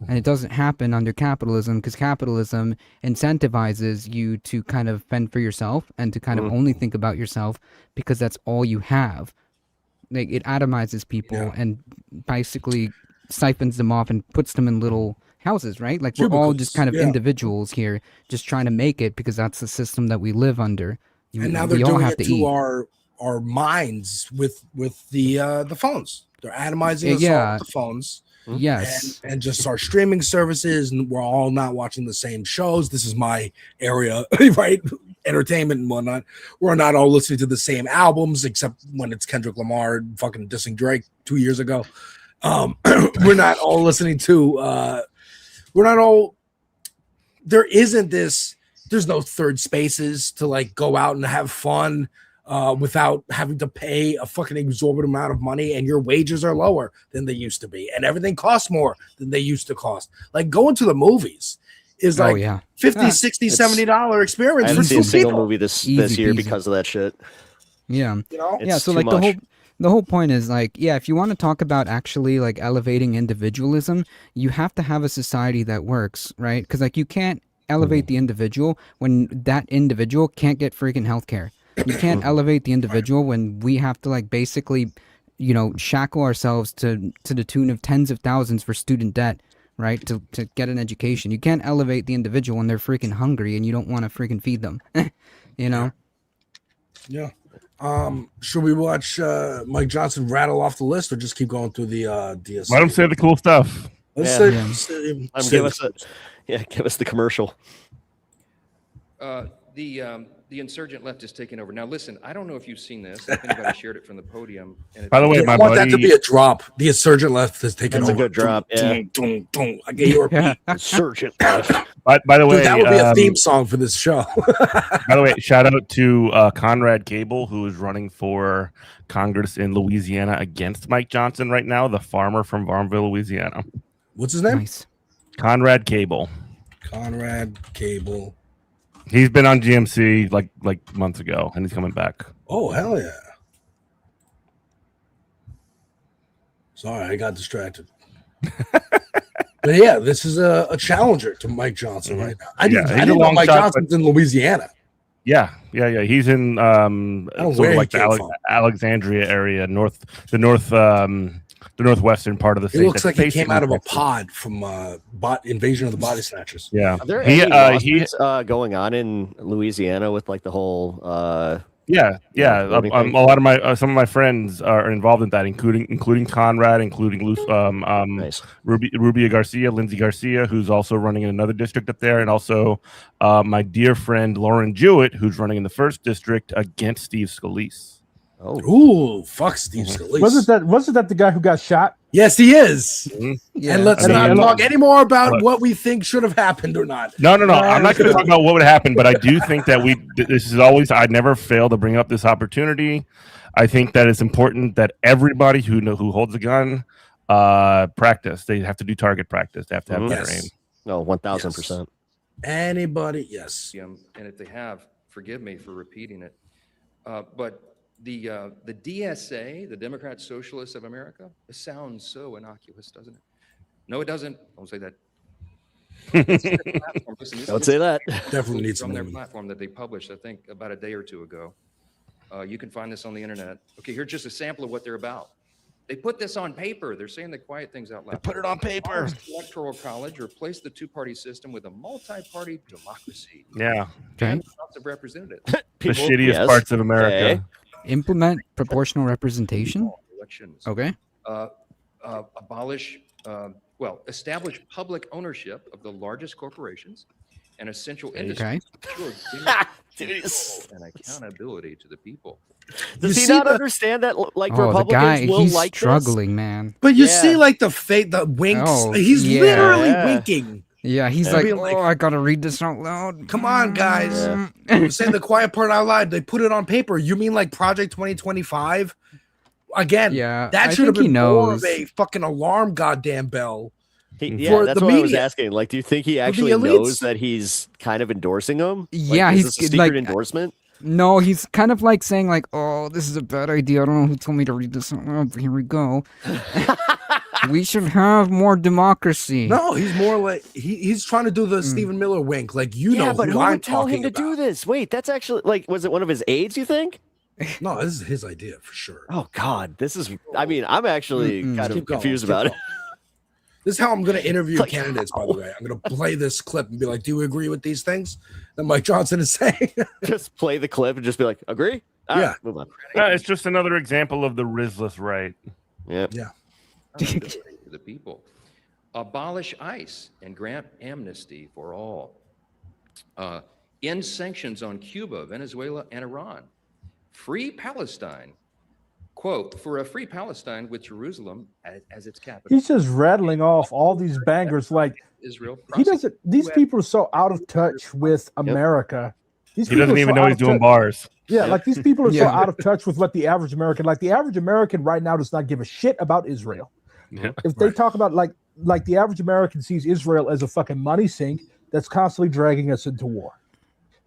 [SPEAKER 16] And it doesn't happen under capitalism, because capitalism incentivizes you to kind of fend for yourself and to kind of only think about yourself, because that's all you have. Like, it atomizes people and basically siphons them off and puts them in little houses, right? Like, we're all just kind of individuals here, just trying to make it, because that's the system that we live under.
[SPEAKER 11] And now they're doing it to our minds with the phones. They're atomizing us all with the phones.
[SPEAKER 16] Yes.
[SPEAKER 11] And just our streaming services, and we're all not watching the same shows. This is my area, right? Entertainment and whatnot. We're not all listening to the same albums, except when it's Kendrick Lamar fucking dissing Drake 2 years ago. We're not all listening to there's no third spaces to like go out and have fun without having to pay a fucking exorbitant amount of money, and your wages are lower than they used to be, and everything costs more than they used to cost. Like, going to the movies is like $50, $60, $70 experience.
[SPEAKER 17] I haven't
[SPEAKER 11] for
[SPEAKER 17] seen a
[SPEAKER 11] two
[SPEAKER 17] single
[SPEAKER 11] people.
[SPEAKER 17] movie this
[SPEAKER 16] Easy
[SPEAKER 17] year
[SPEAKER 16] peasy.
[SPEAKER 17] because of that shit.
[SPEAKER 16] Yeah.
[SPEAKER 11] You know?
[SPEAKER 16] Yeah,
[SPEAKER 17] It's
[SPEAKER 16] so
[SPEAKER 17] too
[SPEAKER 16] like
[SPEAKER 17] much.
[SPEAKER 16] the whole point is like, yeah, if you want to talk about actually like elevating individualism, you have to have a society that works, right? Because like you can't elevate the individual when that individual can't get freaking healthcare. You can't elevate the individual when we have to like basically, you know, shackle ourselves to the tune of tens of thousands for student debt, right? To get an education. You can't elevate the individual when they're freaking hungry and you don't want to freaking feed them. You know?
[SPEAKER 11] Yeah. Should we watch Mike Johnson rattle off the list, or just keep going through the DSC?
[SPEAKER 13] Let him say the cool stuff.
[SPEAKER 11] Let's
[SPEAKER 17] Give us the commercial.
[SPEAKER 12] the insurgent left is taking over. Now, listen, I don't know if you've seen this. If anybody shared it from the podium. And
[SPEAKER 13] By the way,
[SPEAKER 11] I want that to be a drop. The insurgent left has taken over.
[SPEAKER 17] That's a good drop. Yeah.
[SPEAKER 11] I get your beat.
[SPEAKER 17] Insurgent left.
[SPEAKER 13] By the way,
[SPEAKER 11] Dude, that would be a theme song for this show.
[SPEAKER 13] By the way, shout out to Conrad Cable, who is running for Congress in Louisiana against Mike Johnson right now, the farmer from Farmville, Louisiana.
[SPEAKER 11] What's his name?
[SPEAKER 16] Nice.
[SPEAKER 13] Conrad Cable.
[SPEAKER 11] Conrad Cable.
[SPEAKER 13] He's been on GMC like months ago, and he's coming back.
[SPEAKER 11] Oh, hell yeah. Sorry, I got distracted. But yeah, this is a challenger to Mike Johnson right now. I didn't know Mike Johnson's in Louisiana.
[SPEAKER 13] Yeah. He's in sort of like the Alexandria area, the northwestern part of the state.
[SPEAKER 11] It looks like he came out of a pod from Invasion of the Body Snatchers.
[SPEAKER 13] Yeah.
[SPEAKER 17] Are there any lawsuits going on in Louisiana with like the whole?
[SPEAKER 13] A lot of some of my friends are involved in that, including Conrad, including Rubia Garcia, Lindsay Garcia, who's also running in another district up there, and also my dear friend Lauren Jewett, who's running in the 1st district against Steve Scalise.
[SPEAKER 11] Oh, ooh, fuck Steve Scalise.
[SPEAKER 20] Wasn't that the guy who got shot?
[SPEAKER 11] Yes, he is.
[SPEAKER 16] Yeah.
[SPEAKER 11] And let's not talk anymore about what we think should have happened or not.
[SPEAKER 13] No. I'm not going to talk about what would happen, but I do think that this is always, I never fail to bring up this opportunity. I think that it's important that everybody who holds a gun practice. They have to do target practice. They have to have better aim.
[SPEAKER 17] No, 1,000%.
[SPEAKER 11] Anybody, yes.
[SPEAKER 12] And if they have, forgive me for repeating it, but the DSA, the Democrat Socialists of America, it sounds so innocuous, doesn't it? No, it doesn't. Don't say that.
[SPEAKER 17] Don't say that.
[SPEAKER 11] Definitely needs
[SPEAKER 12] from
[SPEAKER 11] some
[SPEAKER 12] their
[SPEAKER 11] movement.
[SPEAKER 12] platform that they published, I think, about a day or two ago. You can find this on the internet. Okay, here's just a sample of what they're about. They put this on paper. They're saying the quiet things out loud.
[SPEAKER 13] Put it on paper.
[SPEAKER 12] Electoral college replace the two-party system with a multi-party democracy.
[SPEAKER 13] Yeah.
[SPEAKER 16] Okay.
[SPEAKER 12] House of Representatives.
[SPEAKER 13] The shittiest parts of America.
[SPEAKER 16] Implement proportional representation.
[SPEAKER 12] Elections.
[SPEAKER 16] Okay.
[SPEAKER 12] Establish public ownership of the largest corporations and essential
[SPEAKER 16] Okay.
[SPEAKER 12] industries and accountability to the people.
[SPEAKER 17] Does he not understand that Republicans
[SPEAKER 16] the guy,
[SPEAKER 17] will
[SPEAKER 16] he's
[SPEAKER 17] like
[SPEAKER 16] struggling, man.
[SPEAKER 11] But you see, like the winks.
[SPEAKER 16] Oh,
[SPEAKER 11] He's
[SPEAKER 16] yeah.
[SPEAKER 11] literally winking.
[SPEAKER 16] Yeah, he's like, I gotta read this out loud.
[SPEAKER 11] Come on, guys. You're saying the quiet part out loud. They put it on paper. You mean like Project 2025? Again,
[SPEAKER 16] Yeah,
[SPEAKER 11] that
[SPEAKER 16] I
[SPEAKER 11] should have
[SPEAKER 16] think he
[SPEAKER 11] been more
[SPEAKER 16] knows.
[SPEAKER 11] of a fucking alarm goddamn bell.
[SPEAKER 17] Yeah, that's
[SPEAKER 11] the
[SPEAKER 17] what I was
[SPEAKER 11] media.
[SPEAKER 17] asking. Like, do you think he
[SPEAKER 11] For the
[SPEAKER 17] actually
[SPEAKER 11] elites.
[SPEAKER 17] knows that he's kind of endorsing him?
[SPEAKER 16] Yeah,
[SPEAKER 17] like,
[SPEAKER 16] he's
[SPEAKER 17] is this a secret
[SPEAKER 16] like
[SPEAKER 17] endorsement.
[SPEAKER 16] No, he's kind of like saying like, "Oh, this is a bad idea. I don't know who told me to read this. Oh, here we go. We should have more democracy."
[SPEAKER 11] No, he's more like he's trying to do the Stephen Miller wink. Like know
[SPEAKER 17] but
[SPEAKER 11] who
[SPEAKER 17] who
[SPEAKER 11] I'm
[SPEAKER 17] would tell him
[SPEAKER 11] talking
[SPEAKER 17] to
[SPEAKER 11] about.
[SPEAKER 17] do this? Wait, that's actually was it one of his aides? You think?
[SPEAKER 11] No, this is his idea for sure.
[SPEAKER 17] Oh God, this is. I mean, I'm actually kind of
[SPEAKER 11] Keep going,
[SPEAKER 17] confused
[SPEAKER 11] keep
[SPEAKER 17] about it.
[SPEAKER 11] going. This is how I'm going to interview candidates, by the way. I'm going to play this clip and be like, do you agree with these things that Mike Johnson is saying?
[SPEAKER 17] Just play the clip and just be like, agree? All
[SPEAKER 11] Yeah.
[SPEAKER 17] right, move on.
[SPEAKER 13] It's just another example of the Rizless right.
[SPEAKER 17] Yep.
[SPEAKER 11] Yeah.
[SPEAKER 12] Accountability to the people. Abolish ICE and grant amnesty for all. End sanctions on Cuba, Venezuela, and Iran. Free Palestine. Quote, for a free Palestine with Jerusalem as its capital.
[SPEAKER 20] He's just rattling off all these bangers like
[SPEAKER 12] Israel.
[SPEAKER 20] he doesn't. These people are so out of touch with America. These
[SPEAKER 13] He
[SPEAKER 20] people
[SPEAKER 13] doesn't
[SPEAKER 20] are
[SPEAKER 13] even
[SPEAKER 20] so
[SPEAKER 13] know
[SPEAKER 20] out
[SPEAKER 13] he's
[SPEAKER 20] of
[SPEAKER 13] doing
[SPEAKER 20] touch-
[SPEAKER 13] bars.
[SPEAKER 20] Yeah, like these people are so
[SPEAKER 16] Yeah.
[SPEAKER 20] out of touch with what the average American, like the average American right now does not give a shit about Israel.
[SPEAKER 13] Yeah.
[SPEAKER 20] If they talk about like the average American sees Israel as a fucking money sink that's constantly dragging us into war.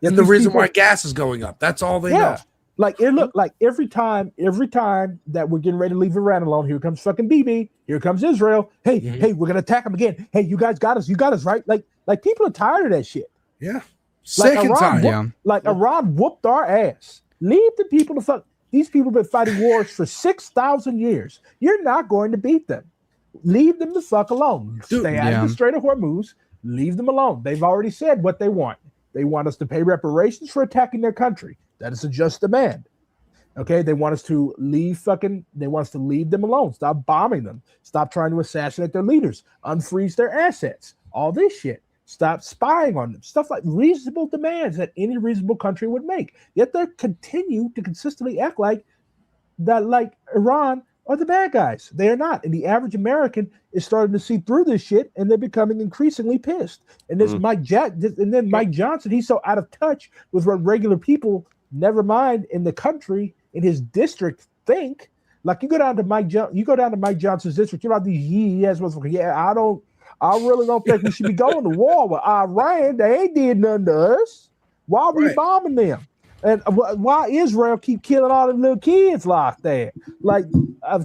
[SPEAKER 11] And the reason why gas is going up. That's all they know.
[SPEAKER 20] Like it look like every time that we're getting ready to leave Iran alone, here comes fucking BB. Here comes Israel. Hey, we're gonna attack them again. Hey, you guys got us. You got us right. Like people are tired of that shit.
[SPEAKER 11] Yeah. Sick and tired.
[SPEAKER 20] Iran whooped our ass. Leave the people to fuck. These people have been fighting wars for 6,000 years. You're not going to beat them. Leave them the fuck alone. Stay out of the Strait of Hormuz. Leave them alone. They've already said what they want. They want us to pay reparations for attacking their country. That is a just demand. Okay, they want us to leave them alone. Stop bombing them. Stop trying to assassinate their leaders. Unfreeze their assets. All this shit. Stop spying on them. Stuff like reasonable demands that any reasonable country would make. Yet they continue to consistently act like that, like Iran are the bad guys. They are not. And the average American is starting to see through this shit, and they're becoming increasingly pissed. And this Mike Johnson, he's so out of touch with what regular people, never mind in the country, in his district, think. Like you go down to Mike Johnson's district, you're like I really don't think we should be going to war with Iran. They ain't did nothing to us. Why are we bombing them? And why Israel keep killing all the little kids like that? Like,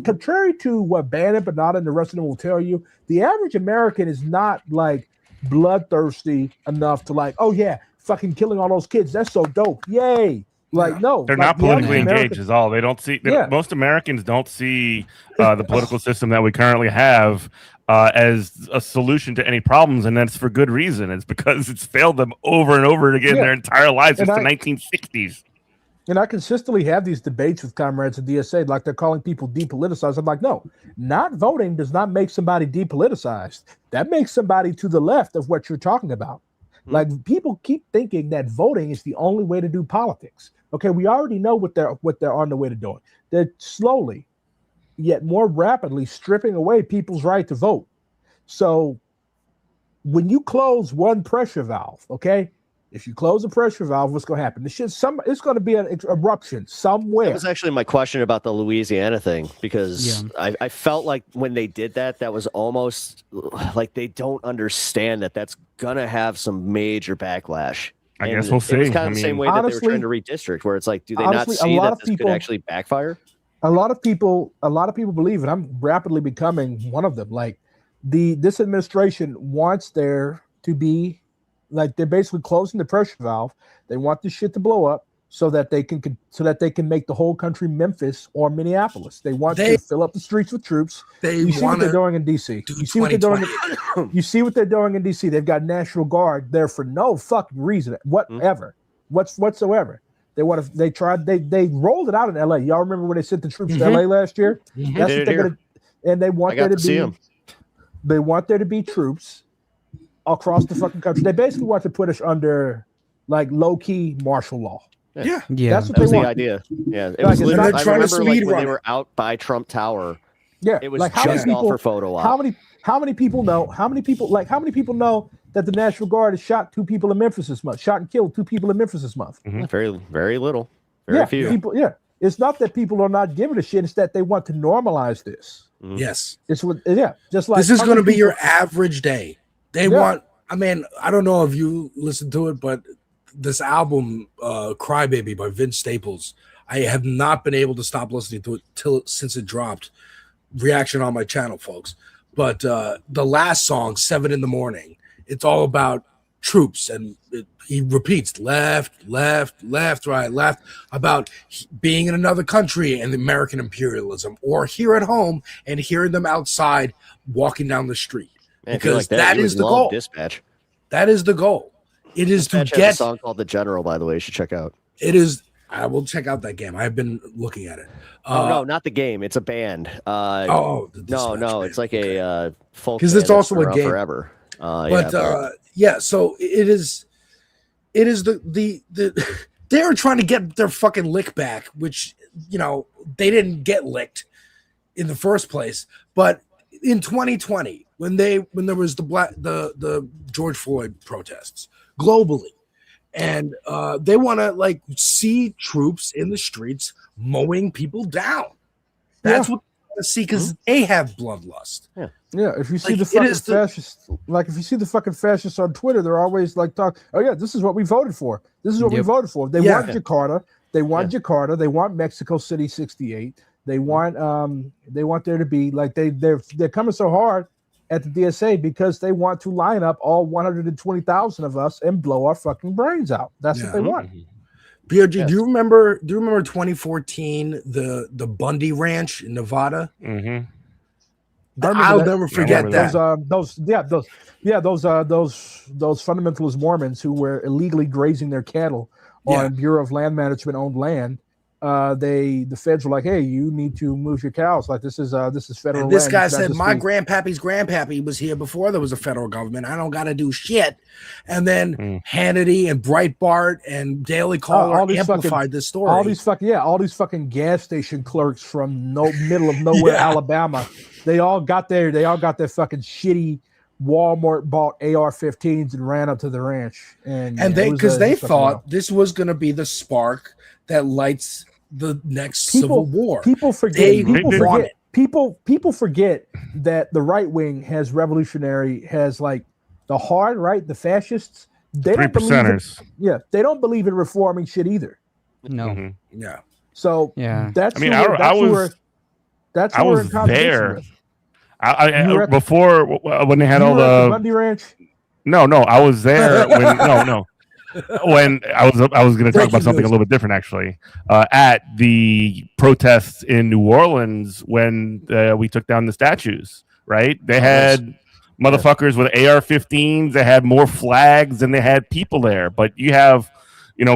[SPEAKER 20] contrary to what Bannon, Bernard, and the rest of them will tell you, the average American is not like bloodthirsty enough to like, oh yeah, fucking killing all those kids. That's so dope. Yay. Like, no.
[SPEAKER 13] They're
[SPEAKER 20] like,
[SPEAKER 13] not politically engaged is all. They don't see, most Americans don't see the political system that we currently have as a solution to any problems, and that's for good reason. It's because it's failed them over and over again their entire lives since the 1960s.
[SPEAKER 20] And I consistently have these debates with comrades at DSA, like they're calling people depoliticized. I'm like, no, not voting does not make somebody depoliticized. That makes somebody to the left of what you're talking about. Like, people keep thinking that voting is the only way to do politics. Okay, we already know what they're on the way to doing. They're slowly, yet more rapidly, stripping away people's right to vote. So when you close one pressure valve, okay, if you close a pressure valve, what's going to happen? It's going to be an eruption somewhere.
[SPEAKER 17] That was actually my question about the Louisiana thing, because I felt like when they did that, that was almost like they don't understand that that's going to have some major backlash.
[SPEAKER 13] I guess we'll see.
[SPEAKER 17] It was kind of the same way that they were trying to redistrict, where it's like, do they not see that this could actually backfire?
[SPEAKER 20] A lot of people believe, and I'm rapidly becoming one of them. Like, this administration wants there to be, like, they're basically closing the pressure valve. They want this shit to blow up so that they can make the whole country Memphis or Minneapolis. They want to fill up the streets with troops. You see what they're doing in DC. You see what they're doing. You see what they're doing in DC. They've got National Guard there for no fucking reason whatsoever. They rolled it out in LA. Y'all remember when they sent the troops to LA last year? That's what they're gonna, and they want there to be. They want there to be troops across the fucking country. They basically want to put us under like low key martial law.
[SPEAKER 17] Yeah.
[SPEAKER 20] That's what
[SPEAKER 17] that was
[SPEAKER 20] they
[SPEAKER 17] the
[SPEAKER 20] want.
[SPEAKER 17] idea. Yeah, it was literally. I remember like when they were out by Trump Tower.
[SPEAKER 20] Yeah,
[SPEAKER 17] it was
[SPEAKER 20] like
[SPEAKER 17] just all for photo op.
[SPEAKER 20] How many people know? How many people know that the National Guard has shot 2 people in Memphis this month? Shot and killed 2 people in Memphis this month.
[SPEAKER 17] Very, very little. Very few.
[SPEAKER 20] People. Yeah, it's not that people are not giving a shit. It's that they want to normalize this.
[SPEAKER 11] Yes,
[SPEAKER 20] it's what. Yeah, just like
[SPEAKER 11] this is going to be your average day. They want. I mean, I don't know if you listened to it, but this album, "Crybaby" by Vince Staples, I have not been able to stop listening to it since it dropped. Reaction on my channel, folks. But the last song, 7 in the Morning, it's all about troops, and he repeats left, right, left, about being in another country and the American imperialism, or here at home and hearing them outside walking down the street.
[SPEAKER 17] Man,
[SPEAKER 11] because
[SPEAKER 17] like
[SPEAKER 11] that is the goal.
[SPEAKER 17] Dispatch.
[SPEAKER 11] That is the goal. It is
[SPEAKER 17] Dispatch
[SPEAKER 11] to get
[SPEAKER 17] has a song called "The General." By the way, you should check out.
[SPEAKER 11] It is. I will check out that game. I've been looking at it.
[SPEAKER 17] No, not the game. It's a band. No, it's like a folk.
[SPEAKER 11] Because it's also a game
[SPEAKER 17] forever.
[SPEAKER 11] So it is. It is the they're trying to get their fucking lick back, which they didn't get licked in the first place. But in 2020, when there was the George Floyd protests globally. And they want to see troops in the streets mowing people down. That's what they want to see, because they have bloodlust.
[SPEAKER 20] Yeah. If you see the fucking fascists, if you see the fucking fascists on Twitter, they're always talk. Oh yeah, this is what we voted for. This is what we voted for. They want Jakarta. They want Jakarta. They want Mexico City 68. They want there to be they're coming so hard at the DSA because they want to line up all 120,000 of us and blow our fucking brains out. That's what they want.
[SPEAKER 11] BRG, do you remember 2014, the Bundy Ranch in Nevada?
[SPEAKER 20] Mm-hmm.
[SPEAKER 11] I'll never forget that.
[SPEAKER 20] Those fundamentalist Mormons who were illegally grazing their cattle on Bureau of Land Management owned land the feds were like, hey, you need to move your cows. Like this is federal
[SPEAKER 11] And this
[SPEAKER 20] land.
[SPEAKER 11] guy
[SPEAKER 20] You cannot
[SPEAKER 11] said,
[SPEAKER 20] just
[SPEAKER 11] my
[SPEAKER 20] be-"
[SPEAKER 11] grandpappy's grandpappy was here before there was a federal government. I don't got to do shit. And then Hannity and Breitbart and Daily Caller amplified this story.
[SPEAKER 20] All these fucking gas station clerks from middle of nowhere, Alabama. They all got their fucking shitty Walmart bought AR-15s and ran up to the ranch. And
[SPEAKER 11] they thought this was going to be the spark that lights the next civil war.
[SPEAKER 20] People forget that the right wing has like the hard right, the fascists. They don't believe they don't believe in reforming shit either.
[SPEAKER 16] No.
[SPEAKER 11] Yeah.
[SPEAKER 20] So that's
[SPEAKER 13] I was there. I before when they had all the
[SPEAKER 20] Bundy Ranch.
[SPEAKER 13] No, I was there when when I was going to talk about something a little bit different actually. At the protests in New Orleans when we took down the statues, right? They had motherfuckers with AR-15s. They had more flags than they had people there. But you have,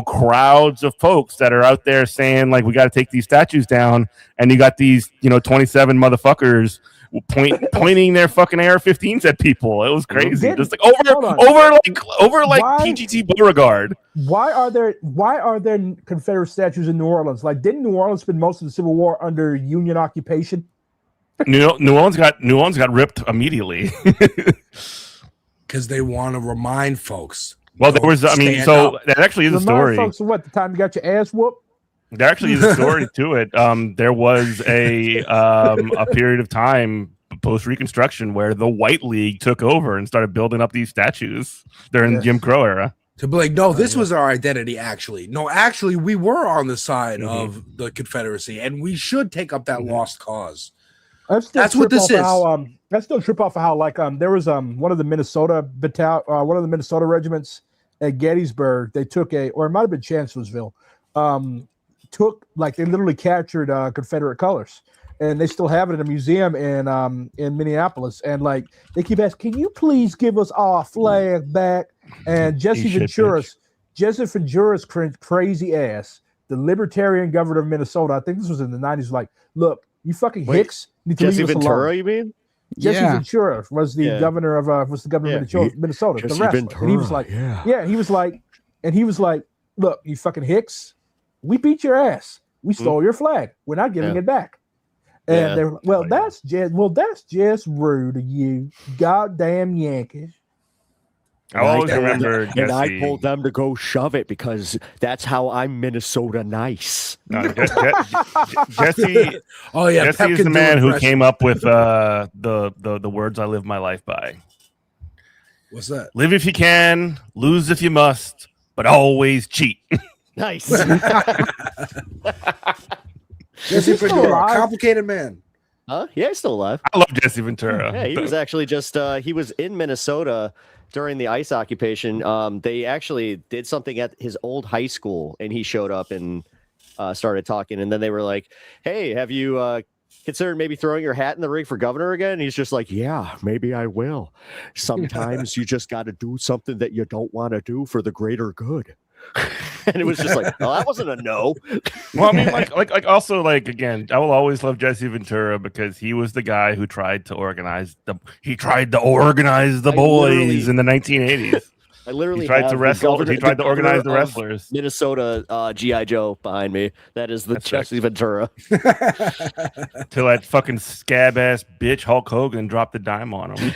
[SPEAKER 13] crowds of folks that are out there saying like we got to take these statues down, and you got these 27 motherfuckers pointing their fucking AR-15s at people. It was crazy. Just like over PGT Beauregard.
[SPEAKER 20] Why are there Confederate statues in New Orleans? Like, didn't New Orleans spend most of the Civil War under Union occupation?
[SPEAKER 13] New Orleans got ripped immediately
[SPEAKER 11] because they want to remind folks.
[SPEAKER 13] Well, there was. That actually is a story.
[SPEAKER 20] Remind folks of what, the time you got your ass whooped.
[SPEAKER 13] There actually is a story to it. There was a period of time post Reconstruction where the White League took over and started building up these statues during the Jim Crow era.
[SPEAKER 11] To be like, no, this was our identity. Actually, we were on the side of the Confederacy, and we should take up that lost cause. That's what this is.
[SPEAKER 20] I still trip off of how there was one of the Minnesota one of the Minnesota regiments at Gettysburg. They took or it might have been Chancellorsville. They literally captured Confederate colors, and they still have it in a museum in Minneapolis. And they keep asking, "Can you please give us our flag back?" And Jesse Ventura's crazy ass, the Libertarian governor of Minnesota, I think this was in the 90s, like, look, you fucking hicks need to
[SPEAKER 17] Jesse
[SPEAKER 20] leave us
[SPEAKER 17] Ventura,
[SPEAKER 20] alone.
[SPEAKER 17] you mean?
[SPEAKER 20] Jesse Ventura was the governor of Minnesota.
[SPEAKER 17] Jesse
[SPEAKER 20] the wrestler.
[SPEAKER 17] Ventura,
[SPEAKER 20] And he was like, look, you fucking hicks, we beat your ass. We stole your flag. We're not giving it back. And they're that's just rude of you, goddamn Yankees.
[SPEAKER 13] I always remember Jesse.
[SPEAKER 17] And I told them to go shove it because that's how I'm Minnesota nice.
[SPEAKER 13] Jesse.
[SPEAKER 11] Oh yeah,
[SPEAKER 13] Jesse is the man who came up with the words I live my life by.
[SPEAKER 11] What's that?
[SPEAKER 13] Live if you can, lose if you must, but always cheat.
[SPEAKER 17] Nice.
[SPEAKER 11] Jesse Ventura, complicated man.
[SPEAKER 17] Huh? Yeah, he's still alive.
[SPEAKER 13] I love Jesse Ventura.
[SPEAKER 17] Yeah, he was actually he was in Minnesota during the ICE occupation. They actually did something at his old high school, and he showed up and started talking. And then they were like, "Hey, have you considered maybe throwing your hat in the ring for governor again?" And he's just like, "Yeah, maybe I will. Sometimes you just got to do something that you don't want to do for the greater good." And it was just like, "Oh, that wasn't a no."
[SPEAKER 13] Well, I mean, again, I will always love Jesse Ventura because he was the guy who tried to organize the boys in the 1980s.
[SPEAKER 17] I literally
[SPEAKER 13] tried to wrestle. He tried to organize the wrestlers.
[SPEAKER 17] Minnesota GI Joe behind me. That is the Jesse Ventura.
[SPEAKER 13] Till that fucking scab ass bitch Hulk Hogan dropped the dime on him.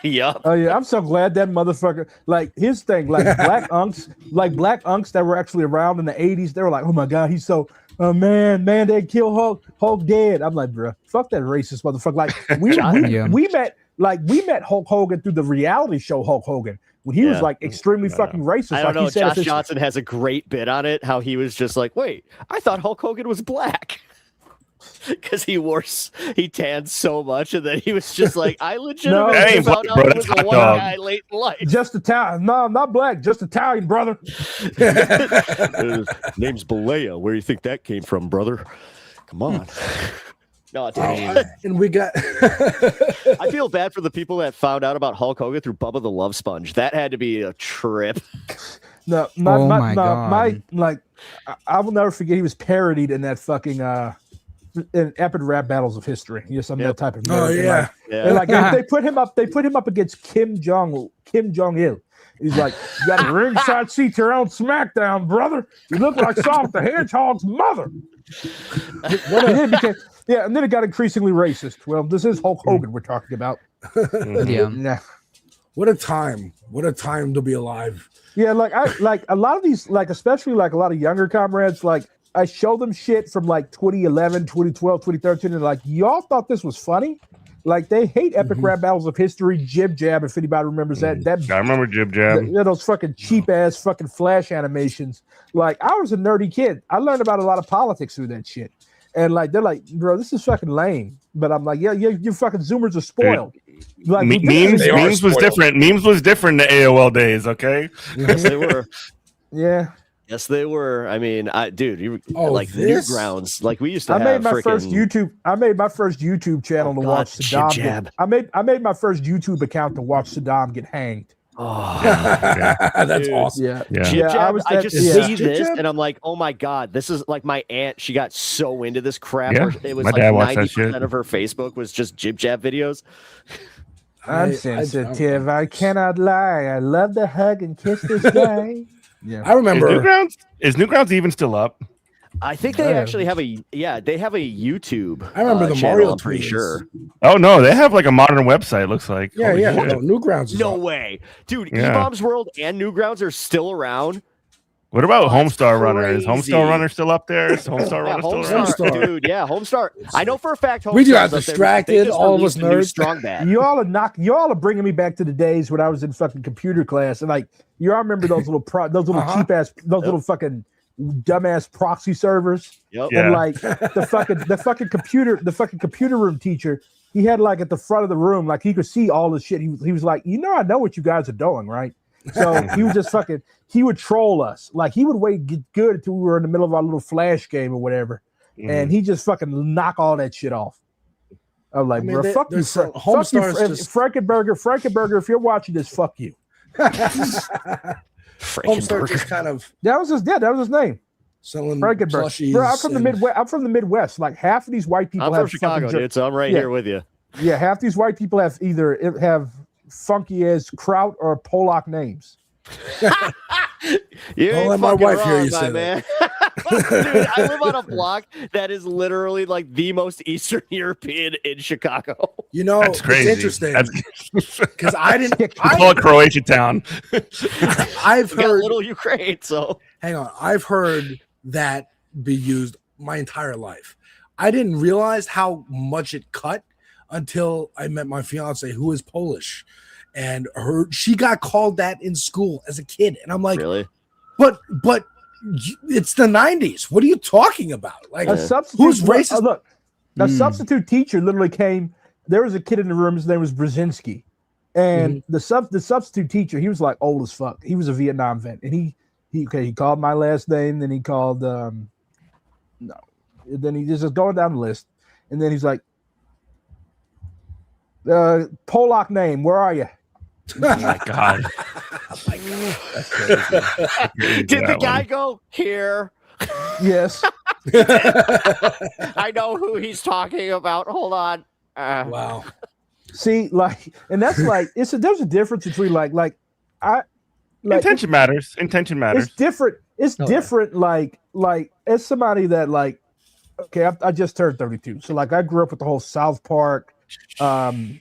[SPEAKER 17] Yep.
[SPEAKER 20] Oh yeah, I'm so glad that motherfucker. Like his thing, black unks that were actually around in the 80s. They were like, "Oh my god, he's so." Man, they kill Hulk dead. I'm like, bro, fuck that racist motherfucker. Like we met Hulk Hogan through the reality show Hulk Hogan when he was extremely fucking racist.
[SPEAKER 17] I don't know.
[SPEAKER 20] He said
[SPEAKER 17] Josh Johnson has a great bit on it. How he was just like, wait, I thought Hulk Hogan was black. Because he tanned so much, and then he was just like, I legitimately found out he was a white guy late in life.
[SPEAKER 20] Just Italian. No, not black. Just Italian, brother.
[SPEAKER 17] Name's Balea. Where do you think that came from, brother? Come on. No,
[SPEAKER 11] and we got.
[SPEAKER 17] I feel bad for the people that found out about Hulk Hogan through Bubba the Love Sponge. That had to be a trip.
[SPEAKER 20] No,
[SPEAKER 16] Oh my God.
[SPEAKER 20] I will never forget. He was parodied in that fucking in epic rap battles of history. Yes, I'm that type of nerd.
[SPEAKER 11] Oh, yeah.
[SPEAKER 20] And like they put him up against Kim Jong Il. He's like, you got a ringside seat to your own SmackDown, brother. You look like Sonic the Hedgehog's mother. And then it got increasingly racist. Well, this is Hulk Hogan we're talking about.
[SPEAKER 16] Yeah.
[SPEAKER 11] What a time. What a time to be alive.
[SPEAKER 20] Yeah, like a lot of these, like especially like a lot of younger comrades, like I show them shit from like 2011, 2012, 2013, and like y'all thought this was funny. Like they hate epic rap battles of history, Jib Jab, if anybody remembers that.
[SPEAKER 13] I remember Jib Jab.
[SPEAKER 20] Those fucking cheap ass fucking flash animations. Like I was a nerdy kid. I learned about a lot of politics through that shit. And like they're like, bro, this is fucking lame. But I'm like, yeah, you fucking Zoomers are spoiled. Like
[SPEAKER 13] memes was different. Memes was different in the AOL days. Okay.
[SPEAKER 17] Yes, they were.
[SPEAKER 20] Yeah.
[SPEAKER 17] Yes, they were. I mean, like
[SPEAKER 11] this?
[SPEAKER 17] Newgrounds. Like we used to
[SPEAKER 20] I
[SPEAKER 17] have.
[SPEAKER 20] made my first YouTube channel to watch Saddam. I made my first YouTube account to watch Saddam get hanged.
[SPEAKER 17] Oh,
[SPEAKER 11] that's awesome.
[SPEAKER 17] I just see this and I'm like, oh my God, this is like my aunt. She got so into this crap.
[SPEAKER 13] Yeah,
[SPEAKER 17] It was
[SPEAKER 13] my
[SPEAKER 17] like
[SPEAKER 13] dad watched that
[SPEAKER 17] 90% of her Facebook was just Jib Jab videos.
[SPEAKER 20] I'm sensitive. I cannot lie. I love to hug and kiss this guy.
[SPEAKER 11] Yeah, I remember.
[SPEAKER 13] Is Newgrounds even still up?
[SPEAKER 17] I think they actually have they have a YouTube.
[SPEAKER 11] I remember the
[SPEAKER 17] channel,
[SPEAKER 11] Mario.
[SPEAKER 17] I'm pretty sure.
[SPEAKER 13] Oh no, they have like a modern website. Looks like.
[SPEAKER 11] Yeah,
[SPEAKER 13] Holy
[SPEAKER 11] yeah.
[SPEAKER 13] shit.
[SPEAKER 11] No, Newgrounds.
[SPEAKER 17] No way, dude.
[SPEAKER 13] Yeah.
[SPEAKER 17] E-Bombs World and Newgrounds are still around.
[SPEAKER 13] What about Homestar Runner? Is
[SPEAKER 17] crazy.
[SPEAKER 13] Homestar Runner still up there? Is Homestar
[SPEAKER 17] Yeah,
[SPEAKER 13] Runner still around?
[SPEAKER 17] dude. Yeah, Homestar. I know for a fact.
[SPEAKER 11] We do have
[SPEAKER 17] Homestar's up there.
[SPEAKER 11] distracted,
[SPEAKER 17] They just
[SPEAKER 11] all of us
[SPEAKER 17] released a new
[SPEAKER 11] nerds.
[SPEAKER 17] Strong Bad.
[SPEAKER 20] Y'all are bringing me back to the days when I was in fucking computer class, and like y'all remember those little cheap ass, little fucking dumbass proxy servers.
[SPEAKER 17] Yep.
[SPEAKER 20] And like the fucking computer room teacher, he had like at the front of the room, like he could see all the shit. He was like, I know what you guys are doing, right? So he was just he would troll us. Like he would wait good until we were in the middle of our little flash game or whatever. And he just fucking knock all that shit off. I'm like, bro, fuck you, Frankenberger, if you're watching this, fuck you.
[SPEAKER 11] Homestar just kind of
[SPEAKER 20] that was his name.
[SPEAKER 11] Selling
[SPEAKER 20] Frankenberger.
[SPEAKER 11] plushies.
[SPEAKER 20] Bro, I'm from the Midwest. I'm from the Midwest. Like half of these white people
[SPEAKER 17] I'm
[SPEAKER 20] have
[SPEAKER 17] from Chicago, dude, so I'm right here with you.
[SPEAKER 20] Yeah, half these white people have either have funky as Kraut or Polak names.
[SPEAKER 17] You
[SPEAKER 11] Don't
[SPEAKER 17] ain't
[SPEAKER 11] let my
[SPEAKER 17] fucking
[SPEAKER 11] wife
[SPEAKER 17] wrong,
[SPEAKER 11] hear you
[SPEAKER 17] my
[SPEAKER 11] say
[SPEAKER 17] man. Dude, I live on a block that is literally like the most Eastern European in Chicago.
[SPEAKER 11] You know,
[SPEAKER 13] That's crazy.
[SPEAKER 11] it's interesting because I didn't.
[SPEAKER 13] We call it Croatia Town.
[SPEAKER 11] I've
[SPEAKER 17] We got
[SPEAKER 11] heard.
[SPEAKER 17] little Ukraine, so
[SPEAKER 11] Hang on, I've heard that be used my entire life. I didn't realize how much it cut until I met my fiance, who is Polish, and she got called that in school as a kid, and I'm like,
[SPEAKER 17] really?
[SPEAKER 11] But it's the 90s. What are you talking about? Like,
[SPEAKER 20] A substitute,
[SPEAKER 11] who's racist?
[SPEAKER 20] Look, a substitute teacher literally came. There was a kid in the room. His name was Brzezinski, and the substitute teacher. He was like old as fuck. He was a Vietnam vet, and he called my last name. Then he called Then he just going down the list, and then he's like, Polak name. Where are you?
[SPEAKER 13] Oh my god!
[SPEAKER 11] That's crazy.
[SPEAKER 17] Did the guy go here?
[SPEAKER 20] Yes.
[SPEAKER 17] I know who he's talking about. Hold on.
[SPEAKER 11] Wow.
[SPEAKER 20] See, like, and that's like there's a difference between like
[SPEAKER 13] intention matters. Intention matters.
[SPEAKER 20] It's different. It's different. Like as somebody that like, okay, I just turned 32, so like I grew up with the whole South Park. I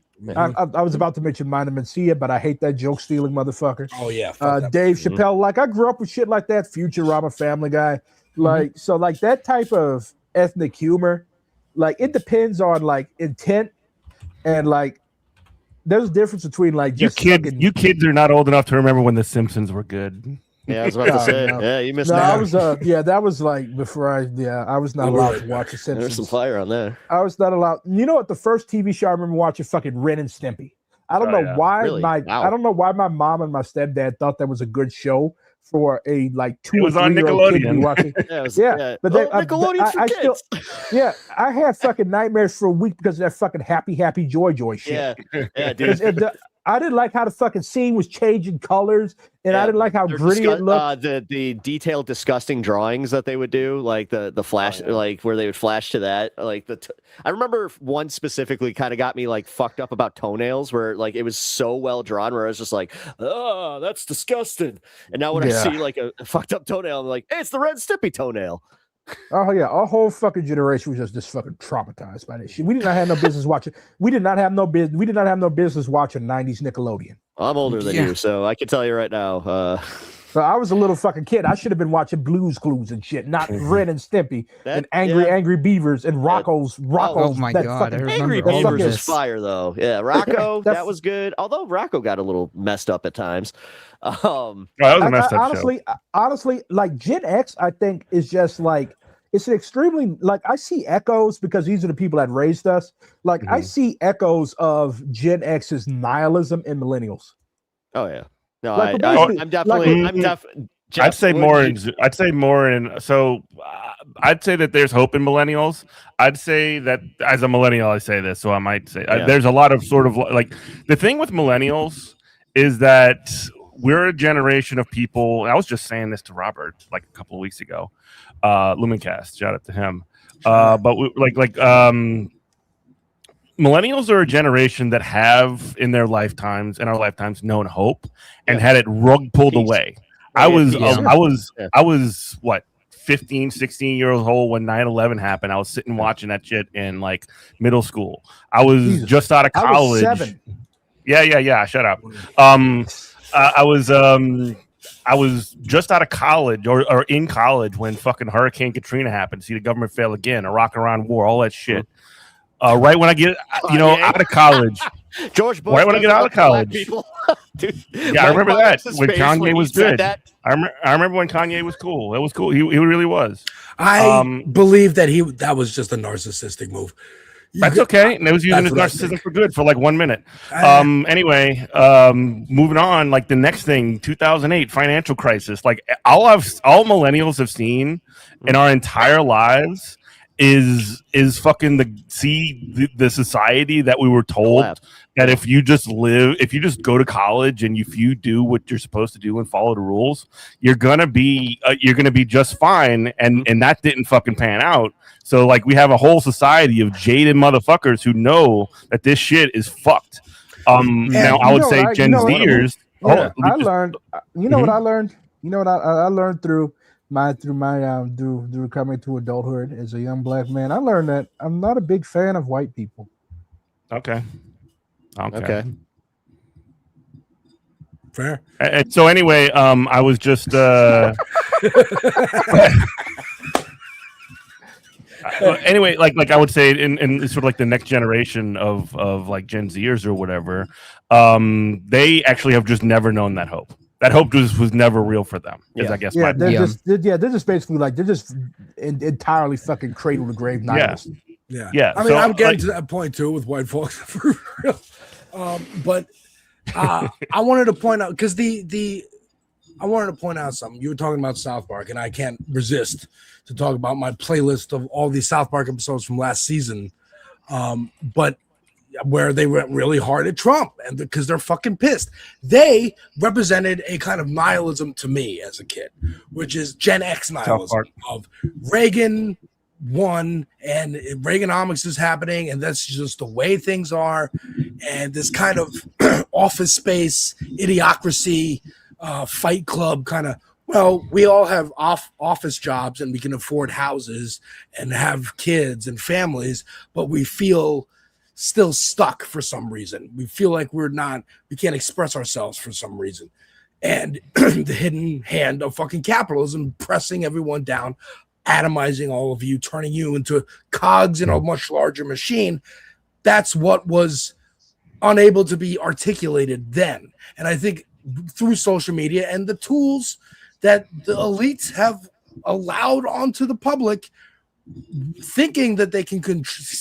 [SPEAKER 20] was about to mention Mind of Mencia, but I hate that joke stealing motherfucker.
[SPEAKER 11] Oh yeah,
[SPEAKER 20] Dave Chappelle. Like I grew up with shit like that. Futurama, Family Guy. Like so, like that type of ethnic humor. Like it depends on like intent, and like there's a difference between like
[SPEAKER 13] You kids are not old enough to remember when The Simpsons were good.
[SPEAKER 17] Yeah, I was about to say.
[SPEAKER 20] No.
[SPEAKER 17] Yeah, you missed
[SPEAKER 20] No,
[SPEAKER 17] that.
[SPEAKER 20] I was that was like before I was not allowed to watch The Simpsons.
[SPEAKER 17] There's some fire on there.
[SPEAKER 20] I was not allowed. You know what? The first TV show I remember watching, fucking Ren and Stimpy. I don't know why
[SPEAKER 17] Really?
[SPEAKER 20] my
[SPEAKER 17] Wow.
[SPEAKER 20] I don't know why my mom and my stepdad thought that was a good show for a like 2
[SPEAKER 13] It
[SPEAKER 20] or
[SPEAKER 13] was on
[SPEAKER 20] 3-year-old kid to be
[SPEAKER 13] Nickelodeon.
[SPEAKER 20] watching.
[SPEAKER 17] Yeah,
[SPEAKER 20] But
[SPEAKER 17] oh, Nickelodeon's for
[SPEAKER 20] I
[SPEAKER 17] kids.
[SPEAKER 20] still, I had fucking nightmares for a week because of that fucking happy joy shit.
[SPEAKER 17] Yeah, dude.
[SPEAKER 20] I didn't like how the fucking scene was changing colors, and I didn't like how gritty it looked.
[SPEAKER 17] The detailed, disgusting drawings that they would do, like the flash, like where they would flash to that. Like I remember one specifically kind of got me like fucked up about toenails, where like it was so well drawn, where I was just like, oh, that's disgusting. And now when I see like a fucked up toenail, I'm like, hey, it's the Red Stimpy toenail.
[SPEAKER 20] Oh yeah, our whole fucking generation was just fucking traumatized by this shit. We did not have no business watching. We did not have no business watching '90s Nickelodeon.
[SPEAKER 17] I'm older than you, so I can tell you right now.
[SPEAKER 20] So I was a little fucking kid. I should have been watching Blue's Clues and shit, not Ren and Stimpy and Angry Beavers and Rocco's.
[SPEAKER 16] Oh my god, I remember
[SPEAKER 17] Angry
[SPEAKER 16] all of
[SPEAKER 17] Beavers was
[SPEAKER 16] this.
[SPEAKER 17] fire though. Yeah, Rocco, that was good. Although Rocco got a little messed up at times.
[SPEAKER 13] That was a messed up show.
[SPEAKER 20] Honestly, like Gen X, I think is just like it's an extremely like I see echoes because these are the people that raised us. Like I see echoes of Gen X's nihilism in millennials.
[SPEAKER 17] Oh yeah, no,
[SPEAKER 20] Like,
[SPEAKER 17] I'm definitely.
[SPEAKER 13] I'd say more in. So I'd say that there's hope in millennials. I'd say that as a millennial, I say this, so I might say there's a lot of sort of like the thing with millennials is that we're a generation of people. I was just saying this to Robert like a couple of weeks ago. Lumencast, shout out to him. But we, millennials are a generation that have in their lifetimes, known hope and had it rug pulled away. I was what 15, 16 years old when 9/11 happened. I was sitting watching that shit in like middle school. I was just out of college.
[SPEAKER 20] I was 7.
[SPEAKER 13] Yeah. Shut up. I was just out of college or in college when fucking Hurricane Katrina happened. See the government fail again, Iraq-Iran war, all that shit. Right when I get, out of college.
[SPEAKER 17] George Bush.
[SPEAKER 13] Right when I get out of college.
[SPEAKER 17] Dude,
[SPEAKER 13] yeah, I remember that when Kanye
[SPEAKER 17] when
[SPEAKER 13] was
[SPEAKER 17] he said
[SPEAKER 13] good.
[SPEAKER 17] that.
[SPEAKER 13] I remember when Kanye was cool. That was cool. He really was.
[SPEAKER 11] I believe that was just a narcissistic move.
[SPEAKER 13] That's okay. And it was using his narcissism for good for like 1 minute. Anyway, moving on. Like the next thing, 2008 financial crisis. Like all millennials have seen in our entire lives is fucking the society that we were told that if you just go to college and if you do what you're supposed to do and follow the rules, you're gonna be just fine. And that didn't fucking pan out. So like we have a whole society of jaded motherfuckers who know that this shit is fucked. Now I would say Gen Zers.
[SPEAKER 20] I learned. You know what I learned? You know what I learned through coming to adulthood as a young black man. I learned that I'm not a big fan of white people.
[SPEAKER 13] Okay.
[SPEAKER 11] Fair.
[SPEAKER 13] And so anyway, I was just anyway, like I would say in sort of like the next generation of like Gen Zers or whatever, they actually have just never known that hope. That hope was never real for them. I guess
[SPEAKER 20] they're just basically like they're just entirely fucking cradle to grave nihilists.
[SPEAKER 11] Yeah. I mean, I'm getting to that point too with white folks for real. But I wanted to point out because I wanted to point out something. You were talking about South Park, and I can't resist to talk about my playlist of all these South Park episodes from last season. But where they went really hard at Trump, and because they're fucking pissed. They represented a kind of nihilism to me as a kid, which is Gen X nihilism of Reagan won and Reaganomics is happening, and that's just the way things are, and this kind of office space idiocracy, Fight Club kind of. Well, we all have office jobs and we can afford houses and have kids and families, but we feel still stuck for some reason. We feel like we can't express ourselves for some reason. And the hidden hand of fucking capitalism pressing everyone down, atomizing all of you, turning you into cogs in a much larger machine. That's what was unable to be articulated then. And I think through social media and the tools that the elites have allowed onto the public, thinking that they can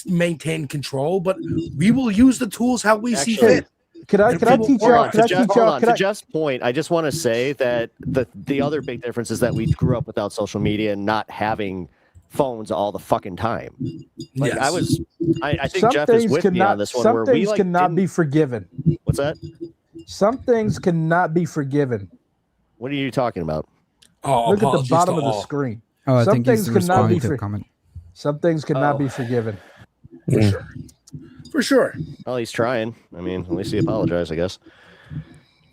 [SPEAKER 11] maintain control, but we will use the tools how we see fit.
[SPEAKER 20] Could I teach y'all?
[SPEAKER 17] To Jeff's point, I just want to say that the other big difference is that we grew up without social media and not having phones all the fucking time. Like
[SPEAKER 2] Yes.
[SPEAKER 17] I think
[SPEAKER 20] Some
[SPEAKER 17] Jeff is
[SPEAKER 20] things
[SPEAKER 17] with me
[SPEAKER 20] cannot.
[SPEAKER 17] on this one.
[SPEAKER 20] Some
[SPEAKER 17] Where we
[SPEAKER 20] things
[SPEAKER 17] like
[SPEAKER 20] cannot be forgiven.
[SPEAKER 17] What's that?
[SPEAKER 20] Some things cannot be forgiven.
[SPEAKER 17] What are you talking about?
[SPEAKER 2] Oh,
[SPEAKER 20] Look at the
[SPEAKER 2] apologies
[SPEAKER 20] bottom
[SPEAKER 2] to
[SPEAKER 20] of the
[SPEAKER 2] all.
[SPEAKER 20] screen.
[SPEAKER 16] Oh, I
[SPEAKER 20] Some
[SPEAKER 16] think he's
[SPEAKER 20] things cannot be
[SPEAKER 16] responding to a comment.
[SPEAKER 20] Some things cannot be forgiven.
[SPEAKER 2] For sure. For sure.
[SPEAKER 17] Well, he's trying. I mean, at least he apologized, I guess.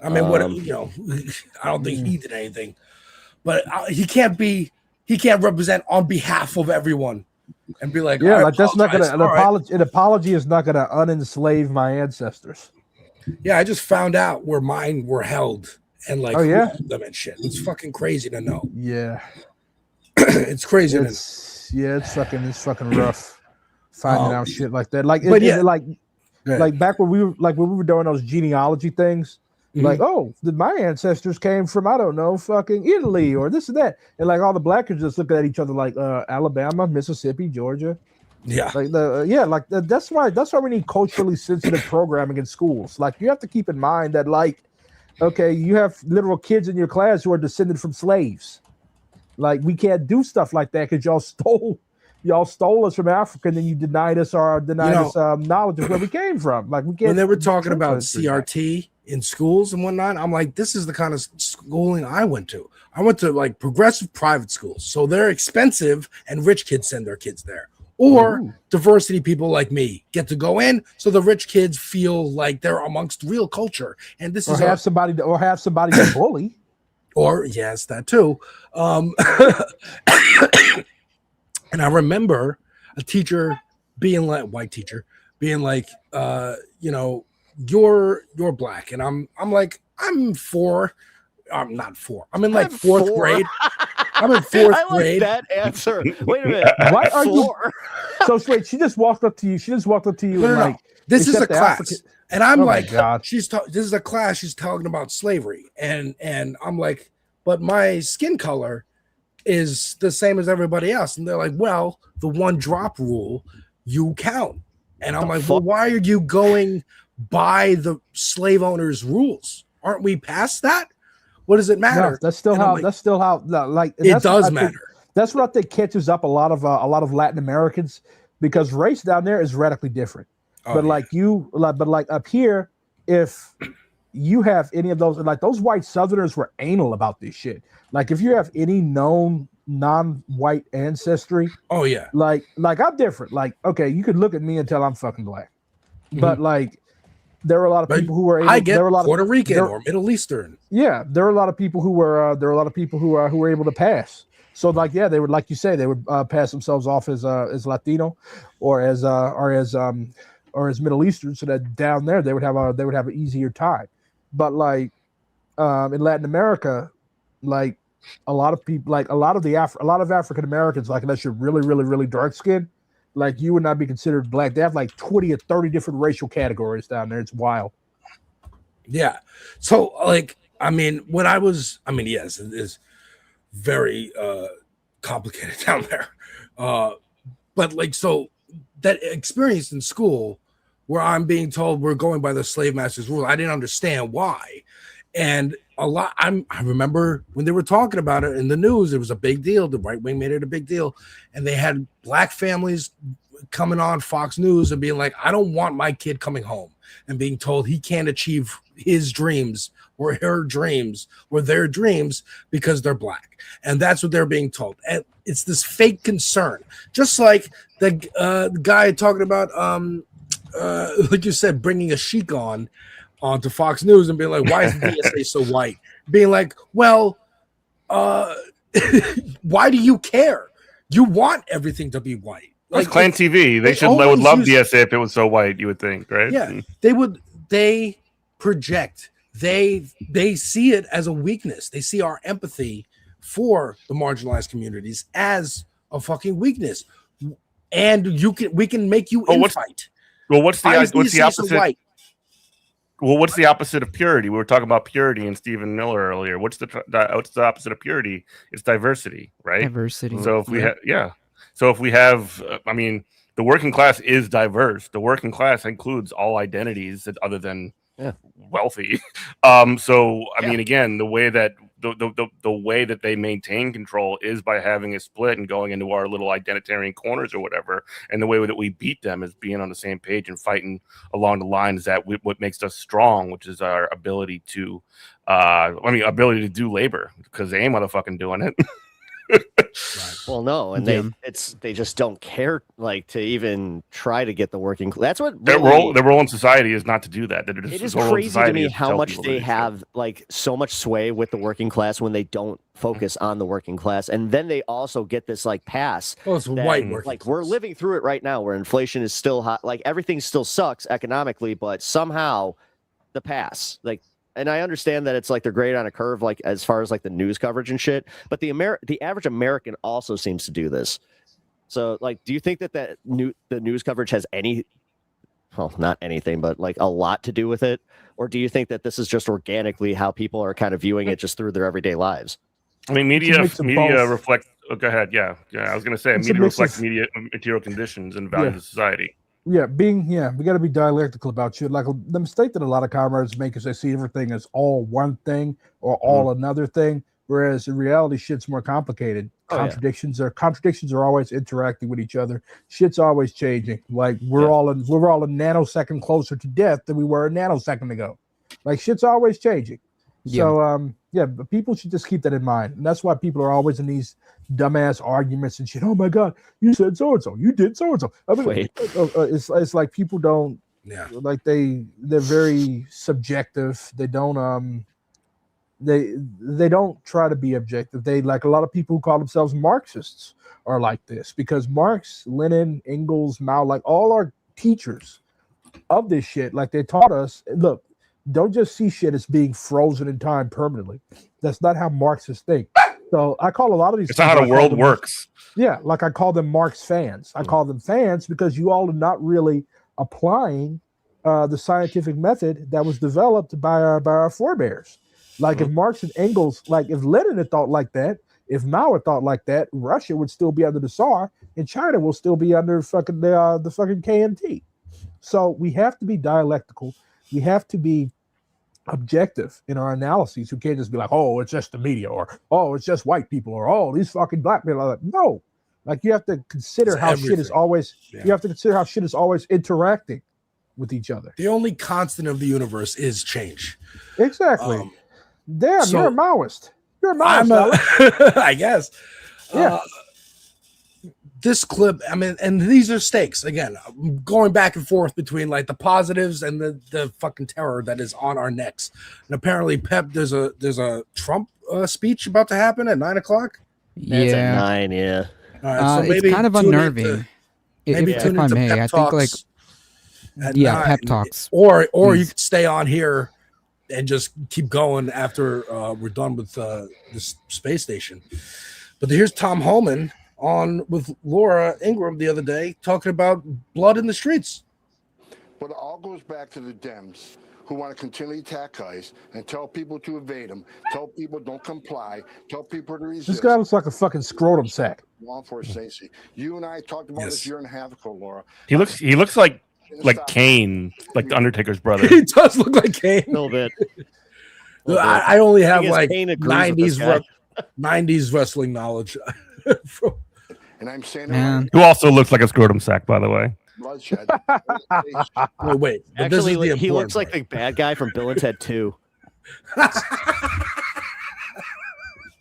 [SPEAKER 2] I mean, what you know, I don't think he did anything, but he can't represent on behalf of everyone and be like,
[SPEAKER 20] Yeah,
[SPEAKER 2] "I
[SPEAKER 20] like that's not gonna
[SPEAKER 2] apologize."
[SPEAKER 20] an apology is not gonna unenslave my ancestors.
[SPEAKER 2] Yeah, I just found out where mine were held and like
[SPEAKER 20] Oh,
[SPEAKER 2] who
[SPEAKER 20] yeah?
[SPEAKER 2] held them and shit. It's fucking crazy to know.
[SPEAKER 20] Yeah,
[SPEAKER 2] It's crazy to know.
[SPEAKER 20] it's fucking rough finding out shit like that. Like,
[SPEAKER 2] but
[SPEAKER 20] like back when we were doing those genealogy things. Like, oh, my ancestors came from, I don't know, fucking Italy or this and that. And like all the black kids just looking at each other like Alabama, Mississippi, Georgia.
[SPEAKER 2] Yeah.
[SPEAKER 20] Like that's why we need culturally sensitive programming in schools. Like you have to keep in mind that, like, okay, you have literal kids in your class who are descended from slaves. Like we can't do stuff like that because y'all stole us from Africa and then you denied us knowledge of where we came from. Like we can't.
[SPEAKER 2] When they were talking about
[SPEAKER 20] transfer
[SPEAKER 2] CRT in schools and whatnot, I'm like, this is the kind of schooling I went to. I went to like progressive private schools, so they're expensive, and rich kids send their kids there. Or diversity people like me get to go in, so the rich kids feel like they're amongst real culture. And this is
[SPEAKER 20] have somebody to bully.
[SPEAKER 2] Or yes, that too. And I remember a teacher being like, white teacher being like, you're black, and I'm like, I'm four. I'm not four. I'm in like fourth grade. I'm in fourth
[SPEAKER 17] I like
[SPEAKER 2] grade.
[SPEAKER 17] that answer. Wait a minute.
[SPEAKER 20] Why are you?
[SPEAKER 17] Four?
[SPEAKER 20] So wait, she just walked up to you.
[SPEAKER 2] No,
[SPEAKER 20] and like,
[SPEAKER 2] this is a
[SPEAKER 20] except the
[SPEAKER 2] class,
[SPEAKER 20] African-
[SPEAKER 2] and I'm
[SPEAKER 20] Oh my
[SPEAKER 2] like,
[SPEAKER 20] God.
[SPEAKER 2] this is a class. She's talking about slavery, and I'm like, but my skin color is the same as everybody else, and they're like, well, the one drop rule, you count, and I'm like, well, why are you going by the slave owners' rules? Aren't we past that? What does it matter?
[SPEAKER 20] No, that's still
[SPEAKER 2] And I'm
[SPEAKER 20] how.
[SPEAKER 2] like,
[SPEAKER 20] That's still how. Like
[SPEAKER 2] it
[SPEAKER 20] that's
[SPEAKER 2] does
[SPEAKER 20] what I think-
[SPEAKER 2] matter.
[SPEAKER 20] That's what I think catches up a lot of Latin Americans because race down there is radically different. But like up here, if you have any of those, like those white Southerners were anal about this shit. Like if you have any known non-white ancestry,
[SPEAKER 2] oh yeah,
[SPEAKER 20] like I'm different. Like okay, you could look at me and tell I'm fucking black, but like there were a lot of people who were able,
[SPEAKER 2] I get
[SPEAKER 20] there were a lot
[SPEAKER 2] Puerto
[SPEAKER 20] of,
[SPEAKER 2] Rican
[SPEAKER 20] there-
[SPEAKER 2] or Middle Eastern.
[SPEAKER 20] Yeah, there are a lot of people who were who were able to pass. So like yeah, they would, like you say, they would pass themselves off as Latino or as Middle Eastern, so that down there they would have an easier time. But like in Latin America, like a lot of people, like a lot of African Americans, like unless you're really really really dark skinned, like you would not be considered black. They have like 20 or 30 different racial categories down there. It's wild.
[SPEAKER 2] Yeah. So like, I mean, yes, it is very complicated down there. But like, so that experience in school where I'm being told we're going by the slave master's rule, I didn't understand why. And I remember when they were talking about it in the news, it was a big deal. The right wing made it a big deal. And they had black families coming on Fox News and being like, I don't want my kid coming home and being told he can't achieve his dreams or her dreams or their dreams because they're black. And that's what they're being told. And it's this fake concern. Just like the guy talking about, like you said, bringing a sheik onto Fox News and being like, why is the DSA so white? Being like, well, why do you care? You want everything to be white.
[SPEAKER 13] Like Clan TV, they would love DSA if it was so white. You would think, right?
[SPEAKER 2] Yeah, they project. They see it as a weakness. They see our empathy for the marginalized communities as a fucking weakness, and we can make you infight.
[SPEAKER 13] Well, what's the opposite?
[SPEAKER 2] So white?
[SPEAKER 13] Well, what's the opposite of purity? We were talking about purity and Stephen Miller earlier. What's the opposite of purity? It's diversity, right?
[SPEAKER 16] Diversity.
[SPEAKER 13] So if we have, I mean, the working class is diverse. The working class includes all identities other than wealthy. So I mean, again, the way that the way that they maintain control is by having a split and going into our little identitarian corners or whatever. And the way that we beat them is being on the same page and fighting along the lines that what makes us strong, which is our ability to, ability to do labor, because they ain't motherfucking doing it.
[SPEAKER 17] Well, no, and they just don't care, like, to even try to get the working. That's what
[SPEAKER 13] their role in society is not to do that.
[SPEAKER 17] It is crazy to me how much they have, like, so much sway with the working class when they don't focus on the working class, and then they also get this like pass.
[SPEAKER 2] Well, it's white working
[SPEAKER 17] like we're living through it right now, where inflation is still hot, like everything still sucks economically, but somehow the pass, like. And I understand that it's like they're great on a curve, like as far as like the news coverage and shit. But the average American also seems to do this. So, like, do you think that the news coverage has any, well, not anything, but like a lot to do with it, or do you think that this is just organically how people are kind of viewing it just through their everyday lives?
[SPEAKER 13] I mean, media reflect. Oh, go ahead. Yeah. I was gonna say media reflects media material conditions and values of society.
[SPEAKER 20] We got to be dialectical about shit. Like the mistake that a lot of comrades make is they see everything as all one thing or all another thing, whereas in reality, shit's more complicated. Contradictions are always interacting with each other. Shit's always changing. Like we're all a nanosecond closer to death than we were a nanosecond ago. Like shit's always changing. So but people should just keep that in mind, and that's why people are always in these dumbass arguments and shit. Oh my god, you said so and so, you did so and so. I mean, it's like people don't like they're very subjective. They don't they don't try to be objective. They, like a lot of people who call themselves Marxists are like this, because Marx, Lenin, Engels, Mao, like all our teachers of this shit, like they taught us, look, don't just see shit as being frozen in time permanently. That's not how Marxists think. So I call a lot of these.
[SPEAKER 13] It's not how the world works.
[SPEAKER 20] Yeah, like I call them Marx fans. I call them fans because you all are not really applying the scientific method that was developed by our forebears. Like if Marx and Engels, like if Lenin had thought like that, if Mao had thought like that, Russia would still be under the Tsar, and China will still be under fucking the fucking KMT. So we have to be dialectical. We have to be objective in our analyses. You can't just be like, oh, it's just the media, or oh, it's just white people, or oh, these fucking black people are like, no. Like you have to consider how shit is always you have to consider how shit is always interacting with each other.
[SPEAKER 2] The only constant of the universe is change.
[SPEAKER 20] Exactly. Damn, you're a Maoist. You're a Maoist.
[SPEAKER 2] I guess.
[SPEAKER 20] Yeah.
[SPEAKER 2] This clip, I mean, and these are stakes. Again, going back and forth between like the positives and the fucking terror that is on our necks. And apparently, Pep, there's a Trump speech about to happen at 9:00.
[SPEAKER 17] It's at 9, yeah.
[SPEAKER 2] All right, so maybe
[SPEAKER 16] it's kind of unnerving. If I may, I think like pep talks,
[SPEAKER 2] or you could stay on here and just keep going after we're done with this space station. But here's Tom Homan on with Laura Ingraham the other day talking about blood in the streets.
[SPEAKER 5] But it all goes back to the Dems who want to continually attack ICE and tell people to evade them, tell people don't comply, tell people to resist.
[SPEAKER 20] This guy looks like a fucking scrotum sack.
[SPEAKER 5] Law enforcement safety. You and I talked about this a year and a half ago, Laura.
[SPEAKER 13] He looks like Kane, like the Undertaker's brother.
[SPEAKER 2] He does look like Kane.
[SPEAKER 17] A little bit.
[SPEAKER 2] I only have like
[SPEAKER 17] Kane agrees with this
[SPEAKER 2] 90s wrestling knowledge.
[SPEAKER 5] And I'm saying
[SPEAKER 13] who also looks like a scrotum sack, by the way.
[SPEAKER 5] Bloodshed.
[SPEAKER 2] Wait.
[SPEAKER 17] Actually, he looks like the bad guy from Bill and Ted 2.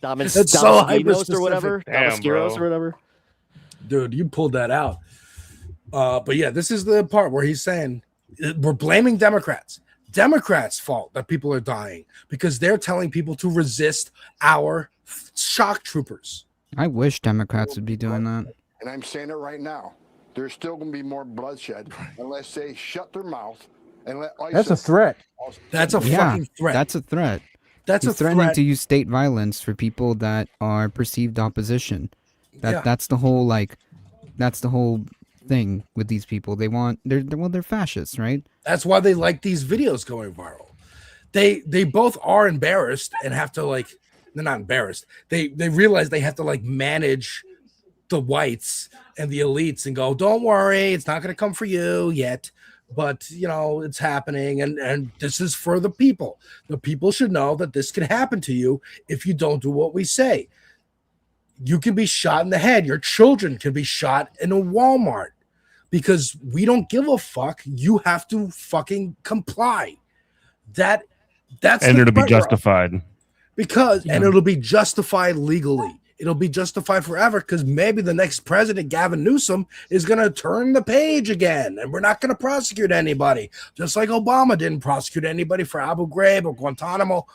[SPEAKER 17] Damaskinos or whatever. Damaskinos or whatever.
[SPEAKER 2] Dude, you pulled that out. But yeah, this is the part where he's saying we're blaming Democrats. Democrats' fault that people are dying because they're telling people to resist our shock troopers.
[SPEAKER 16] I wish Democrats would be doing that.
[SPEAKER 5] And I'm saying it right now. There's still going to be more bloodshed unless they shut their mouth and let ISIS.
[SPEAKER 20] That's a threat.
[SPEAKER 2] That's a fucking threat.
[SPEAKER 16] That's a threat.
[SPEAKER 2] He's
[SPEAKER 16] threatening to use state violence for people that are perceived opposition. That's the whole thing with these people. They're fascists, right?
[SPEAKER 2] That's why they like these videos going viral. They both are embarrassed and have to like. They're not embarrassed. They realize they have to like manage the whites and the elites and go, don't worry, it's not going to come for you yet.
[SPEAKER 11] but you know it's happening, and this is for the people. The people should know that this can happen to you if you don't do what we say. You can be shot in the head. Your children can be shot in a Walmart because we don't give a fuck. You have to fucking comply. That's
[SPEAKER 13] and
[SPEAKER 11] the
[SPEAKER 13] it'll be
[SPEAKER 11] threat we're on.
[SPEAKER 13] justified.
[SPEAKER 11] And it'll be justified legally. It'll be justified forever because maybe the next president, Gavin Newsom, is going to turn the page again, and we're not going to prosecute anybody, just like Obama didn't prosecute anybody for Abu Ghraib or Guantanamo.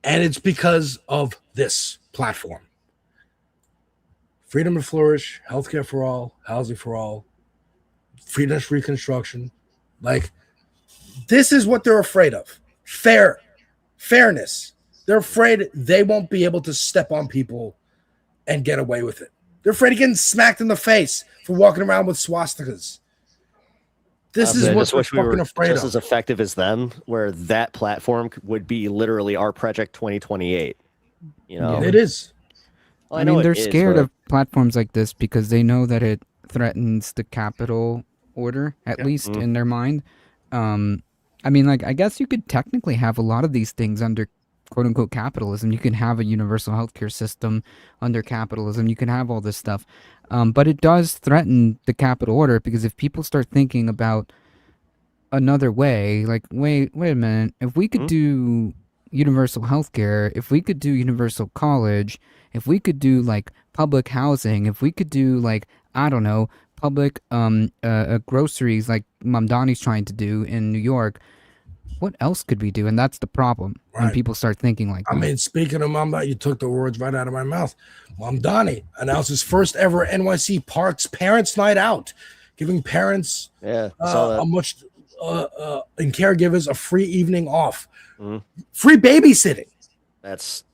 [SPEAKER 11] And it's because of this platform. Freedom to flourish, healthcare for all, housing for all, freedom of reconstruction. Like, this is what they're afraid of. Fairness. They're afraid they won't be able to step on people and get away with it. They're afraid of getting smacked in the face for walking around with swastikas. This is what they're fucking afraid
[SPEAKER 17] just
[SPEAKER 11] of.
[SPEAKER 17] as effective as them, where that platform would be literally our Project 2028. You know,
[SPEAKER 11] It is.
[SPEAKER 17] Well,
[SPEAKER 16] I mean, they're scared of platforms like this because they know that it threatens the capital order, at least in their mind. I mean, like, I guess you could technically have a lot of these things under quote-unquote capitalism. You can have a universal healthcare system under capitalism. You can have all this stuff. But it does threaten the capital order because if people start thinking about another way, like, wait a minute, if we could do universal healthcare, if we could do universal college, if we could do, like, public housing, if we could do, like, I don't know, public groceries like Mamdani's trying to do in New York, what else could we do? And that's the problem when people start thinking like that.
[SPEAKER 11] I mean, speaking of Mamdani, you took the words right out of my mouth. Mamdani announced his first ever NYC Parks Parents Night Out, giving parents a much and caregivers a free evening off, free babysitting.
[SPEAKER 17] That's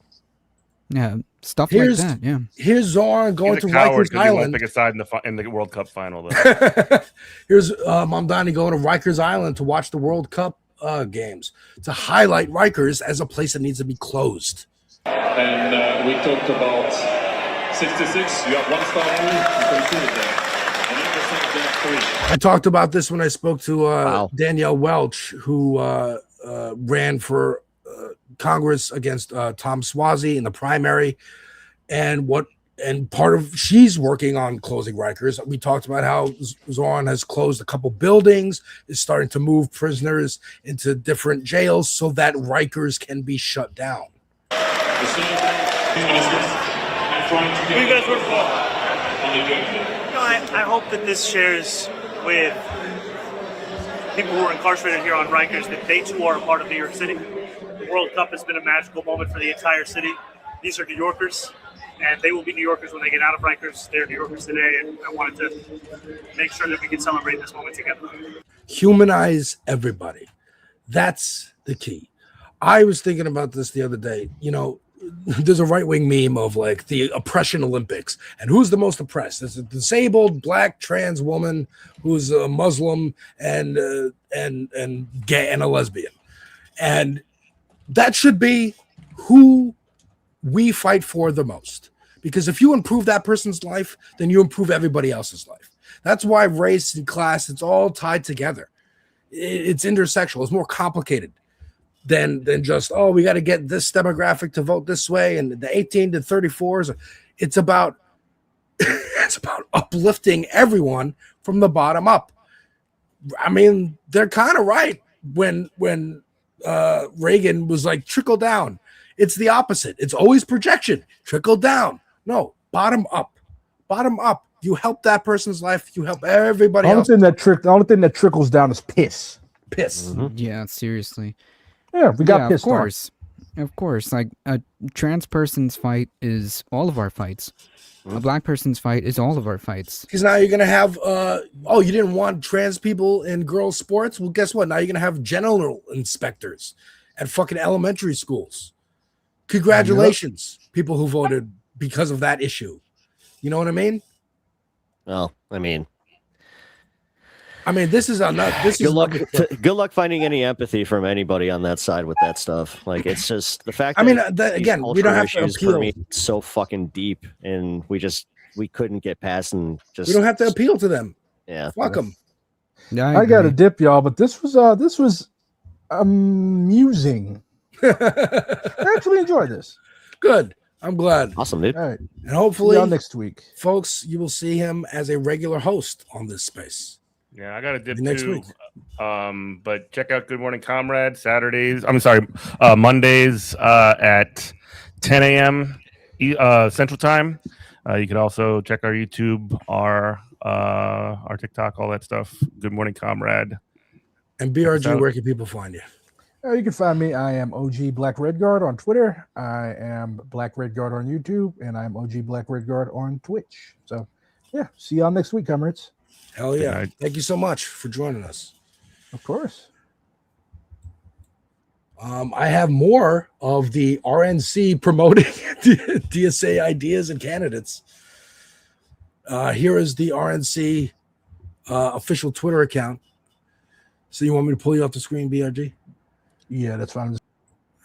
[SPEAKER 16] stuff like that. Yeah,
[SPEAKER 11] here's Zoran going to Rikers
[SPEAKER 13] He won't
[SPEAKER 11] Island.
[SPEAKER 13] pick a side in the World Cup final. Though.
[SPEAKER 11] Here's Mamdani going to Rikers Island to watch the World Cup games, to highlight Rikers as a place that needs to be closed.
[SPEAKER 7] And we talked about 66. You have one star only. You can see it there. And 3.
[SPEAKER 11] I talked about this when I spoke to Danielle Welch, who ran for Congress against Tom Suozzi in the primary, and she's working on closing Rikers. We talked about how Zoran has closed a couple buildings, is starting to move prisoners into different jails so that Rikers can be shut down.
[SPEAKER 7] Who you guys work for?
[SPEAKER 21] I hope that this shares with people who are incarcerated here on Rikers that they too are a part of New York City. The World Cup has been a magical moment for the entire city. These are New Yorkers, and they will be New Yorkers when they get out of Rikers. They're New Yorkers today, and I wanted to make sure that we can celebrate this moment together.
[SPEAKER 11] Humanize everybody. That's the key. I was thinking about this the other day. You know, there's a right-wing meme of like the oppression Olympics, and who's the most oppressed? There's a disabled black trans woman who's a Muslim and gay and a lesbian, and that should be who we fight for the most. Because if you improve that person's life, then you improve everybody else's life. That's why race and class, it's all tied together. It's intersectional. It's more complicated than just, we got to get this demographic to vote this way, and the 18 to 34s. It's about uplifting everyone from the bottom up. I mean, they're kind of right when Reagan was like, trickle down. It's the opposite. It's always projection. Trickle down. No, bottom up. Bottom up. You help that person's life. You help everybody else.
[SPEAKER 20] The only thing that trickles down is piss.
[SPEAKER 11] Piss.
[SPEAKER 16] Yeah, seriously.
[SPEAKER 20] Yeah, we got pissed
[SPEAKER 16] of course. Of course. Like, a trans person's fight is all of our fights. A black person's fight is all of our fights.
[SPEAKER 11] Because now you're going to have, you didn't want trans people in girls' sports? Well, guess what? Now you're going to have general inspectors at fucking elementary schools. Congratulations, people who voted because of that issue. You know what I mean?
[SPEAKER 17] Well, I mean,
[SPEAKER 11] this is
[SPEAKER 17] good luck finding any empathy from anybody on that side with that stuff. Like, it's just the fact.
[SPEAKER 11] Again, we don't have to appeal.
[SPEAKER 17] It's so fucking deep, and we couldn't get past and just.
[SPEAKER 11] We don't have to appeal to them.
[SPEAKER 17] Yeah,
[SPEAKER 11] fuck them.
[SPEAKER 16] Yeah,
[SPEAKER 20] I got to dip, y'all, but this was amusing. I actually enjoyed this.
[SPEAKER 2] Good. I'm glad.
[SPEAKER 17] Awesome, dude.
[SPEAKER 20] All right.
[SPEAKER 2] And hopefully,
[SPEAKER 20] See y'all next week,
[SPEAKER 2] folks, you will see him as a regular host on this space.
[SPEAKER 13] Yeah, I got a dip
[SPEAKER 2] next
[SPEAKER 13] too.
[SPEAKER 2] week.
[SPEAKER 13] But check out Good Morning Comrade Saturdays. Mondays at 10 a.m. Central Time. You can also check our YouTube, our TikTok, all that stuff. Good Morning Comrade.
[SPEAKER 2] And BRG, where can people find you?
[SPEAKER 20] You can find me. I am OG Black Red Guard on Twitter. I am Black Red Guard on YouTube, and I'm OG Black Red Guard on Twitch. So, yeah, see y'all next week, comrades.
[SPEAKER 2] Hell yeah! Thank you so much for joining us.
[SPEAKER 20] Of course.
[SPEAKER 2] I have more of the RNC promoting DSA ideas and candidates. Here is the RNC official Twitter account. So you want me to pull you off the screen, BRG?
[SPEAKER 20] Yeah, that's fine.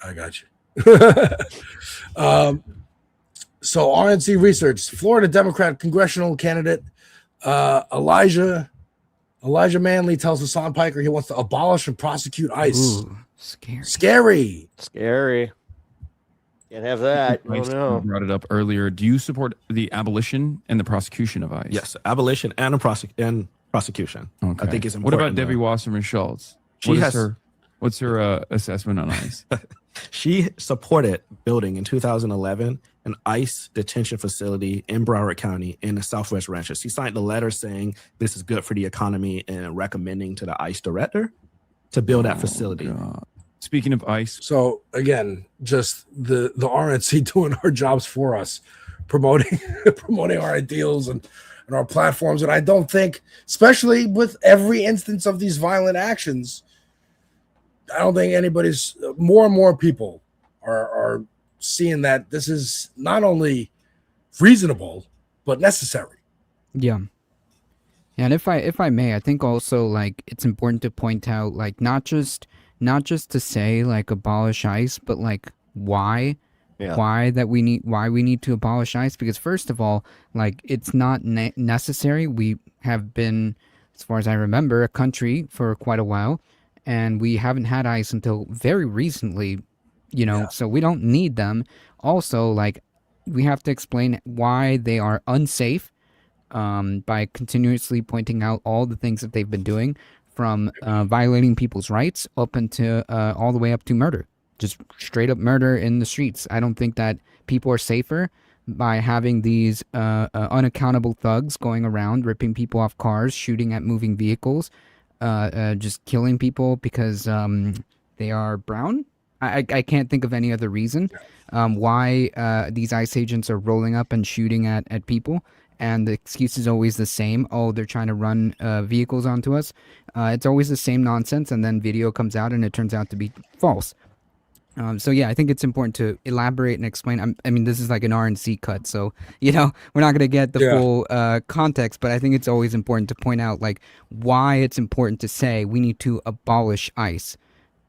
[SPEAKER 2] I got you. So RNC research, Florida Democrat congressional candidate Elijah Manley tells Hassan Piker he wants to abolish and prosecute ICE.
[SPEAKER 16] Ooh,
[SPEAKER 2] Scary.
[SPEAKER 17] Can't have that. Oh,
[SPEAKER 1] ICE
[SPEAKER 17] no.
[SPEAKER 1] brought it up earlier. Do you support the abolition and the prosecution of ICE?
[SPEAKER 6] Yes, abolition and prosecution.
[SPEAKER 1] Okay.
[SPEAKER 6] I think it's
[SPEAKER 1] What
[SPEAKER 6] important.
[SPEAKER 1] about Debbie Wasserman Schultz? What's her assessment on ICE?
[SPEAKER 6] She supported building in 2011 an ICE detention facility in Broward County in the Southwest Ranches. She signed a letter saying this is good for the economy and recommending to the ICE director to build that facility.
[SPEAKER 1] God. Speaking of ICE,
[SPEAKER 2] So again, just the RNC doing our jobs for us, promoting our ideals and our platforms. And I don't think, especially with every instance of these violent actions, I don't think more and more people are seeing that this is not only reasonable but necessary.
[SPEAKER 16] Yeah. And if I may, I think also like it's important to point out like not just to say like abolish ICE, but like why we need to abolish ICE, because first of all, like it's not necessary. We have been, as far as I remember, a country for quite a while, and we haven't had ICE until very recently, so we don't need them. Also, like we have to explain why they are unsafe by continuously pointing out all the things that they've been doing, from violating people's rights up into all the way up to murder, just straight up murder in the streets. I don't think that people are safer by having these unaccountable thugs going around ripping people off cars, shooting at moving vehicles, just killing people because they are brown. I can't think of any other reason why these ICE agents are rolling up and shooting at people. And the excuse is always the same. Oh, they're trying to run vehicles onto us. It's always the same nonsense, and then video comes out and it turns out to be false. So yeah, I think it's important to elaborate and explain. I mean, this is like an RNC cut, so we're not going to get the full context, but I think it's always important to point out like why it's important to say we need to abolish ICE.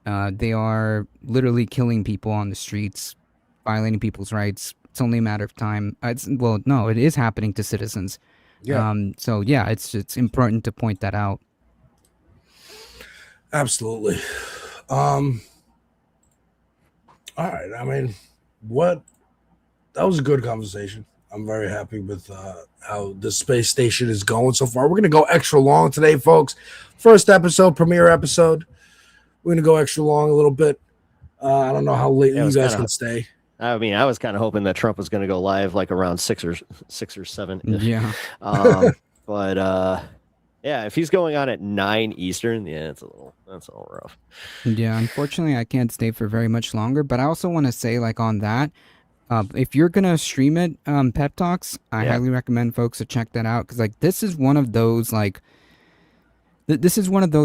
[SPEAKER 16] They are literally killing people on the streets, violating people's rights. It's only a matter of time. It is happening to citizens.
[SPEAKER 2] Yeah.
[SPEAKER 16] So yeah, it's important to point that out.
[SPEAKER 2] Absolutely. All right. I mean, that was a good conversation. I'm very happy with how the space station is going so far. We're going to go extra long today, folks. First episode, premiere episode. We're going to go extra long a little bit. I don't know how late you guys can stay.
[SPEAKER 17] I mean, I was kind of hoping that Trump was going to go live like around 6 or 7.
[SPEAKER 16] Yeah.
[SPEAKER 17] But yeah, if he's going on at 9 Eastern, that's a little rough.
[SPEAKER 16] Yeah, unfortunately, I can't stay for very much longer. But I also want to say, like on that, if you're gonna stream it, Pep Talks, I highly recommend folks to check that out, because like this is one of those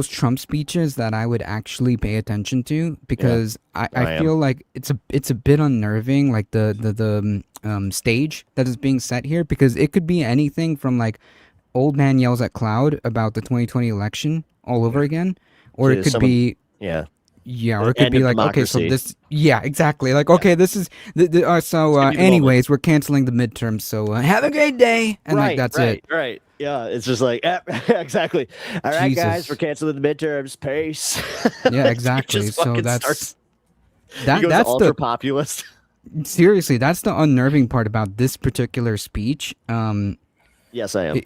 [SPEAKER 16] Trump speeches that I would actually pay attention to, because I feel like it's a bit unnerving, like the stage that is being set here, because it could be anything from like old man yells at cloud about the 2020 election all over again, or it could be or it could be like democracy. Okay, so this exactly, like okay, this is anyways, we're canceling the midterms, so have a great day, and like that's it.
[SPEAKER 17] Right. Yeah, it's just like exactly. All right,
[SPEAKER 16] Jesus.
[SPEAKER 17] guys, we're canceling the midterms. Peace.
[SPEAKER 16] Yeah, exactly.
[SPEAKER 17] Just
[SPEAKER 16] So
[SPEAKER 17] fucking
[SPEAKER 16] that's
[SPEAKER 17] he goes
[SPEAKER 16] that's
[SPEAKER 17] ultra
[SPEAKER 16] the
[SPEAKER 17] populist.
[SPEAKER 16] seriously, that's the unnerving part about this particular speech.
[SPEAKER 17] Yes, I am.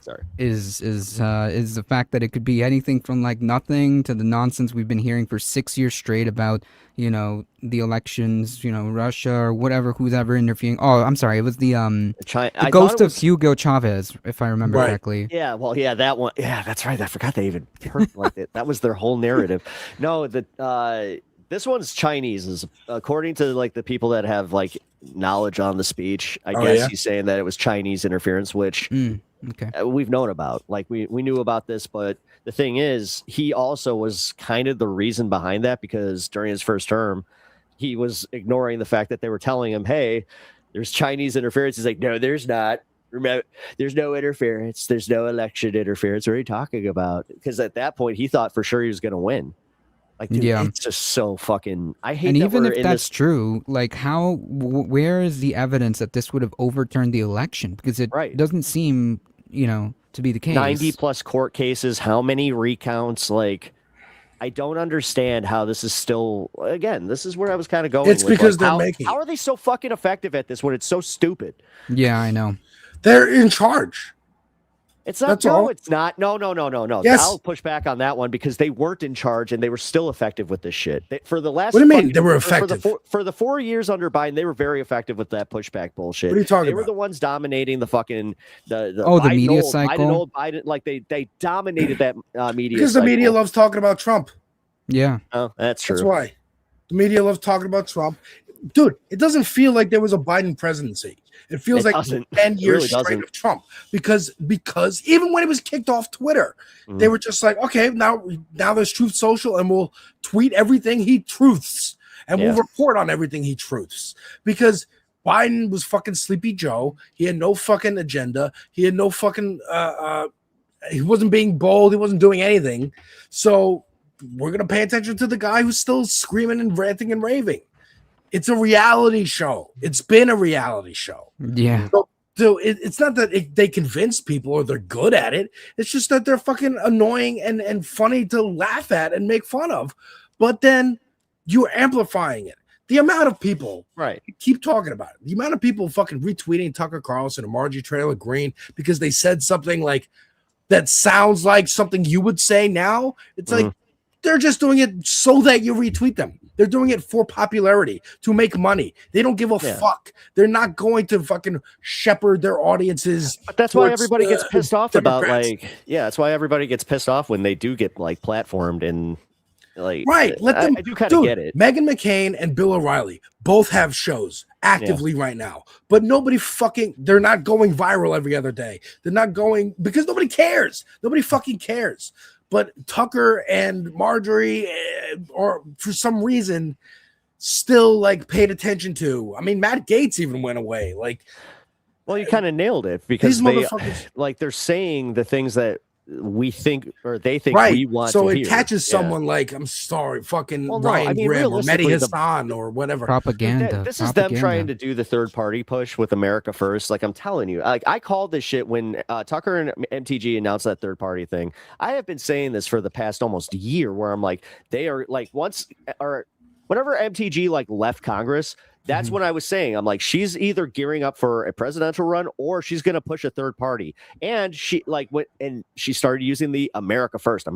[SPEAKER 17] Sorry.
[SPEAKER 16] Is the fact that it could be anything from like nothing to the nonsense we've been hearing for 6 years straight about, you know, the elections, you know, Russia or whatever, who's ever interfering. Oh, I'm sorry, it was the ghost of Hugo Chavez, if I remember correctly.
[SPEAKER 17] Yeah, well, yeah, that one. Yeah, that's right. I forgot they even heard like it. That was their whole narrative. No, this one's Chinese, is according to like the people that have like knowledge on the speech. I guess he's saying that it was Chinese interference, which we've known about. Like we knew about this, but the thing is, he also was kind of the reason behind that, because during his first term, he was ignoring the fact that they were telling him, "Hey, there's Chinese interference." He's like, "No, there's not. Remember, there's no interference. There's no election interference. What are you talking about?" Because at that point, he thought for sure he was going to win. Like, dude, it's just so fucking. I hate.
[SPEAKER 16] And
[SPEAKER 17] that
[SPEAKER 16] even
[SPEAKER 17] we're
[SPEAKER 16] if
[SPEAKER 17] in
[SPEAKER 16] that's
[SPEAKER 17] this...
[SPEAKER 16] true, like where is the evidence that this would have overturned the election? Because it doesn't seem, you know, to be the case.
[SPEAKER 17] 90+ court cases. How many recounts? Like, I don't understand how this is still. Again, this is where I was kind of going.
[SPEAKER 2] It's
[SPEAKER 17] with,
[SPEAKER 2] because
[SPEAKER 17] like,
[SPEAKER 2] they're making.
[SPEAKER 17] How are they so fucking effective at this when it's so stupid?
[SPEAKER 16] Yeah, I know.
[SPEAKER 2] They're in charge.
[SPEAKER 17] It's not.
[SPEAKER 2] That's
[SPEAKER 17] no,
[SPEAKER 2] all.
[SPEAKER 17] it's not. No.
[SPEAKER 2] Yes.
[SPEAKER 17] I'll push back on that one, because they weren't in charge and they were still effective with this shit. For the last.
[SPEAKER 2] What do you mean they were effective?
[SPEAKER 17] For the 4 years under Biden, they were very effective with that pushback bullshit.
[SPEAKER 2] What are you talking
[SPEAKER 17] They
[SPEAKER 2] about?
[SPEAKER 17] were the ones dominating the fucking the
[SPEAKER 16] the media cycle.
[SPEAKER 17] Biden, like they dominated that media.
[SPEAKER 2] Because the media loves talking about Trump.
[SPEAKER 16] Yeah.
[SPEAKER 17] Oh, that's true.
[SPEAKER 2] That's why the media loves talking about Trump. Dude, it doesn't feel like there was a Biden presidency. It feels like 10 years
[SPEAKER 17] really
[SPEAKER 2] straight
[SPEAKER 17] doesn't.
[SPEAKER 2] of Trump, because even when it was kicked off Twitter, they were just like, okay, now there's Truth Social, and we'll tweet everything he truths, and we'll report on everything he truths, because Biden was fucking Sleepy Joe. He had no fucking agenda. He had no fucking he wasn't being bold. He wasn't doing anything. So we're gonna pay attention to the guy who's still screaming and ranting and raving. It's a reality show. It's been a reality show.
[SPEAKER 16] Yeah.
[SPEAKER 2] So it's not that they convince people or they're good at it. It's just that they're fucking annoying and funny to laugh at and make fun of. But then you're amplifying it. The amount of people, keep talking about it. The amount of people fucking retweeting Tucker Carlson and Marjorie Taylor Greene because they said something like that sounds like something you would say now. It's like they're just doing it so that you retweet them. They're doing it for popularity, to make money. They don't give a fuck. They're not going to fucking shepherd their audiences.
[SPEAKER 17] But that's why everybody gets pissed off about
[SPEAKER 2] Democrats.
[SPEAKER 17] that's why everybody gets pissed off when they do get like platformed and like
[SPEAKER 2] Let them.
[SPEAKER 17] I do kind of get it.
[SPEAKER 2] Meghan McCain and Bill O'Reilly both have shows actively right now, but they're not going viral every other day. They're not going because nobody cares. Nobody fucking cares. But Tucker and Marjorie, or for some reason, still like paid attention to. I mean, Matt Gaetz even went away. Like,
[SPEAKER 17] well, you kind of nailed it, because
[SPEAKER 2] these motherfuckers,
[SPEAKER 17] like they're saying the things that we think or they think
[SPEAKER 2] right.
[SPEAKER 17] we want.
[SPEAKER 2] So
[SPEAKER 17] to
[SPEAKER 2] it
[SPEAKER 17] hear.
[SPEAKER 2] catches someone like, I'm sorry, fucking Ryan
[SPEAKER 17] I mean,
[SPEAKER 2] Grimm or Mehdi
[SPEAKER 17] realistically,
[SPEAKER 2] Hassan or whatever.
[SPEAKER 16] Propaganda.
[SPEAKER 17] This is them trying to do the third party push with America First. Like I'm telling you, like I called this shit when Tucker and MTG announced that third party thing. I have been saying this for the past almost year, where I'm like, they are like whenever MTG like left Congress, that's when I was saying, I'm like, she's either gearing up for a presidential run or she's going to push a third party. And she like went and she started using the America First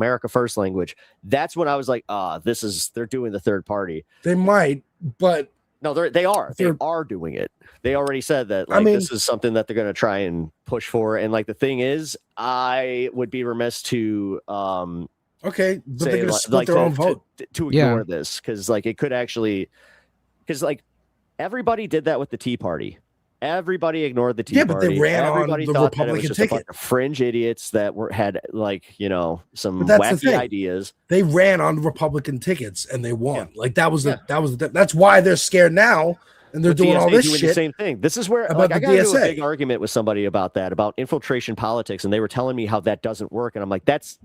[SPEAKER 17] language. That's when I was like, they're doing the third party.
[SPEAKER 2] They might, but
[SPEAKER 17] no, they are doing it. They already said that. Like, this is something that they're going to try and push for. And like the thing is, I would be remiss to
[SPEAKER 2] but they're going to split their own vote
[SPEAKER 17] to ignore this, because like it could actually, because like everybody did that with the Tea Party. Everybody ignored the Tea Party.
[SPEAKER 2] But they ran
[SPEAKER 17] Everybody
[SPEAKER 2] on the
[SPEAKER 17] thought that it was
[SPEAKER 2] Republican
[SPEAKER 17] just a bunch
[SPEAKER 2] ticket.
[SPEAKER 17] of fringe idiots that had like some
[SPEAKER 2] But that's the
[SPEAKER 17] wacky
[SPEAKER 2] thing.
[SPEAKER 17] ideas.
[SPEAKER 2] They ran on Republican tickets and they won. Like that's why they're scared now, and they're doing all this shit.
[SPEAKER 3] The same thing. This is where
[SPEAKER 2] about
[SPEAKER 3] I
[SPEAKER 2] the
[SPEAKER 3] got into a
[SPEAKER 2] DSA.
[SPEAKER 3] big argument with somebody about that, about infiltration politics, and they were telling me how that doesn't work, and I'm like, that's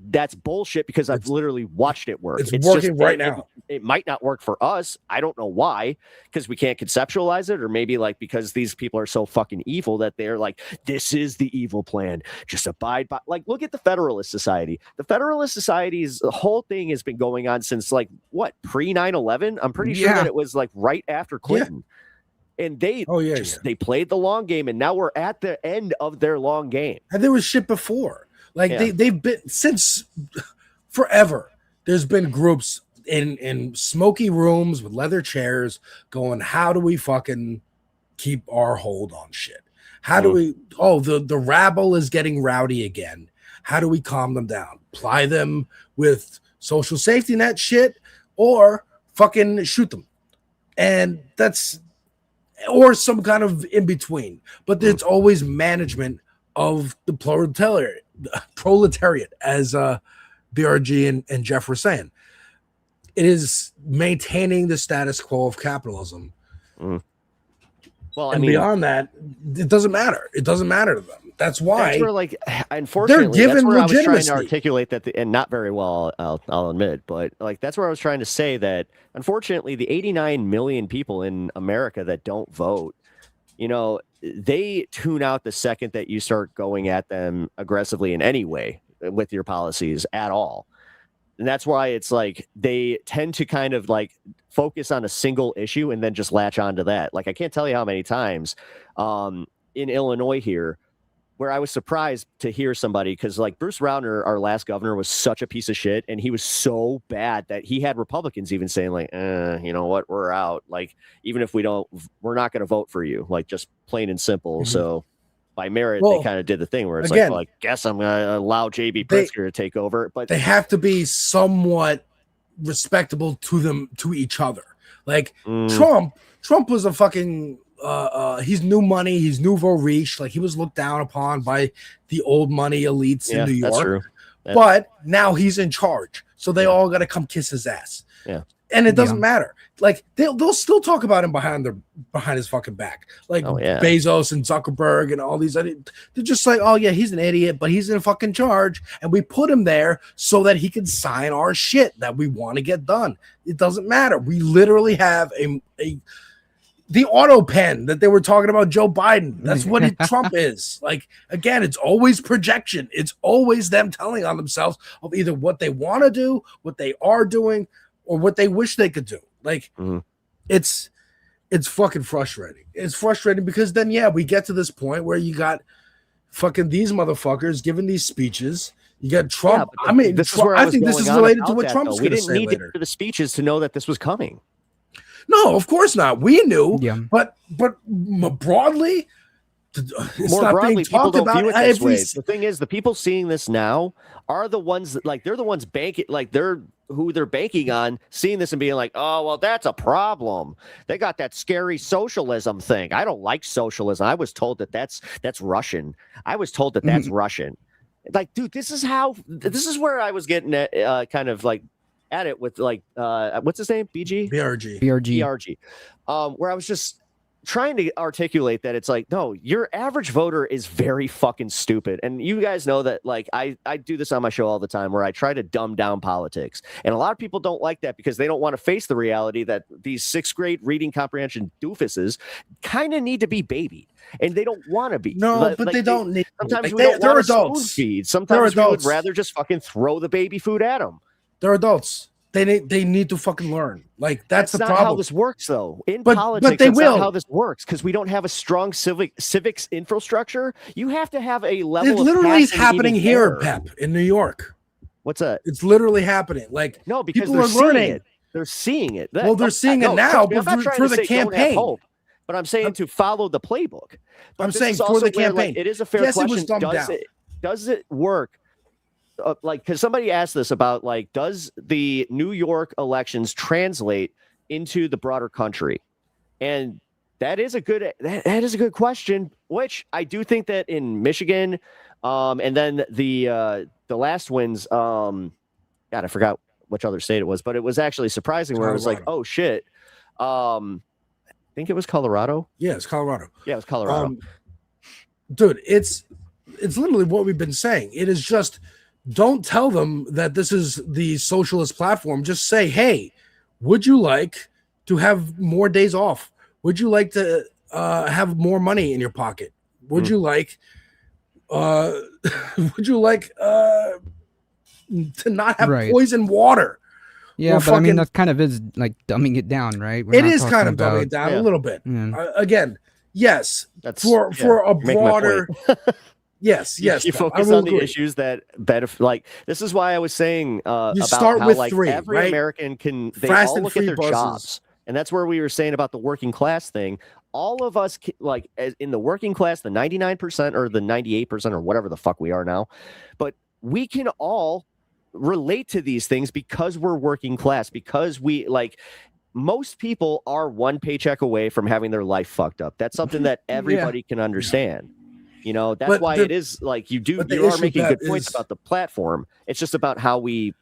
[SPEAKER 3] bullshit because I've literally watched it work.
[SPEAKER 2] It's working
[SPEAKER 3] just,
[SPEAKER 2] right now.
[SPEAKER 3] It might not work for us. I don't know why, because we can't conceptualize it, or maybe like because these people are so fucking evil that they're like, this is the evil plan. Just abide by. Like, look at the Federalist Society. The Federalist Society's the whole thing has been going on since like what, pre 9/11? I'm pretty sure that it was like right after Clinton. And they they played the long game, and now we're at the end of their long game.
[SPEAKER 2] And there was shit before. Like they've been since forever. There's been groups in smoky rooms with leather chairs going, how do we fucking keep our hold on shit? How do we the rabble is getting rowdy again. How do we calm them down? Ply them with social safety net shit or fucking shoot them. And that's or some kind of in between, but it's always management of the proletariat, as BRG and Jeff were saying. It is maintaining the status quo of capitalism.
[SPEAKER 3] Well,
[SPEAKER 2] and beyond that, it doesn't matter. It doesn't matter to them. That's why.
[SPEAKER 3] That's where, like, unfortunately,
[SPEAKER 2] they're given
[SPEAKER 3] that's where I was trying to
[SPEAKER 2] legitimacy.
[SPEAKER 3] articulate that, and not very well, I'll admit, but like that's where I was trying to say that, unfortunately, the 89 million people in America that don't vote, you know, they tune out the second that you start going at them aggressively in any way with your policies at all. And that's why it's like they tend to kind of like focus on a single issue and then just latch onto that. Like, I can't tell you how many times in Illinois here where I was surprised to hear somebody, because like Bruce Rauner, our last governor, was such a piece of shit, and he was so bad that he had Republicans even saying like, you know what, we're out. Like, even if we're not going to vote for you, like just plain and simple. So by merit, they kind of did the thing where it's
[SPEAKER 2] again,
[SPEAKER 3] like, well, I guess I'm going to allow JB Pritzker to take over, but
[SPEAKER 2] they have to be somewhat respectable to each other. Like Trump was a fucking he's new money, he's nouveau riche, like he was looked down upon by the old money elites in New York.
[SPEAKER 3] That's true.
[SPEAKER 2] But now he's in charge, so they all got to come kiss his ass. And it doesn't matter. Like they'll still talk about him behind his fucking back. Like Bezos and Zuckerberg and all these other, they're just like, oh yeah, he's an idiot, but he's in fucking charge, and we put him there so that he can sign our shit that we want to get done. It doesn't matter. We literally have the auto pen that they were talking about Joe Biden. That's what Trump is. Like, again, it's always projection. It's always them telling on themselves of either what they want to do, what they are doing, or what they wish they could do. Like, it's fucking frustrating. It's frustrating because then, we get to this point where you got fucking these motherfuckers giving these speeches. You got Trump. I mean,
[SPEAKER 3] this is where I think
[SPEAKER 2] this is related to what Trump's going to say later.
[SPEAKER 3] We didn't need to hear the speeches to know that this was coming.
[SPEAKER 2] No, of course not. We knew, but broadly, it's
[SPEAKER 3] more
[SPEAKER 2] not
[SPEAKER 3] broadly,
[SPEAKER 2] being
[SPEAKER 3] people
[SPEAKER 2] talked
[SPEAKER 3] don't
[SPEAKER 2] about
[SPEAKER 3] view it this way. The thing is, the people seeing this now are the ones that, like, they're the ones banking, like they're banking on seeing this and being like, oh, well, that's a problem. They got that scary socialism thing. I don't like socialism. I was told that that's Russian. I was told that that's Russian. Like, dude, this is where I was getting at, kind of like at it with like what's his name? BRG. Where I was just trying to articulate that it's like, no, your average voter is very fucking stupid. And you guys know that, like, I do this on my show all the time where I try to dumb down politics. And a lot of people don't like that because they don't want to face the reality that these 6th grade reading comprehension doofuses kind of need to be babied. And they don't want to be.
[SPEAKER 2] No, but they don't need.
[SPEAKER 3] Sometimes
[SPEAKER 2] like,
[SPEAKER 3] we don't want to
[SPEAKER 2] adults.
[SPEAKER 3] spoon feed. Sometimes we would rather just fucking throw the baby food at them.
[SPEAKER 2] They're adults. They need to fucking learn. Like, that's the
[SPEAKER 3] not
[SPEAKER 2] problem.
[SPEAKER 3] How this works, though. In
[SPEAKER 2] but
[SPEAKER 3] politics,
[SPEAKER 2] they
[SPEAKER 3] that's
[SPEAKER 2] will.
[SPEAKER 3] not how this works, because we don't have a strong civics infrastructure. You have to have a level.
[SPEAKER 2] It literally is
[SPEAKER 3] of
[SPEAKER 2] happening here,
[SPEAKER 3] error.
[SPEAKER 2] Pep, in New York.
[SPEAKER 3] What's that?
[SPEAKER 2] It's literally happening. Like,
[SPEAKER 3] no, because
[SPEAKER 2] people
[SPEAKER 3] they're
[SPEAKER 2] are
[SPEAKER 3] seeing
[SPEAKER 2] learning.
[SPEAKER 3] it. They're seeing it.
[SPEAKER 2] Well, they're seeing it now, but for the campaign.
[SPEAKER 3] Hope, but I'm saying to follow the playbook. But
[SPEAKER 2] I'm saying for the campaign.
[SPEAKER 3] It is a fair question. It was dumbed down. Does it work? Like, because somebody asked this about, like, does the New York elections translate into the broader country? And that is a good question, which I do think that in Michigan, and then the last wins, God, I forgot which other state it was, but it was actually surprising where it was like, oh shit, think it was Colorado.
[SPEAKER 2] Yeah, it's Colorado.
[SPEAKER 3] Yeah, it was Colorado.
[SPEAKER 2] Dude, it's literally what we've been saying. It is just, don't tell them that this is the socialist platform. Just say, hey, would you like to have more days off? Would you like to have more money in your pocket? Would you like would you like to not have poison water?
[SPEAKER 16] Yeah, but I mean, that kind of is like dumbing it down, right?
[SPEAKER 2] It is kind of dumbing it down a little bit. Again, yes, for a broader. Yes.
[SPEAKER 3] You focus on the issues that like this is why I was saying about
[SPEAKER 2] start
[SPEAKER 3] how
[SPEAKER 2] with
[SPEAKER 3] like
[SPEAKER 2] 3,
[SPEAKER 3] every
[SPEAKER 2] right?
[SPEAKER 3] American can they
[SPEAKER 2] Fast
[SPEAKER 3] all
[SPEAKER 2] and
[SPEAKER 3] look
[SPEAKER 2] free
[SPEAKER 3] at their
[SPEAKER 2] buses.
[SPEAKER 3] jobs, and that's where we were saying about the working class thing. All of us, like in the working class, the 99% or the 98% or whatever the fuck we are now, but we can all relate to these things because we're working class, because we like most people are one paycheck away from having their life fucked up. That's something that everybody can understand. You know, that's why it is like you are making good points about the platform. It's just about how we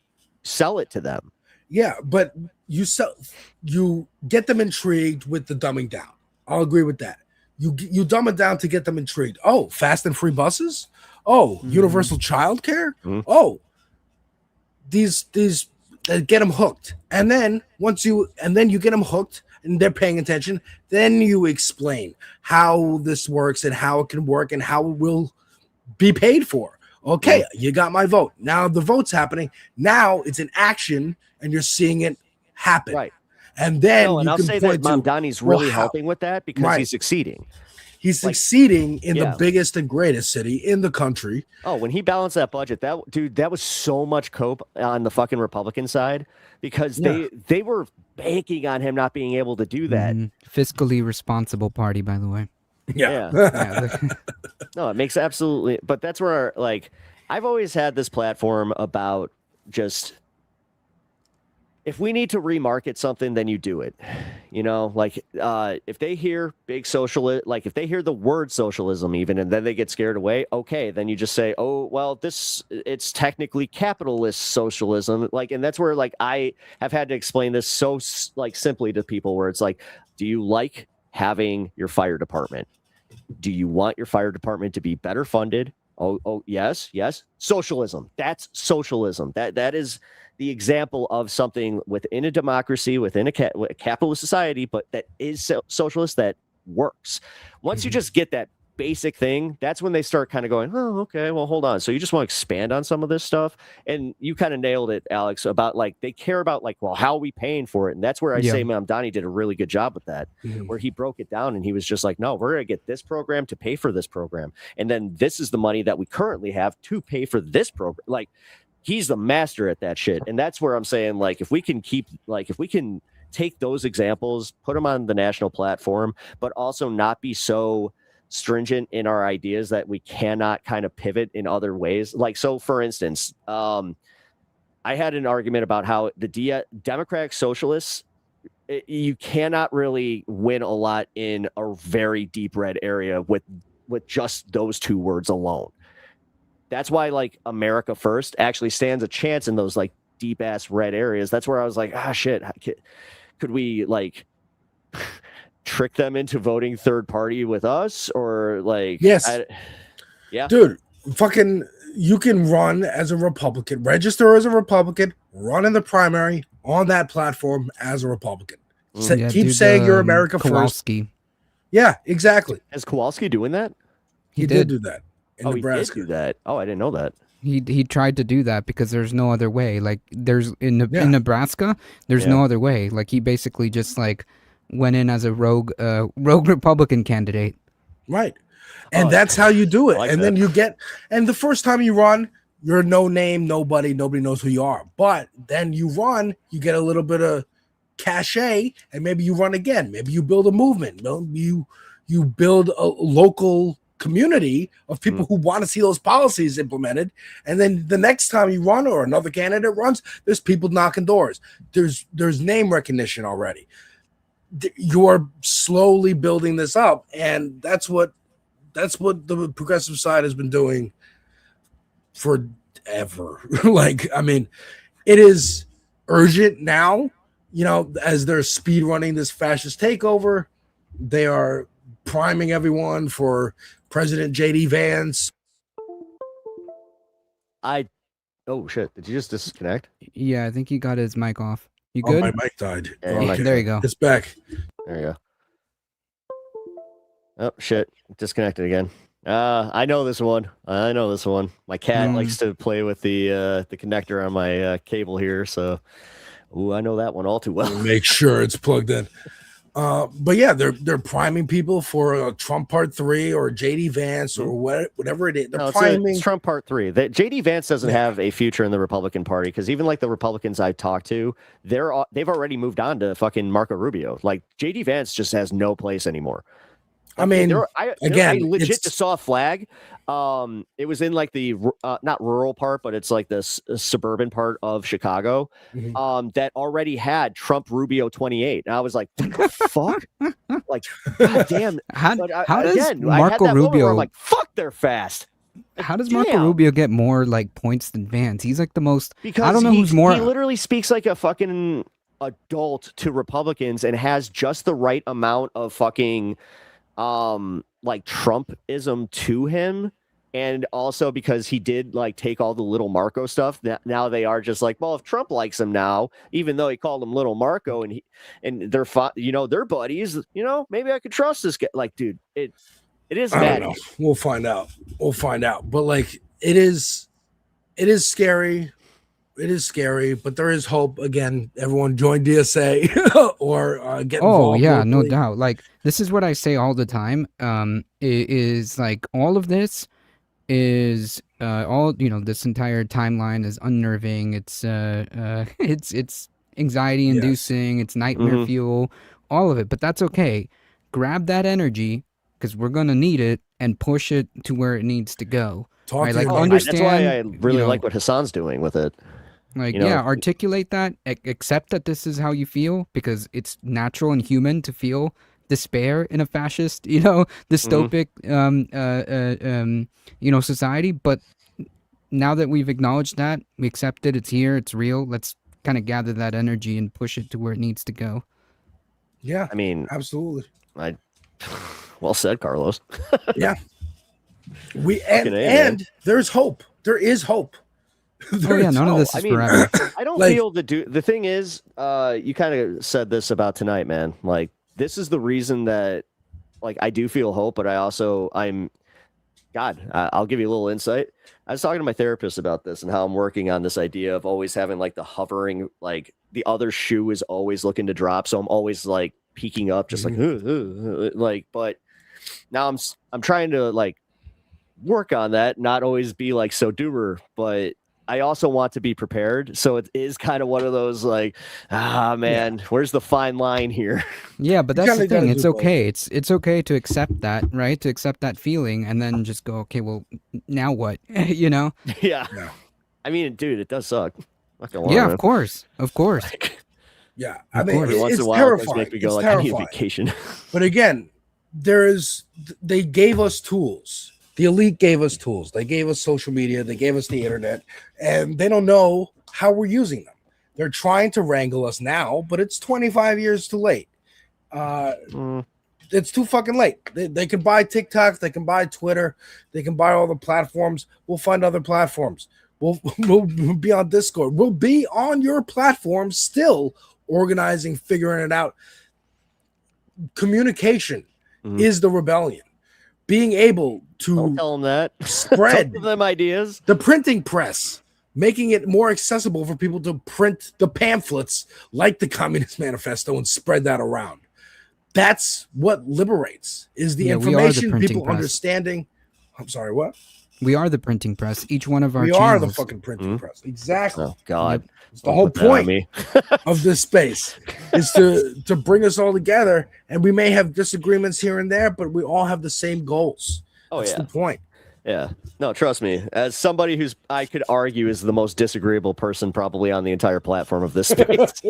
[SPEAKER 3] sell it to them.
[SPEAKER 2] Yeah, but you get them intrigued with the dumbing down. I'll agree with that. You dumb it down to get them intrigued. Oh, fast and free buses? Oh, universal childcare? Oh, these get them hooked. And then you get them hooked and they're paying attention, then you explain how this works and how it can work and how it will be paid for. Okay, you got my vote. Now the vote's happening. Now it's an action and you're seeing it happen.
[SPEAKER 3] Right.
[SPEAKER 2] And then
[SPEAKER 3] I'll say that Mamdani's really helping with that because he's succeeding.
[SPEAKER 2] He's succeeding in the biggest and greatest city in the country.
[SPEAKER 3] Oh, when he balanced that budget, that was so much cope on the fucking Republican side because they were banking on him not being able to do that.
[SPEAKER 16] Fiscally responsible party, by the way.
[SPEAKER 2] Yeah.
[SPEAKER 3] No, it makes absolutely. But that's where like I've always had this platform about just. If we need to remarket something, then you do it. You know, like if they hear big socialist, like if they hear the word socialism even, and then they get scared away, okay, then you just say, oh, well, it's technically capitalist socialism. Like, and that's where like I have had to explain this so like simply to people where it's like, do you like having your fire department? Do you want your fire department to be better funded? Oh, yes. Socialism. That's socialism. That is the example of something within a democracy, within a capitalist society, but that is socialist, that works. Once you just get that basic thing, that's when they start kind of going, oh, okay, well, hold on. So you just want to expand on some of this stuff? And you kind of nailed it, Alex, about like, they care about like, well, how are we paying for it? And that's where I say Mamdani did a really good job with that, where he broke it down and he was just like, no, we're going to get this program to pay for this program. And then this is the money that we currently have to pay for this program. Like, he's the master at that shit. And that's where I'm saying, like, if we can take those examples, put them on the national platform, but also not be so stringent in our ideas that we cannot kind of pivot in other ways. Like, so for instance, I had an argument about how the Democratic Socialists, you cannot really win a lot in a very deep red area with just those two words alone. That's why like America First actually stands a chance in those like deep ass red areas. That's where I was like, shit, could we like trick them into voting third party with us or like?
[SPEAKER 2] Yes. Dude, fucking, you can run as a Republican, register as a Republican, run in the primary on that platform as a Republican. Keep saying you're America
[SPEAKER 16] Kowalski.
[SPEAKER 2] First. Yeah, exactly.
[SPEAKER 3] Is Kowalski doing that?
[SPEAKER 2] He did do that. In
[SPEAKER 3] Nebraska. He did do that. Oh, I didn't know that.
[SPEAKER 16] He tried to do that because there's no other way. Like there's in Nebraska, there's no other way. Like he basically just like went in as a rogue Republican candidate.
[SPEAKER 2] Right. And that's how you do it. Like and then the first time you run, you're no name, nobody knows who you are. But then you run, you get a little bit of cachet, and maybe you run again. Maybe you build a movement. You build a local community of people who want to see those policies implemented, and then the next time you run or another candidate runs, there's people knocking doors. There's name recognition already. You're slowly building this up, and that's what the progressive side has been doing forever. Like, I mean, it is urgent now, you know, as they're speed running this fascist takeover. They are priming everyone for President J.D. Vance.
[SPEAKER 3] Oh shit! Did you just disconnect?
[SPEAKER 16] Yeah, I think he got his mic off. You
[SPEAKER 2] Oh,
[SPEAKER 16] good?
[SPEAKER 2] my mic died.
[SPEAKER 3] Yeah,
[SPEAKER 2] Okay,
[SPEAKER 16] there you go.
[SPEAKER 2] It's back.
[SPEAKER 3] There you go. Oh shit! Disconnected again. I know this one. My cat likes to play with the connector on my cable here, so I know that one all too well.
[SPEAKER 2] Make sure it's plugged in. But yeah, they're priming people for Trump Part 3 or JD Vance or whatever it is. They're priming.
[SPEAKER 3] It's Trump Part 3. JD Vance doesn't have a future in the Republican Party because even like the Republicans I've talked to, they've already moved on to fucking Marco Rubio. Like JD Vance just has no place anymore.
[SPEAKER 2] I mean,
[SPEAKER 3] I legit just saw a flag. It was in like the not rural part, but it's like the suburban part of Chicago. That already had Trump Rubio 28, and I was like, "What the fuck?" Like, God damn.
[SPEAKER 16] How does
[SPEAKER 3] I had
[SPEAKER 16] Marco
[SPEAKER 3] that moment where
[SPEAKER 16] Rubio?
[SPEAKER 3] I'm like, "Fuck, they're fast."
[SPEAKER 16] How does Marco Rubio get more like points than Vance? He's like the most.
[SPEAKER 3] Because
[SPEAKER 16] I don't know who's more.
[SPEAKER 3] He literally speaks like a fucking adult to Republicans and has just the right amount of fucking like Trumpism to him, and also because he did like take all the little Marco stuff that now they are just like, well, if Trump likes him now, even though he called him little Marco and they're they're buddies, maybe I could trust this guy. Like, dude, it is
[SPEAKER 2] I
[SPEAKER 3] bad.
[SPEAKER 2] don't know. We'll find out. But like it is scary. It is scary, but there is hope. Again, everyone join DSA or get involved.
[SPEAKER 16] Oh yeah, no
[SPEAKER 2] locally.
[SPEAKER 16] doubt. Like this is what I say all the time. Is like all of this is all this entire timeline is unnerving. It's it's anxiety inducing. It's nightmare fuel. All of it, but that's okay. Grab that energy because we're gonna need it and push it to where it needs to go. Right? Like understand.
[SPEAKER 3] That's why I really like what Hassan's doing with it.
[SPEAKER 16] Like, articulate that, accept that this is how you feel because it's natural and human to feel despair in a fascist, dystopic, society. But now that we've acknowledged that, we accept it, it's here, it's real. Let's kind of gather that energy and push it to where it needs to go.
[SPEAKER 2] Yeah,
[SPEAKER 3] I mean,
[SPEAKER 2] absolutely.
[SPEAKER 3] Well said, Carlos.
[SPEAKER 2] Yeah, and there's hope. There is hope.
[SPEAKER 16] None of this is forever.
[SPEAKER 3] I don't feel the thing is, you kind of said this about tonight, man. Like, this is the reason that, like, I do feel hope, but I'll give you a little insight. I was talking to my therapist about this and how I'm working on this idea of always having like the hovering, like the other shoe is always looking to drop. So I'm always like peeking up, just like, but now I'm trying to like work on that, not always be like so doer, but I also want to be prepared. So it is kind of one of those like, where's the fine line here?
[SPEAKER 16] Yeah, but that's the thing. It's okay. It's okay to accept that, right? To accept that feeling and then just go, okay, well, now what?
[SPEAKER 3] Yeah. I mean, dude, it does suck.
[SPEAKER 16] Of course.
[SPEAKER 2] Yeah, I mean,
[SPEAKER 3] every once in a while, it does make me go like, I need a vacation.
[SPEAKER 2] But again, they gave us tools. The elite gave us tools. They gave us social media. They gave us the internet, and they don't know how we're using them. They're trying to wrangle us now, but it's 25 years too late. It's too fucking late. They can buy TikTok. They can buy Twitter. They can buy all the platforms. We'll find other platforms. We'll be on Discord. We'll be on your platform still organizing, figuring it out. Communication is the rebellion. Being able to
[SPEAKER 3] don't tell them that.
[SPEAKER 2] Spread
[SPEAKER 3] give them ideas.
[SPEAKER 2] The printing press, making it more accessible for people to print the pamphlets like the Communist Manifesto and spread that around. That's what liberates, is the information, people understanding. I'm sorry, what?
[SPEAKER 16] We are the printing press. Each one of our
[SPEAKER 2] channels. Are the fucking printing press. Exactly.
[SPEAKER 3] Oh, God.
[SPEAKER 2] Yep. It's the whole point of this space is to bring us all together, and we may have disagreements here and there, but we all have the same goals. That's the point.
[SPEAKER 3] Yeah. No, trust me. As somebody who's, I could argue, is the most disagreeable person probably on the entire platform of this space.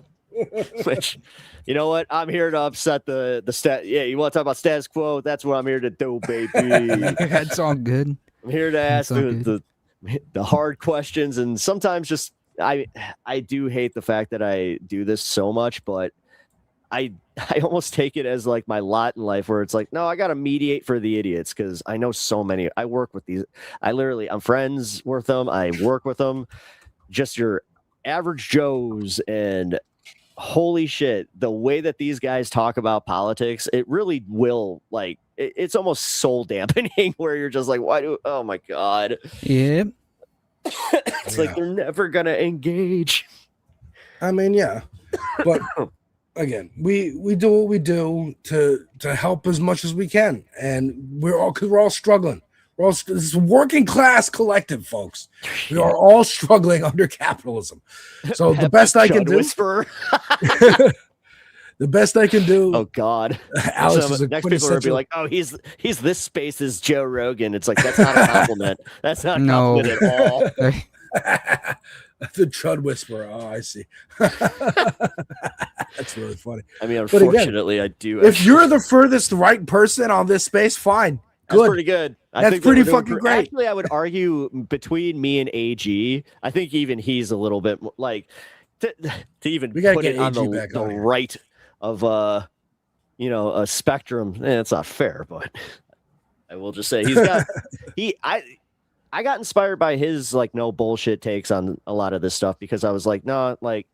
[SPEAKER 3] Which, you know what? I'm here to upset the stat. Yeah, you want to talk about status quo? That's what I'm here to do, baby.
[SPEAKER 16] That's all good.
[SPEAKER 3] I'm here to ask the hard questions, and sometimes just I do hate the fact that I do this so much, but I almost take it as like my lot in life where it's like, no, I got to mediate for the idiots because I know so many. I work with these. I'm friends with them. I work with them. Just your average Joes, and holy shit, the way that these guys talk about politics, it really will like it's almost soul dampening where you're just like, oh my God.
[SPEAKER 16] Yeah.
[SPEAKER 3] It's like they're never going to engage.
[SPEAKER 2] I mean, yeah. But again, we do what we do to help as much as we can, and we're all struggling. This is a working class collective, folks. We are all struggling under capitalism. So the best I can do, the best I can do.
[SPEAKER 3] Oh God,
[SPEAKER 2] Alex
[SPEAKER 3] so next people will be like, "Oh, he's this space's Joe Rogan." It's like that's not a compliment. That's not a compliment at all.
[SPEAKER 2] The Trud Whisperer. Oh, I see. That's really funny.
[SPEAKER 3] I mean, unfortunately, I do.
[SPEAKER 2] If you're the furthest right person on this space, fine. Good.
[SPEAKER 3] That's pretty good.
[SPEAKER 2] That's pretty fucking great.
[SPEAKER 3] Actually, I would argue between me and AG, I think even he's a little bit like to even put it on the right of a spectrum. It's not fair, but I will just say he's got I got inspired by his like no bullshit takes on a lot of this stuff because I was like, no, like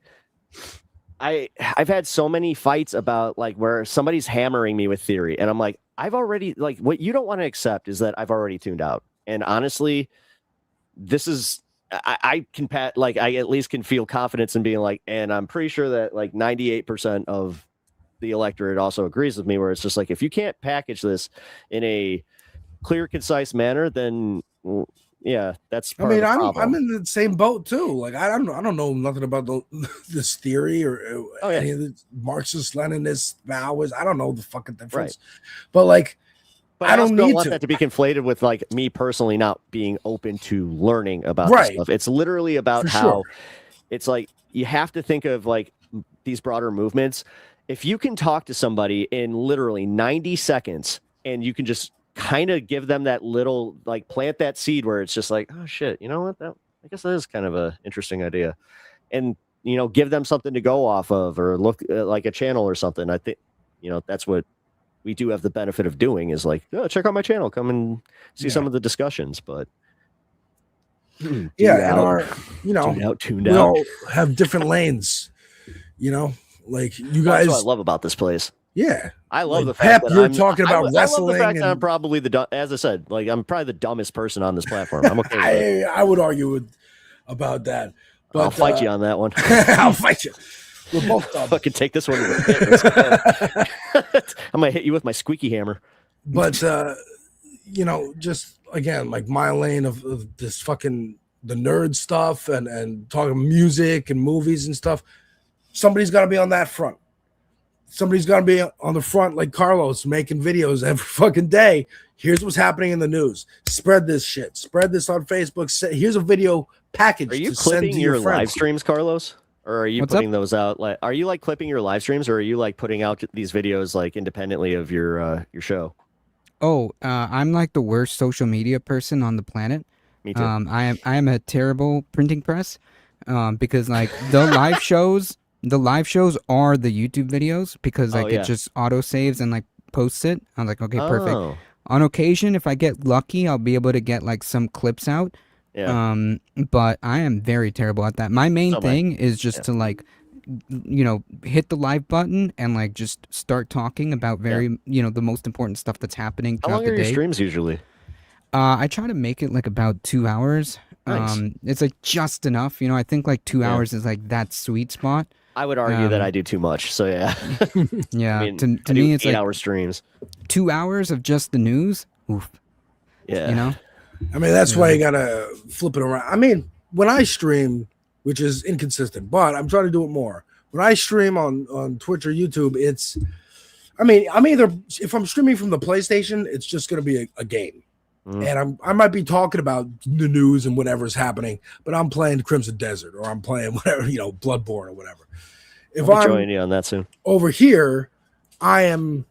[SPEAKER 3] I've had so many fights about like where somebody's hammering me with theory, and I'm like, I've already like what you don't want to accept is that I've already tuned out. And honestly, this is I can like I at least can feel confidence in being like, and I'm pretty sure that like 98% of the electorate also agrees with me, where it's just like if you can't package this in a clear, concise manner, then yeah, that's.
[SPEAKER 2] I'm in the same boat too. Like I don't know nothing about this theory or any of the Marxist, Leninist, Maoist. I don't know the fucking difference. Right. But like,
[SPEAKER 3] I don't want that to be conflated with like me personally not being open to learning about this stuff. It's literally about how it's like you have to think of like these broader movements. If you can talk to somebody in literally 90 seconds and you can just kind of give them that little like plant that seed where it's just like, oh shit, you know what, I guess that is kind of a interesting idea, and give them something to go off of or look like a channel or something. I think that's what we do have the benefit of doing is like, oh, check out my channel, come and see some of the discussions. But
[SPEAKER 2] and our tuned out. We all have different lanes, like you guys.
[SPEAKER 3] That's what I love about this place.
[SPEAKER 2] Yeah,
[SPEAKER 3] I love
[SPEAKER 2] like
[SPEAKER 3] the fact
[SPEAKER 2] that you're talking about wrestling.
[SPEAKER 3] I love the fact that I'm probably as I said, like I'm probably the dumbest person on this platform. I'm okay.
[SPEAKER 2] I would argue about that. But,
[SPEAKER 3] I'll fight you on that one.
[SPEAKER 2] I'll fight you. We're both dumb.
[SPEAKER 3] Fucking take this one. I'm gonna hit you with my squeaky hammer.
[SPEAKER 2] But just again, like my lane of this fucking the nerd stuff and talking music and movies and stuff. Somebody's got to be on that front. Somebody's got to be on the front like Carlos, making videos every fucking day. Here's what's happening in the news. Spread this shit. Spread this on Facebook. Here's a video package.
[SPEAKER 3] Are you clipping your live streams, Carlos? Or are you putting those out? Like, are you like clipping your live streams, or are you like putting out these videos like independently of your show?
[SPEAKER 16] Oh, I'm like the worst social media person on the planet.
[SPEAKER 3] Me too.
[SPEAKER 16] I am a terrible printing press because like the live shows. The live shows are the YouTube videos because like it just auto saves and like posts it. I'm like, okay, perfect. On occasion, if I get lucky, I'll be able to get like some clips out.
[SPEAKER 3] Yeah.
[SPEAKER 16] But I am very terrible at that. My main thing is just to like, hit the live button and like just start talking about the most important stuff that's happening throughout the day.
[SPEAKER 3] How long are your streams usually?
[SPEAKER 16] I try to make it like about 2 hours.
[SPEAKER 3] Nice.
[SPEAKER 16] It's like just enough. I think like 2 hours is like that sweet spot.
[SPEAKER 3] I would argue that I do too much. So yeah.
[SPEAKER 16] Yeah.
[SPEAKER 3] I mean,
[SPEAKER 16] to me, it's
[SPEAKER 3] 8-hour streams.
[SPEAKER 16] 2 hours of just the news. Oof.
[SPEAKER 3] Yeah.
[SPEAKER 2] I mean, that's why you gotta flip it around. I mean, when I stream, which is inconsistent, but I'm trying to do it more. When I stream on Twitch or YouTube, I'm either, if I'm streaming from the PlayStation, it's just gonna be a game. And I might be talking about the news and whatever's happening, but I'm playing Crimson Desert or I'm playing whatever, Bloodborne or whatever. If
[SPEAKER 3] I'll be joining you on that soon.
[SPEAKER 2] Over here, I am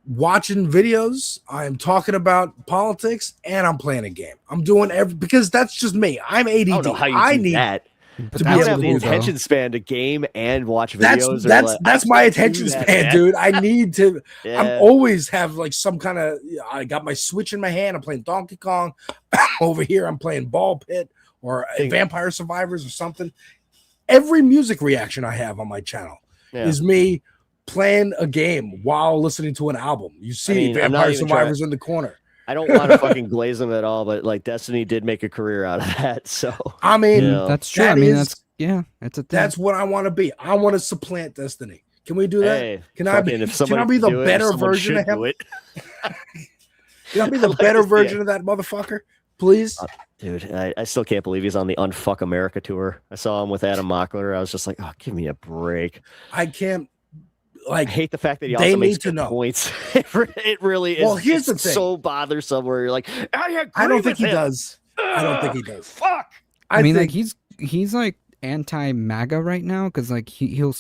[SPEAKER 2] watching videos, I am talking about politics, and I'm playing a game. I'm doing because that's just me. I'm ADD.
[SPEAKER 3] I don't know how you do that. But I don't have the attention span to game and watch videos.
[SPEAKER 2] That's my attention span, dude. I need to.
[SPEAKER 3] Yeah.
[SPEAKER 2] I'm always have like some kind of. I got my Switch in my hand. I'm playing Donkey Kong. Over here, I'm playing Ball Pit or Vampire Survivors or something. Every music reaction I have on my channel is me playing a game while listening to an album. You see Vampire Survivors in the corner.
[SPEAKER 3] I don't want to fucking glaze them at all, but like Destiny did make a career out of that. So
[SPEAKER 2] I mean,
[SPEAKER 16] that's true. I mean, that's a thing.
[SPEAKER 2] That's what I want to be. I want to supplant Destiny. Can we do that?
[SPEAKER 3] Hey,
[SPEAKER 2] can I be the better version of him? Can I be the better version of that motherfucker? Please,
[SPEAKER 3] dude. I still can't believe he's on the Unfuck America tour. I saw him with Adam Mockler. I was just like, oh, give me a break.
[SPEAKER 2] I can't. Like,
[SPEAKER 3] I hate the fact that he also makes good points. It really is.
[SPEAKER 2] Well, here's the thing.
[SPEAKER 3] So bothersome where you're like,
[SPEAKER 2] I don't think he does. I don't think he does.
[SPEAKER 3] Fuck.
[SPEAKER 16] I mean, like he's like anti-MAGA right now because like he'll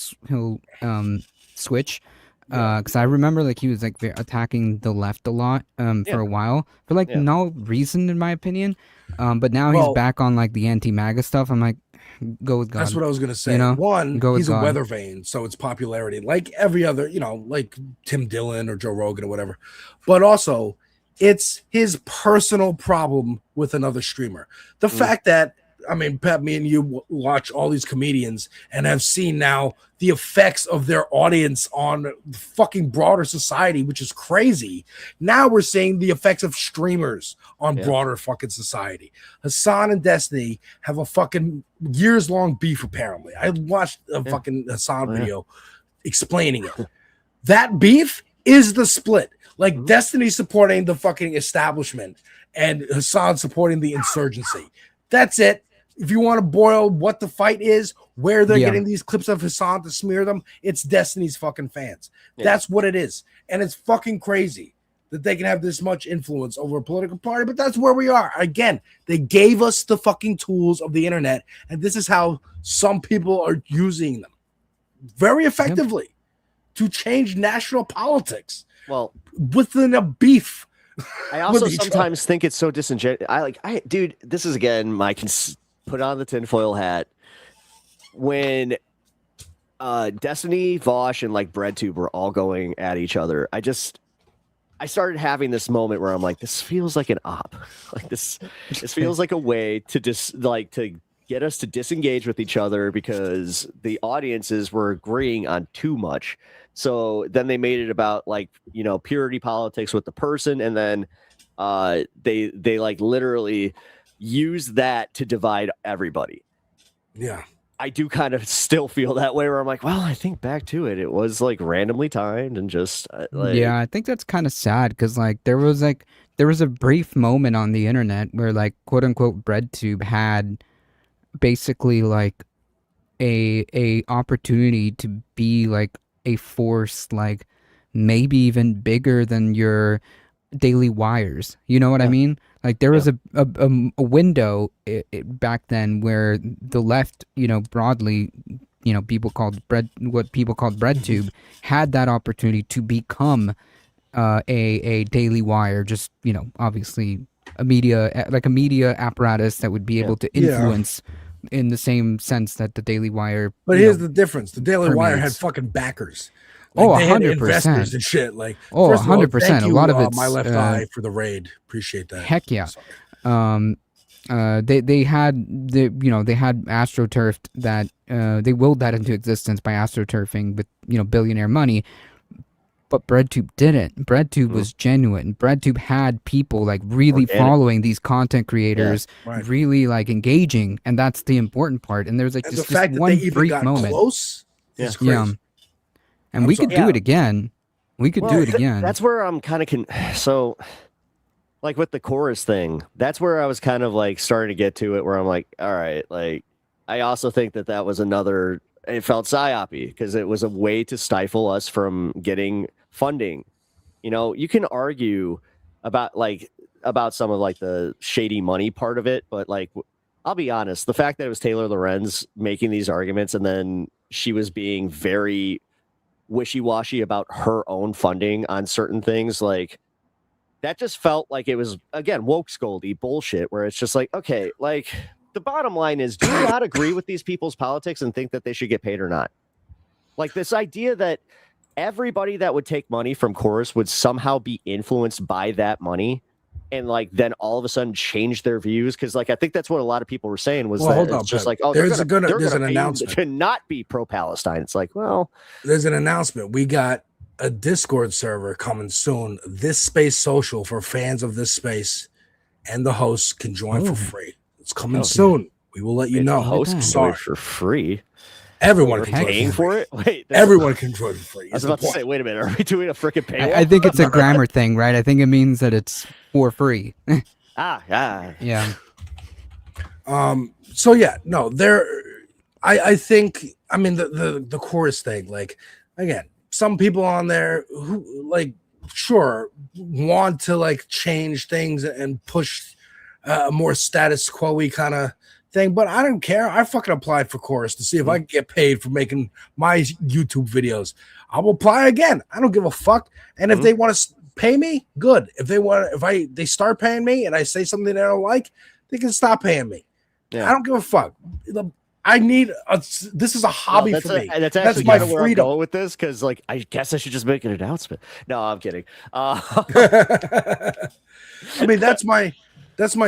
[SPEAKER 16] switch. Because I remember like he was like attacking the left a lot for a while for like no reason in my opinion. But now he's back on like the anti-MAGA stuff. I'm like, go with God.
[SPEAKER 2] That's what I was gonna say.
[SPEAKER 16] You know?
[SPEAKER 2] One, he's a weather vane, so it's popularity like every other, like Tim Dillon or Joe Rogan or whatever. But also, it's his personal problem with another streamer. The fact that Pep, me and you watch all these comedians and have seen now the effects of their audience on the fucking broader society, which is crazy. Now we're seeing the effects of streamers on broader fucking society. Hassan and Destiny have a fucking years-long beef, apparently. I watched a fucking Hassan video explaining it. That beef is the split. Like Destiny supporting the fucking establishment and Hassan supporting the insurgency. That's it. If you want to boil what the fight is, where they're getting these clips of Hassan to smear them, it's Destiny's fucking fans. That's what it is. And it's fucking crazy that they can have this much influence over a political party, but that's where we are. Again, they gave us the fucking tools of the internet, and this is how some people are using them very effectively to change national politics.
[SPEAKER 3] Well,
[SPEAKER 2] within a beef.
[SPEAKER 3] I also sometimes think it's so disingenuous. Dude, this is again my put on the tinfoil hat. When Destiny, Vosh, and like BreadTube were all going at each other, I started having this moment where I'm like, this feels like an op. Like this feels like a way to to get us to disengage with each other because the audiences were agreeing on too much. So then they made it about like, purity politics with the person. And then they like literally use that to divide everybody.
[SPEAKER 2] Yeah.
[SPEAKER 3] I do kind of still feel that way where I'm like, well, I think back to it. It was like randomly timed and just
[SPEAKER 16] yeah, I think that's kind of sad because like there was a brief moment on the internet where like quote unquote BreadTube had basically like a opportunity to be like a force like maybe even bigger than your Daily Wires. You know what I mean? Like there was a window back then where the left, broadly, people called BreadTube had that opportunity to become a Daily Wire, just obviously a media apparatus that would be able to influence in the same sense that the Daily Wire.
[SPEAKER 2] But here's the difference: the Daily Wire had fucking backers. Like,
[SPEAKER 16] 100%.
[SPEAKER 2] Investors and shit. Like,
[SPEAKER 16] 100%. A lot of it's
[SPEAKER 2] My Left Eye for the raid. Appreciate that.
[SPEAKER 16] Heck yeah. They had AstroTurfed that they willed that into existence by AstroTurfing with billionaire money. But BreadTube didn't. BreadTube was genuine. BreadTube had people like really following these content creators, really like engaging, and that's the important part. And there's like just this one brief moment.
[SPEAKER 2] Close is crazy.
[SPEAKER 16] Yeah. And we could do it again. We could do it again.
[SPEAKER 3] That's where I'm kind of so, like with the chorus thing. That's where I was kind of like starting to get to it, where I'm like, all right, like I also think that was another. It felt psyopy because it was a way to stifle us from getting funding. You can argue about some of like the shady money part of it, but like I'll be honest, the fact that it was Taylor Lorenz making these arguments and then she was being very wishy-washy about her own funding on certain things, like that just felt like it was again woke scoldy bullshit where it's just like, okay, like the bottom line is, do you not agree with these people's politics and think that they should get paid or not? Like this idea that everybody that would take money from Chorus would somehow be influenced by that money, and like then all of a sudden change their views, because like I think that's what a lot of people were saying was that it's just like, oh,
[SPEAKER 2] there's
[SPEAKER 3] they're
[SPEAKER 2] an
[SPEAKER 3] pay
[SPEAKER 2] announcement
[SPEAKER 3] to not be pro-Palestine. It's like, well,
[SPEAKER 2] there's an announcement. We got a Discord server coming soon. This Space Social for fans of this space, and the hosts can join for free. It's coming soon. We will let you know.
[SPEAKER 3] Host
[SPEAKER 2] Sorry
[SPEAKER 3] for free.
[SPEAKER 2] Everyone
[SPEAKER 3] can paying for it. Wait,
[SPEAKER 2] everyone can join for free.
[SPEAKER 3] I was about to say, wait a minute, are we doing a freaking paywall?
[SPEAKER 16] I think it's a grammar thing, right? I think it means that it's for free.
[SPEAKER 3] Yeah.
[SPEAKER 2] So yeah, no, I think, I mean, the chorus thing, like, again, some people on there who like sure want to like change things and push a more status quo-y kind of thing, but I don't care. I fucking applied for chorus to see if I can get paid for making my YouTube videos. I'll apply again. I don't give a fuck. And if they want to pay me, good. If they start paying me and I say something they don't like, they can stop paying me. I don't give a fuck. I need this is a hobby for me. That's my
[SPEAKER 3] where I'm
[SPEAKER 2] freedom
[SPEAKER 3] going with this, because like I guess I should just make an announcement. No, I'm kidding.
[SPEAKER 2] I mean, that's my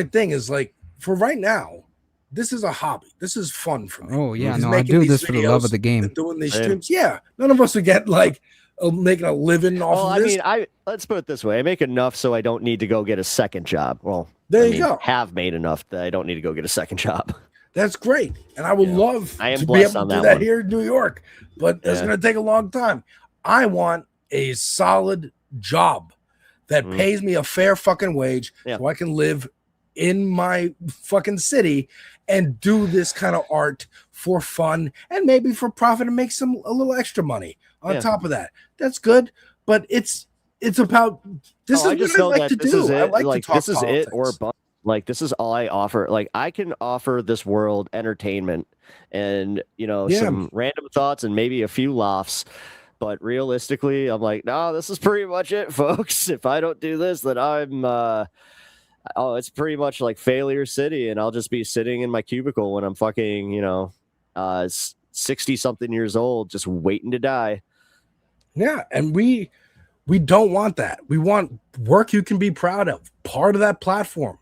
[SPEAKER 2] thing is like, for right now, this is a hobby. This is fun for me.
[SPEAKER 16] Oh yeah, no, I do this for the love of the game.
[SPEAKER 2] Doing these streams, yeah. None of us would get like making a living off of this.
[SPEAKER 3] I mean, let's put it this way: I make enough so I don't need to go get a second job. Well,
[SPEAKER 2] there you go.
[SPEAKER 3] Have made enough that I don't need to go get a second job.
[SPEAKER 2] That's great, and I would love
[SPEAKER 3] I am
[SPEAKER 2] to be able to
[SPEAKER 3] on
[SPEAKER 2] do
[SPEAKER 3] that
[SPEAKER 2] that
[SPEAKER 3] one.
[SPEAKER 2] here in New York, but it's going to take a long time. I want a solid job that pays me a fair fucking wage, so I can live in my fucking city and do this kind of art for fun and maybe for profit and make a little extra money on top of that. That's good, but it's about this is what I like to do. I like to talk
[SPEAKER 3] this is
[SPEAKER 2] politics.
[SPEAKER 3] it or but. Like, this is all I offer. Like, I can offer this world entertainment and, some random thoughts and maybe a few laughs. But realistically, I'm like, no, this is pretty much it, folks. If I don't do this, then I'm, it's pretty much like failure city. And I'll just be sitting in my cubicle when I'm fucking, 60 something years old, just waiting to die.
[SPEAKER 2] Yeah. And we don't want that. We want work you can be proud of, part of that platform.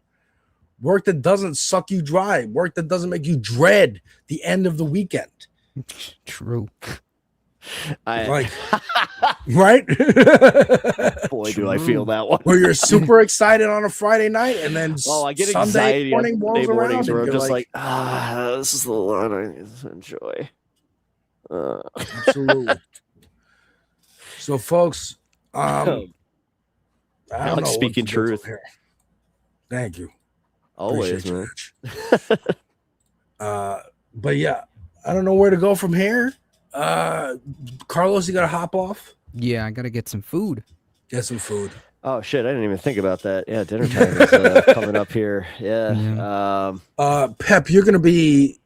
[SPEAKER 2] Work that doesn't suck you dry. Work that doesn't make you dread the end of the weekend.
[SPEAKER 16] True.
[SPEAKER 2] Right?
[SPEAKER 3] Boy, do I feel that one.
[SPEAKER 2] Where you're super excited on a Friday night, and then
[SPEAKER 3] I get
[SPEAKER 2] Sunday
[SPEAKER 3] anxiety
[SPEAKER 2] morning
[SPEAKER 3] on Sunday
[SPEAKER 2] rolls around,
[SPEAKER 3] mornings
[SPEAKER 2] and
[SPEAKER 3] where I'm
[SPEAKER 2] you're
[SPEAKER 3] just like, this is the one I need to enjoy.
[SPEAKER 2] Absolutely. So, folks, I don't know.
[SPEAKER 3] Speaking truth.
[SPEAKER 2] Thank you.
[SPEAKER 3] Always, man.
[SPEAKER 2] But yeah, I don't know where to go from here. Carlos, you gotta hop off.
[SPEAKER 16] Yeah, I gotta get some food.
[SPEAKER 2] Get some food.
[SPEAKER 3] Oh shit, I didn't even think about that. Yeah, dinner time is coming up here. Yeah.
[SPEAKER 2] Pep, are you gonna be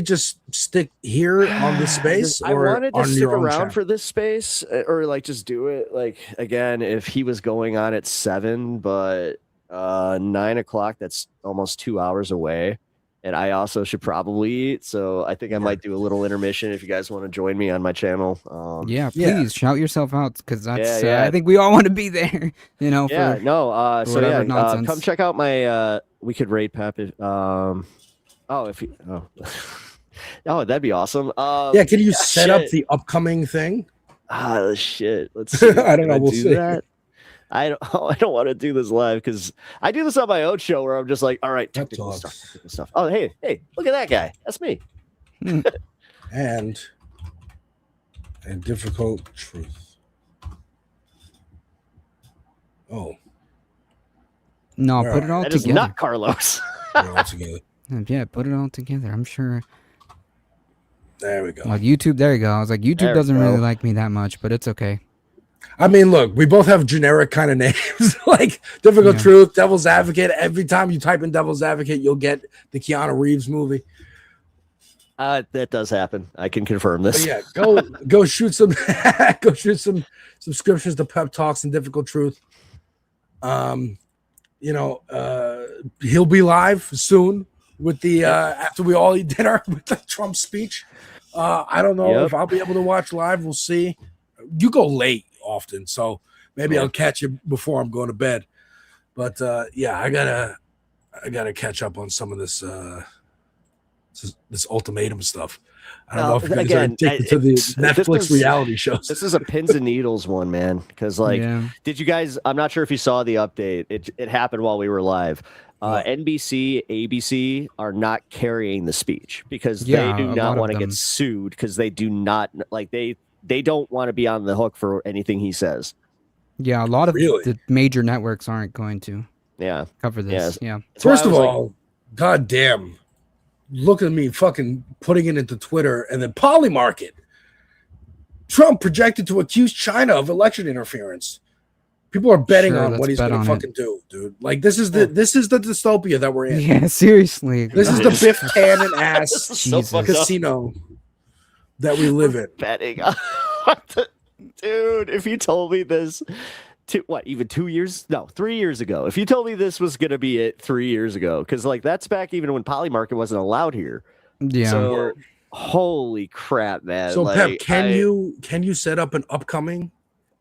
[SPEAKER 2] just stick here on this space?
[SPEAKER 3] I
[SPEAKER 2] or
[SPEAKER 3] wanted to
[SPEAKER 2] on
[SPEAKER 3] stick
[SPEAKER 2] your own
[SPEAKER 3] around
[SPEAKER 2] channel?
[SPEAKER 3] for this space, or like just do it. Like again, if he was going on at 7, but 9 o'clock, that's almost 2 hours away. And I also should probably eat, so I think I might do a little intermission if you guys want to join me on my channel.
[SPEAKER 16] Please shout yourself out, because that's I think we all want to be there. Come
[SPEAKER 3] check out my. We could rate Pep. Oh, that'd be awesome.
[SPEAKER 2] Can you set up the upcoming thing?
[SPEAKER 3] Shit. Let's see.
[SPEAKER 2] I don't know. We'll see.
[SPEAKER 3] That? I don't want to do this live because I do this on my own show where I'm just like, all right, technical stuff. Oh, hey, look at that guy. That's me.
[SPEAKER 2] And difficult truth. Oh.
[SPEAKER 16] No, put it all
[SPEAKER 3] that
[SPEAKER 16] together.
[SPEAKER 3] Is not Carlos.
[SPEAKER 2] Put it all together.
[SPEAKER 16] Yeah, put it all together. I'm sure.
[SPEAKER 2] There we go.
[SPEAKER 16] Like YouTube, there you go. I was like, YouTube doesn't really like me that much, but it's okay.
[SPEAKER 2] I mean, look, we both have generic kind of names, like Difficult Truth, Devil's Advocate. Every time you type in Devil's Advocate, you'll get the Keanu Reeves movie.
[SPEAKER 3] That does happen. I can confirm this.
[SPEAKER 2] But yeah, go shoot some subscriptions to Pep Talks and Difficult Truth. He'll be live soon with the after we all eat dinner with the Trump speech. I don't know if I'll be able to watch live. We'll see. You go late often, so maybe I'll catch you before I'm going to bed. But yeah, I gotta catch up on some of this ultimatum stuff. I don't know if you guys are addicted to the Netflix reality shows.
[SPEAKER 3] This is a pins and needles one, man. Because did you guys? I'm not sure if you saw the update. It happened while we were live. NBC, ABC are not carrying the speech because they do not want to get sued because they do not they don't want to be on the hook for anything he says.
[SPEAKER 16] Yeah, a lot of the major networks aren't going to cover this. Yeah.
[SPEAKER 2] First of all, goddamn. Look at me fucking putting it into Twitter and then Polymarket. Trump projected to accuse China of election interference. People are betting on what he's going to fucking do, dude. Like this is the dystopia that we're in.
[SPEAKER 16] Yeah, seriously.
[SPEAKER 2] This is the Biff Tannen ass casino that we live in.
[SPEAKER 3] Betting, dude. If you told me this. 2 years? No, 3 years ago. If you told me this was going to be it 3 years ago, because that's back even when Polymarket wasn't allowed here.
[SPEAKER 16] Yeah.
[SPEAKER 3] So, holy crap, man.
[SPEAKER 2] So, Pep, can you set up an upcoming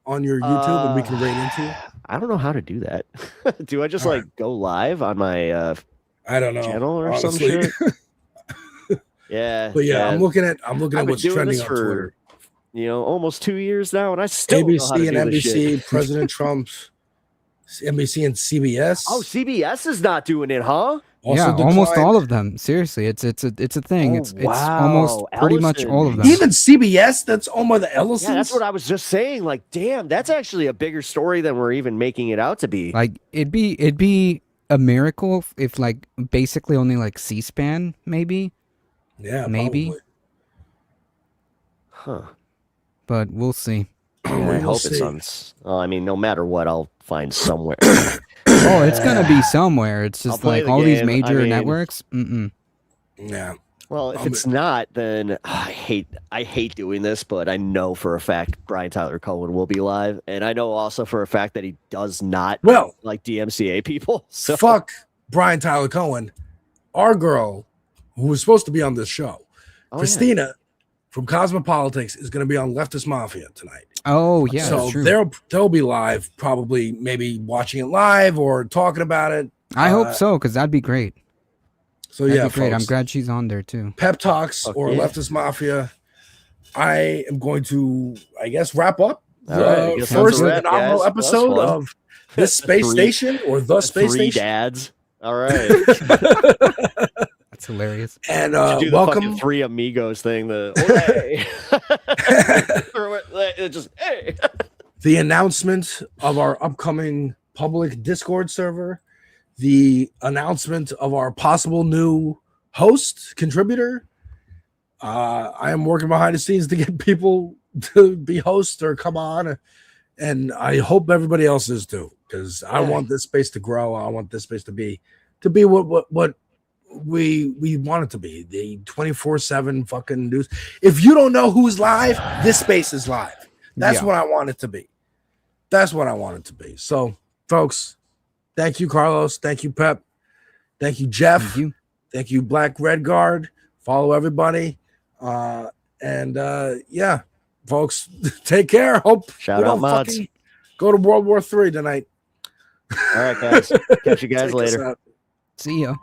[SPEAKER 2] on your YouTube and we can rate into it?
[SPEAKER 3] I don't know how to do that. Do I just go live on my
[SPEAKER 2] I don't know
[SPEAKER 3] channel or
[SPEAKER 2] honestly.
[SPEAKER 3] some shit? Yeah.
[SPEAKER 2] But yeah, I'm looking at what's trending on
[SPEAKER 3] for,
[SPEAKER 2] Twitter.
[SPEAKER 3] Almost 2 years now, and I still
[SPEAKER 2] ABC and NBC, President Trump's NBC and CBS.
[SPEAKER 3] Oh, CBS is not doing it, huh?
[SPEAKER 16] Also almost all of them. Seriously, it's a thing. It's almost pretty much all of them.
[SPEAKER 2] Even CBS, that's owned by the Ellisons.
[SPEAKER 3] Yeah, that's what I was just saying. Like, damn, that's actually a bigger story than we're even making it out to be.
[SPEAKER 16] Like, it'd be a miracle if basically only C-SPAN, maybe.
[SPEAKER 2] Yeah,
[SPEAKER 16] maybe.
[SPEAKER 2] Probably.
[SPEAKER 3] Huh.
[SPEAKER 16] But we'll see.
[SPEAKER 3] Yeah, I hope it's on. I mean, no matter what, I'll find somewhere.
[SPEAKER 16] It's gonna be somewhere. It's just all these major networks.
[SPEAKER 2] Yeah.
[SPEAKER 3] Well, if it's not, then I hate doing this, but I know for a fact Brian Tyler Cohen will be live, and I know also for a fact that he does not like DMCA people. So
[SPEAKER 2] fuck Brian Tyler Cohen. Our girl, who was supposed to be on this show, Christina. From Cosmopolitics is going to be on Leftist Mafia tonight.
[SPEAKER 16] Oh yeah,
[SPEAKER 2] so
[SPEAKER 16] that's true.
[SPEAKER 2] they'll be live, probably maybe watching it live or talking about it.
[SPEAKER 16] I hope so, because that'd be great.
[SPEAKER 2] So
[SPEAKER 16] that'd
[SPEAKER 2] yeah,
[SPEAKER 16] be great.
[SPEAKER 2] folks,
[SPEAKER 16] I'm glad she's on there too.
[SPEAKER 2] Pep Talks or Leftist Mafia. I am going to, I guess, wrap up the first inaugural episode of this space station or the space station.
[SPEAKER 3] Dads. All right.
[SPEAKER 16] That's hilarious.
[SPEAKER 2] And
[SPEAKER 3] do the welcome Three Amigos thing.
[SPEAKER 2] The announcement of our upcoming public Discord server, the announcement of our possible new host contributor. I am working behind the scenes to get people to be hosts or come on, and I hope everybody else is too, because I want this space to grow. I want this space to be what we want it to be, the 24/7 fucking news. If you don't know who's live, this space is live. That's what I want it to be. That's what I want it to be. So, folks, thank you, Carlos. Thank you, Pep. Thank you, Jeff. Thank you, Black Red Guard. Follow everybody. Yeah, folks, take care. Hope
[SPEAKER 3] shout out mods.
[SPEAKER 2] Go to World War III tonight.
[SPEAKER 3] All right, guys. Catch you guys later.
[SPEAKER 16] See ya.